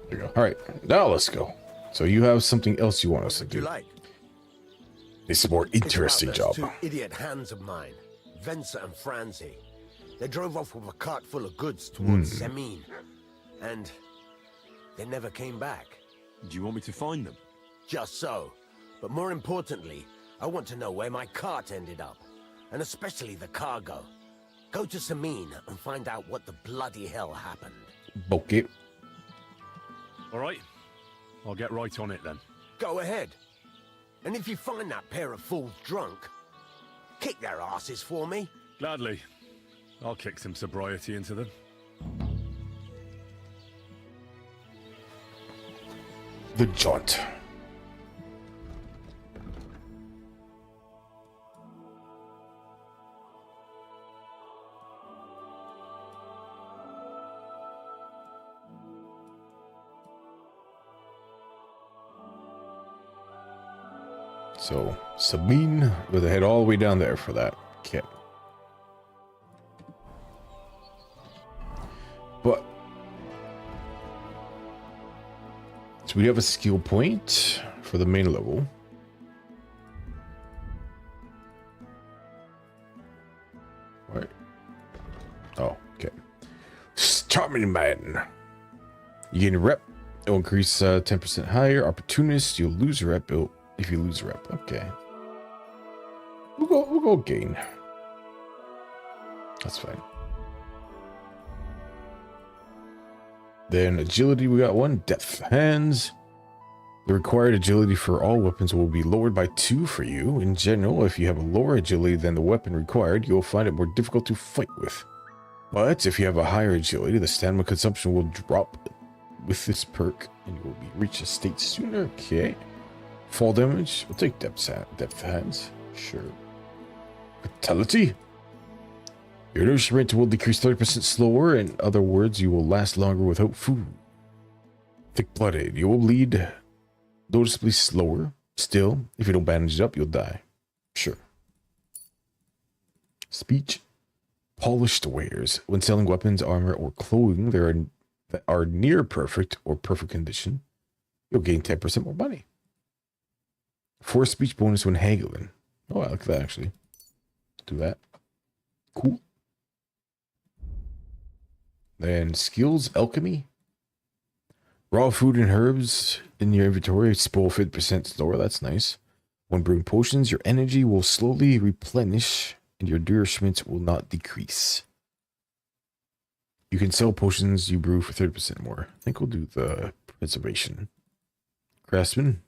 There you go. All right, now let's go. So you have something else you want us to do? Like? It's a more interesting job. Two idiot hands of mine, Venser and Franzi. They drove off with a cart full of goods towards Semin, and they never came back. Do you want me to find them? Just so. But more importantly, I want to know where my cart ended up, and especially the cargo. Go to Semin and find out what the bloody hell happened. Okay. All right. I'll get right on it then. Go ahead. And if you find that pair of fools drunk, kick their asses for me. Gladly. I'll kick some sobriety into them. The jaunt. So, Sabine, we're head all the way down there for that. Okay. But, so we have a skill point for the main level. Right. Oh, okay. Charming man. You gain a rep. It'll increase 10% higher. Opportunist, you'll lose a rep. If you lose a rep, okay. We'll go gain. That's fine. Then agility, we got one. Depth hands. The required agility for all weapons will be lowered by 2 for you. In general, if you have a lower agility than the weapon required, you'll find it more difficult to fight with. But if you have a higher agility, the stamina consumption will drop with this perk, and you will reach a state sooner. Okay. Fall damage. We'll take depth hands. Sure. Vitality. Your nourishment will decrease 30% slower. In other words, you will last longer without food. Thick-blooded. You will bleed noticeably slower. Still, if you don't bandage it up, you'll die. Sure. Speech. Polished wares. When selling weapons, armor, or clothing that are near perfect or perfect condition, you'll gain 10% more money. Force speech bonus when haggling. Oh, I like that actually. Do that. Cool. Then skills, alchemy. Raw food and herbs in your inventory spoil 50% slower. That's nice. When brewing potions, your energy will slowly replenish and your nourishment will not decrease. You can sell potions you brew for 30% more. I think we'll do the preservation. Craftsman.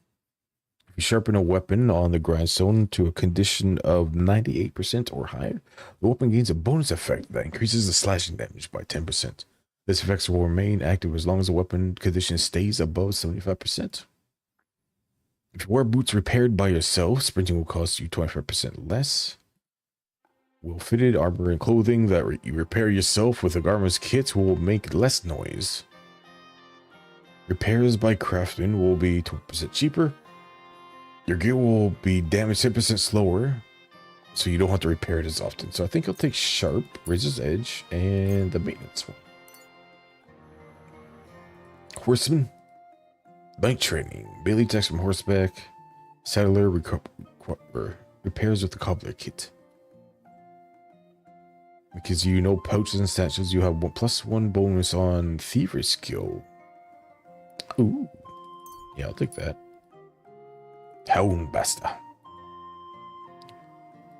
If you sharpen a weapon on the grindstone to a condition of 98% or higher, the weapon gains a bonus effect that increases the slashing damage by 10%. This effect will remain active as long as the weapon condition stays above 75%. If you wear boots repaired by yourself, sprinting will cost you 25% less. Well-fitted armor and clothing that you repair yourself with a garment's kit will make less noise. Repairs by craftsmen will be 20% cheaper. Your gear will be damaged 10% slower, so you don't have to repair it as often. So I think I'll take Sharp, Razor's Edge, and the maintenance one. Horseman. Night training. Melee attacks from horseback. Saddler repairs with the cobbler kit. Because you know pouches and statues, you have +1 bonus on thievery skill. Ooh. Yeah, I'll take that. Houndbasta.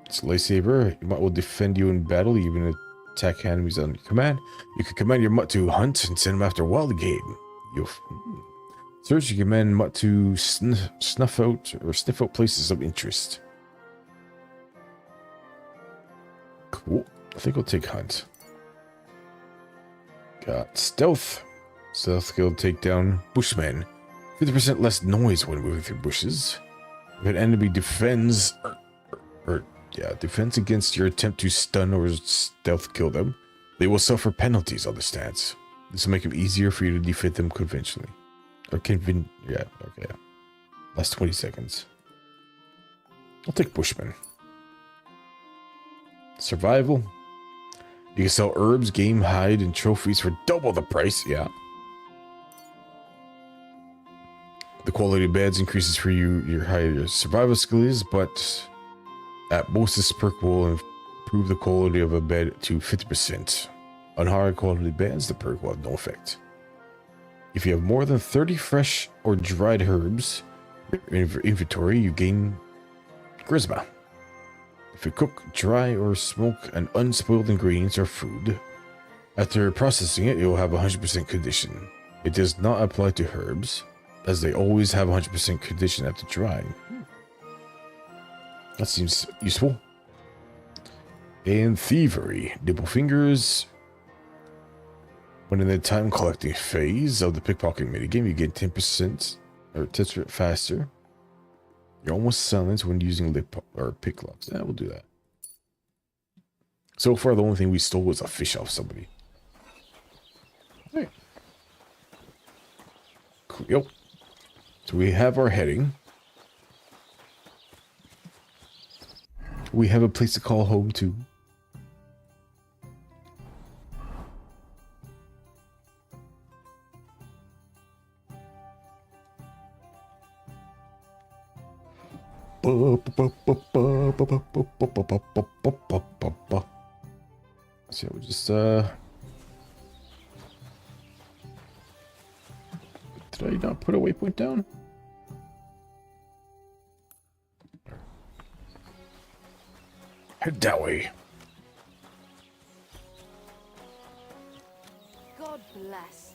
It's a lightsaber. Your mutt will defend you in battle, even attack enemies under your command. You can command your mutt to hunt and send them after wild game. Search your command Mutt to sniff out places of interest. Cool. I think we'll take hunt. Got stealth. Stealth skill take down Bushman. 50% less noise when moving through bushes. If an enemy defends against your attempt to stun or stealth kill them, they will suffer penalties on the stats. This will make it easier for you to defeat them conventionally. Yeah, okay. Last 20 seconds. I'll take Bushman. Survival. You can sell herbs, game, hide, and trophies for double the price. Yeah. The quality of beds increases for you your higher survival skill is, but at most this perk will improve the quality of a bed to 50%. On higher quality beds, the perk will have no effect. If you have more than 30 fresh or dried herbs in your inventory, you gain charisma. If you cook, dry, or smoke an unspoiled ingredients or food, after processing it, will have 100% condition. It does not apply to herbs, as they always have 100% condition after drying. That seems useful. And thievery. Nibble fingers. When in the time collecting phase of the pickpocket minigame, you get 10% or 10% faster. You're almost silent when using lip or pick locks. Yeah, we'll do that. So far, the only thing we stole was a fish off somebody. Hey. Cool. Yep. So we have our heading. We have a place to call home to. So we'll just did I not put a waypoint down? Head that way. God bless.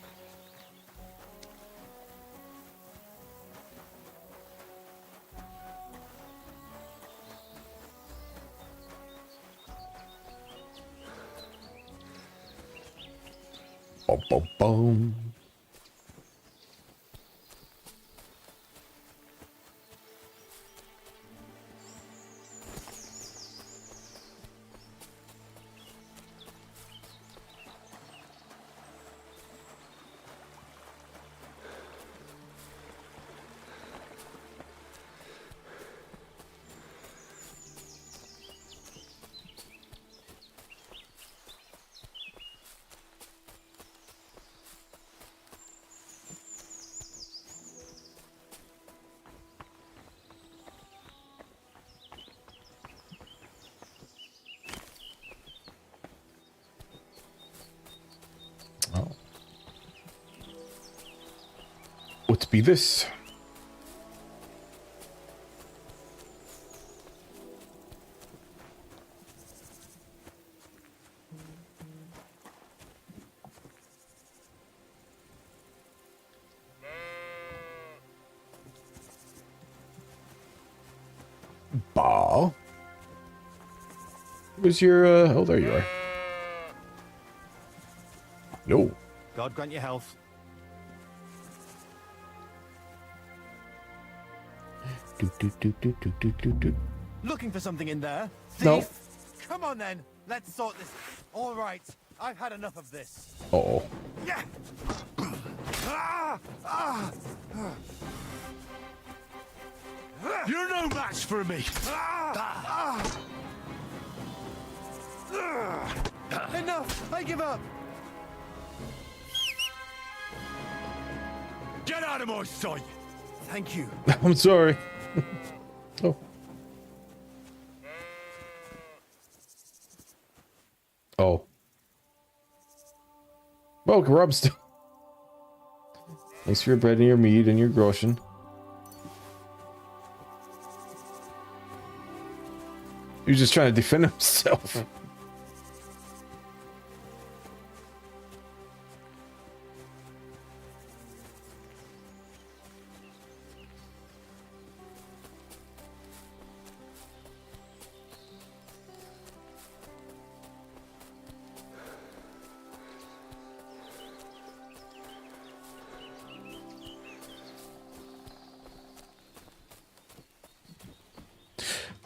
Bum, bum, bum. What's be this? Bah. Where's your oh, there you are. No. God grant you health. Looking for something in there? Thief? No. Come on then, let's sort this. All right, I've had enough of this. Uh-oh. Yeah. You're no match for me. Enough! I give up. Get out of my sight. Thank you. I'm sorry. Oh. Oh. Well, Grub's. Thanks for your bread and your meat and your groschen. He was just trying to defend himself.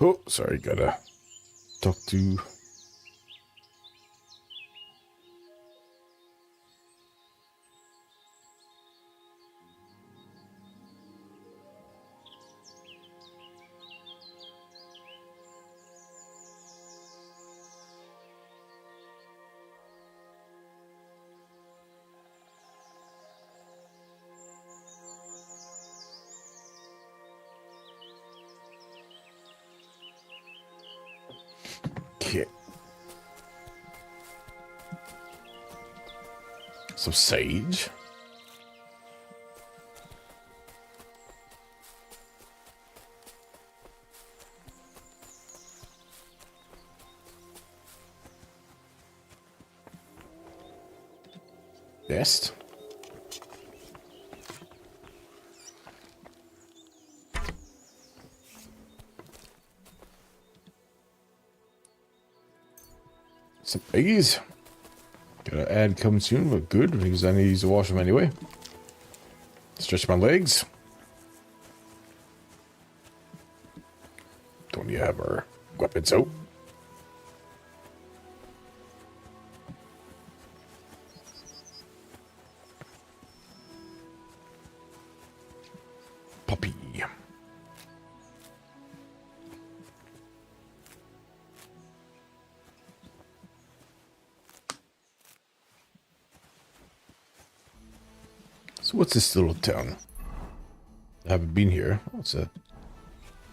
Oh, sorry, gotta talk to... Okay. Some sage. Nest. Some eggies. Gotta add coming soon, but good because I need to use to wash them anyway. Stretch my legs. Don't you have our weapons out? Puppy. So what's this little town? I haven't been here. Oh, it's a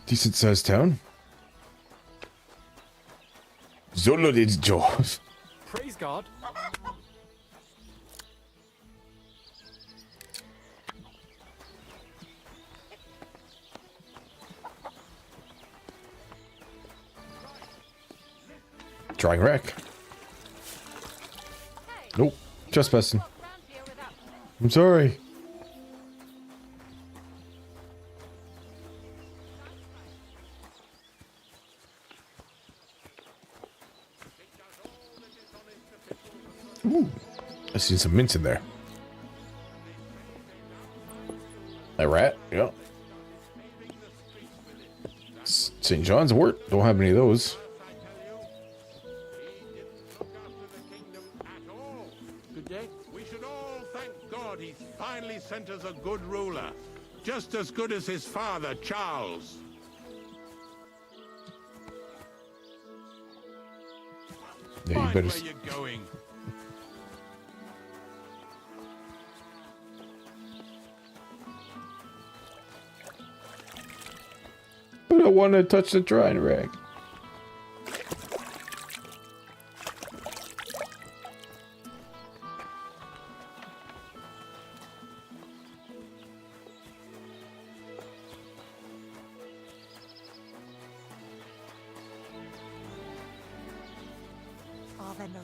decent sized town. Zolo did Jaws. Praise God. Drying rack. Nope. Trespassing. I'm sorry. Ooh. I seen some mints in there. A rat? Yeah. St. John's wort. Don't have any of those. Good day. We should all thank God he's finally sent us a good ruler. Just as good as his father, Charles. Yeah, you Mind better. where you're going. But I want to touch the drying rack. Ave Maria.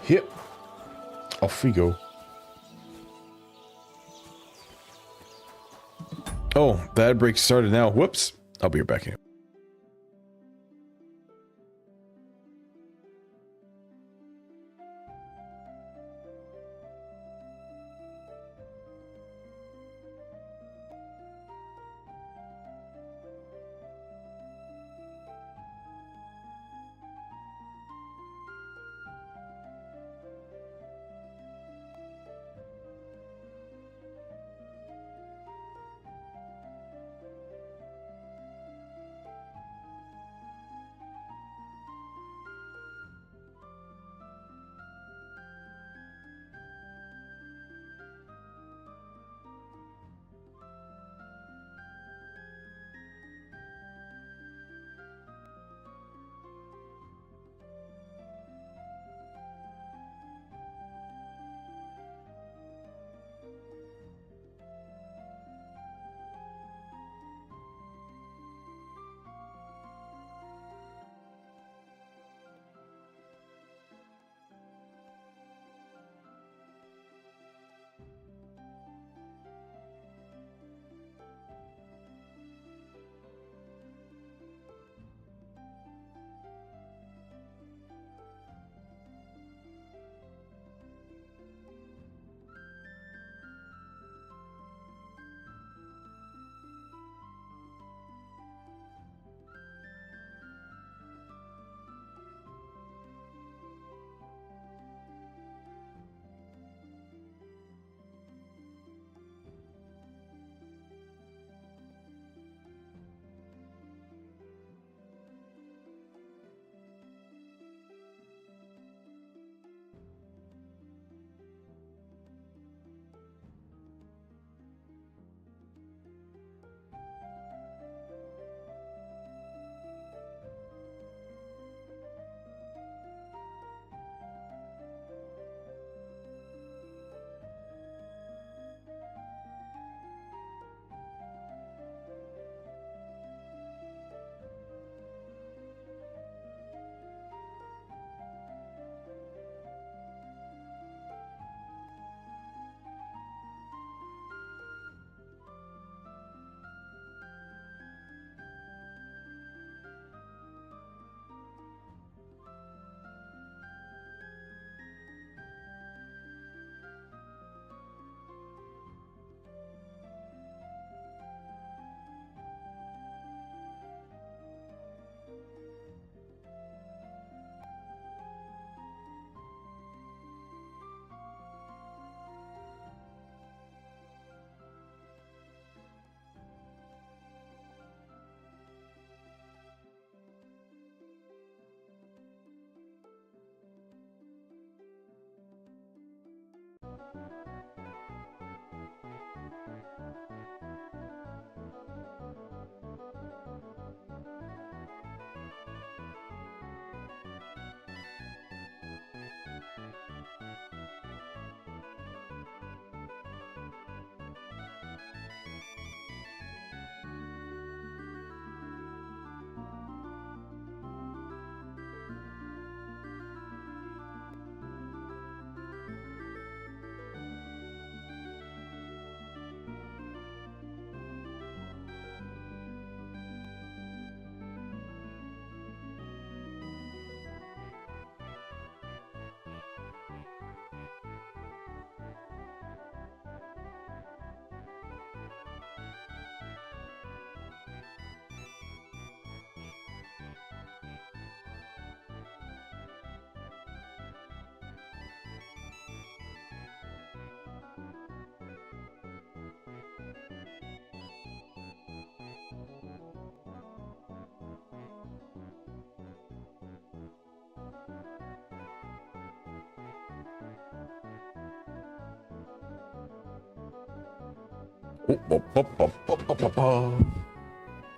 Yep. Off we go. Oh, the ad break started now. Whoops. I'll be right back in.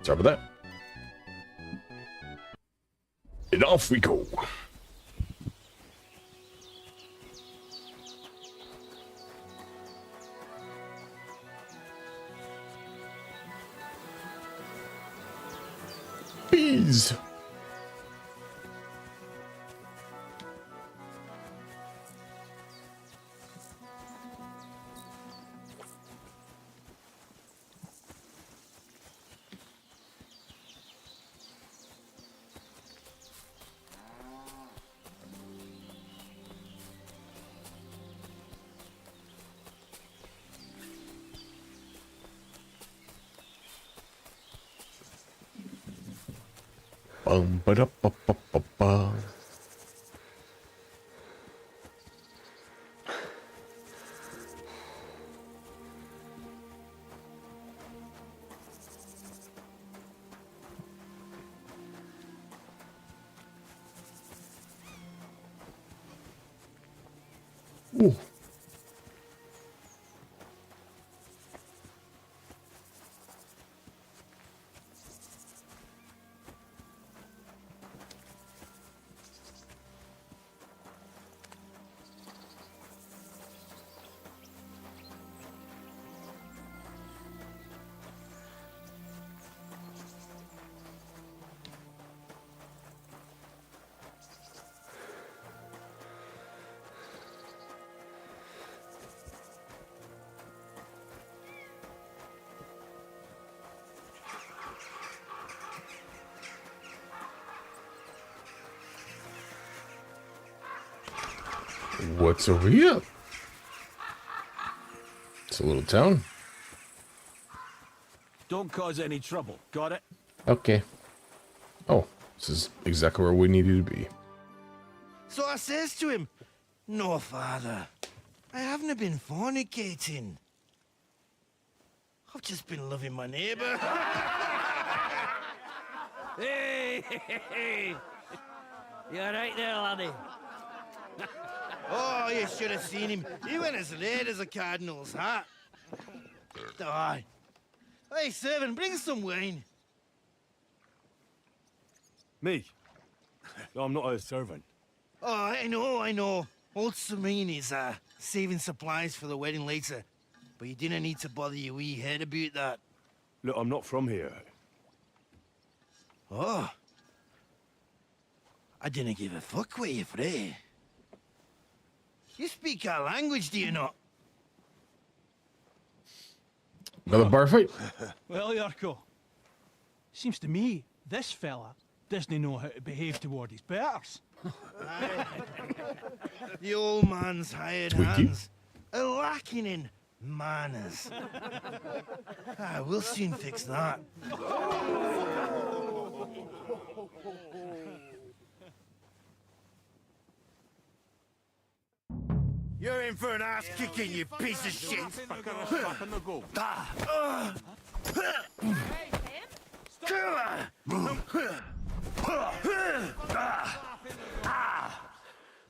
Sorry about that. And off we go. Bees. Bum ba da ba ba ba ba. Ooh. What's over here? It's a little town. Don't cause any trouble. Got it? Okay. Oh, this is exactly where we needed to be. So I says to him, "No, father, I haven't been fornicating. I've just been loving my neighbour." Hey! You alright there, laddie? Oh, you should have seen him. He went as red as a cardinal's hat. Aye. Hey, servant, bring some wine. Me? I'm not a servant. Oh, I know. Old Serene is saving supplies for the wedding later. But you didn't need to bother your wee head about that. Look, I'm not from here. Oh. I didn't give a fuck what you're frae. You speak our language, do you not? Another bar fight? Well, Yarko, seems to me this fella doesn't know how to behave toward his betters. The old man's hired hands are lacking in manners. We'll soon fix that. You're in for an ass kicking, you piece of shit!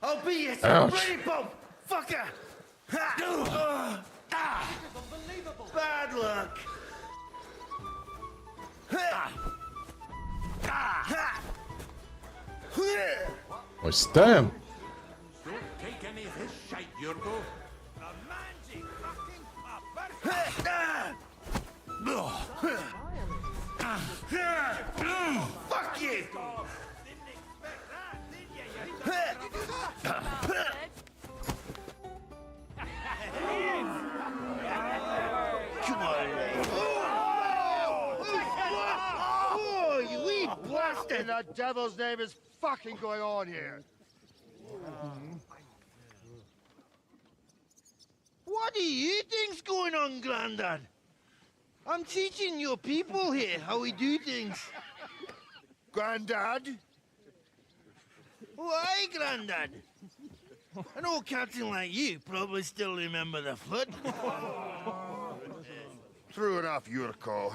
I'll be your pretty bump, fucker! Bad luck! What's that? Don't take any of his shite, Yurko. Fuck you! Come on, oh, you wee blasted! In the devil's name is fucking going on here? What do you think's going on, Grandad? I'm teaching your people here how we do things. Grandad? Why, Grandad? An old captain like you probably still remember the flood. True enough, Yurko.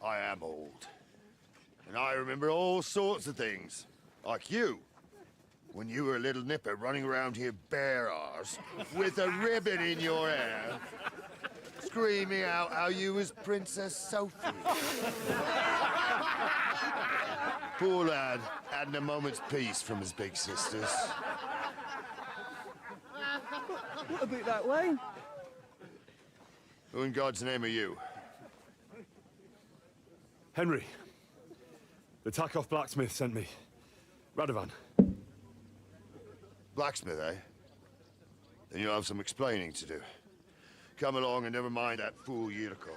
I am old. And I remember all sorts of things. Like you. When you were a little nipper running around here bare arse, with a ribbon in your hair, screaming out how you was Princess Sophie. Poor lad, hadn't a moment's peace from his big sisters. A bit that way. Who in God's name are you? Henry. The Takoff blacksmith sent me. Radovan. Blacksmith, eh? Then you'll have some explaining to do. Come along and never mind that fool Yurko.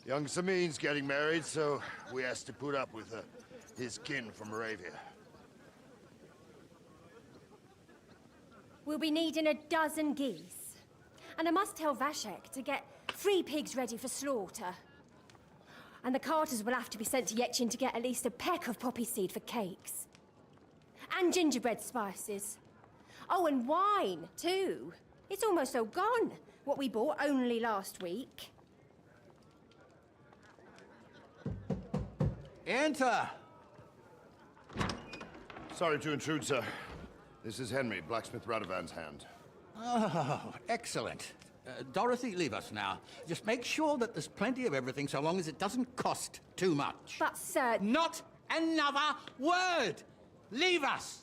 Young Samin's getting married, so we has to put up with his kin from Moravia. We'll be needing a dozen geese. And I must tell Vashek to get 3 pigs ready for slaughter. And the carters will have to be sent to Yechin to get at least a peck of poppy seed for cakes. And gingerbread spices. Oh, and wine, too. It's almost all gone, what we bought only last week. Enter! Sorry to intrude, sir. This is Henry, blacksmith Radovan's hand. Oh, excellent. Dorothy, leave us now. Just make sure that there's plenty of everything so long as it doesn't cost too much. But, sir... Not another word! Leave us!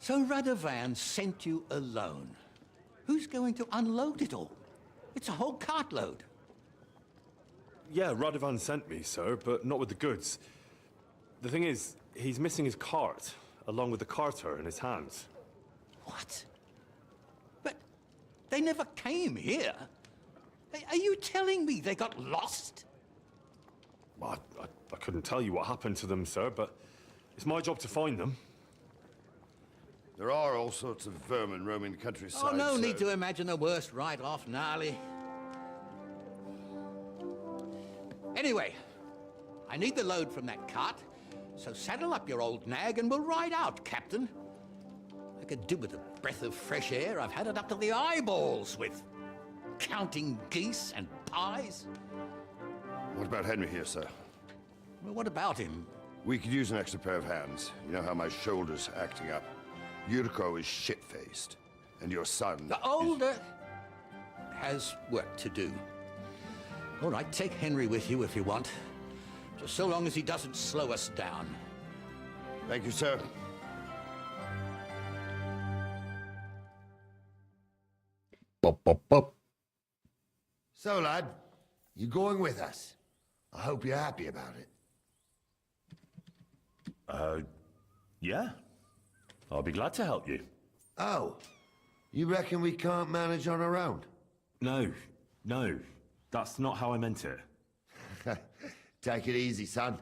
So Radovan sent you alone. Who's going to unload it all? It's a whole cartload. Yeah, Radovan sent me, sir, but not with the goods. The thing is, he's missing his cart, along with the carter in his hands. What? But they never came here. Are you telling me they got lost? Well, I couldn't tell you what happened to them, sir, but it's my job to find them. There are all sorts of vermin roaming the countryside. Oh, no sir. need to imagine the worst right off, Gnarly. Anyway, I need the load from that cart, so saddle up your old nag and we'll ride out, Captain. I could do with a breath of fresh air. I've had it up to the eyeballs with counting geese and pies. What about Henry here, sir? Well, what about him? We could use an extra pair of hands. You know how my shoulder's acting up. Yurko is shit-faced, and your son... The older has work to do. All right, take Henry with you if you want. Just so long as he doesn't slow us down. Thank you, sir. Bop, bop, bop. So, lad, you going with us? I hope you're happy about it. Yeah. I'll be glad to help you. Oh, you reckon we can't manage on our own? No. That's not how I meant it. Take it easy, son.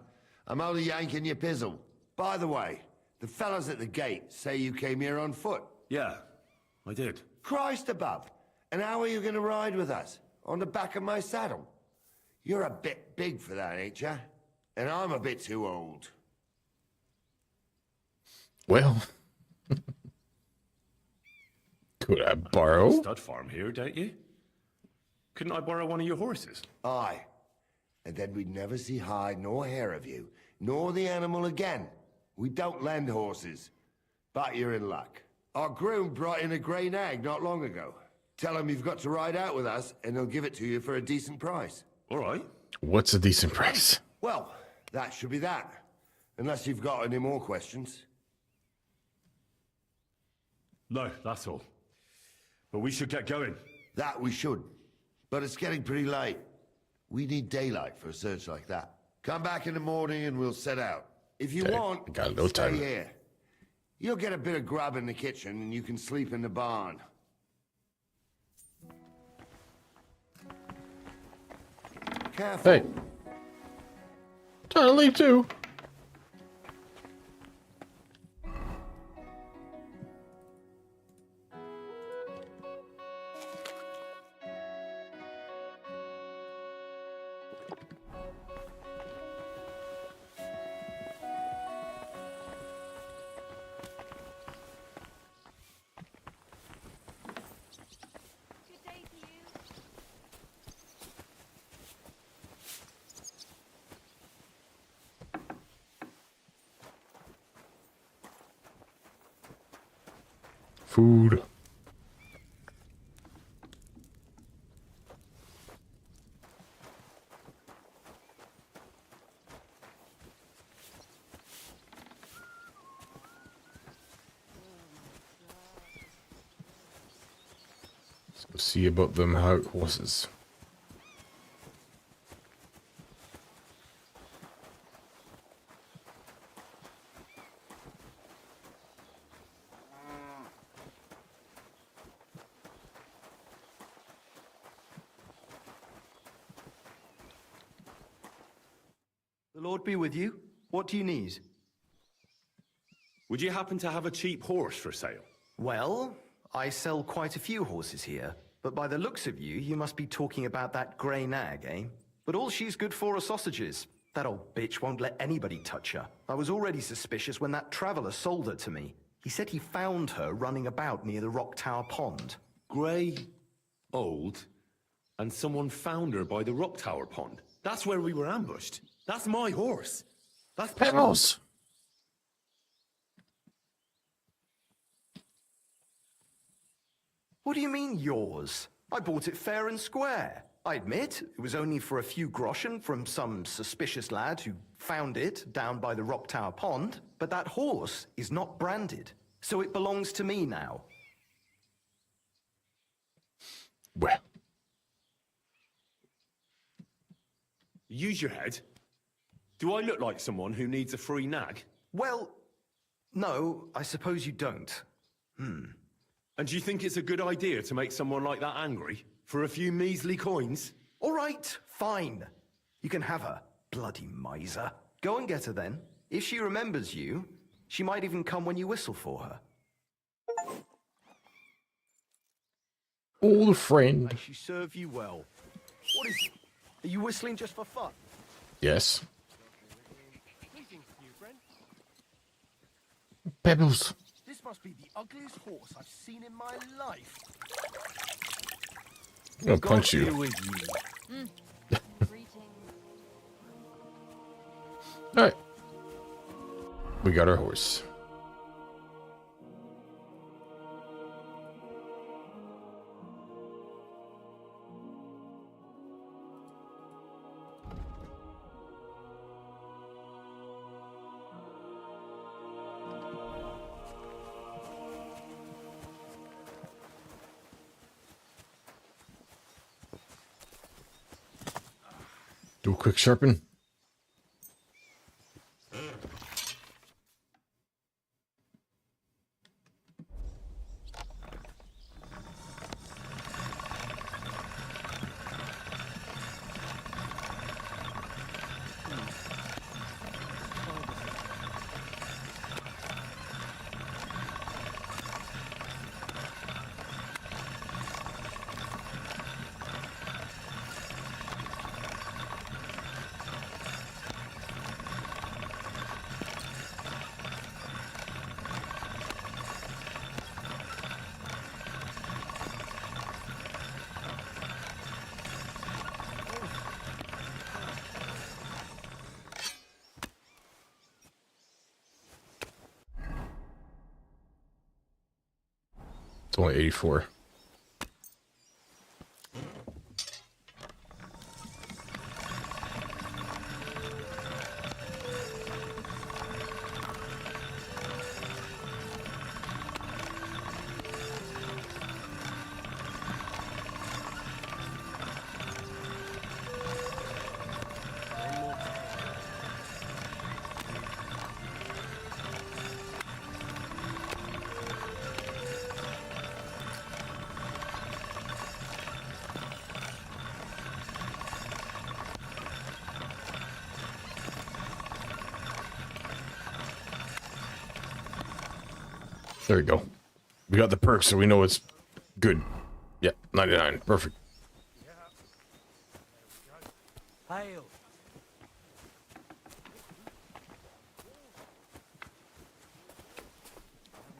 I'm only yanking your pizzle. By the way, the fellas at the gate say you came here on foot. Yeah, I did. Christ above. And how are you going to ride with us? On the back of my saddle? You're a bit big for that, ain't ya? And I'm a bit too old. Well... Could I borrow? Stud farm here, don't you? Couldn't I borrow one of your horses? Aye. And then we'd never see hide nor hair of you, nor the animal again. We don't lend horses. But you're in luck. Our groom brought in a grey nag not long ago. Tell him you've got to ride out with us, and he'll give it to you for a decent price. All right. What's a decent price? Well, that should be that. Unless you've got any more questions. No, that's all. But we should get going. That we should. But it's getting pretty late. We need daylight for a search like that. Come back in the morning and we'll set out. If you Okay, want, got a little stay time. here. You'll get a bit of grub in the kitchen and you can sleep in the barn. Careful. Hey. Trying to leave too. Food. Let's go see about them horses. The Lord be with you. What do you need? Would you happen to have a cheap horse for sale? Well, I sell quite a few horses here, but by the looks of you, you must be talking about that grey nag, eh? But all she's good for are sausages. That old bitch won't let anybody touch her. I was already suspicious when that traveller sold her to me. He said he found her running about near the Rock Tower Pond. Grey, old, and someone found her by the Rock Tower Pond. That's where we were ambushed. That's my horse. That's Pebbles. What do you mean, yours? I bought it fair and square. I admit, it was only for a few groschen from some suspicious lad who found it down by the Rock Tower Pond, but that horse is not branded, so it belongs to me now. Well. Use your head. Do I look like someone who needs a free nag? Well, no, I suppose you don't. And do you think it's a good idea to make someone like that angry? For a few measly coins? All right, fine. You can have her, bloody miser. Go and get her then. If she remembers you, she might even come when you whistle for her. Old friend. May she serve you well. What is it? Are you whistling just for fun? Yes. Pebbles. This must be the ugliest horse I've seen in my life. I'm gonna punch you. Alright. We got our horse. Do a quick sharpen. It's only 84. There we go. We got the perks, so we know it's good. Yep, 99. Perfect. Hail. Haven't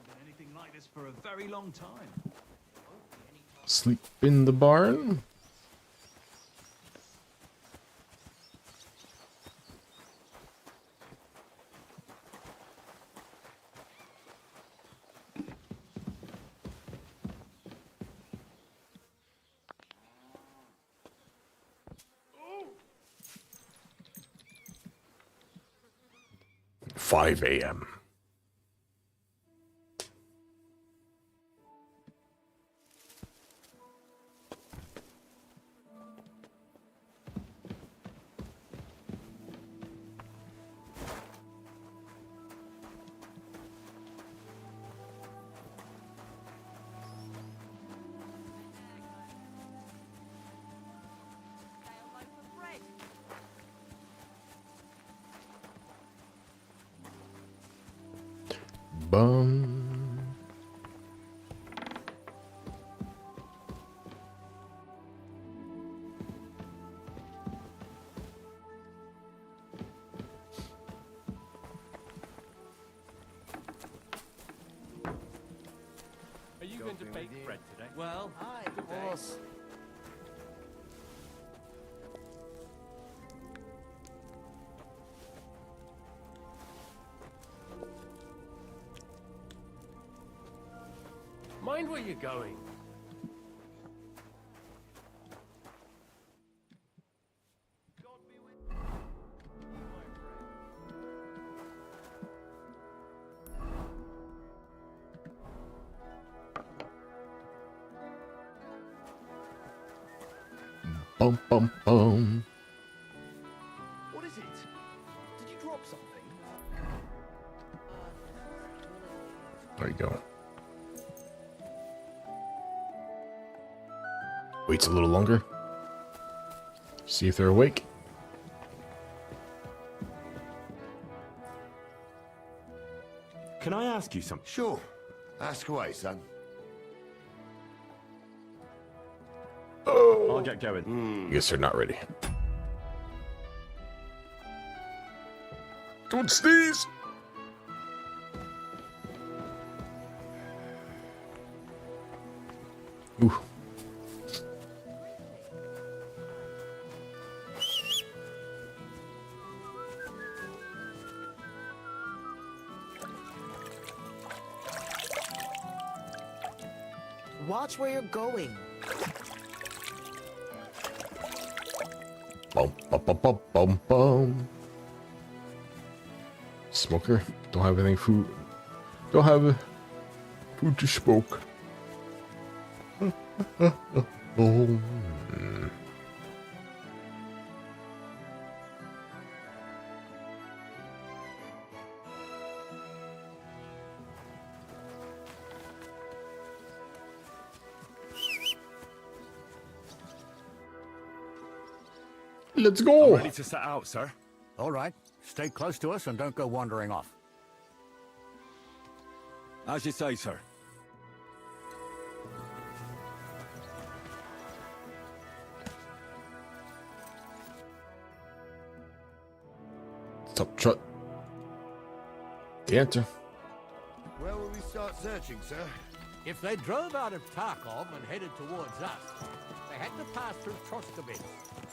done anything like this for a very long time. Sleep in the barn. 5 a.m. Bum. Are you going to bake bread today? Well, hi, of course. Mind where you're going. Bum bum bum. What is it? Did you drop something? There you go. Waits a little longer. See if they're awake. Can I ask you something? Sure. Ask away, son. I'll get going. Guess they're not ready. Don't sneeze! Ooh. Watch where you're going. Bum bum bum bum bum bum. Smoker. Don't have anything food. Don't have food to smoke. Oh. Let's go. I'm ready to set out, sir. All right. Stay close to us and don't go wandering off. As you say, sir. Top truck. The answer. Where will we start searching, sir? If they drove out of Tarkov and headed towards us, they had to pass through Troskovitz.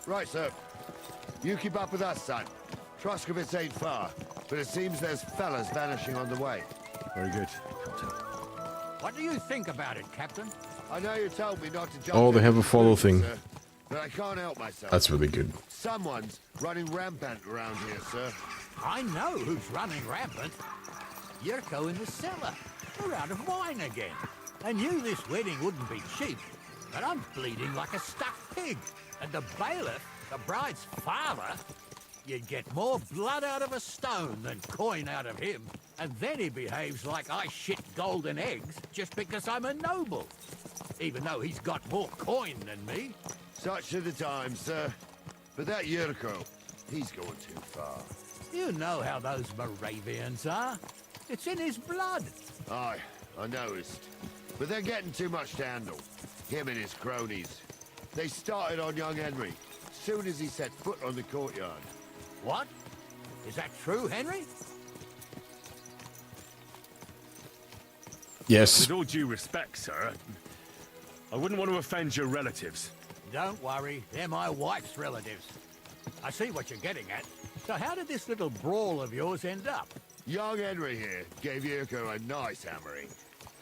Right, sir. You keep up with us, son. Troskovitz ain't far, but it seems there's fellas vanishing on the way. Very good. What do you think about it, Captain? I know you told me not to jump. Oh, they in have a follow thing. sir, but I can't help myself. That's really good. Someone's running rampant around here, sir. I know who's running rampant. Yurko in the cellar. We're out of wine again. I knew this wedding wouldn't be cheap, but I'm bleeding like a stuck pig. And the bailiff, the bride's father, you'd get more blood out of a stone than coin out of him. And then he behaves like I shit golden eggs just because I'm a noble. Even though he's got more coin than me. Such are the times, sir. But that Yurko, he's going too far. You know how those Moravians are. It's in his blood. Aye, I noticed. But they're getting too much to handle. Him and his cronies. They started on young Henry, soon as he set foot on the courtyard. What? Is that true, Henry? Yes. With all due respect, sir, I wouldn't want to offend your relatives. Don't worry, they're my wife's relatives. I see what you're getting at. So how did this little brawl of yours end up? Young Henry here gave Yurko a nice hammering.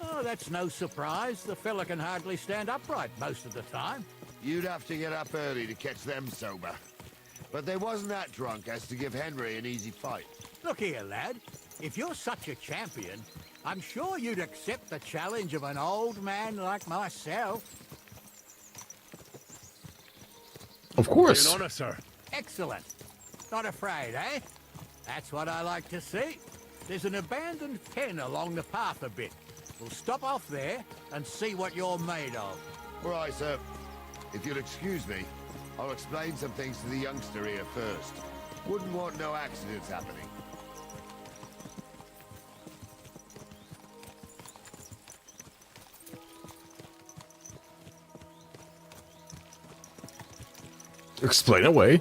Oh, that's no surprise. The fella can hardly stand upright most of the time. You'd have to get up early to catch them sober. But they wasn't that drunk as to give Henry an easy fight. Look here, lad. If you're such a champion, I'm sure you'd accept the challenge of an old man like myself. Of course. An honor, sir. Excellent. Not afraid, eh? That's what I like to see. There's an abandoned pen along the path a bit. We'll stop off there and see what you're made of. All right, sir. If you'll excuse me, I'll explain some things to the youngster here first. Wouldn't want no accidents happening. Explain away.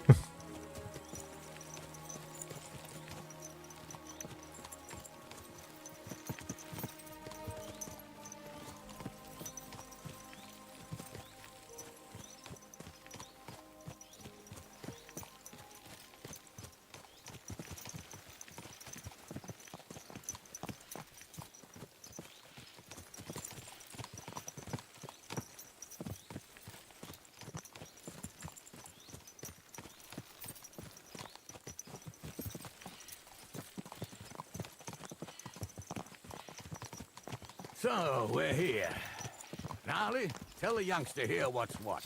So, we're here. Gnarly, tell the youngster here what's what.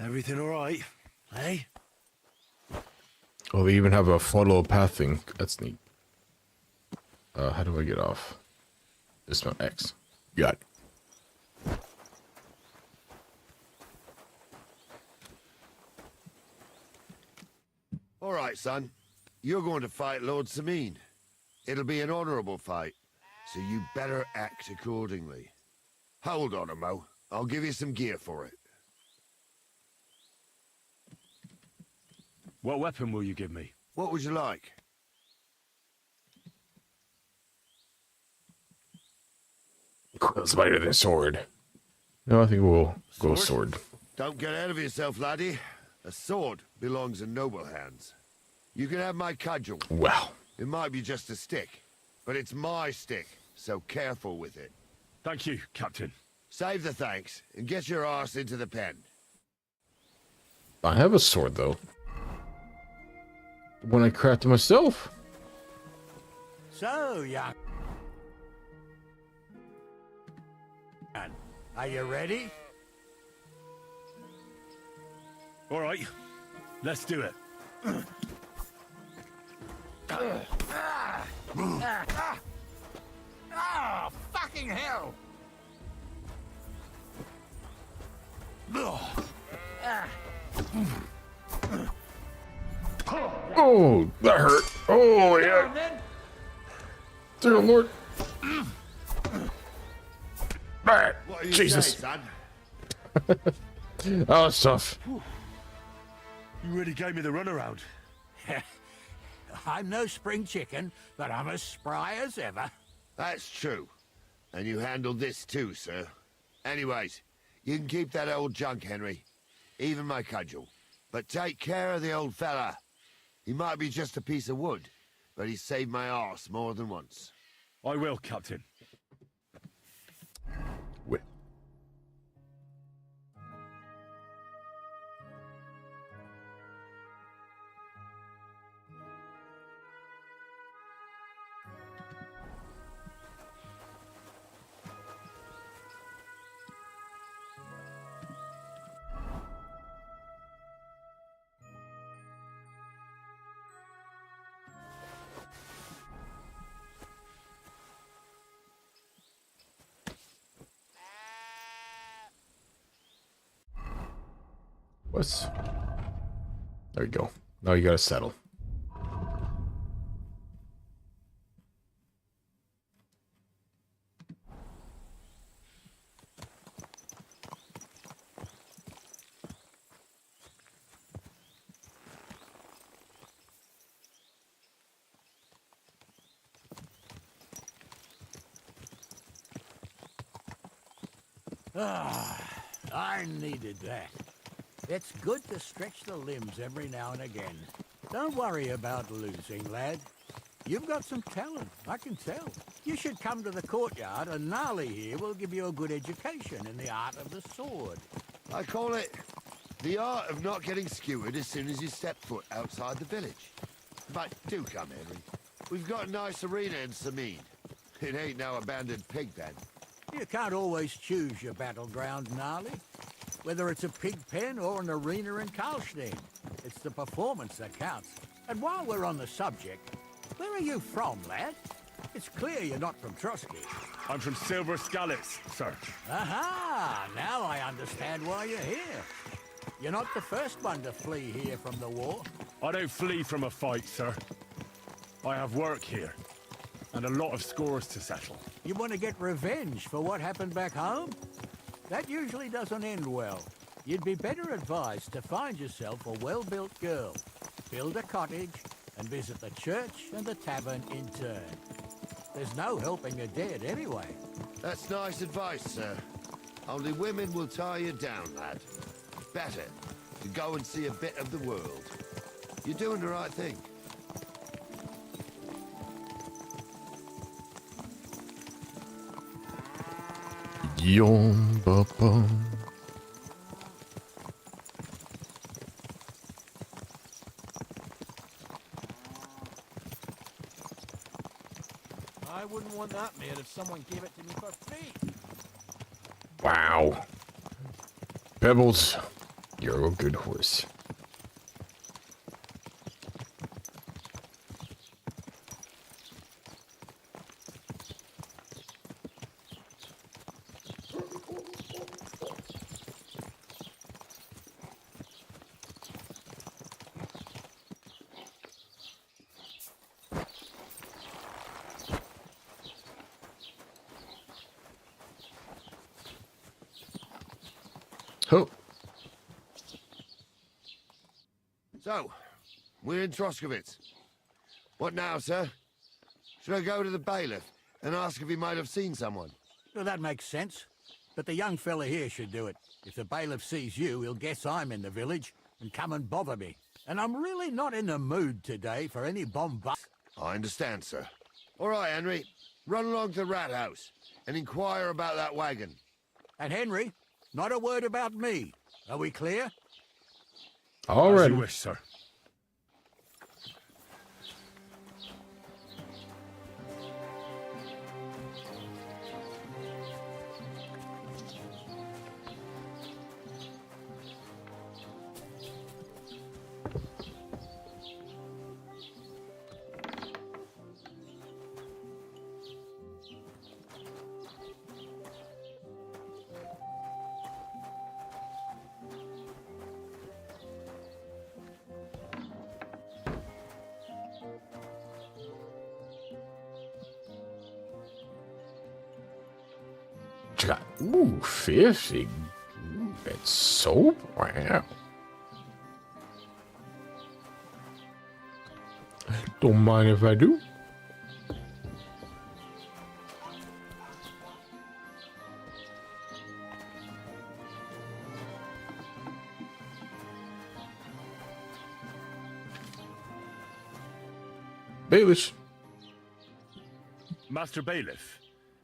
Everything all right, eh? Oh, they even have a follow path thing. That's neat. How do I get off? This one, X. Got it. All right, son. You're going to fight Lord Sameen. It'll be an honorable fight, so you better act accordingly. Hold on, Mo. I'll give you some gear for it. What weapon will you give me? What would you like? Quill's better than sword. No, I think we'll go sword. Don't get ahead of yourself, laddie. A sword belongs in noble hands. You can have my cudgel. Wow. It might be just a stick, but it's my stick, so careful with it. Thank you, Captain. Save the thanks, and get your arse into the pen. I have a sword, though. When I crafted myself. So, young... Are you ready? All right, let's do it. Oh, fucking hell! Oh, that hurt. Oh, yeah. Dear Lord. What do you Jesus. say, son? Oh, it's tough. You really gave me the runaround. I'm no spring chicken, but I'm as spry as ever. That's true. And you handled this too, sir. Anyways, you can keep that old junk, Henry. Even my cudgel. But take care of the old fella. He might be just a piece of wood, but he saved my arse more than once. I will, Captain. What's... There you go. Now you gotta settle. Ah, I needed that. It's good to stretch the limbs every now and again. Don't worry about losing, lad. You've got some talent, I can tell. You should come to the courtyard and Gnarly here will give you a good education in the art of the sword. I call it the art of not getting skewered as soon as you step foot outside the village. But do come, Henry. We've got a nice arena in Sameen. It ain't no abandoned pig pen. You can't always choose your battleground, Gnarly. Whether it's a pig pen or an arena in Karlstein, it's the performance that counts. And while we're on the subject, where are you from, lad? It's clear you're not from Trotsky. I'm from Silver Scallops, sir. Aha! Now I understand why you're here. You're not the first one to flee here from the war. I don't flee from a fight, sir. I have work here, and a lot of scores to settle. You want to get revenge for what happened back home? That usually doesn't end well. You'd be better advised to find yourself a well-built girl, build a cottage, and visit the church and the tavern in turn. There's no helping the dead anyway. That's nice advice, sir. Only women will tie you down, lad. Better to go and see a bit of the world. You're doing the right thing. Yom ba-bum. I wouldn't want that made if someone gave it to me for free. Wow. Pebbles, you're a good horse. Oh. So, we're in Troskowitz. What now, sir? Should I go to the bailiff and ask if he might have seen someone? Well, that makes sense. But the young fella here should do it. If the bailiff sees you, he'll guess I'm in the village and come and bother me. And I'm really not in the mood today for any bombast. I understand, sir. All right, Henry. Run along to the rat house and inquire about that wagon. And Henry, not a word about me. Are we clear? All right. As you wish, sir. Ooh, 50. Ooh, that's soap? Wow. Don't mind if I do. Baelish. Master Bailiff,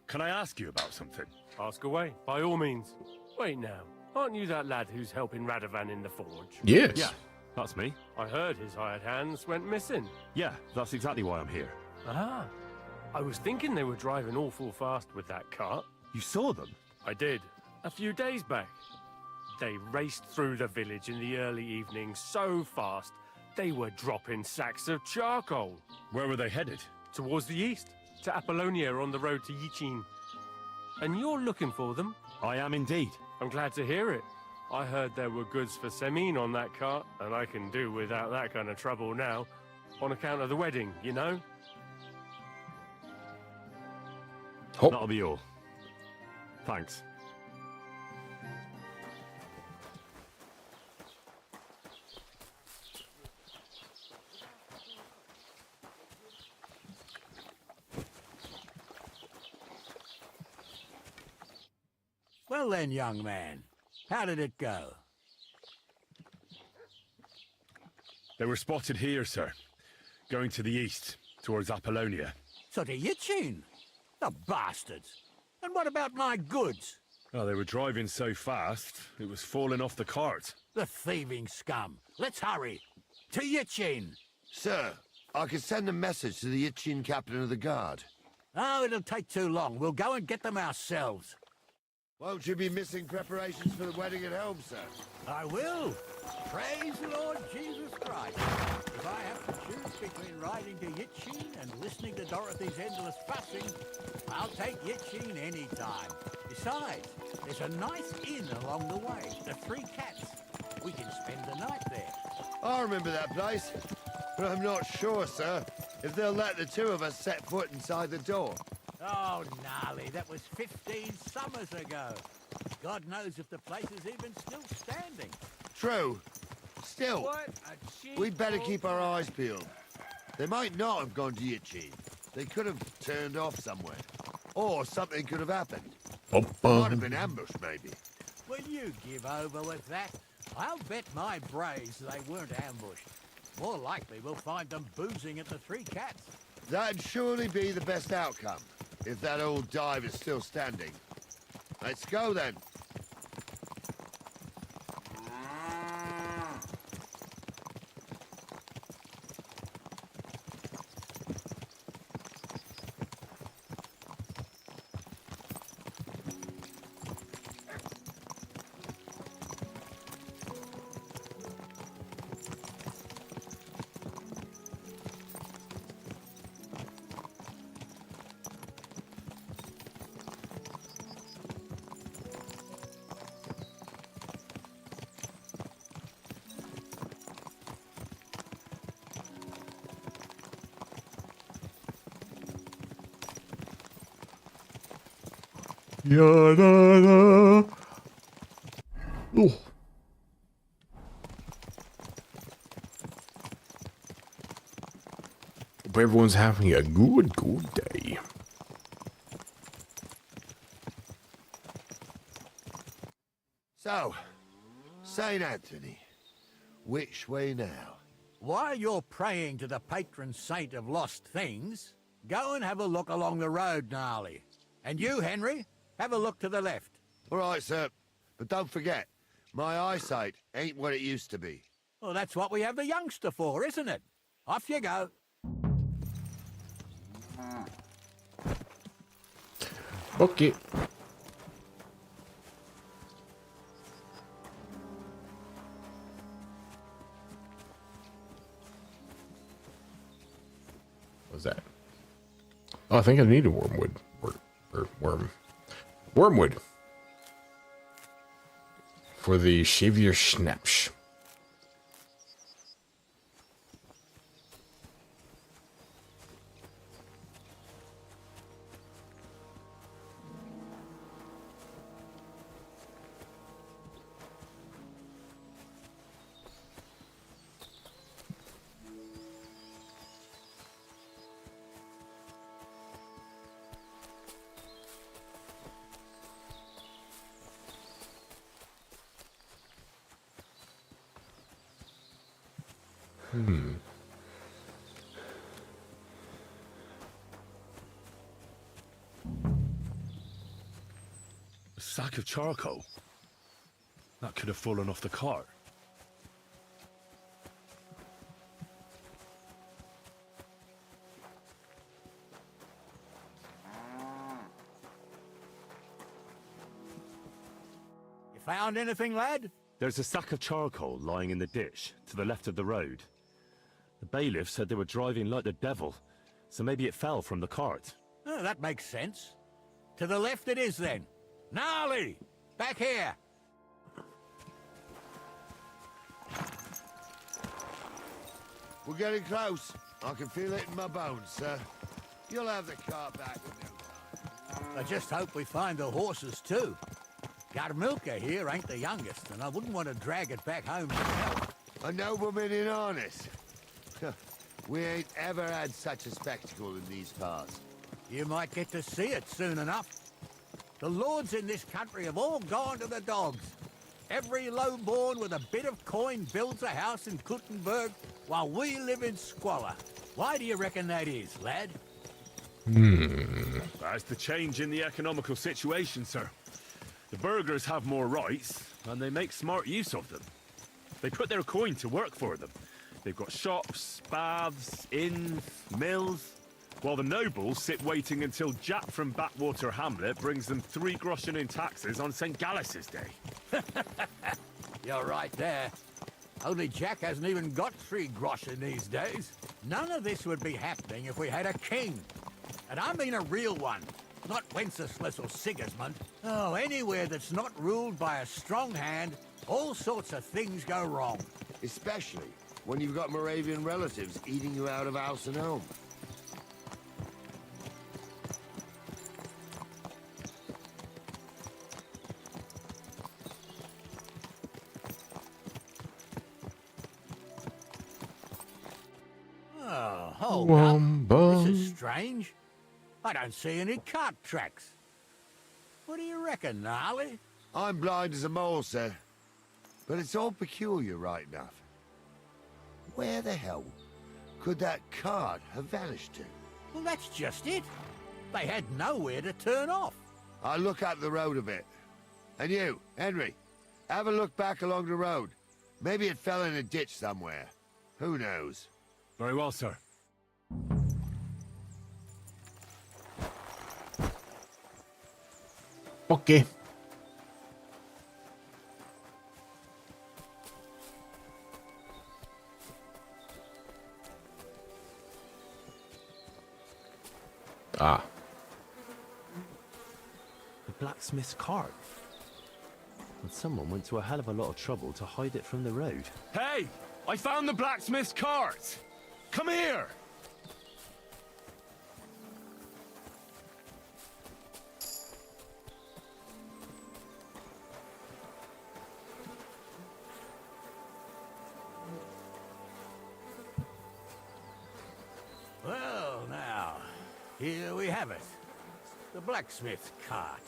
can I ask you about something? Ask away, by all means. Wait now, aren't you that lad who's helping Radovan in the forge? Yes. Yeah, that's me. I heard his hired hands went missing. Yeah, that's exactly why I'm here. Ah, I was thinking they were driving awful fast with that cart. You saw them? I did, a few days back. They raced through the village in the early evening so fast, they were dropping sacks of charcoal. Where were they headed? Towards the east, to Apollonia on the road to Yichin. And you're looking for them? I am indeed. I'm glad to hear it. I heard there were goods for Semine on that cart, and I can do without that kind of trouble now. On account of the wedding, you know? Oh. That'll be all. Thanks. Well then, young man, how did it go? They were spotted here, sir. Going to the east. towards Apollonia. So to Yitchin? The bastards! And what about my goods? Oh, they were driving so fast, it was falling off the cart. The thieving scum! Let's hurry! To Yitchin! Sir, I can send a message to the Yitchin captain of the guard. Oh, it'll take too long. We'll go and get them ourselves. Won't you be missing preparations for the wedding at home, sir? I will. Praise the Lord Jesus Christ. If I have to choose between riding to Yitchin and listening to Dorothy's endless fussing, I'll take Yitchin any time. Besides, there's a nice inn along the way, the Three Cats. We can spend the night there. I remember that place, but I'm not sure, sir, if they'll let the two of us set foot inside the door. Oh, gnarly, that was 15 summers ago. God knows if the place is even still standing. True. Still, What a cheap we'd better old keep our eyes peeled. They might not have gone to Yitchin. They could have turned off somewhere. Or something could have happened. Might have been ambushed, maybe. Will you give over with that? I'll bet my braves they weren't ambushed. More likely we'll find them boozing at the Three Cats. That'd surely be the best outcome, if that old dive is still standing. Let's go, then. Ya-da-da. Oh. Hope everyone's having a good day. So, St. Anthony, which way now? While you're praying to the patron saint of lost things, go and have a look along the road, Gnarly. And you, Henry, have a look to the left. All right, sir. But don't forget, my eyesight ain't what it used to be. Well, that's what we have the youngster for, isn't it? Off you go. Okay. What's that? Oh, I think I need a wormwood. Wormwood. For the Shavier Schnapps. A sack of charcoal? That could have fallen off the cart. You found anything, lad? There's a sack of charcoal lying in the ditch, to the left of the road. The bailiff said they were driving like the devil, so maybe it fell from the cart. Oh, that makes sense. To the left it is, then. Gnarly! Back here! We're getting close. I can feel it in my bones, sir. You'll have the car back in no time. I just hope we find the horses, too. Garmilka here ain't the youngest, and I wouldn't want to drag it back home myself. A nobleman in harness. We ain't ever had such a spectacle in these parts. You might get to see it soon enough. The lords in this country have all gone to the dogs. Every lowborn with a bit of coin builds a house in Kuttenberg, while we live in squalor. Why do you reckon that is, lad? That's the change in the economical situation, sir. The burghers have more rights, and they make smart use of them. They put their coin to work for them. They've got shops, baths, inns, mills, while the nobles sit waiting until Jack from Backwater Hamlet brings them 3 groschen in taxes on St. Gallus's Day. You're right there. Only Jack hasn't even got 3 groschen these days. None of this would be happening if we had a king. And I mean a real one, not Wenceslas or Sigismund. Oh, anywhere that's not ruled by a strong hand, all sorts of things go wrong. Especially when you've got Moravian relatives eating you out of house and home. Oh, hold up. Wombo. This is strange. I don't see any cart tracks. What do you reckon, Gnarly? I'm blind as a mole, sir. But it's all peculiar right enough. Where the hell could that cart have vanished to? Well, that's just it. They had nowhere to turn off. I'll look up the road a bit. And you, Henry, have a look back along the road. Maybe it fell in a ditch somewhere. Who knows? Very well, sir. Okay. Ah. The blacksmith's cart. And someone went to a hell of a lot of trouble to hide it from the road. Hey! I found the blacksmith's cart! Come here! Well, now, here we have it. The blacksmith's cart.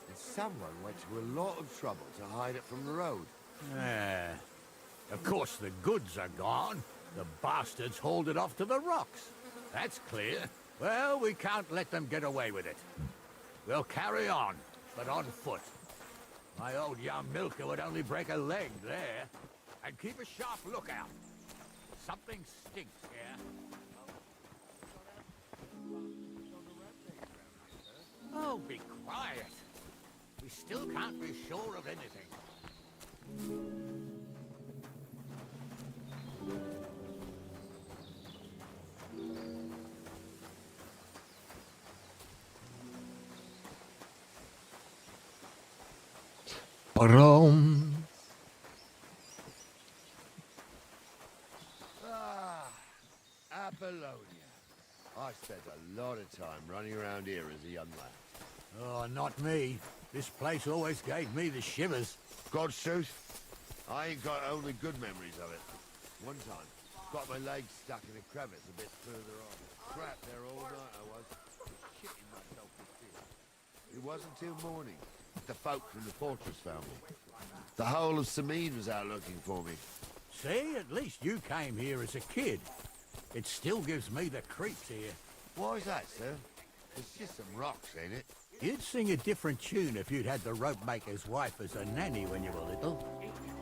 And someone went to a lot of trouble to hide it from the road. Yeah. Of course, the goods are gone. The bastards hauled it off to the rocks. That's clear. Well, we can't let them get away with it. We'll carry on, but on foot. My old young milker would only break a leg there. And keep a sharp lookout. Something stinks here. Oh, be quiet. We still can't be sure of anything. Apollonia. I spent a lot of time running around here as a young lad. Oh, not me. This place always gave me the shivers. God's truth, I ain't got only good memories of it. One time, got my legs stuck in a crevice a bit further on. Trapped there all night I was, shitting myself with fear. It wasn't till morning that the folk from the fortress found me. The whole of Sameen was out looking for me. See, at least you came here as a kid. It still gives me the creeps here. Why's that, sir? It's just some rocks, ain't it? You'd sing a different tune if you'd had the rope maker's wife as a nanny when you were little.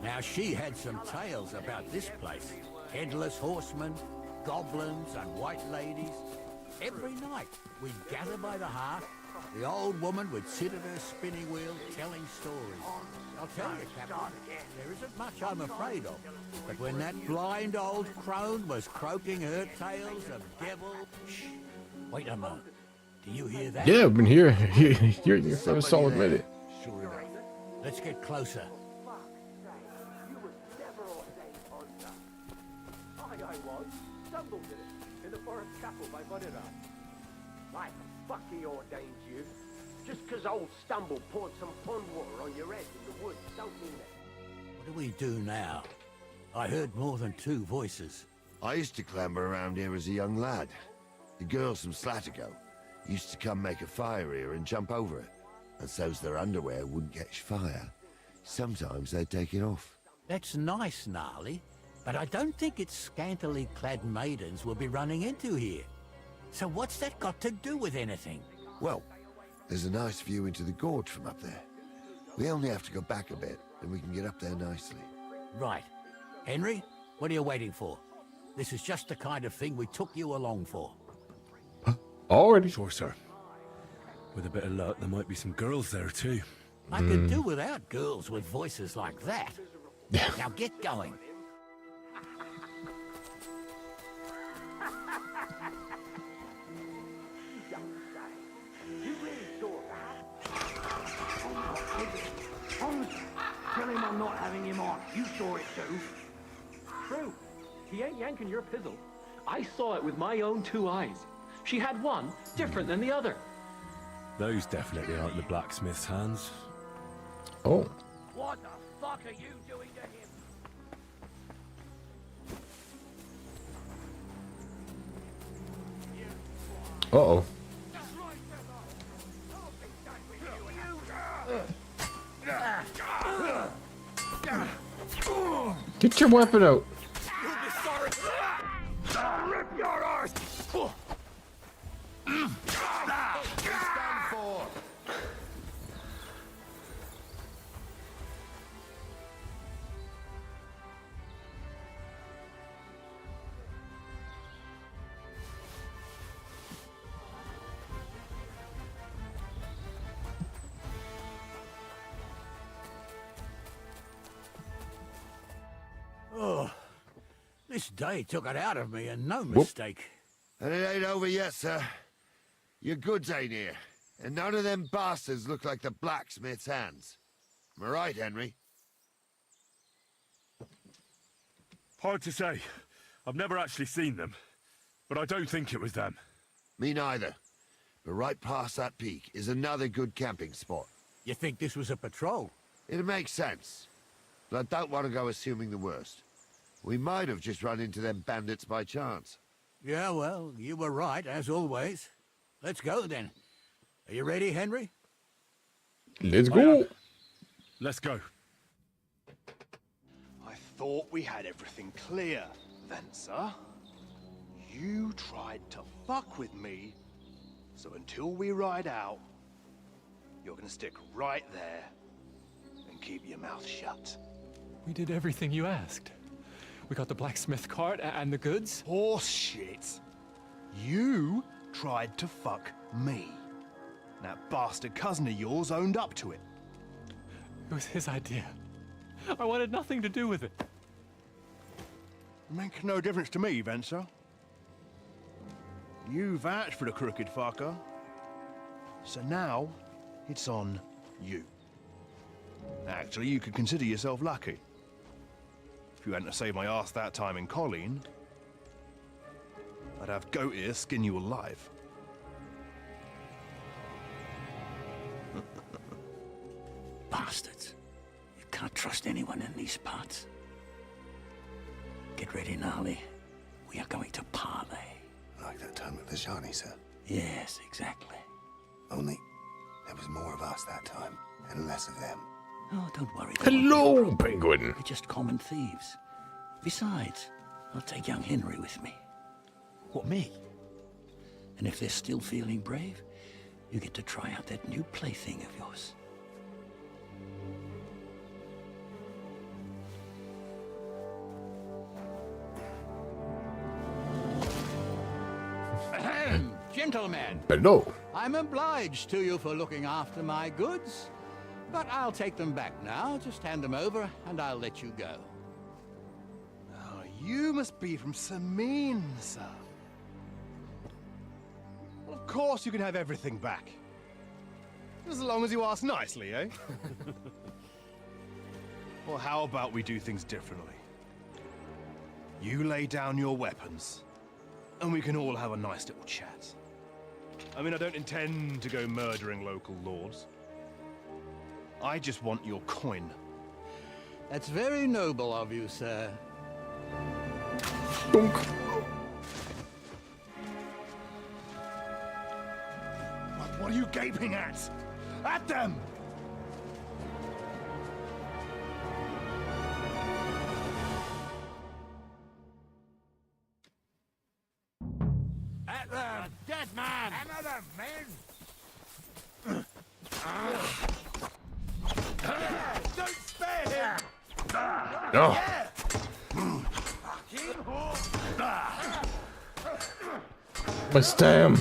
Now, she had some tales about this place. Headless horsemen, goblins, and white ladies. Every night, we'd gather by the hearth. The old woman would sit at her spinning wheel telling stories. I'll tell you, Captain, there isn't much I'm afraid of. But when that blind old crone was croaking her tales of devil... Shh! Wait a moment. Do you hear that? Yeah, I've been here. You're here for a solid minute. Sure enough. Let's get closer. I was. Stumbled in the forest chapel by Bonnerat. Like fuck he ordained you. Just 'cause old Stumble poured some pond water on your head in the woods, don't mean that. What do we do now? I heard more than 2 voices. I used to clamber around here as a young lad. The girls from Slatigo used to come make a fire here and jump over it. And so's their underwear wouldn't catch fire. Sometimes they'd take it off. That's nice, Gnarly. But I don't think it's scantily clad maidens we'll be running into here. So what's that got to do with anything? Well, there's a nice view into the gorge from up there. We only have to go back a bit, and we can get up there nicely. Right. Henry, what are you waiting for? This is just the kind of thing we took you along for. Already? Sure, sir. With a bit of luck, there might be some girls there, too. I could do without girls with voices like that. Now get going. Tell him I'm not having him on. You saw it too. True. He ain't yanking your pizzle. I saw it with my own 2 eyes. She had one different than the other. Those definitely aren't the blacksmith's hands. Oh. What the fuck are you doing to him? Uh-oh. Get your weapon out. You'll be sorry. I'll rip your arse. Oh, this day took it out of me, and no mistake. And it ain't over yet, sir. Your goods ain't here, and none of them bastards look like the blacksmith's hands. Am I right, Henry? Hard to say. I've never actually seen them, but I don't think it was them. Me neither. But right past that peak is another good camping spot. You think this was a patrol? It makes sense. But I don't want to go assuming the worst. We might have just run into them bandits by chance. Yeah, well, you were right, as always. Let's go, then. Are you ready, Henry? Let's go. Let's go. I thought we had everything clear, Venser. You tried to fuck with me, so until we ride out, you're gonna stick right there and keep your mouth shut. We did everything you asked. We got the blacksmith cart and the goods. Horse shit. You tried to fuck me. That bastard cousin of yours owned up to it. It was his idea. I wanted nothing to do with it. Make no difference to me, Venser. You vouched for the crooked fucker. So now, it's on you. Actually, you could consider yourself lucky. If you hadn't saved my ass that time in Colleen, I'd have goat ear skin you alive. Bastards. You can't trust anyone in these parts. Get ready, Gnarly. We are going to parley. Like that time with the Shani, sir? Yes, exactly. Only there was more of us that time, and less of them. Oh, don't worry. Hello, Penguin. We're just common thieves. Besides, I'll take young Henry with me. What, me? And if they're still feeling brave, you get to try out that new plaything of yours. Ahem, gentlemen. Hello. I'm obliged to you for looking after my goods. But I'll take them back now. Just hand them over, and I'll let you go. Oh, you must be from Samin, sir. Well, of course you can have everything back. As long as you ask nicely, eh? Well, how about we do things differently? You lay down your weapons, and we can all have a nice little chat. I mean, I don't intend to go murdering local lords. I just want your coin. That's very noble of you, sir. Dunk. What are you gaping at? At them! men! Don't spare him! No. My stem.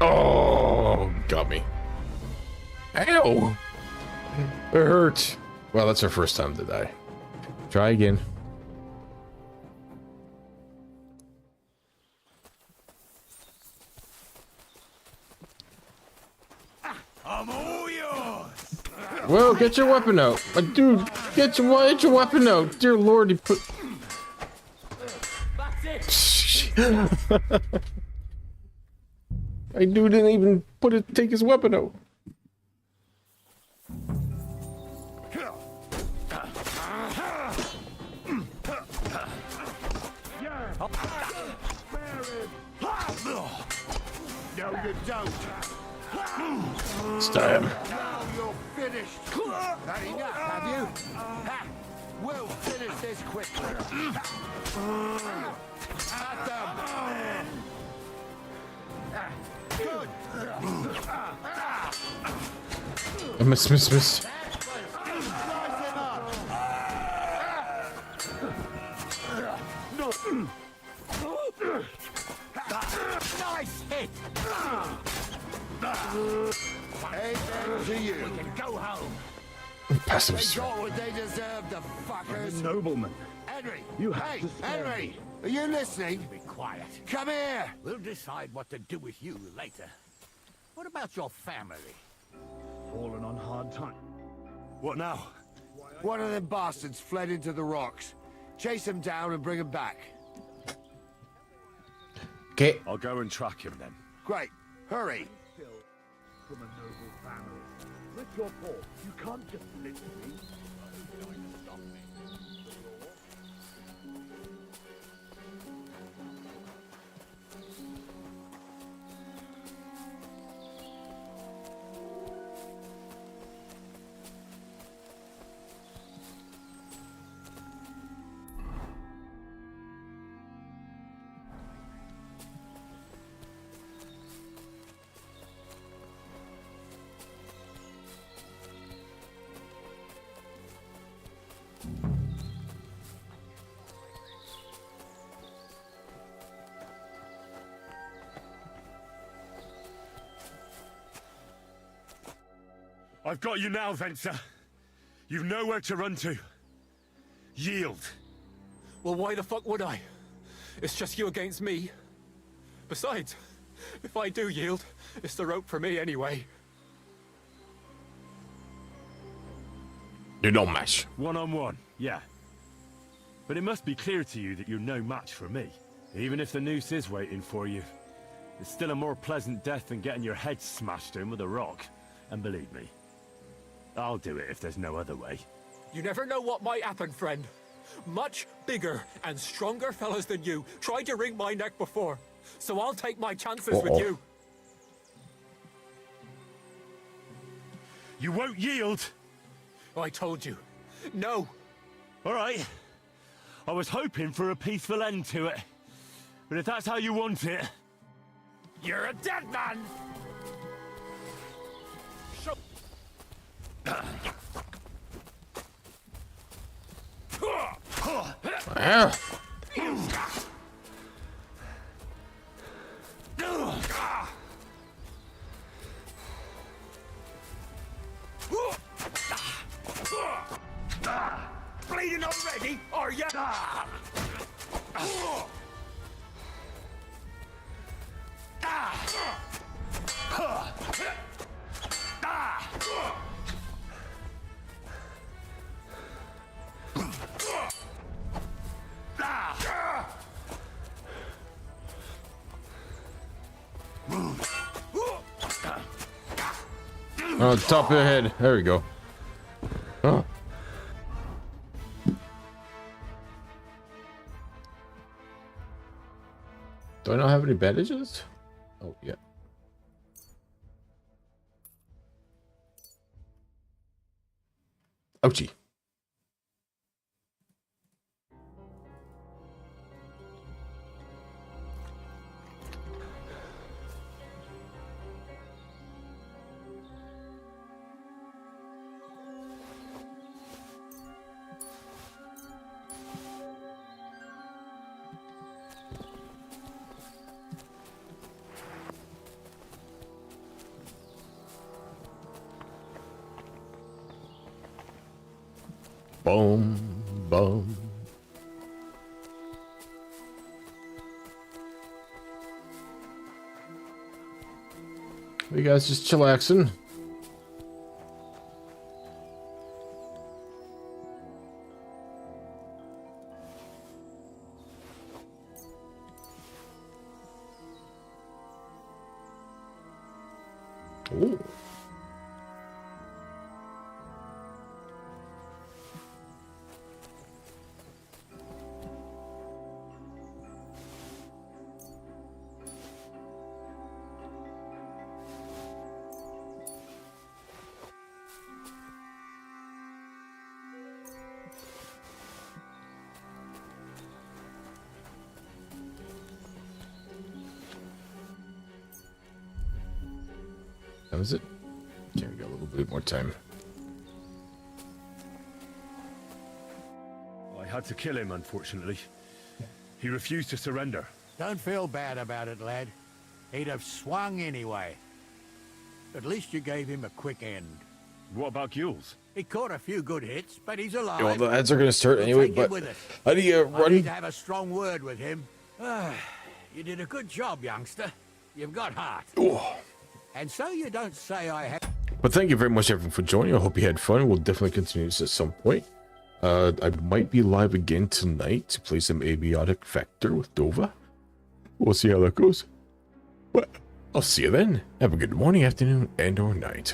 Oh, got me. Ow! It hurts. Well, that's our first time to die. Try again. I'm all yours! Well, get your weapon out. Dude, get your weapon out. Dear Lord, he put... I dude didn't even take his weapon out. No, you don't. Stab. Now you're finished. Had enough, have you? Ha! We'll finish this quickly. At them. Good. Miss. Nice hit. Amen to you. We can go home. Passive They strike. got what they deserve, the fuckers. Nobleman. Henry! You have hey, to spare Henry! me. Are you listening? Be quiet. Come here! We'll decide what to do with you later. What about your family? Fallen on hard time. What now? One of them bastards fled into the rocks. Chase him down and bring him back. Okay. I'll go and track him then. Great. Hurry. From a noble family. What's your fault? You can't just literally... I've got you now, Venser. You've nowhere to run to. Yield. Well, why the fuck would I? It's just you against me. Besides, if I do yield, it's the rope for me anyway. You don't match. One-on-one, yeah. But it must be clear to you that you're no match for me. Even if the noose is waiting for you, it's still a more pleasant death than getting your head smashed in with a rock. And believe me, I'll do it if there's no other way. You never know what might happen, friend. Much bigger and stronger fellas than you tried to wring my neck before, so I'll take my chances with you. You won't yield! I told you. No! All right. I was hoping for a peaceful end to it. But if that's how you want it... You're a dead man! Bleeding already, are ya? Oh, top of the head. There we go. Oh. Do I not have any bandages? Oh, yeah. Ouchie. Boom, boom. You guys just chillaxing? Ooh. That was it. Okay, we got a little bit more time. I had to kill him, unfortunately. He refused to surrender. Don't feel bad about it, lad. He'd have swung anyway. At least you gave him a quick end. What about Gules? He caught a few good hits, but he's alive. Well, the ads are going to start anyway, but I need to I run. need to have a strong word with him. You did a good job, youngster. You've got heart. Oh. And so you don't say I have... But thank you very much, everyone, for joining. I hope you had fun. We'll definitely continue this at some point. I might be live again tonight to play some Abiotic Vector with Dova. We'll see how that goes. But I'll see you then. Have a good morning, afternoon, and or night.